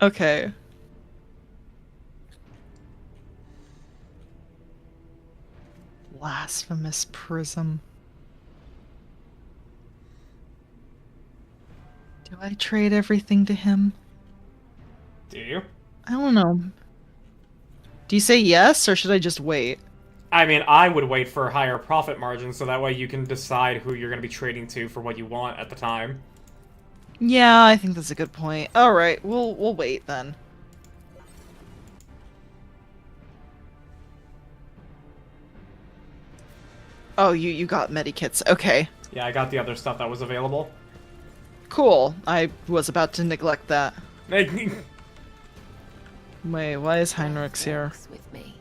Okay. Blasphemous prism. Do I trade everything to him? Do you? I don't know. Do you say yes, or should I just wait? I mean, I would wait for higher profit margins, so that way you can decide who you're going to be trading to for what you want at the time. Yeah, I think that's a good point. All right, we'll wait then. Oh, you got medikits. Okay. Yeah, I got the other stuff that was available. Cool. I was about to neglect that. Oh, Wait, why is Heinrichs here? Walks with me.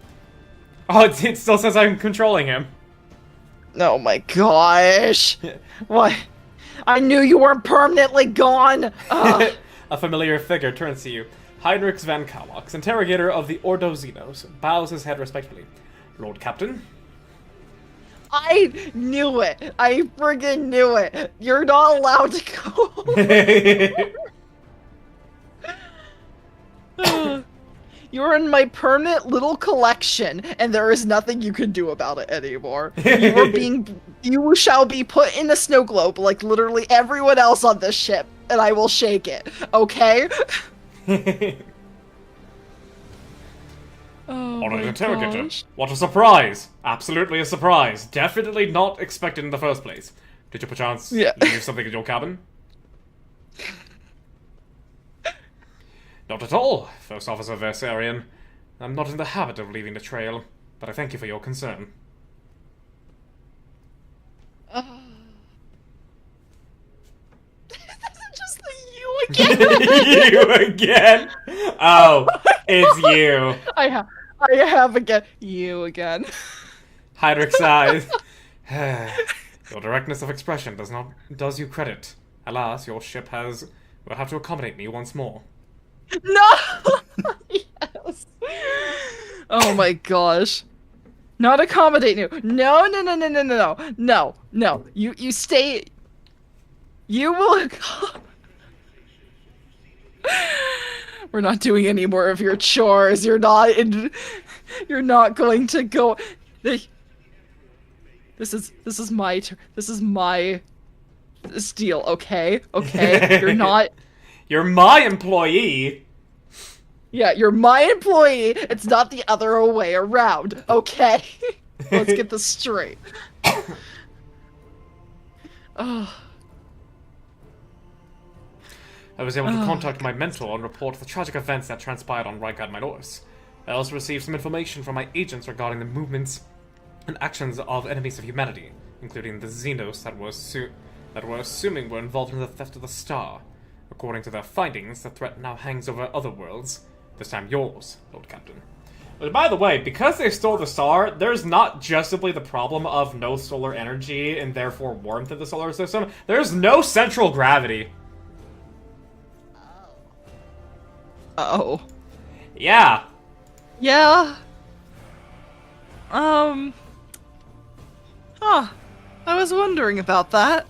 it still says I'm controlling him. Oh my gosh! Why? I knew you weren't permanently gone! Ugh. A familiar figure turns to you. Heinrich Van Kawax, interrogator of the Ordo Xenos, bows his head respectfully. Lord Captain? I knew it! I friggin' knew it! You're not allowed to go! You're in my permanent little collection, and there is nothing you can do about it anymore. You shall be put in a snow globe like literally everyone else on this ship, and I will shake it, okay? Oh Honored my interrogator. gosh. What a surprise! Absolutely a surprise. Definitely not expected in the first place. Did you perchance leave something in your cabin? Not at all, First Officer Versarian. I'm not in the habit of leaving a trail, but I thank you for your concern. Just you again. You again? Oh, it's you. I have again. You again. Heinrich sighs. Your directness of expression does you credit. Alas, your ship will have to accommodate me once more. No! Yes. Oh my gosh. Not accommodate you. No, no, no, no, no, no, no. No, no. You stay. You will. We're not doing any more of your chores. You're not going to go. This is my deal, okay? Okay? You're not. You're my employee! Yeah, you're my employee. It's not the other way around, okay? Let's get this straight. Oh. I was able to contact my mentor and report the tragic events that transpired on Rykard Minoris. I also received some information from my agents regarding the movements and actions of enemies of humanity, including the Xenos that we're assuming were involved in the theft of the star. According to their findings, the threat now hangs over other worlds, this time yours, Lord Captain. But by the way, because they stole the star, there's not just simply the problem of no solar energy and therefore warmth in the solar system, there's no central gravity. Oh. Yeah. Yeah. Huh. I was wondering about that.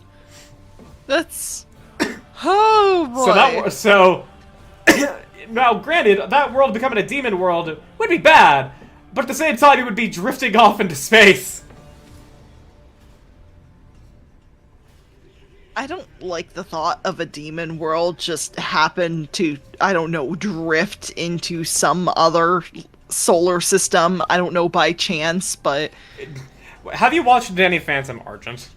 That's... Oh, boy. So now, granted, that world becoming a demon world would be bad, but at the same time, it would be drifting off into space. I don't like the thought of a demon world just happen to, I don't know, drift into some other solar system. I don't know by chance, but... Have you watched Danny Phantom Argent?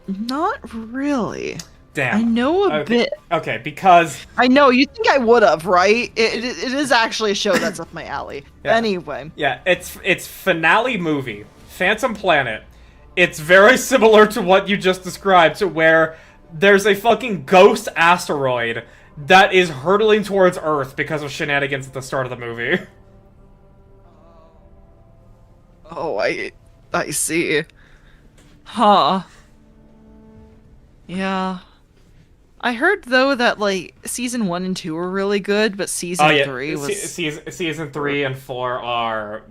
Not really. Damn. I know a bit. Okay, because... I know, you think I would have, right? It is actually a show that's up my alley. Yeah. Anyway. Yeah, it's finale movie, Phantom Planet. It's very similar to what you just described, to where there's a fucking ghost asteroid that is hurtling towards Earth because of shenanigans at the start of the movie. Oh, I see. Huh. Yeah. I heard though that like season 1 and 2 were really good, but Oh season yeah, 3 was season 3 and 4 are.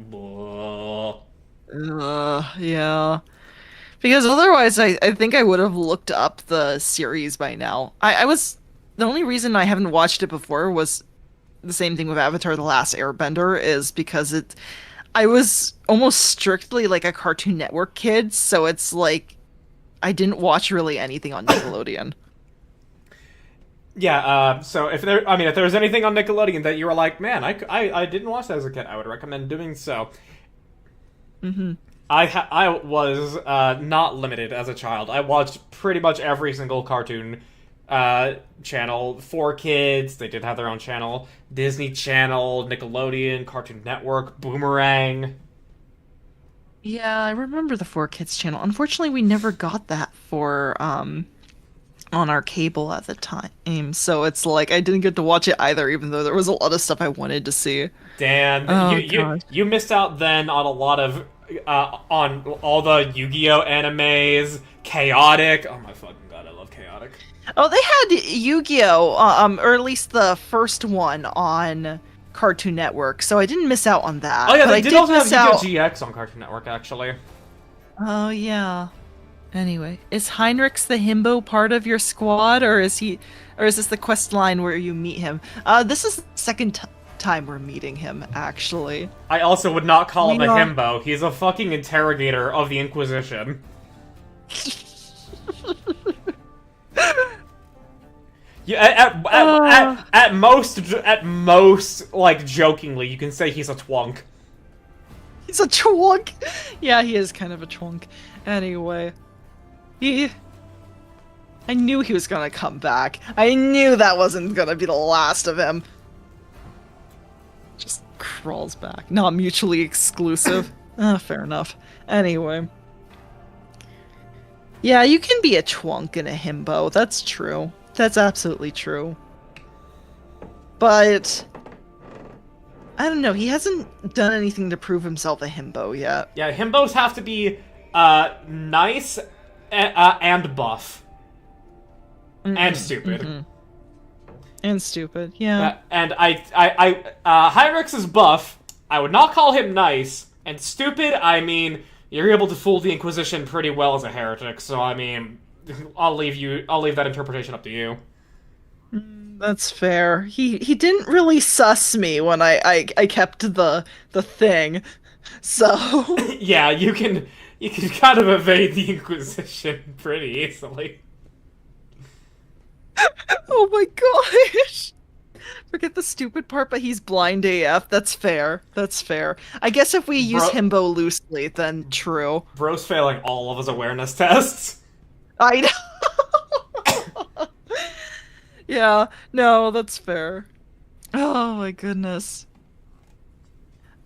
yeah. Because otherwise I think I would have looked up the series by now. I was the only reason I haven't watched it before was the same thing with Avatar: The Last Airbender is because I was almost strictly like a Cartoon Network kid, so it's like I didn't watch really anything on Nickelodeon. Yeah, so if if there was anything on Nickelodeon that you were like, man, I didn't watch that as a kid, I would recommend doing so. Mm-hmm. I was not limited as a child. I watched pretty much every single cartoon channel. 4Kids, they did have their own channel. Disney Channel, Nickelodeon, Cartoon Network, Boomerang. Yeah, I remember the 4Kids channel. Unfortunately, we never got that for on our cable at the time. So it's like I didn't get to watch it either, even though there was a lot of stuff I wanted to see. Dan, Oh, you missed out then on a lot of on all the Yu-Gi-Oh animes, Chaotic. Oh my fucking god, I love Chaotic. Oh, they had Yu-Gi-Oh, or at least the first one on Cartoon Network, so I didn't miss out on that. Oh yeah, but they I did also have miss Yu-Gi-Oh! out. GX on Cartoon Network actually. Oh yeah. Anyway, is Heinrichs the himbo part of your squad, or is this the quest line where you meet him? This is the second time we're meeting him, actually. I also would not call him We a are- himbo. He's a fucking interrogator of the Inquisition. Yeah, at most, like jokingly, you can say he's a twunk. He's a twunk. Yeah, he is kind of a twunk. Anyway, I knew he was gonna come back. I knew that wasn't gonna be the last of him. Just crawls back. Not mutually exclusive. Fair enough. Anyway. Yeah, you can be a twunk and a himbo. That's true. That's absolutely true. But I don't know. He hasn't done anything to prove himself a himbo yet. Yeah, himbos have to be nice and buff and stupid. Mm-hmm. And stupid, yeah. And Heinrichs is buff. I would not call him nice. And stupid, I mean, you're able to fool the Inquisition pretty well as a heretic. So I mean, I'll leave that interpretation up to you. That's fair. He didn't really suss me when I kept the thing. So Yeah, you can kind of evade the Inquisition pretty easily. oh my gosh. Forget the stupid part, but he's blind AF. That's fair. That's fair. I guess if we use himbo loosely, then true. Bro's failing all of his awareness tests. I know. Yeah, no, that's fair. Oh my goodness.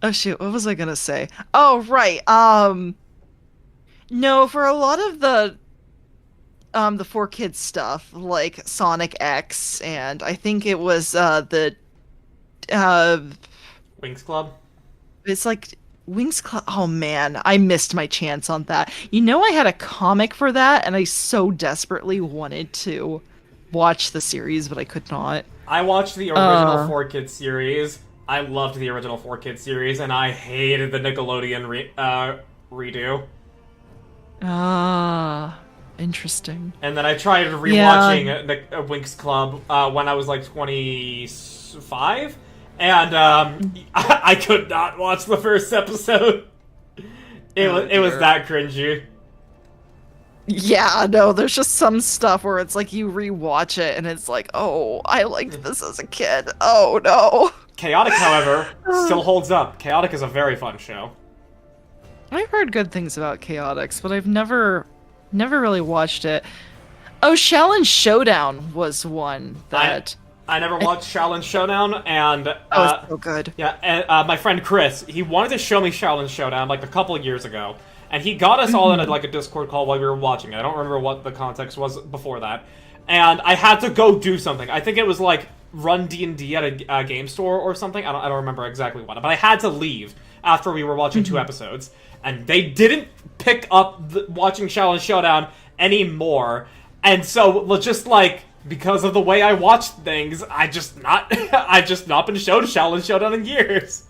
Oh shoot, what was I gonna say? Oh right, no, for a lot of the 4Kids stuff, like Sonic X, and I think it was the Wings Club? it's like Wings Club. Oh man, I missed my chance on that. You know, I had a comic for that, and I so desperately wanted to watch the series, but I could not. I watched the original 4Kids series. I loved the original 4Kids series, and I hated the Nickelodeon redo. Interesting. And then I tried rewatching the Winx Club when I was like 25, and I could not watch the first episode. It was that cringy. Yeah, no, there's just some stuff where it's like you rewatch it and it's like, oh, I liked this as a kid. Oh no. Chaotic, however, still holds up. Chaotic is a very fun show. I've heard good things about Chaotix, but I've never really watched it. Oh, Shaolin Showdown was one that I never watched Shaolin Showdown, and it's so good. Yeah, and my friend Chris, he wanted to show me Shaolin Showdown like a couple of years ago, and he got us all in a Discord call while we were watching it. I don't remember what the context was before that, and I had to go do something. I think it was like run D&D at a game store or something. I don't remember exactly what, but I had to leave after we were watching 2 episodes, and they didn't pick up watching Shaolin Showdown anymore. And so, just like, because of the way I watch things, I've just not been shown Shaolin Showdown in years.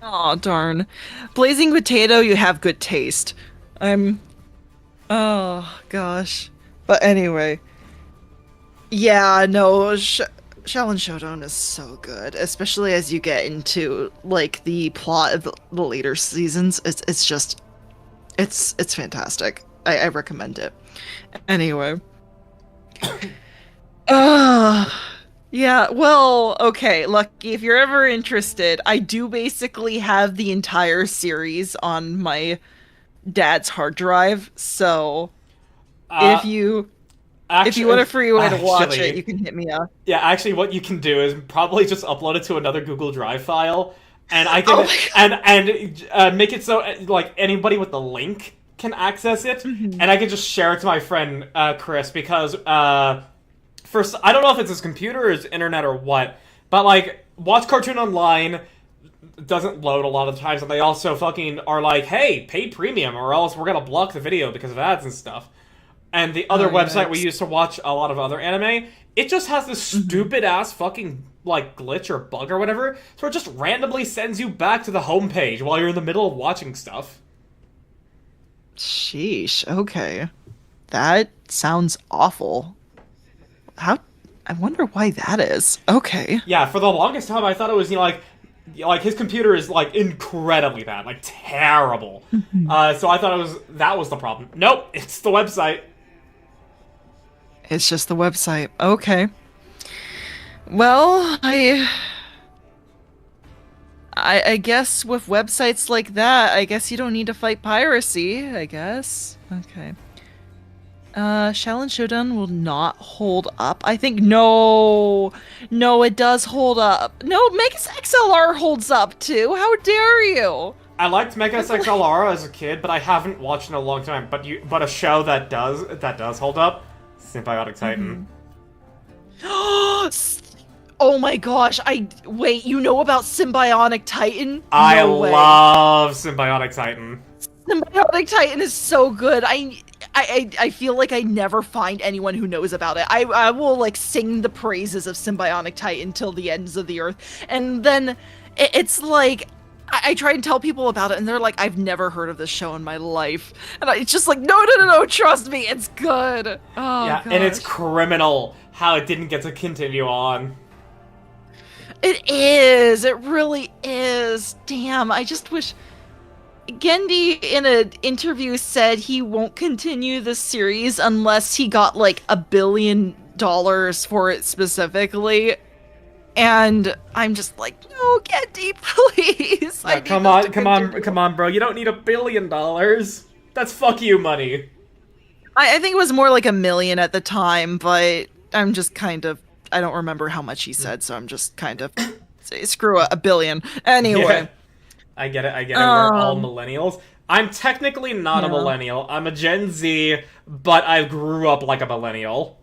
Oh darn. Blazing Potato, you have good taste. Oh gosh. But anyway. Yeah, no, Shaolin Showdown is so good, especially as you get into like the plot of the later seasons. It's just it's fantastic. I recommend it. Anyway. Yeah, well, okay, Lucky, if you're ever interested, I do basically have the entire series on my dad's hard drive, so if you want a free way to watch it, you can hit me up. Yeah, actually, what you can do is probably just upload it to another Google Drive file, and I can make it so like anybody with the link can access it, and I can just share it to my friend Chris because first I don't know if it's his computer or his internet or what, but like Watch Cartoon Online doesn't load a lot of the times, and they also fucking are like, hey, pay premium or else we're gonna block the video because of ads and stuff. And the other website we used to watch a lot of other anime, it just has this stupid ass fucking like glitch or bug or whatever, so it just randomly sends you back to the homepage while you're in the middle of watching stuff. Sheesh, okay. That sounds awful. I wonder why that is. Okay. Yeah, for the longest time I thought it was, like his computer is like incredibly bad, like terrible. So I thought that was the problem. Nope, it's the website. It's just the website. Okay. Well, I guess with websites like that, I guess you don't need to fight piracy, I guess. Okay. Shaolin Showdown will not hold up. I think no, it does hold up. No, Megas XLR holds up too. How dare you? I liked Megas XLR as a kid, but I haven't watched in a long time. But a show that does hold up, Symbiotic Titan. Oh my gosh! Wait. You know about Symbiotic Titan? I love Symbiotic Titan. Symbiotic Titan is so good. I feel like I never find anyone who knows about it. I will like sing the praises of Symbiotic Titan till the ends of the earth, and then it's like I try and tell people about it, and they're like, I've never heard of this show in my life, and it's just like, no, trust me, it's good. Oh yeah, gosh. And it's criminal how it didn't get to continue on. It is. It really is. Damn. I just wish. Gendy in an interview said he won't continue the series unless he got like $1 billion for it specifically, and I'm just like, no, Gendy, please. Yeah, come on, bro. You don't need $1 billion. That's fuck you money. I think it was more like $1 million at the time, but I'm just kind of, I don't remember how much he said, so I'm just kind of screw $1 billion. Anyway. Yeah. I get it. We're all millennials. I'm technically not a millennial. I'm a Gen Z, but I grew up like a millennial.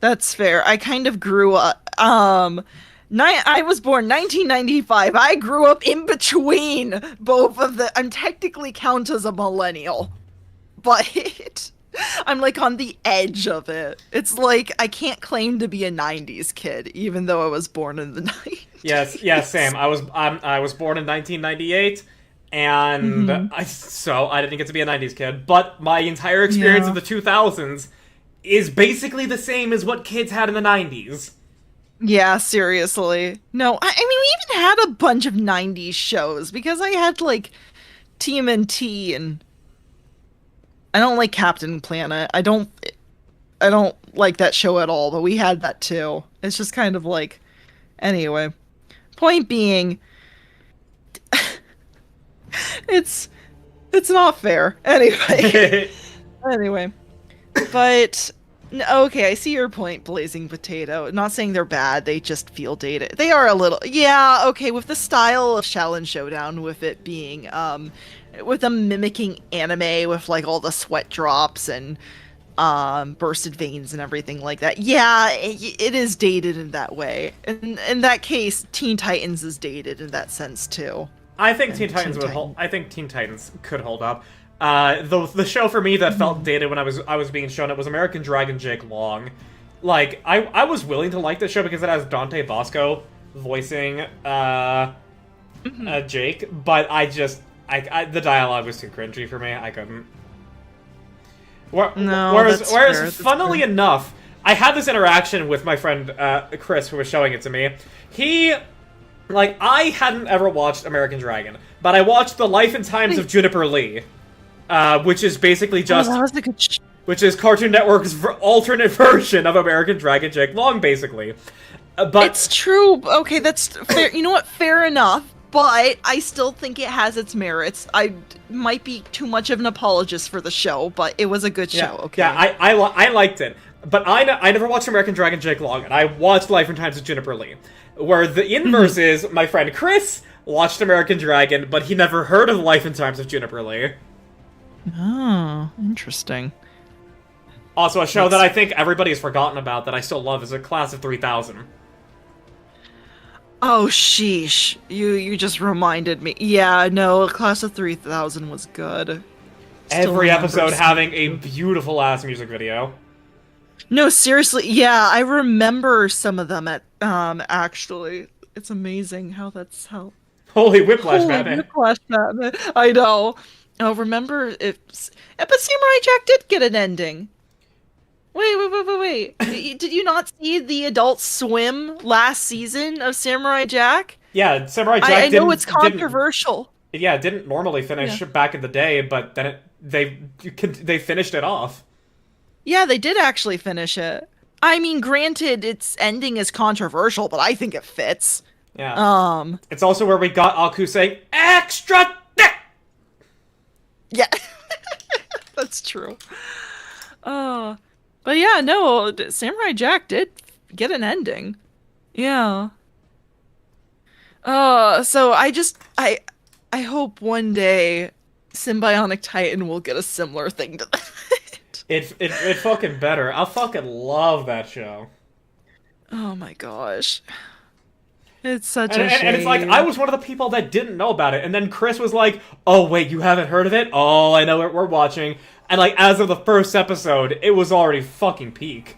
That's fair. I kind of grew up. I was born 1995. I grew up in between both of the. I'm technically count as a millennial, but I'm like on the edge of it. It's like I can't claim to be a 90s kid, even though I was born in the 90s. Yes, same. I was born in 1998, and so I didn't get to be a 90s kid. But my entire experience of the 2000s is basically the same as what kids had in the 90s. Yeah, seriously. No, I mean, we even had a bunch of 90s shows, because I had, like, TMNT, and I don't like Captain Planet. I don't like that show at all, but we had that too. It's just kind of like, anyway. Point being, it's not fair. Anyway. But okay, I see your point, Blazing Potato. Not saying they're bad, they just feel dated. They are a little, yeah, okay, with the style of Shaolin Showdown, with it being, with them mimicking anime with like all the sweat drops and bursted veins and everything like that. Yeah, it is dated in that way. And in that case, Teen Titans is dated in that sense too. I think Teen Titans would hold. I think Teen Titans could hold up. The show for me that felt dated when I was being shown it was American Dragon Jake Long. Like, I was willing to like this show because it has Dante Bosco voicing Jake, but the dialogue was too cringy for me. I couldn't. No, whereas, that's fair, that's funnily enough, I had this interaction with my friend Chris, who was showing it to me. I hadn't ever watched American Dragon, but I watched The Life and Times of Juniper Lee, which is basically just... that was a good which is Cartoon Network's alternate version of American Dragon Jake Long, basically. But it's true. Okay, that's fair. You know what? Fair enough. But I still think it has its merits. I might be too much of an apologist for the show, but it was a good show. Okay. Yeah, I liked it. But I never watched American Dragon Jake Long, and I watched Life and Times of Juniper Lee. Where the inverse is, my friend Chris watched American Dragon, but he never heard of Life and Times of Juniper Lee. Oh, interesting. Also, a show that I think everybody has forgotten about that I still love is A Class of 3000. Oh, sheesh. You just reminded me. Yeah, no, Class of 3000 was good. Every episode having a beautiful-ass music video. No, seriously, yeah, I remember some of them actually. It's amazing how that's how... Holy Whiplash, Batman. Whiplash, Batman. I know. Oh, remember, but Samurai Jack did get an ending. Wait. Did you not see the Adult Swim last season of Samurai Jack? Yeah, Samurai Jack I know it's controversial. It didn't normally finish back in the day, but then they finished it off. Yeah, they did actually finish it. I mean, granted, its ending is controversial, but I think it fits. Yeah. It's also where we got Aku saying, "Extra dick!" Yeah. That's true. But yeah, no, Samurai Jack did get an ending. Yeah. So I hope one day Symbionic Titan will get a similar thing to that. It fucking better. I fucking love that show. Oh my gosh. It's such a shame. And it's like, I was one of the people that didn't know about it, and then Chris was like, "Oh wait, you haven't heard of it? Oh, I know what we're watching." And like, as of the first episode, it was already fucking peak.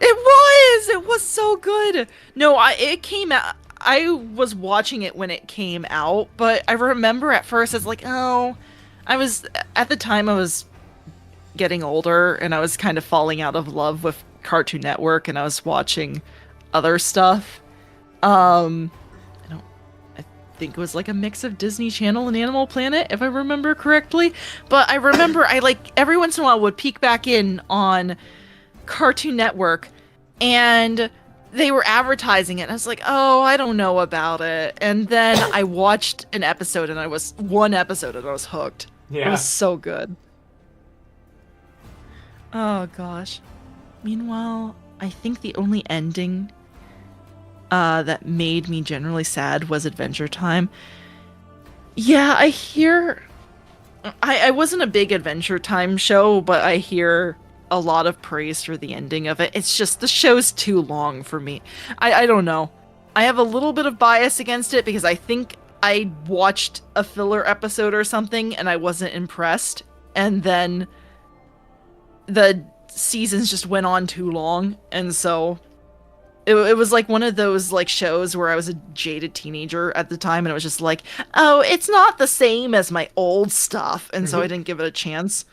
It was so good. No, it came out, I was watching it when it came out, but I remember at first it's like, oh, at the time I was getting older and I was kind of falling out of love with Cartoon Network and I was watching other stuff. I think it was like a mix of Disney Channel and Animal Planet, if I remember correctly. But I remember I every once in a while would peek back in on Cartoon Network and they were advertising it. And I was like, oh, I don't know about it. And then I watched one episode and I was hooked. Yeah. It was so good. Oh gosh. Meanwhile, I think the only ending that made me generally sad was Adventure Time. Yeah, I hear... I wasn't a big Adventure Time show, but I hear a lot of praise for the ending of it. It's just, the show's too long for me. I don't know. I have a little bit of bias against it because I think I watched a filler episode or something and I wasn't impressed. And then the seasons just went on too long, and so... It was like one of those like shows where I was a jaded teenager at the time and it was just like, oh, it's not the same as my old stuff, and so I didn't give it a chance.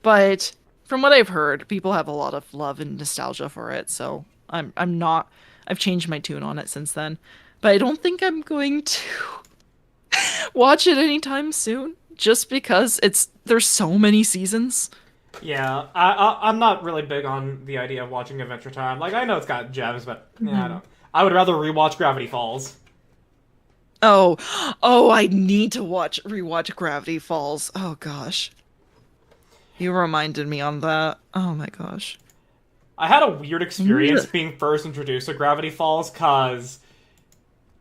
But from what I've heard, people have a lot of love and nostalgia for it, so I've changed my tune on it since then. But I don't think I'm going to watch it anytime soon, just because there's so many seasons. Yeah, I'm not really big on the idea of watching Adventure Time. Like, I know it's got gems, but yeah, I don't. I would rather rewatch Gravity Falls. Oh, I need to rewatch Gravity Falls. Oh gosh. You reminded me on that. Oh my gosh. I had a weird experience being first introduced to Gravity Falls, cause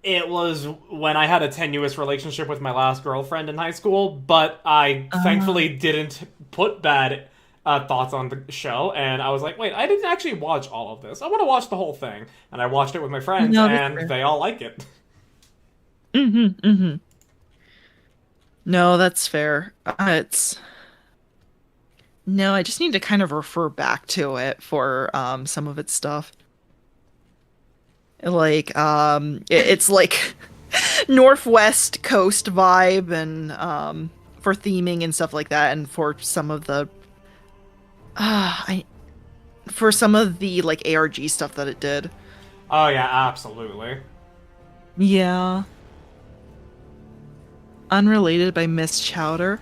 it was when I had a tenuous relationship with my last girlfriend in high school, but I thankfully didn't put bad thoughts on the show, and I was like, wait, I didn't actually watch all of this. I want to watch the whole thing. And I watched it with my friends, and they all like it. No, that's fair. It's no, I just need to kind of refer back to it for some of its stuff. Like it's like Northwest Coast vibe and for theming and stuff like that, and for some of the I for some of the like ARG stuff that it did. Oh yeah, absolutely. Yeah. Unrelated by Miss Chowder.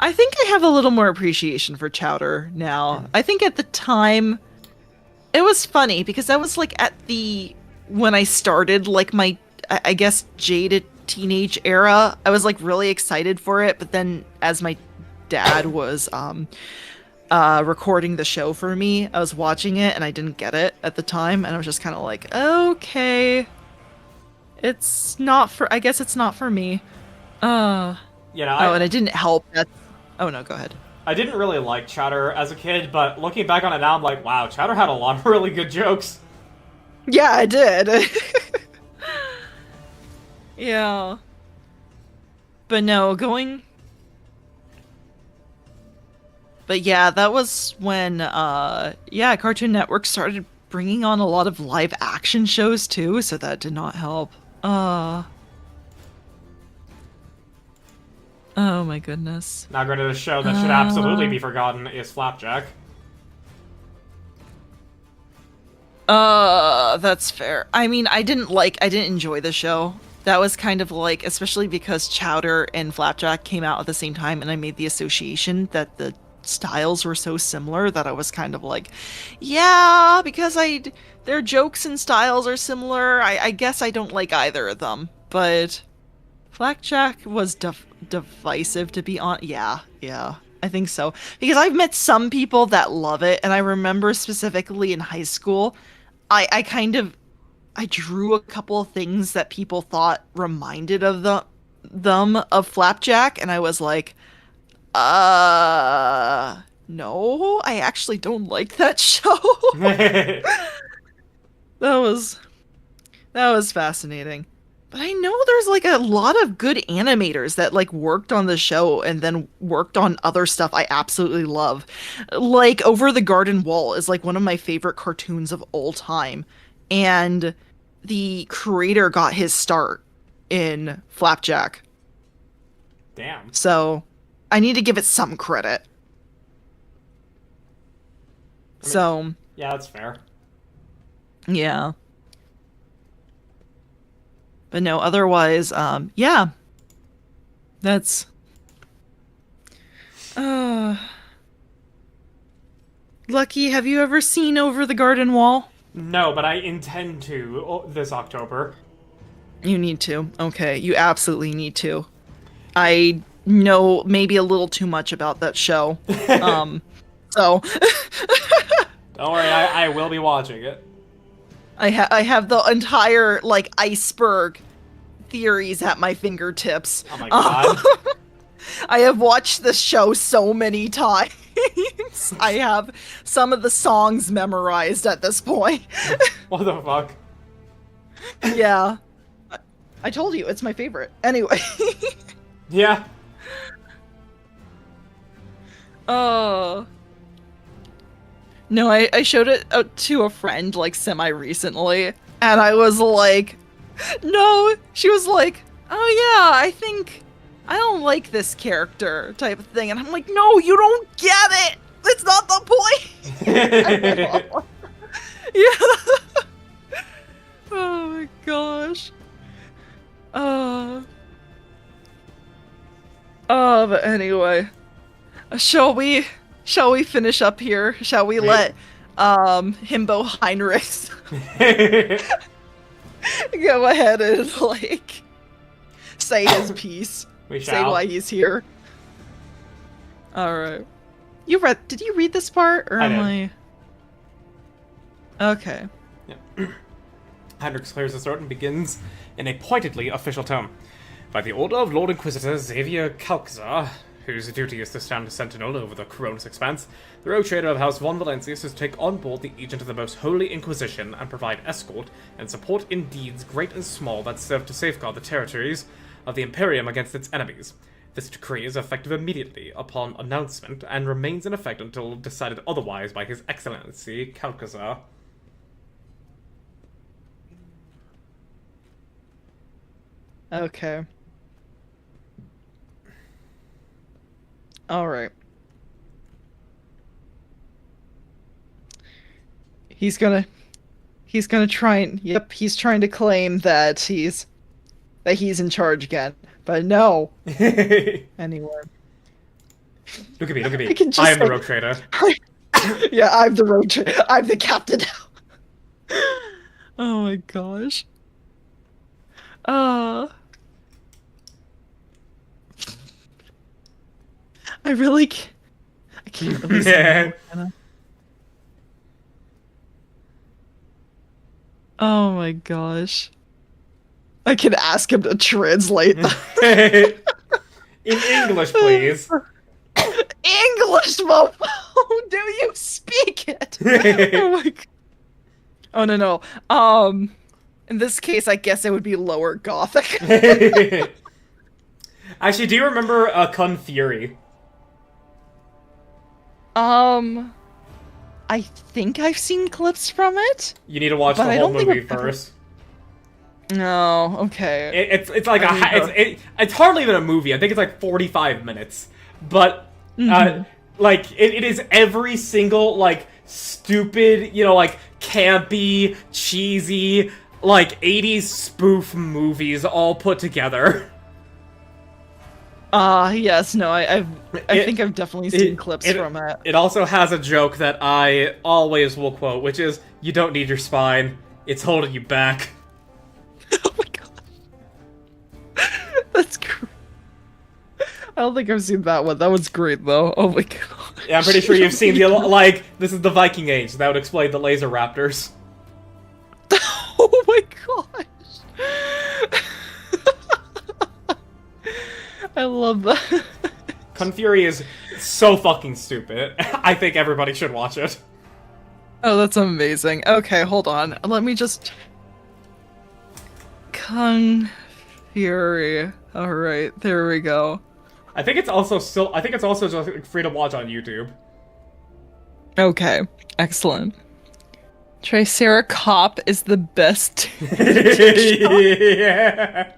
I think I have a little more appreciation for Chowder now. I think at the time it was funny because I was like at the when I started like my I guess jaded teenage era. I was like really excited for it, but then as my dad was recording the show for me, I was watching it and I didn't get it at the time, and I was just kind of like, okay, it's not for. I guess it's not for me. You know, Oh, and it didn't help that. Oh no, go ahead. I didn't really like Chowder as a kid, but looking back on it now, I'm like, wow, Chowder had a lot of really good jokes. Yeah, I did. Yeah. But no, going. But yeah, that was when, yeah, Cartoon Network started bringing on a lot of live action shows too, so that did not help. Oh my goodness. Now going to the show that should absolutely be forgotten is Flapjack. That's fair. I mean, I didn't enjoy the show. That was kind of like, especially because Chowder and Flapjack came out at the same time, and I made the association that the styles were so similar that I was kind of like, yeah, because their jokes and styles are similar. I guess I don't like either of them, but Flapjack was divisive, to be honest. Yeah, I think so. Because I've met some people that love it, and I remember specifically in high school, I drew a couple of things that people thought reminded of them of Flapjack, and I was like, no, I actually don't like that show. That was fascinating. But I know there's like a lot of good animators that like worked on the show and then worked on other stuff I absolutely love. Like Over the Garden Wall is like one of my favorite cartoons of all time. And the creator got his start in Flapjack. Damn. So I need to give it some credit. So Yeah, that's fair. yeah. But no, otherwise, yeah. That's Lucky, have you ever seen Over the Garden Wall? No, but I intend to this October. You need to. Okay, you absolutely need to. I know maybe a little too much about that show. So Don't worry, I will be watching it. I have the entire like iceberg theories at my fingertips. Oh my god. I have watched this show so many times. I have some of the songs memorized at this point. What the fuck? Yeah. I told you, it's my favorite. Anyway. Yeah. Oh. No, I showed it to a friend, like, semi-recently, and I was like, no, she was like, oh yeah, I think, I don't like this character, type of thing, and I'm like, no, you don't get it! That's not the point! Yeah. Oh my gosh. But anyway, shall we finish up here? Shall we let Himbo Heinrichs go ahead and like say his piece? We Say shall. why he's here. All right. Did you read this part, or I am did. I? Okay. Hendrix clears his throat and begins in a pointedly official tone. By the order of Lord Inquisitor Xavier Calcazar, whose duty is to stand as sentinel over the Coronis Expanse, the rogue trader of House Von Valencius is to take on board the agent of the Most Holy Inquisition and provide escort and support in deeds great and small that serve to safeguard the territories of the Imperium against its enemies. This decree is effective immediately upon announcement and remains in effect until decided otherwise by His Excellency Kalkazar. Okay. Alright. He's gonna try and, yep, he's trying to claim that he's in charge again. But no. Anyway. Look at me, look at me. I can just I am the say- rogue trader. Yeah, I'm the road I'm the captain now. Oh my gosh. I really I can't really say Yeah. no, can I? Oh my gosh. I can ask him to translate that. In English, please. English, mofo! Do you speak it? Oh my god. Oh no. In this case, I guess it would be lower gothic. Actually, do you remember Kun Fury? I think I've seen clips from it. You need to watch But the I whole don't think movie I've ever- first. No, okay. It's like it's hardly even a movie. I think it's like 45 minutes, but like it is every single like stupid, like campy, cheesy, like 80s spoof movies all put together. Yes, no, I think I've definitely seen clips from it. It also has a joke that I always will quote, which is, "You don't need your spine; it's holding you back." Oh my god. That's great. I don't think I've seen that one. That was great, though. Oh my god. Yeah, I'm pretty sure you've seen the, like, this is the Viking Age. That would explain the laser raptors. Oh my gosh. I love that. Kun Fury is so fucking stupid. I think everybody should watch it. Oh, that's amazing. Okay, hold on. Let me just... Kung Fury. Alright, there we go. I think it's also just free to watch on YouTube. Okay, excellent. Triceracop is the best. Yeah.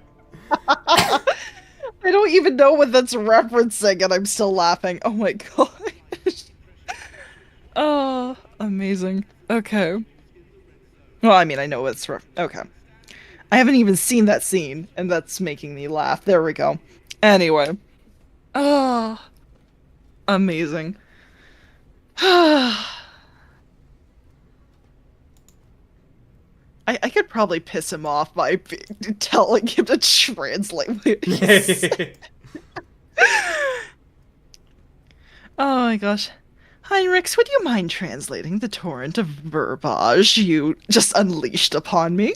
I don't even know what that's referencing, and I'm still laughing. Oh my gosh. Oh, amazing. Okay. Well, I mean, I know it's okay. I haven't even seen that scene, and that's making me laugh. There we go. Anyway. Oh, amazing. I could probably piss him off by telling him to translate what he said. Oh my gosh. Heinrichs, would you mind translating the torrent of verbiage you just unleashed upon me?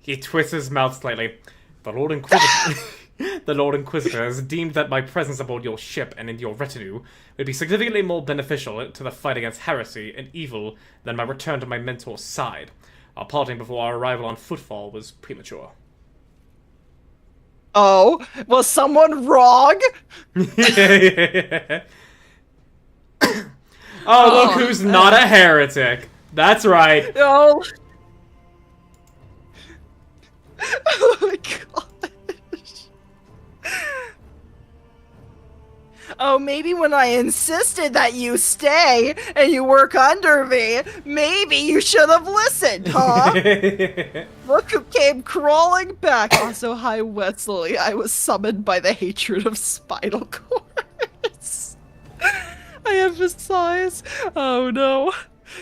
He twists his mouth slightly. The Lord Inquisitor... The Lord Inquisitor has deemed that my presence aboard your ship and in your retinue would be significantly more beneficial to the fight against heresy and evil than my return to my mentor's side. Our parting before our arrival on Footfall was premature. Oh, was someone wrong? Oh, look who's not a heretic. That's right. Oh. Oh my gosh. Oh, maybe when I insisted that you stay and you work under me, maybe you should have listened, huh? Look who came crawling back. Also, hi, Wesley. I was summoned by the hatred of spinal cords. I emphasize. Oh no.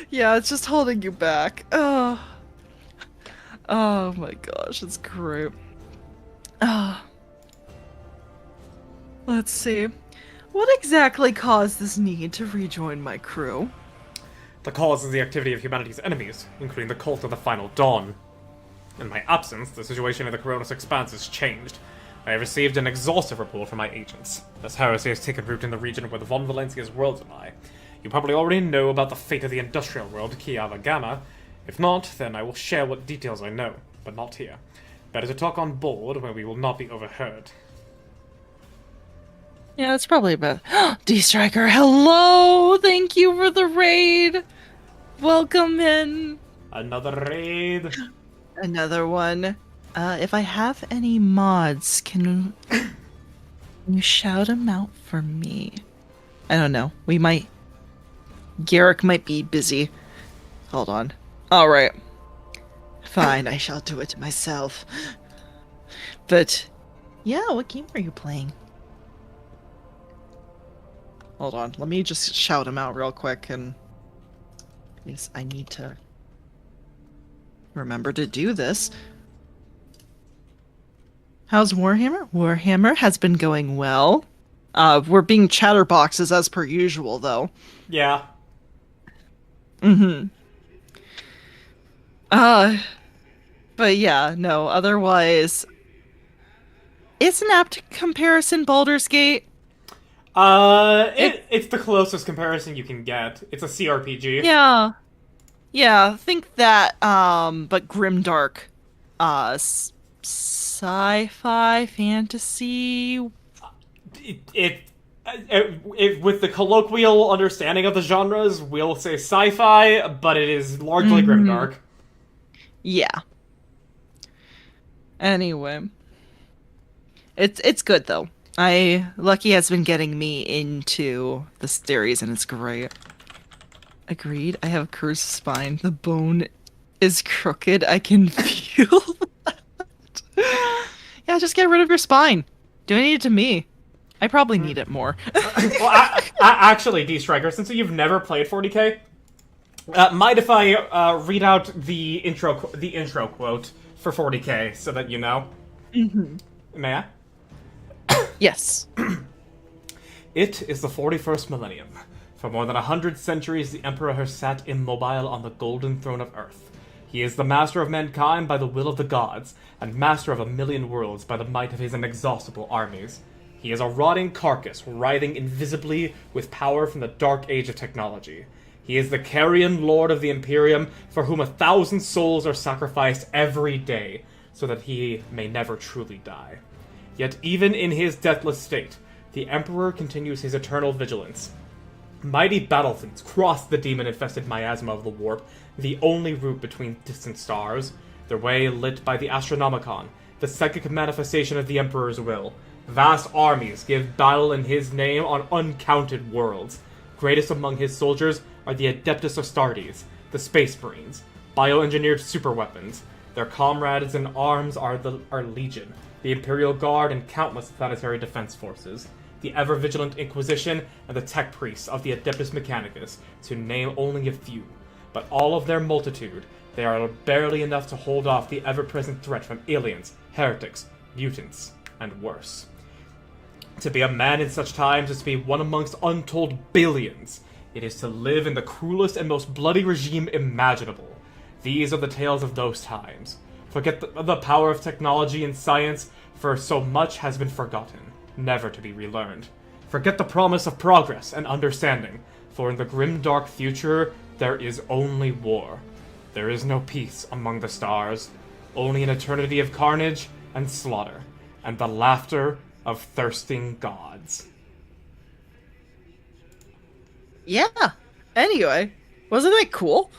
Yeah, it's just holding you back. Oh my gosh, it's great. Let's see. What exactly caused this need to rejoin my crew? The cause is the activity of humanity's enemies, including the cult of the Final Dawn. In my absence, the situation in the Coronis Expanse has changed. I have received an exhaustive report from my agents. This heresy has taken root in the region where the Von Valencia's worlds lie. You probably already know about the fate of the industrial world, Kiava Gamma. If not, then I will share what details I know, but not here. Better to talk on board, where we will not be overheard. Yeah, that's probably about D-Striker, hello! Thank you for the raid! Welcome in! Another raid. Another one. If I have any mods, can you shout them out for me? I don't know. Garrick might be busy. Hold on. Alright. Fine, I shall do it myself. But, yeah, what game are you playing? Hold on, let me just shout them out real quick, and... Yes, I need to remember to do this. How's Warhammer? Warhammer has been going well. We're being chatterboxes as per usual, though. Yeah. Mm-hmm. But yeah, no, otherwise... Is an apt comparison Baldur's Gate? It's the closest comparison you can get. It's a CRPG. Yeah. Yeah, think that, but grimdark. Sci-fi, fantasy... With the colloquial understanding of the genres, we'll say sci-fi, but it is largely grimdark. Yeah. Anyway. It's good, though. Lucky has been getting me into the series, and it's great. Agreed. I have cursed spine. The bone is crooked. I can feel that. Yeah, just get rid of your spine. Donate it to me. I probably need it more. Well, actually, D-Striker, since you've never played 40K, mind if I read out the intro quote for 40K so that you know? Mm-hmm. May I? Yes. It is the 41st millennium. For more than 100 centuries, the Emperor has sat immobile on the golden throne of Earth. He is the master of mankind by the will of the gods, and master of 1,000,000 worlds by the might of his inexhaustible armies. He is a rotting carcass, writhing invisibly with power from the dark age of technology. He is the carrion lord of the Imperium, for whom 1,000 souls are sacrificed every day, so that he may never truly die. Yet even in his deathless state, the Emperor continues his eternal vigilance. Mighty battlefleets cross the demon-infested miasma of the warp, the only route between distant stars, their way lit by the Astronomicon, the psychic manifestation of the Emperor's will. Vast armies give battle in his name on uncounted worlds. Greatest among his soldiers are the Adeptus Astartes, the Space Marines, bioengineered superweapons. Their comrades in arms are Legion, the Imperial Guard, and countless planetary defense forces. The ever-vigilant Inquisition, and the tech priests of the Adeptus Mechanicus, to name only a few. But all of their multitude, they are barely enough to hold off the ever-present threat from aliens, heretics, mutants, and worse. To be a man in such times is to be one amongst untold billions. It is to live in the cruelest and most bloody regime imaginable. These are the tales of those times. Forget the power of technology and science, for so much has been forgotten, never to be relearned. Forget the promise of progress and understanding, for in the grim dark future, there is only war. There is no peace among the stars, only an eternity of carnage and slaughter, and the laughter of thirsting gods. Yeah. Anyway, wasn't that cool?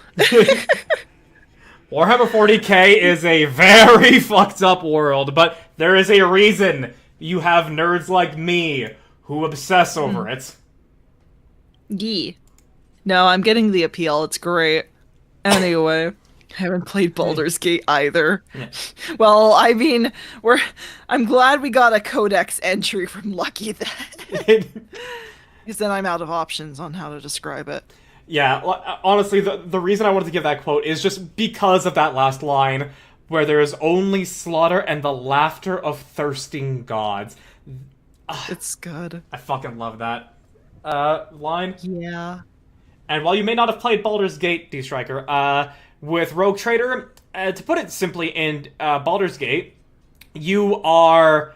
Warhammer 40K is a very fucked up world, but there is a reason you have nerds like me who obsess over it. Yee. No, I'm getting the appeal. It's great. Anyway, I haven't played Baldur's Gate either. Yeah. Well, I mean, I'm glad we got a codex entry from Lucky then. Because then I'm out of options on how to describe it. Yeah, honestly, the reason I wanted to give that quote is just because of that last line, where there is only slaughter and the laughter of thirsting gods. It's good. I fucking love that line. Yeah. And while you may not have played Baldur's Gate, D-Striker, with Rogue Trader, to put it simply, in Baldur's Gate, you are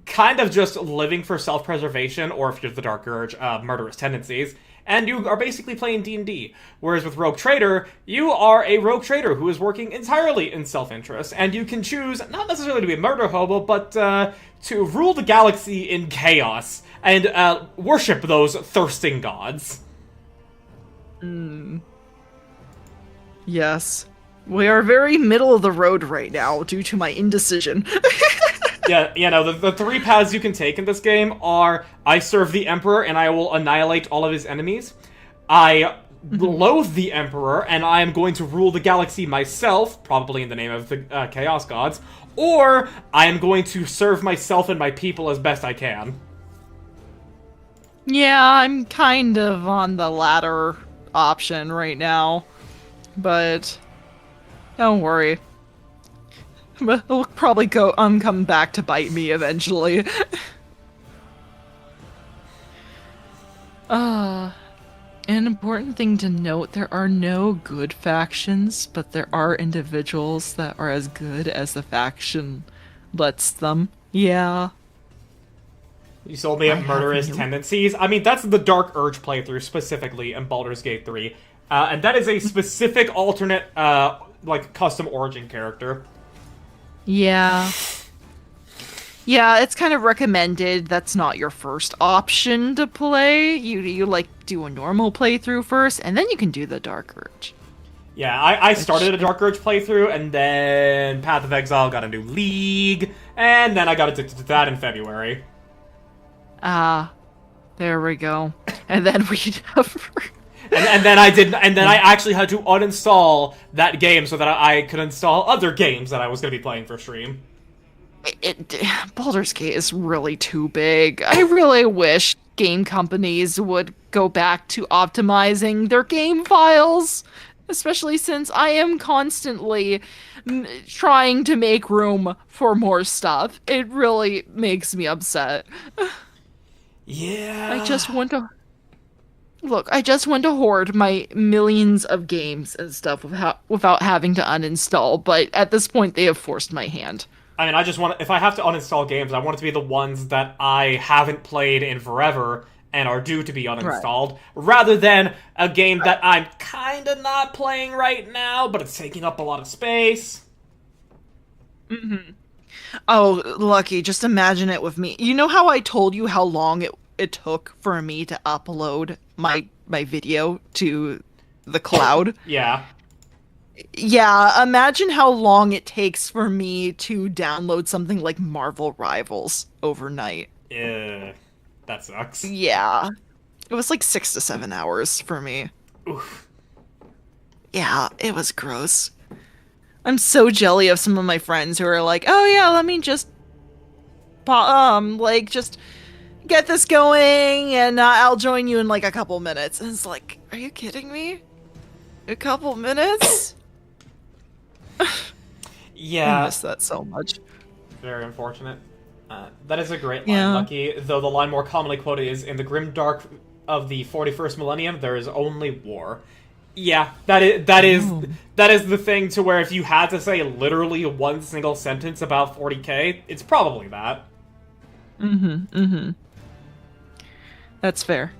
kind of just living for self-preservation, or if you're the Dark Urge, murderous tendencies, and you are basically playing D&D. Whereas with Rogue Trader, you are a Rogue Trader who is working entirely in self-interest, and you can choose, not necessarily to be a murder hobo, but to rule the galaxy in chaos and worship those thirsting gods. Yes. We are very middle of the road right now due to my indecision. Yeah, the three paths you can take in this game are: I serve the Emperor and I will annihilate all of his enemies. I loathe the Emperor and I am going to rule the galaxy myself, probably in the name of the Chaos Gods. Or I am going to serve myself and my people as best I can. Yeah, I'm kind of on the latter option right now. But don't worry. It'll probably come back to bite me eventually. An important thing to note, there are no good factions, but there are individuals that are as good as the faction lets them. Yeah. You sold me up murderous tendencies. I mean, that's the Dark Urge playthrough specifically in Baldur's Gate 3. And that is a specific alternate, custom origin character. Yeah. Yeah, it's kind of recommended that's not your first option to play. You do a normal playthrough first, and then you can do the Dark Urge. Yeah, I started a Dark Urge playthrough, and then Path of Exile got a new league, and then I got addicted to that in February. There we go. And then we and then I actually had to uninstall that game so that I could install other games that I was going to be playing for stream. Baldur's Gate is really too big. I really wish game companies would go back to optimizing their game files, especially since I am constantly trying to make room for more stuff. It really makes me upset. Yeah. I just want to hoard my millions of games and stuff without having to uninstall, but at this point they have forced my hand. I mean, if I have to uninstall games, I want it to be the ones that I haven't played in forever and are due to be uninstalled, rather than a game that I'm kinda not playing right now, but it's taking up a lot of space. Mm-hmm. Oh, Lucky, just imagine it with me. You know how I told you how long it took for me to upload my video to the cloud? Yeah. Yeah, imagine how long it takes for me to download something like Marvel Rivals overnight. Yeah, that sucks. Yeah. It was like 6 to 7 hours for me. Oof. Yeah, it was gross. I'm so jelly of some of my friends who are like, oh yeah, let me just just get this going and I'll join you in like a couple minutes. And it's like, are you kidding me? A couple minutes? Yeah. I miss that so much. Very unfortunate. That is a great line, Yeah. Lucky, though the line more commonly quoted is, in the grim dark of the 41st millennium, there is only war. Yeah, that is the thing to where if you had to say literally one single sentence about 40K, it's probably that. That's fair.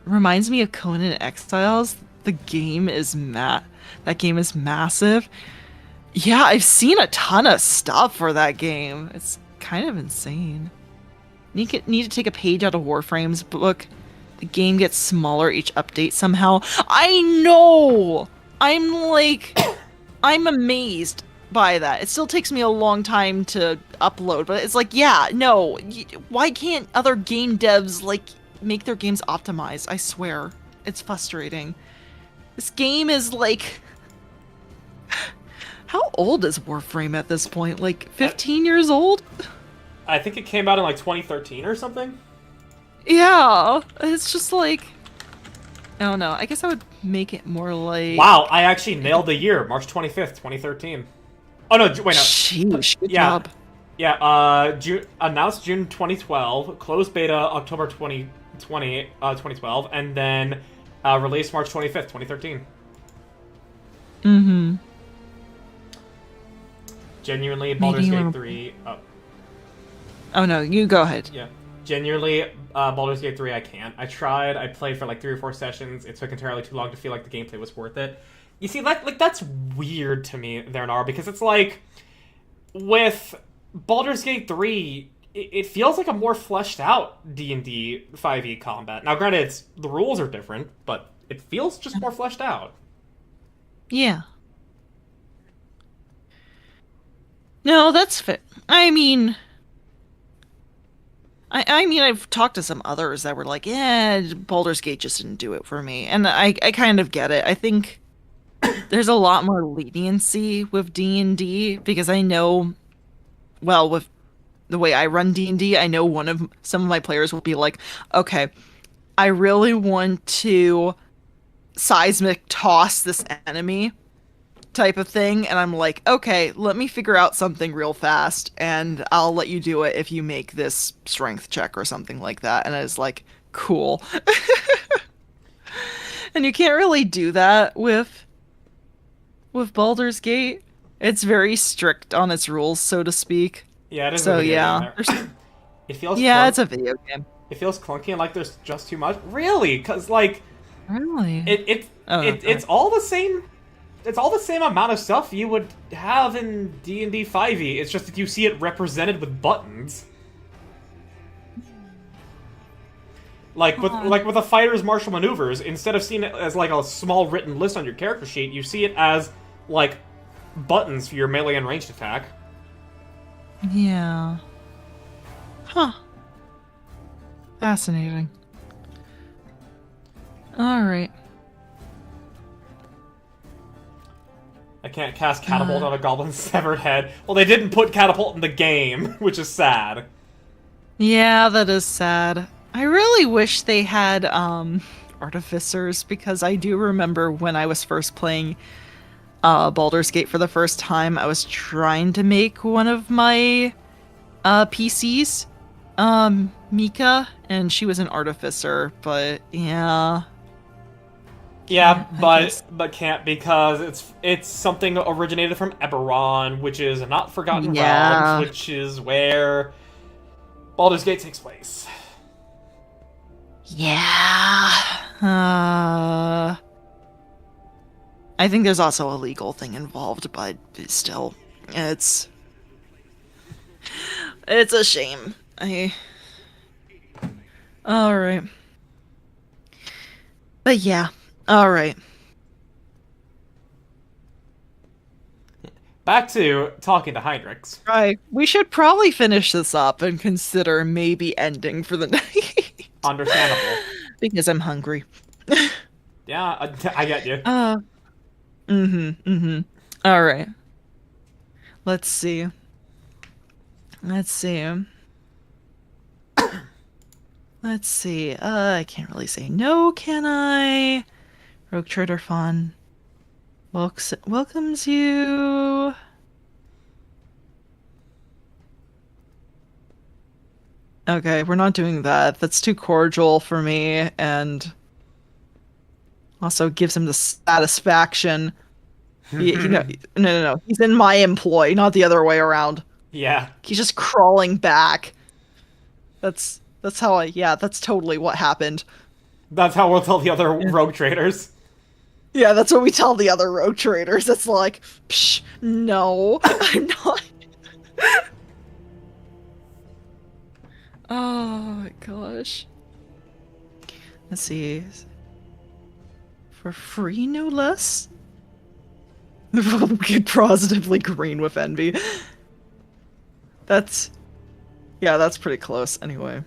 Reminds me of Conan Exiles. The game is that game is massive. Yeah, I've seen a ton of stuff for that game. It's kind of insane. Need to take a page out of Warframe's book. The game gets smaller each update somehow. I know! I'm amazed by that. It still takes me a long time to upload, but it's like, yeah, no. Why can't other game devs, make their games optimized? I swear. It's frustrating. This game is, how old is Warframe at this point? 15 years old? I think it came out in 2013 or something. Yeah, it's just I don't know. I guess I would make it more like... Wow, I actually nailed the year, March 25th, 2013. Oh no, wait, no. Sheesh, good job. Yeah, announced June 2012, closed beta October 2012, and then released March 25th, 2013. Mm-hmm. Genuinely, Baldur's Gate 3... Oh no, you go ahead. Yeah. Genuinely, Baldur's Gate 3, I can't. I tried, I played for 3 or 4 sessions, it took entirely too long to feel like the gameplay was worth it. You see, that's weird to me, there, Nar, because it's with Baldur's Gate 3, it feels like a more fleshed out D&D 5e combat. Now, granted, the rules are different, but it feels just more fleshed out. Yeah. No, that's fair. I mean, I've talked to some others that were like, yeah, Baldur's Gate just didn't do it for me. And I kind of get it. I think there's a lot more leniency with D&D because I know, well, with the way I run D&D, I know some of my players will be like, okay, I really want to seismic toss this enemy type of thing, and I'm like, okay, let me figure out something real fast, and I'll let you do it if you make this strength check or something like that. And I was like, cool. And you can't really do that with Baldur's Gate. It's very strict on its rules, so to speak. Yeah, it is So a video yeah, game. It feels yeah, it's a video game. It feels clunky and like there's just too much. Really? Because like Really? it's all the same. It's all the same amount of stuff you would have in D&D 5e. It's just that you see it represented with buttons. Like with a fighter's martial maneuvers, instead of seeing it as like a small written list on your character sheet, you see it as like buttons for your melee and ranged attack. Yeah. Huh. Fascinating. Alright. I can't cast Catapult on a goblin's severed head. Well, they didn't put Catapult in the game, which is sad. Yeah, that is sad. I really wish they had artificers, because I do remember when I was first playing Baldur's Gate for the first time, I was trying to make one of my PCs Mika, and she was an artificer, but yeah. Yeah, guess. but can't, because it's something originated from Eberron, which is a not forgotten Yeah. realm, which is where Baldur's Gate takes place. Yeah. I think there's also a legal thing involved, but still, it's a shame. All right. But yeah. All right. Back to talking to Heinrichs. Right. We should probably finish this up and consider maybe ending for the night. Understandable. Because I'm hungry. Yeah, I get you. All right. Let's see. Let's see. I can't really say no, can I? Rogue Trader Fawn welcomes you. Okay, we're not doing that. That's too cordial for me, and also gives him the satisfaction. No. He's in my employ, not the other way around. Yeah. He's just crawling back. That's how that's totally what happened. That's how we'll tell the other rogue traders. Yeah, that's what we tell the other rogue traders. It's like, psh, no, I'm not. Oh my gosh. Let's see. For free, no less? Get positively green with envy. That's pretty close anyway.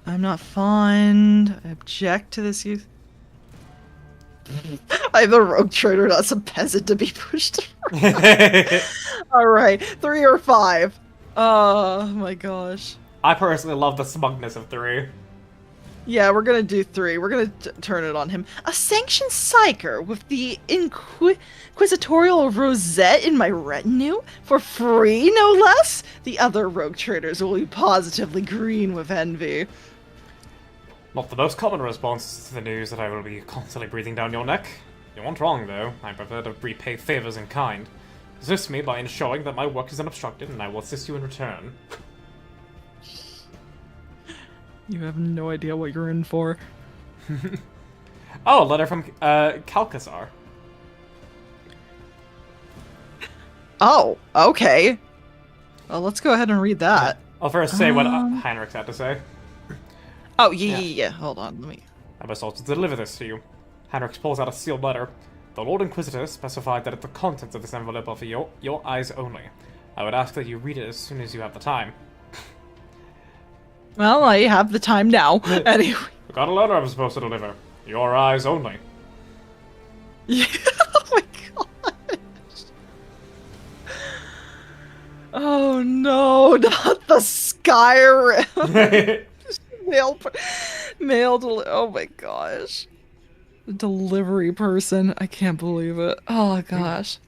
I'm not fond. I object to this use. I'm a rogue trader, not some peasant to be pushed around. Alright, 3 or 5. Oh my gosh. I personally love the smugness of 3. Yeah, we're gonna do 3. We're gonna turn it on him. A sanctioned psyker with the inquisitorial rosette in my retinue? For free, no less? The other rogue traders will be positively green with envy. Not the most common response to the news that I will be constantly breathing down your neck. You aren't wrong, though. I prefer to repay favors in kind. Assist me by ensuring that my work is unobstructed, and I will assist you in return. You have no idea what you're in for. Oh, a letter from Calcazar. Oh, okay. Well, let's go ahead and read that. I'll first say what Heinrich's had to say. Oh, yeah. Hold on, let me... I must also deliver this to you. Heinrich pulls out a sealed letter. The Lord Inquisitor specified that the contents of this envelope are for your eyes only. I would ask that you read it as soon as you have the time. Well, I have the time now. Anyway. I got a letter I'm supposed to deliver. Your eyes only. Yeah. Oh my god. Oh no, not the Skyrim. Oh my gosh. The delivery person. I can't believe it. Oh gosh.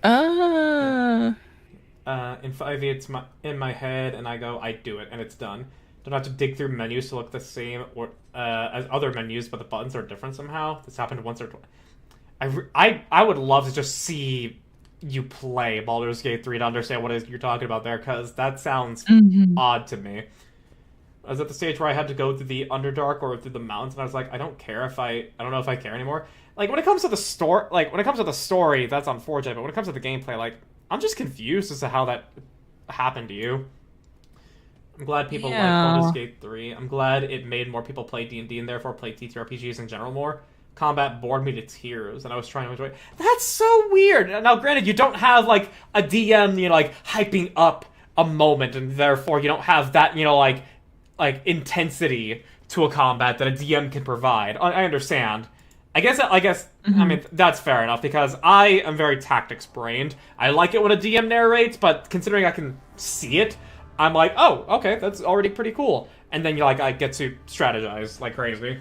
In 5e, it's in my head, and I go, I do it, and it's done. Don't have to dig through menus to look the same or as other menus, but the buttons are different somehow. This happened once or twice. I would love to just see you play Baldur's Gate 3 to understand what it is you're talking about there, because that sounds odd to me. I was at the stage where I had to go through the Underdark or through the mountains, and I was like, I don't know if I care anymore. Like, when it comes to the story, that's unfortunate, but when it comes to the gameplay, like, I'm just confused as to how that happened to you. I'm glad people like Baldur's Gate 3. I'm glad it made more people play D&D and therefore play TTRPGs in general more. Combat bored me to tears, and I was trying to enjoy it. That's so weird! Now, granted, you don't have, like, a DM, like, hyping up a moment, and therefore you don't have that, like intensity to a combat that a DM can provide. I understand. I guess, I mean, that's fair enough, because I am very tactics-brained. I like it when a DM narrates, but considering I can see it, I'm like, oh, okay, that's already pretty cool. And then, I get to strategize like crazy.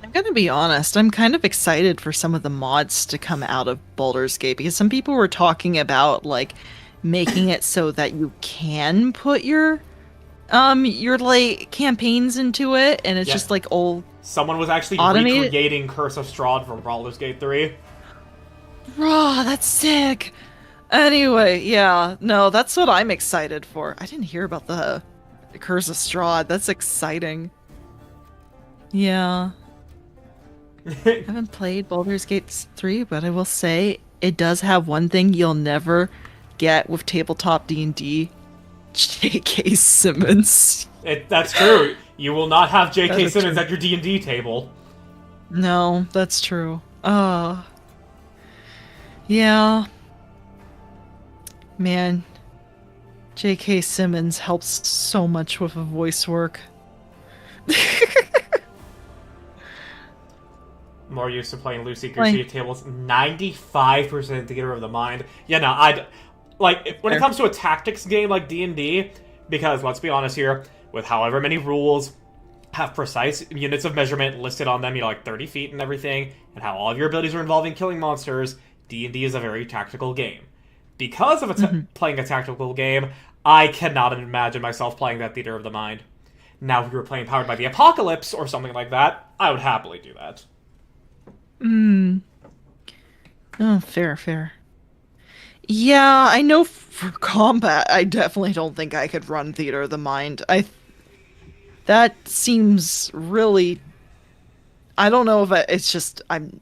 I'm gonna be honest, I'm kind of excited for some of the mods to come out of Baldur's Gate, because some people were talking about, like, making it so that you can put your like, campaigns into it, and it's just, like, old... Someone was actually recreating Curse of Strahd from Baldur's Gate 3. Raw, that's sick! Anyway, yeah, no, that's what I'm excited for. I didn't hear about the Curse of Strahd. That's exciting. Yeah. I haven't played Baldur's Gate 3, but I will say it does have one thing you'll never get with tabletop D&D. J.K. Simmons. That's true. You will not have J.K. Simmons at your D&D table. No, that's true. Yeah. Man, J.K. Simmons helps so much with the voice work. More used to playing Lucy Goosey tables. 95% theater of the mind. Yeah, no, when it comes to a tactics game like D&D, because let's be honest here, with however many rules, have precise units of measurement listed on them, like 30 feet and everything, and how all of your abilities are involving killing monsters, D&D is a very tactical game. Because of playing a tactical game, I cannot imagine myself playing that theater of the mind. Now, if we were playing Powered by the Apocalypse or something like that, I would happily do that. Oh, fair. Yeah, I know for combat, I definitely don't think I could run Theater of the Mind. That seems really... I don't know if it's just I'm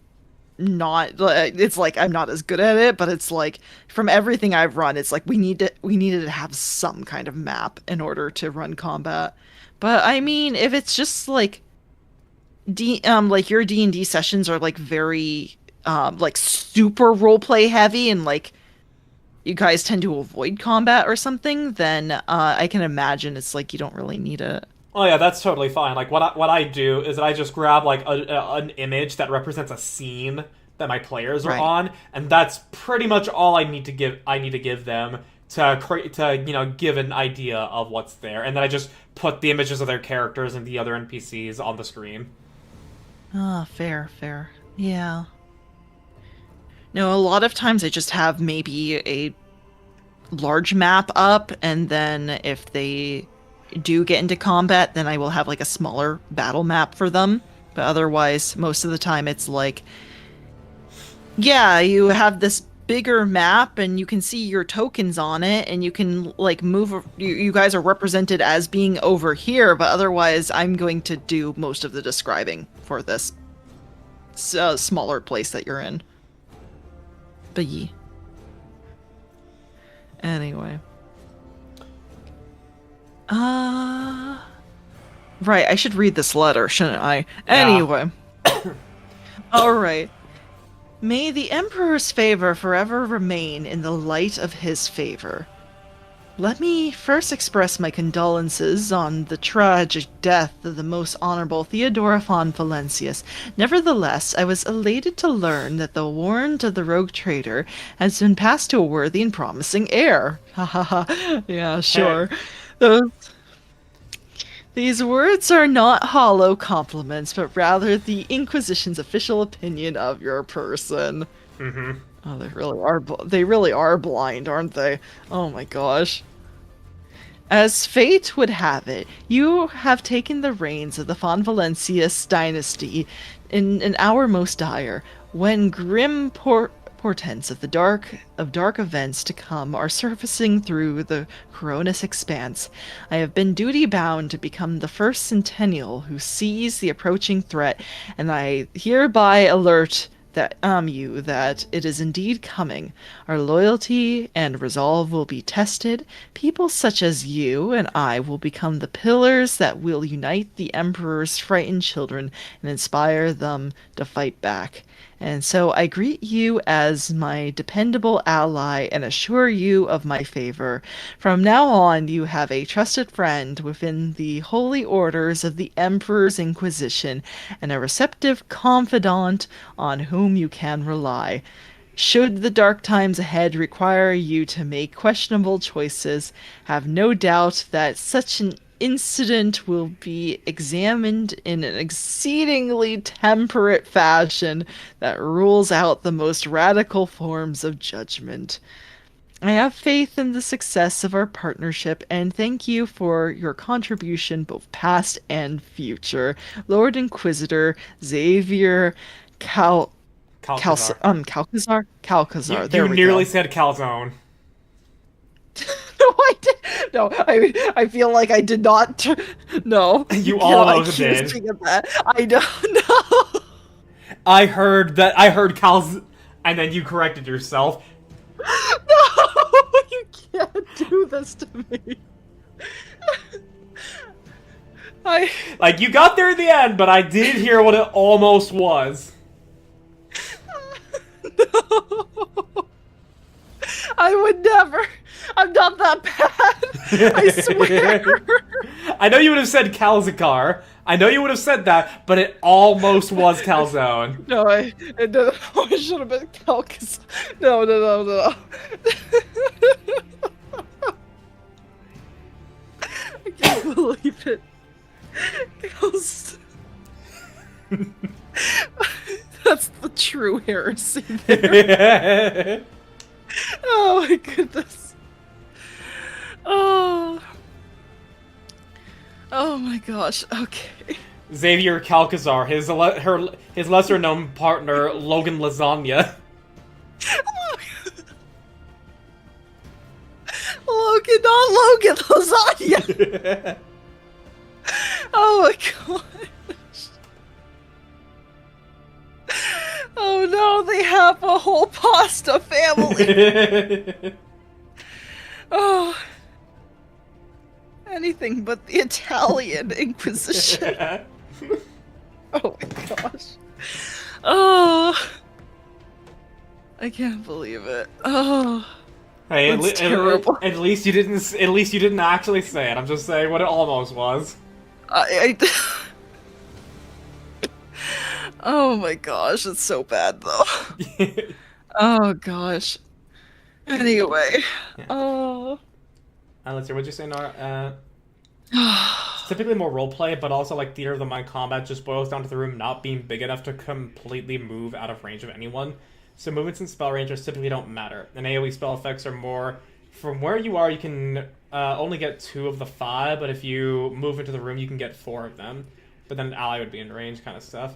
not... It's like I'm not as good at it, but it's like, from everything I've run, it's like we needed to have some kind of map in order to run combat. But I mean, if it's just like... like your D&D sessions are like very... like super roleplay heavy, and like you guys tend to avoid combat or something, then I can imagine it's like you don't really need it. Oh yeah, that's totally fine. Like what I do is that I just grab like an image that represents a scene that my players are on, and that's pretty much all I need to give them to give an idea of what's there, and then I just put the images of their characters and the other NPCs on the screen. Fair. Yeah. No, a lot of times I just have maybe a large map up, and then if they do get into combat, then I will have like a smaller battle map for them. But otherwise, most of the time it's like, yeah, you have this bigger map and you can see your tokens on it, and you can like move, you guys are represented as being over here, but otherwise I'm going to do most of the describing for this smaller place that you're in. But ye. Anyway. Right, I should read this letter, shouldn't I? Anyway. Alright. May the Emperor's favor forever remain in the light of his favor. Let me first express my condolences on the tragic death of the most honorable Theodora von Valencius. Nevertheless, I was elated to learn that the warrant of the rogue traitor has been passed to a worthy and promising heir. Ha ha ha. Yeah, sure. These words are not hollow compliments, but rather the Inquisition's official opinion of your person. Mm-hmm. Oh, they really are blind, aren't they? Oh my gosh. As fate would have it, you have taken the reins of the von Valencius dynasty in an hour most dire, when grim portents of dark events to come are surfacing through the Coronis expanse. I have been duty-bound to become the first Centennial who sees the approaching threat, and I hereby alert you that it is indeed coming. Our loyalty and resolve will be tested. People such as you and I will become the pillars that will unite the Emperor's frightened children and inspire them to fight back. And so I greet you as my dependable ally and assure you of my favor. From now on, you have a trusted friend within the holy orders of the Emperor's Inquisition, and a receptive confidant on whom you can rely. Should the dark times ahead require you to make questionable choices, have no doubt that such an incident will be examined in an exceedingly temperate fashion that rules out the most radical forms of judgment. I have faith in the success of our partnership and thank you for your contribution, both past and future. Lord Inquisitor Xavier Calcazar. There You we nearly go. said calzone. No, I did. No, I feel like I did not. No, You cannot almost accuse did. me of that. I don't know. I heard calz, and then you corrected yourself. No, you can't do this to me. Like, you got there in the end, but I did hear what it almost was. No. I would never. I'm not that bad. I swear. I know you would have said Calzicar. I know you would have said that, but it almost was calzone. No, I should have been Calcas. No. I can't believe it. That's the true heresy there. Oh my goodness. Oh my gosh. Okay. Xavier Calcazar, his lesser-known partner, Logan Lasagna. Logan, not Logan, lasagna. Oh my gosh. Oh no, they have a whole pasta family. Oh. Anything but the Italian Inquisition. Oh my gosh. Oh. I can't believe it. Oh. Hey, That's terrible. at least you didn't actually say it. I'm just saying what it almost was. Oh my gosh, it's so bad though. Oh gosh. Anyway. Oh. Let's see, what'd you say, Nara? It's typically more roleplay, but also like theater of the mind combat just boils down to the room not being big enough to completely move out of range of anyone. So movements and spell ranges typically don't matter. And AoE spell effects are more from where you are. You can only get 2 of the 5, but if you move into the room, you can get 4 of them. But then an ally would be in range, kind of stuff.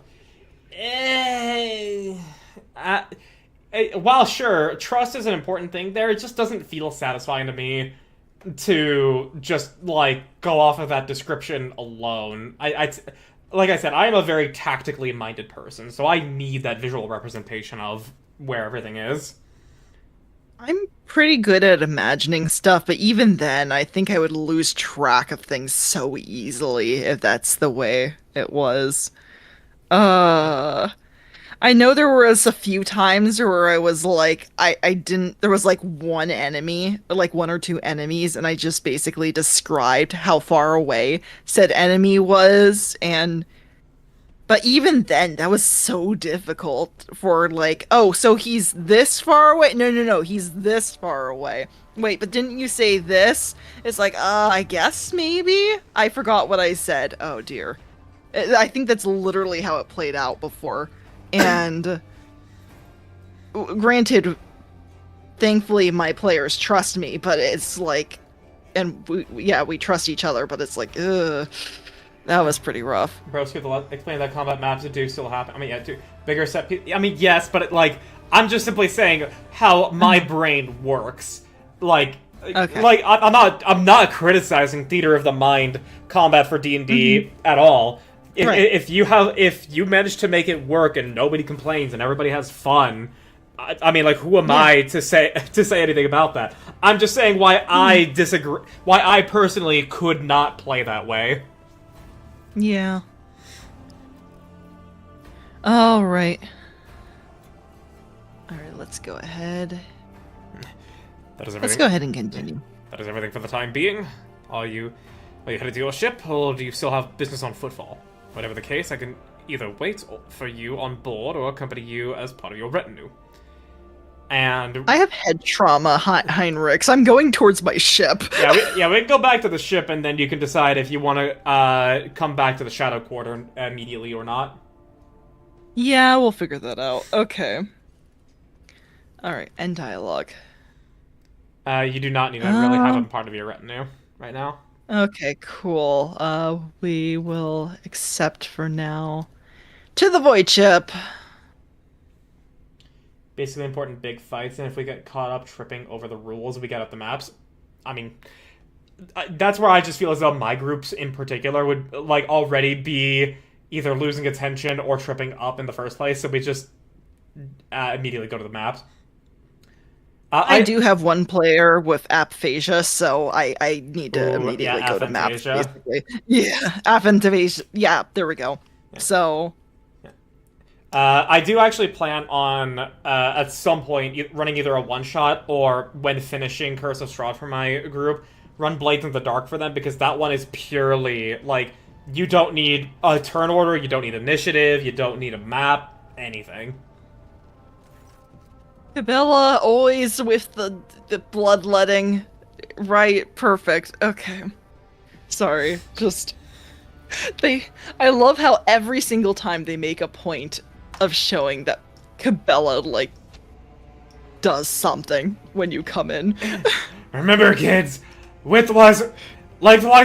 While sure, trust is an important thing there, it just doesn't feel satisfying to me to just, like, go off of that description alone. Like I said, I am a very tactically minded person, so I need that visual representation of where everything is. I'm pretty good at imagining stuff, but even then, I think I would lose track of things so easily if that's the way it was. Uh, I know there was a few times where I was like, I didn't, there was like one enemy, like one or two enemies, and I just basically described how far away said enemy was, and but even then, that was so difficult for like, oh, so he's this far away? No, no, no, he's this far away. Wait, but didn't you say this? It's like, I guess maybe? I forgot what I said. Oh dear. I think that's literally how it played out before. And granted, thankfully my players trust me, but it's like, and we trust each other, but it's like, ugh. That was pretty rough. Broski, explain that combat maps do still happen. I mean, yeah, bigger set. I mean, yes, but I'm just simply saying how my brain works. Okay. I'm not criticizing theater of the mind combat for D&D at all. If you manage to make it work and nobody complains and everybody has fun, I mean, like, who am I to say anything about that? I'm just saying why I disagree. Why I personally could not play that way. Yeah. All right. All right, let's go ahead. That is everything. Let's go ahead and continue. That is everything for the time being. Are you headed to your ship, or do you still have business on footfall? Whatever the case, I can either wait for you on board or accompany you as part of your retinue. And I have head trauma, Heinrichs. I'm going towards my ship. we can go back to the ship, and then you can decide if you want to come back to the Shadow Quarter immediately or not. Yeah, we'll figure that out. Okay. All right, end dialogue. You do not need to really have him part of your retinue right now. Okay, cool. We will accept for now. To the void ship. Basically important big fights, and if we get caught up tripping over the rules we get at the maps, I mean, that's where I just feel as though my groups in particular would already be either losing attention or tripping up in the first place, so we just immediately go to the maps. I do have one player with aphasia, so I need to immediately go to maps, basically. Yeah, aphantasia. Yeah, there we go. Yeah. So... I do actually plan on, at some point, running either a one-shot or, when finishing Curse of Strahd for my group, run Blades in the Dark for them, because that one is purely, you don't need a turn order, you don't need initiative, you don't need a map, anything. Cabela, always with the bloodletting. Right, perfect. Okay. Sorry, just... I love how every single time they make a point of showing that Cabela, does something when you come in. Remember, kids, width lies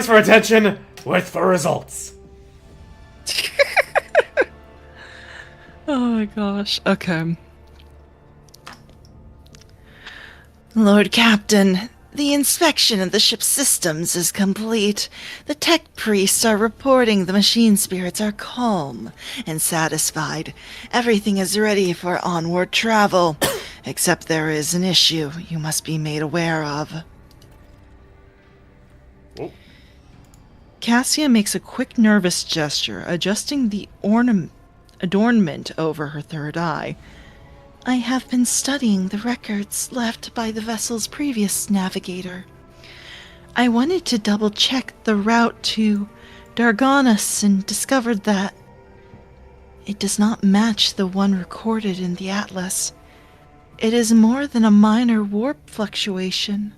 for attention, width for results. Oh my gosh, okay. Lord Captain, the inspection of the ship's systems is complete. The tech priests are reporting the machine spirits are calm and satisfied. Everything is ready for onward travel, except there is an issue you must be made aware of. Oh. Cassia makes a quick nervous gesture, adjusting the adornment over her third eye. I have been studying the records left by the vessel's previous navigator. I wanted to double-check the route to Dargonus and discovered that it does not match the one recorded in the Atlas. It is more than a minor warp fluctuation.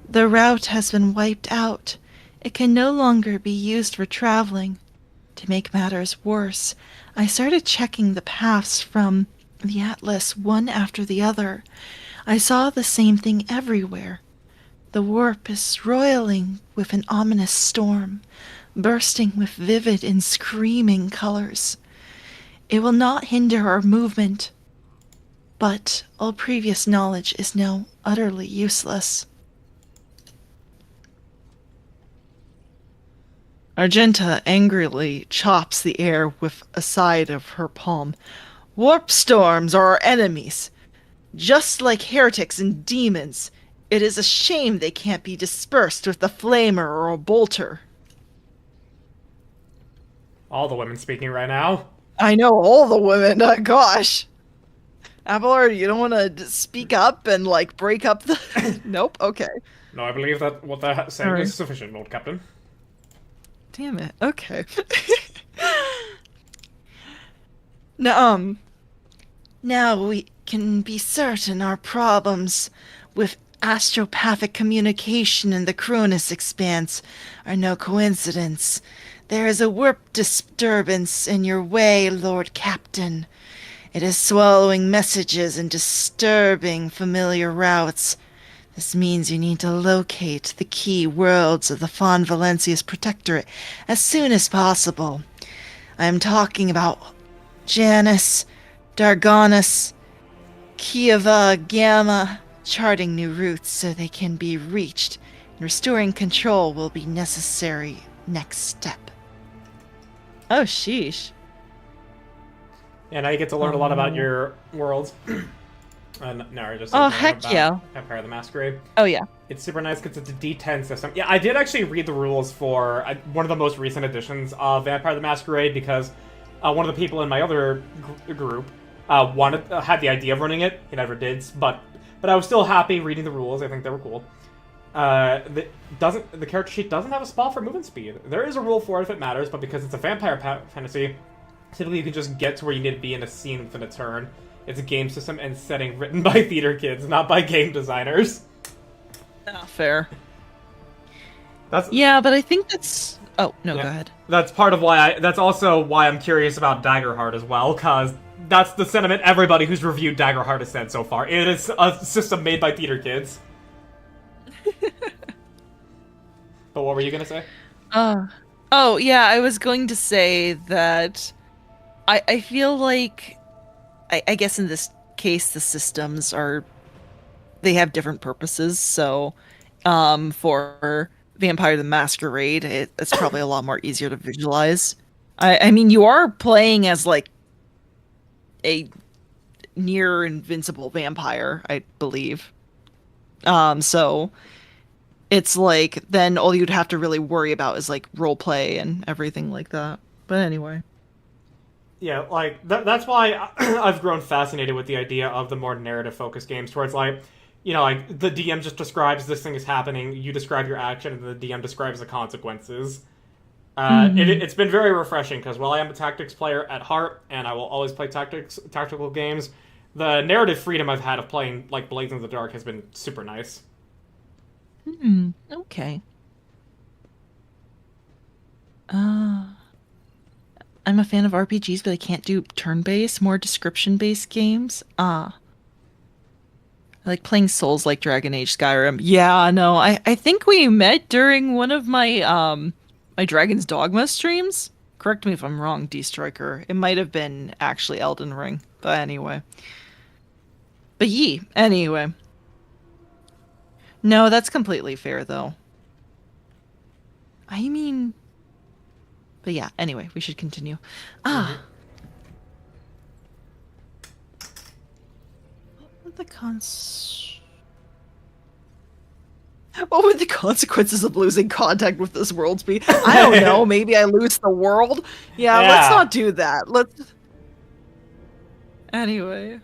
The route has been wiped out. It can no longer be used for traveling. To make matters worse, I started checking the paths from the Atlas one after the other. I saw the same thing everywhere. The warp is roiling with an ominous storm, bursting with vivid and screaming colors. It will not hinder our movement, but all previous knowledge is now utterly useless. Argenta angrily chops the air with a side of her palm. Warp storms are our enemies. Just like heretics and demons, it is a shame they can't be dispersed with a flamer or a bolter. All the women speaking right now. I know all the women, gosh. Abelard, you don't want to speak up and, like, break up the... Nope, okay. No, I believe that what they're saying Alright. is sufficient, Lord Captain. Damn it, okay. Now, now we can be certain our problems with astropathic communication in the Cronus expanse are no coincidence. There is a warp disturbance in your way, Lord Captain. It is swallowing messages and disturbing familiar routes. This means you need to locate the key worlds of the Fon Valencia's Protectorate as soon as possible. I am talking about Janus, Dargonus, Kieva, Gamma, charting new routes so they can be reached, and restoring control will be necessary next step. Oh, sheesh. And now you get to learn a lot about your worlds. No, just Oh, heck yeah. Vampire the Masquerade. Oh, yeah. It's super nice because it's a D10 system. Yeah, I did actually read the rules for one of the most recent editions of Vampire the Masquerade because one of the people in my other group had the idea of running it. He never did, but I was still happy reading the rules. I think they were cool. The character sheet doesn't have a spot for movement speed. There is a rule for it if it matters, but because it's a vampire fantasy, typically you can just get to where you need to be in a scene within a turn. It's a game system and setting written by theater kids, not by game designers. Fair. That's Yeah, but I think that's... Oh, no, Yeah. go ahead. That's part of why that's also why I'm curious about Daggerheart as well, because that's the sentiment everybody who's reviewed Daggerheart has said so far. It is a system made by theater kids. But what were you gonna say? Oh, yeah, I was going to say that I feel like... I guess in this case, the systems they have different purposes, so for Vampire the Masquerade, it's probably a lot more easier to visualize. I mean, you are playing as, like, a near invincible vampire, I believe. So it's like, then all you'd have to really worry about is, like, roleplay and everything like that. But anyway. Yeah, like, that's why I've grown fascinated with the idea of the more narrative-focused games, where it's like, you know, like, the DM just describes this thing is happening, you describe your action, and the DM describes the consequences. It's been very refreshing, because while I am a tactics player at heart, and I will always play tactical games, the narrative freedom I've had of playing, like, Blades in the Dark has been super nice. Okay. I'm a fan of RPGs, but I can't do turn-based, more description-based games. I like playing Souls like Dragon Age Skyrim. Yeah, no, I think we met during one of my my Dragon's Dogma streams. Correct me if I'm wrong, D-Striker. It might have been actually Elden Ring, but anyway. But anyway. No, that's completely fair, though. I mean... But yeah, anyway, we should continue. What would the consequences of losing contact with this world be? I don't know, maybe I lose the world? Yeah, let's not do that. Let's... Anyway.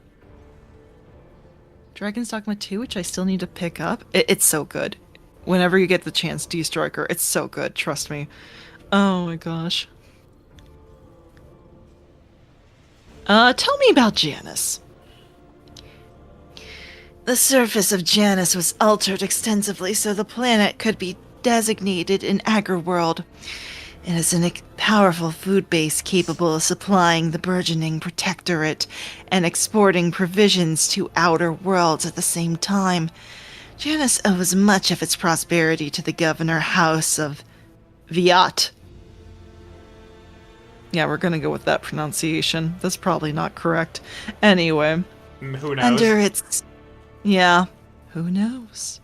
Dragon's Dogma 2, which I still need to pick up. It's so good. Whenever you get the chance, D-Striker, it's so good, trust me. Oh my gosh. Tell me about Janus. The surface of Janus was altered extensively so the planet could be designated an agri-world. It is a powerful food base capable of supplying the burgeoning protectorate and exporting provisions to outer worlds at the same time. Janus owes much of its prosperity to the governor house of Viat. Yeah, we're gonna go with that pronunciation. That's probably not correct. Anyway. Who knows? Yeah, who knows?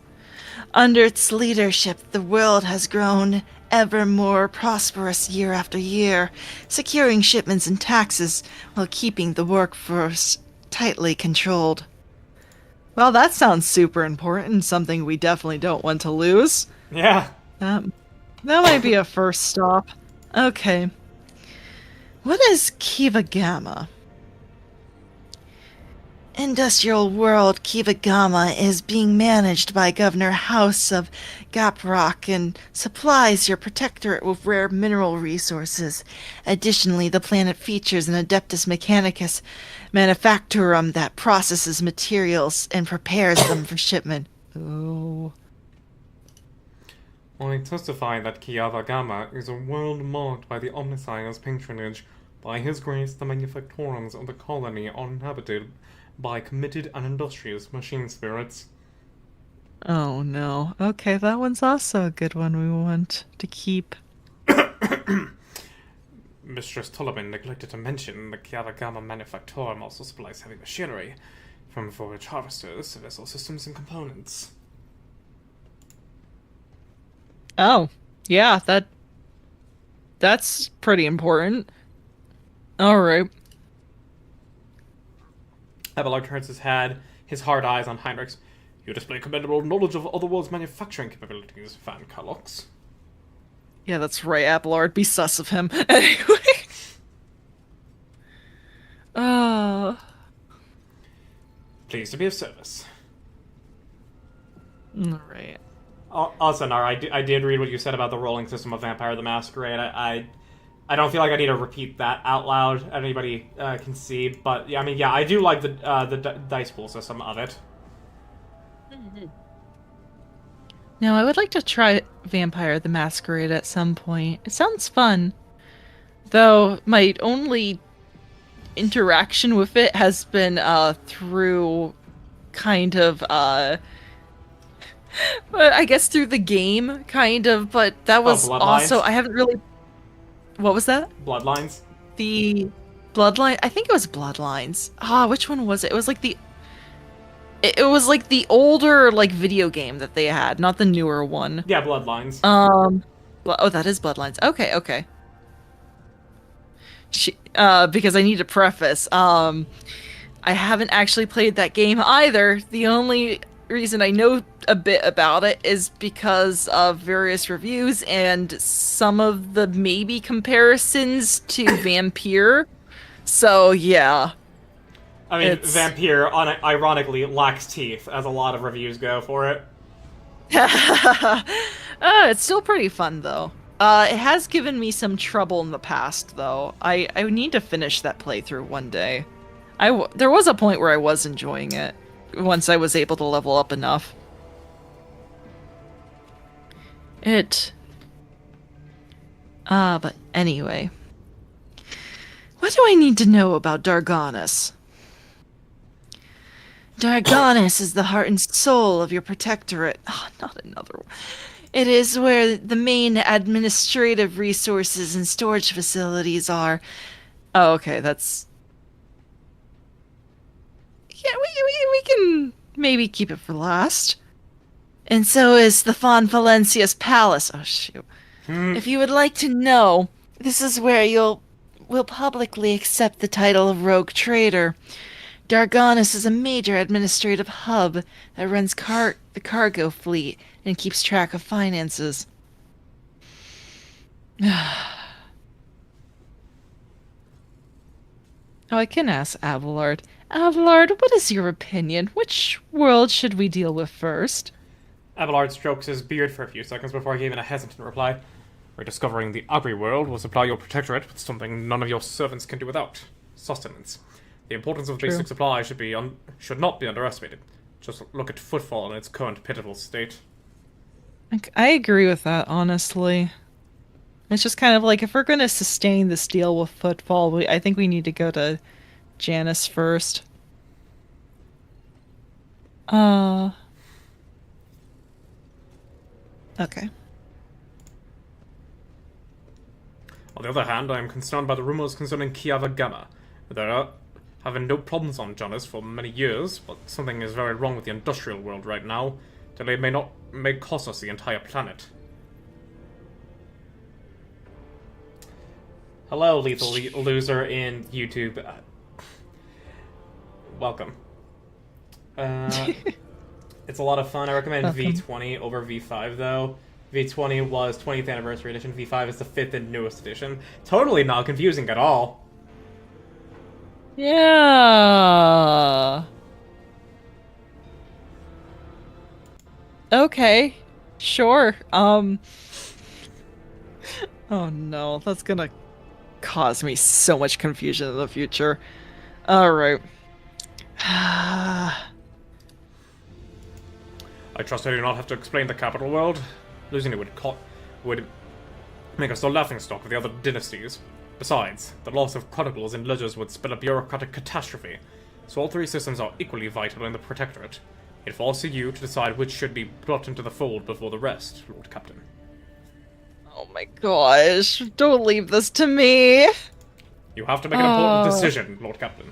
Under its leadership, the world has grown ever more prosperous year after year, securing shipments and taxes while keeping the workforce tightly controlled. Well, that sounds super important, something we definitely don't want to lose. Yeah. That might be a first stop. Okay. What is Kiva Gamma? Industrial world Kiva Gamma is being managed by Governor House of Gaprock and supplies your protectorate with rare mineral resources. Additionally, the planet features an Adeptus Mechanicus manufactorum that processes materials and prepares them for shipment. Oh. I testify that Kiava Gamma is a world marked by the Omnissiah's patronage. By his grace, the manufactorums of the colony are inhabited by committed and industrious machine spirits. Oh no. Okay, that one's also a good one we want to keep. Mistress Tullabin neglected to mention the Kiava Gamma manufactorum also supplies heavy machinery, from forage harvesters to vessel systems and components. Oh, yeah, that's pretty important. All right. Abelard turns his hard eyes on Heinrichs. You display commendable knowledge of other worlds' manufacturing capabilities, Van Kalux. Yeah, that's right, Abelard. Be sus of him. Anyway. Pleased to be of service. All right. Also, Nara, I did read what you said about the rolling system of Vampire the Masquerade. I don't feel like I need to repeat that out loud. Anybody can see, but yeah, I mean, yeah, I do like the dice pool system of it. Now, I would like to try Vampire the Masquerade at some point. It sounds fun. Though, my only interaction with it has been through kind of, I guess through the game, kind of, but that was also, I haven't really... What was that? Bloodlines? The Bloodline? I think it was Bloodlines. Ah, which one was it? It was like the... It was like the older, like, video game that they had, not the newer one. Yeah, Bloodlines. Oh, that is Bloodlines. Okay. Because I need to preface, I haven't actually played that game either. The only reason I know a bit about it is because of various reviews and some of the maybe comparisons to Vampire. So, yeah. I mean, Vampire, ironically, lacks teeth, as a lot of reviews go for it. It's still pretty fun, though. It has given me some trouble in the past, though. I need to finish that playthrough one day. There was a point where I was enjoying it, once I was able to level up enough. But anyway. What do I need to know about Dargonus? Dargonus is the heart and soul of your protectorate. Oh, not another one. It is where the main administrative resources and storage facilities are. Oh, okay, that's... Yeah, we can maybe keep it for last. And so is the Von Valencia's palace. Oh, shoot. If you would like to know, this is where will publicly accept the title of Rogue Trader. Dargonus is a major administrative hub that runs the cargo fleet and keeps track of finances. Oh, I can ask Abelard. Abelard, what is your opinion? Which world should we deal with first? Abelard strokes his beard for a few seconds before giving a hesitant reply. Rediscovering the Agri world will supply your protectorate with something none of your servants can do without: sustenance. The importance of basic supply should not be underestimated. Just look at Footfall in its current pitiful state. I agree with that, honestly. It's just kind of like, if we're going to sustain this deal with Footfall, I think we need to go to Janus first. Okay. On the other hand, I am concerned by the rumors concerning Kiava Gamma. There are having no problems on Janus for many years, but something is very wrong with the industrial world right now. Delay may cost us the entire planet. Hello, lethal loser in YouTube. Welcome. It's a lot of fun. I recommend Okay. V20 over V5, though. V20 was 20th Anniversary Edition. V5 is the 5th and newest edition. Totally not confusing at all. Yeah. Okay. Sure. Oh no, that's gonna cause me so much confusion in the future. Alright. I trust I do not have to explain the capital world. Losing it would make us the laughingstock of the other dynasties. Besides, the loss of chronicles and ledgers would spell a bureaucratic catastrophe, so all three systems are equally vital in the Protectorate. It falls to you to decide which should be brought into the fold before the rest, Lord Captain. Oh my gosh, don't leave this to me. You have to make an important decision, Lord Captain.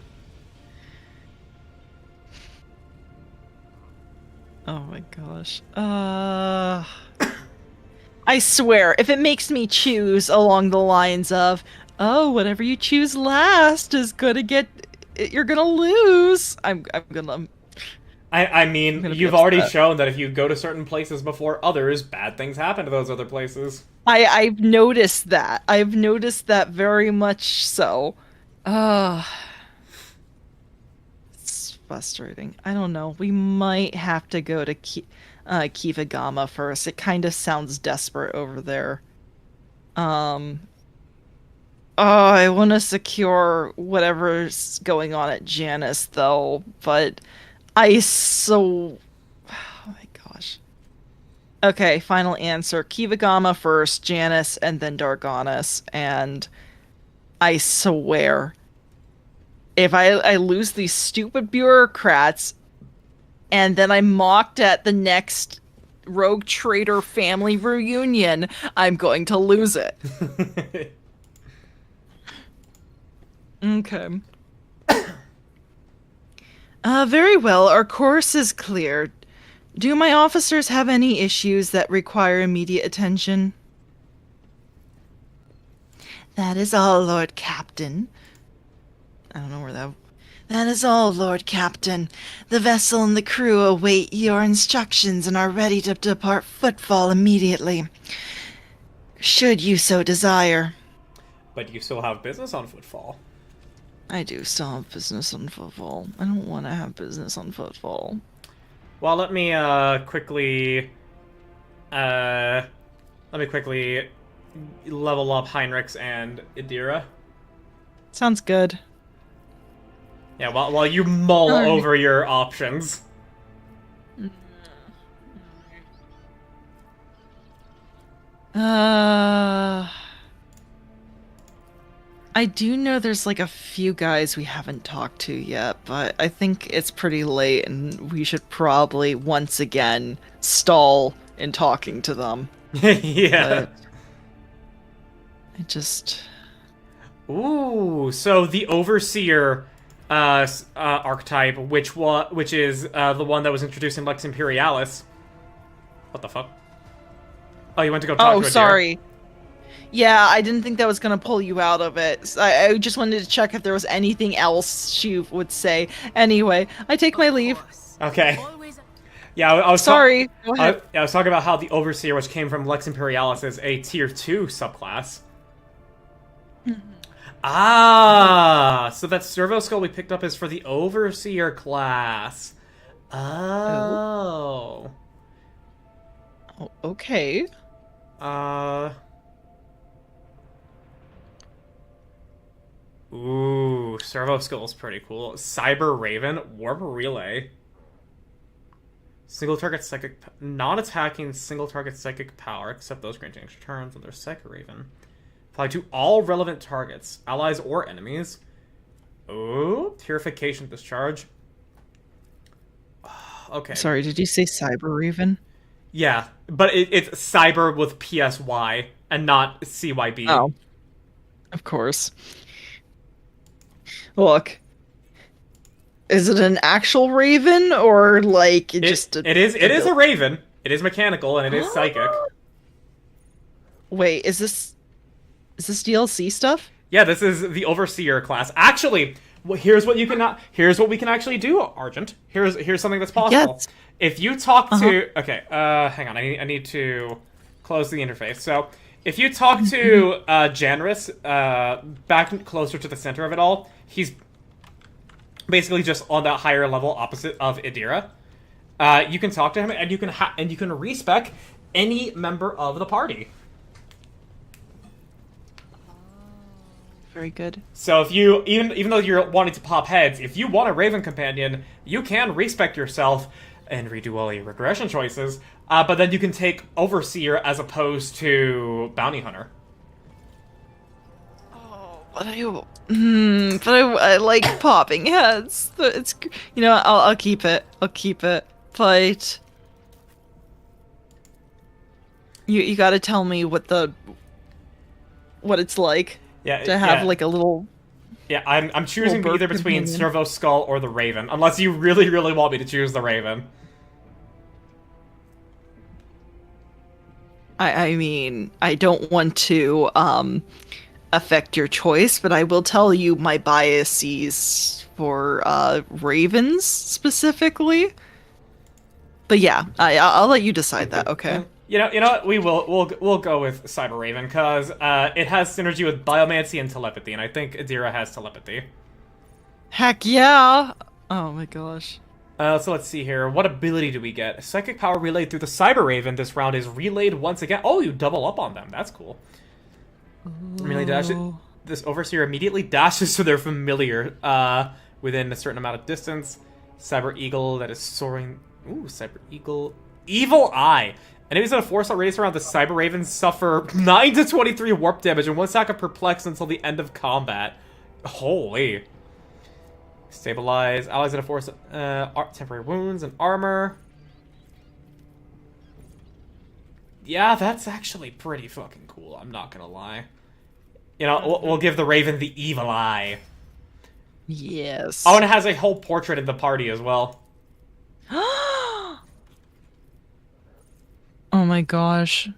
Oh my gosh. I swear, if it makes me choose along the lines of, oh, whatever you choose last is gonna get, you're gonna lose. I'm gonna. I mean, I'm gonna be you've already upset. shown that if you go to certain places before others, bad things happen to those other places. I've noticed that. I've noticed that very much so. It's frustrating. I don't know. We might have to go to Kifagama first. It kind of sounds desperate over there. I want to secure whatever's going on at Janus, though, but oh my gosh. Okay, final answer. Kivagama first, Janus, and then Darganas. And I swear, if I lose these stupid bureaucrats, and then I'm mocked at the next Rogue Trader family reunion, I'm going to lose it. Okay. Very well. Our course is clear. Do my officers have any issues that require immediate attention? That is all, Lord Captain. I don't know where that... That is all, Lord Captain. The vessel and the crew await your instructions and are ready to depart Footfall immediately, should you so desire. But you still have business on Footfall. I do still have business on Footfall. I don't want to have business on Footfall. Well, let me quickly level up Heinrichs and Idira. Sounds good. Yeah, while you mull Alright. over your options. I do know there's like a few guys we haven't talked to yet, but I think it's pretty late and we should probably once again stall in talking to them. Yeah. But I just... Ooh, so the Overseer archetype, which is the one that was introduced in Lex Imperialis. What the fuck? Oh, you went to go talk to a deer? sorry. Yeah, I didn't think that was gonna pull you out of it. I just wanted to check if there was anything else she would say. Anyway, I take my leave. Okay. Always Yeah, I was Sorry. Go ahead. I was talking about how the Overseer, which came from Lex Imperialis, is a tier 2 subclass. Ah, so that servo skull we picked up is for the Overseer class. Oh. Oh, okay. Ooh, servo skull's pretty cool. Cyber Raven, Warp Relay. Single target psychic, non-attacking single target psychic power, except those granting extra turns with their Psychic Raven. Apply to all relevant targets, allies or enemies. Ooh, Purification Discharge. Okay. Sorry, did you say Cyber Raven? Yeah, but it's Cyber with PSY and not CYB. Oh. Of course. Look. Is it an actual raven or like It is a Raven. It is mechanical and it is psychic. Wait, is this DLC stuff? Yeah, this is the Overseer class. Actually, Well, here's what we can actually do, Argent. Here's something that's possible. Yes. If you talk to okay, hang on, I need to close the interface. So if you talk to Janris, back closer to the center of it all, he's basically just on that higher level opposite of Idira. You can talk to him, and you can respec any member of the party. Very good. So if you even though you're wanting to pop heads, if you want a Raven companion, you can respec yourself and redo all your regression choices. But then you can take Overseer as opposed to Bounty Hunter. But I like popping heads. It's I'll keep it. I'll keep it. But you got to tell me what it's like to have like a little. Yeah, I'm choosing little either bird between companion. Servo Skull or the Raven, unless you really, really want me to choose the Raven. I mean, I don't want to affect your choice, but I will tell you my biases for Ravens specifically. But yeah, I'll let you decide that. Okay. You know what? We'll go with Cyber Raven because it has synergy with Biomancy and Telepathy, and I think Adira has Telepathy. Heck yeah! Oh my gosh. So let's see here. What ability do we get? Psychic power relayed through the Cyber Raven this round is relayed once again. Oh, you double up on them. That's cool. Melee dash. This Overseer immediately dashes to their familiar within a certain amount of distance. Cyber Eagle that is soaring. Ooh, Cyber Eagle. Evil Eye. Enemies in a 4-star radius around the Cyber Raven suffer 9 to 23 warp damage and 1 stack of Perplex until the end of combat. Holy. Stabilize. Allies in a 4-star temporary wounds and armor. Yeah, that's actually pretty fucking cool. I'm not gonna lie. You know, we'll give the Raven the Evil Eye. Yes. Oh, and it has a whole portrait in the party as well. Oh my gosh.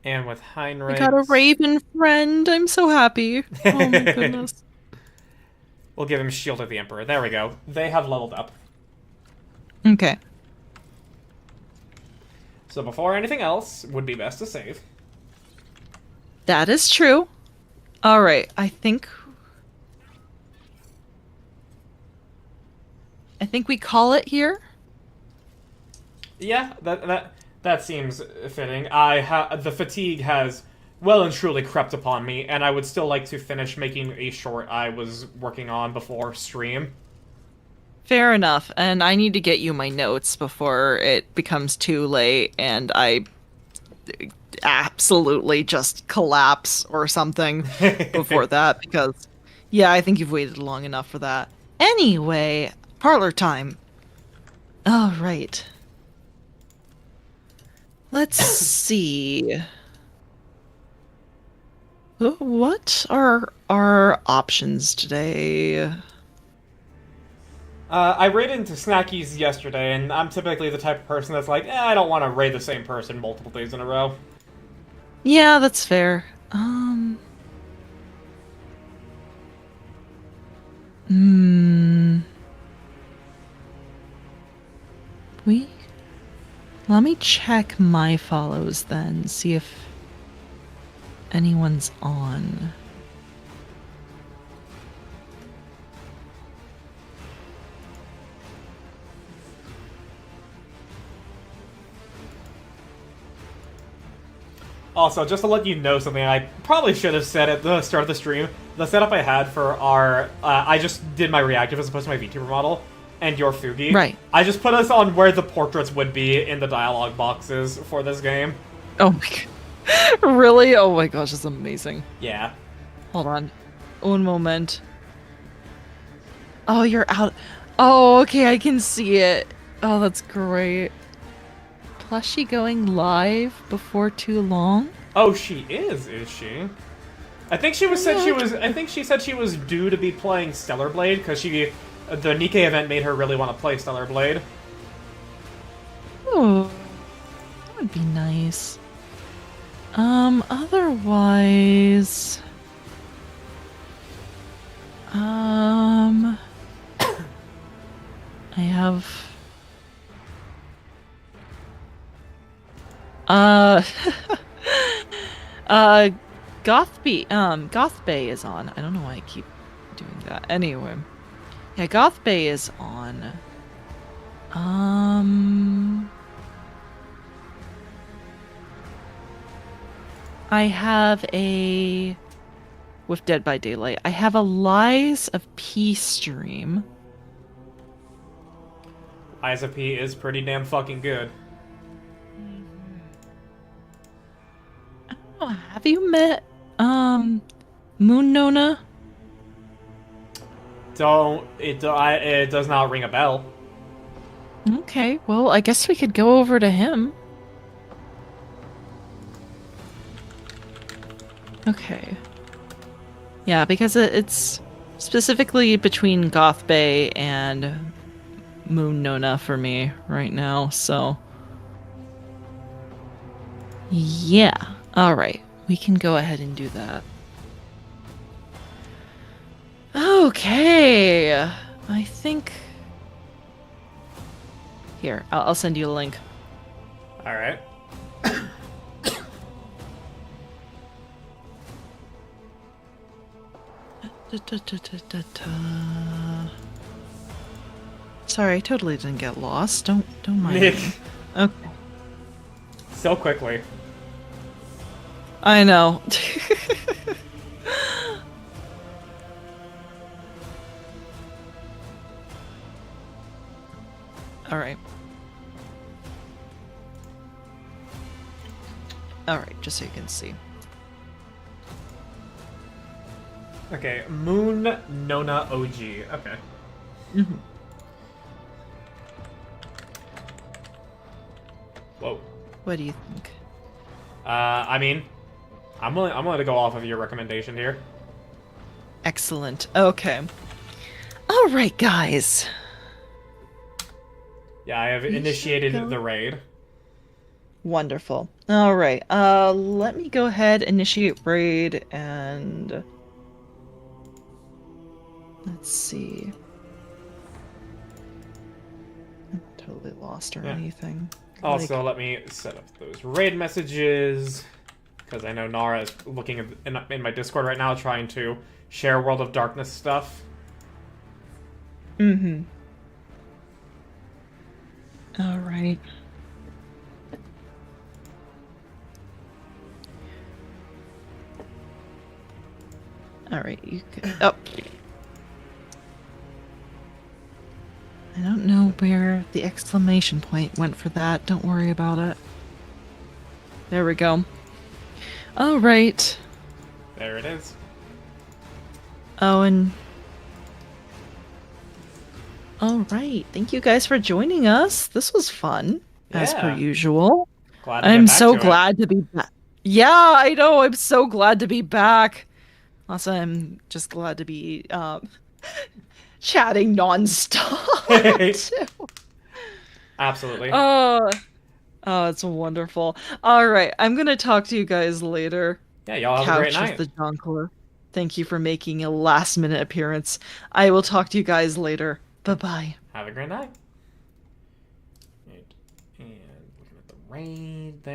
And with Heinrich... I got a Raven friend. I'm so happy. Oh my goodness. We'll give him Shield of the Emperor. There we go. They have leveled up. Okay. So before anything else, would be best to save. That is true. Alright, I think we call it here. Yeah, that seems fitting. The fatigue has well and truly crept upon me, and I would still like to finish making a short I was working on before stream. Fair enough, and I need to get you my notes before it becomes too late and I absolutely just collapse or something before that, because yeah, I think you've waited long enough for that. Anyway, parlor time. All right. Let's see. What are our options today? I raided into Snackies yesterday, and I'm typically the type of person that's like, I don't want to raid the same person multiple days in a row. Yeah, that's fair. Let me check my follows then, see if anyone's on. Also, just to let you know something I probably should have said at the start of the stream, the setup I had for our... I just did my reactive as opposed to my VTuber model, and your Fugi. Right. I just put us on where the portraits would be in the dialogue boxes for this game. Oh my god. Really? Oh my gosh, that's amazing. Yeah. Hold on. Un moment. Oh, you're out. Oh, okay, I can see it. Oh, that's great. Plushie going live before too long? Oh, she is she? I think she said she was due to be playing Stellar Blade because the Nikkei event made her really want to play Stellar Blade. Oh, that would be nice. Otherwise, I have, uh, uh, Goth Bay is on. I don't know why I keep doing that. Anyway, yeah, Goth Bay is on. I have a with Dead by Daylight. I have a Lies of P stream. Lies of P is pretty damn fucking good. Oh, have you met Moon Nona? It does not ring a bell. Okay, well, I guess we could go over to him. Okay. Yeah, because it's specifically between Goth Bay and Moon Nona for me right now, so... Yeah. Alright, we can go ahead and do that. Okay. I think... Here, I'll send you a link. Alright. Sorry, I totally didn't get lost. Don't mind me. Okay. So quickly. I know. Alright. Alright, just so you can see. Okay, Moon Nona OG. Okay. Mm-hmm. Whoa. What do you think? I mean, I'm willing to go off of your recommendation here. Excellent. Okay. Alright, guys. Yeah, I have initiated the raid. Wonderful. Alright, let me go ahead, initiate raid, and... Let's see. I'm totally lost or anything. Also, let me set up those raid messages, because I know Nara is looking in my Discord right now, trying to share World of Darkness stuff. Mm-hmm. Alright. Alright, you can... Oh! I don't know where the exclamation point went for that. Don't worry about it. There we go. Alright. There it is. Oh, and... Alright, thank you guys for joining us. This was fun, as per Yeah. usual. Glad to I'm get back so to it. glad to be back. Yeah, I know, I'm so glad to be back. Also, I'm just glad to be, chatting non-stop, too. Absolutely. Oh, it's wonderful. Alright, I'm gonna talk to you guys later. Yeah, y'all have a great Couch night. with the Jonker. Thank you for making a last-minute appearance. I will talk to you guys later. Bye-bye. Have a great night. And looking at the raid there.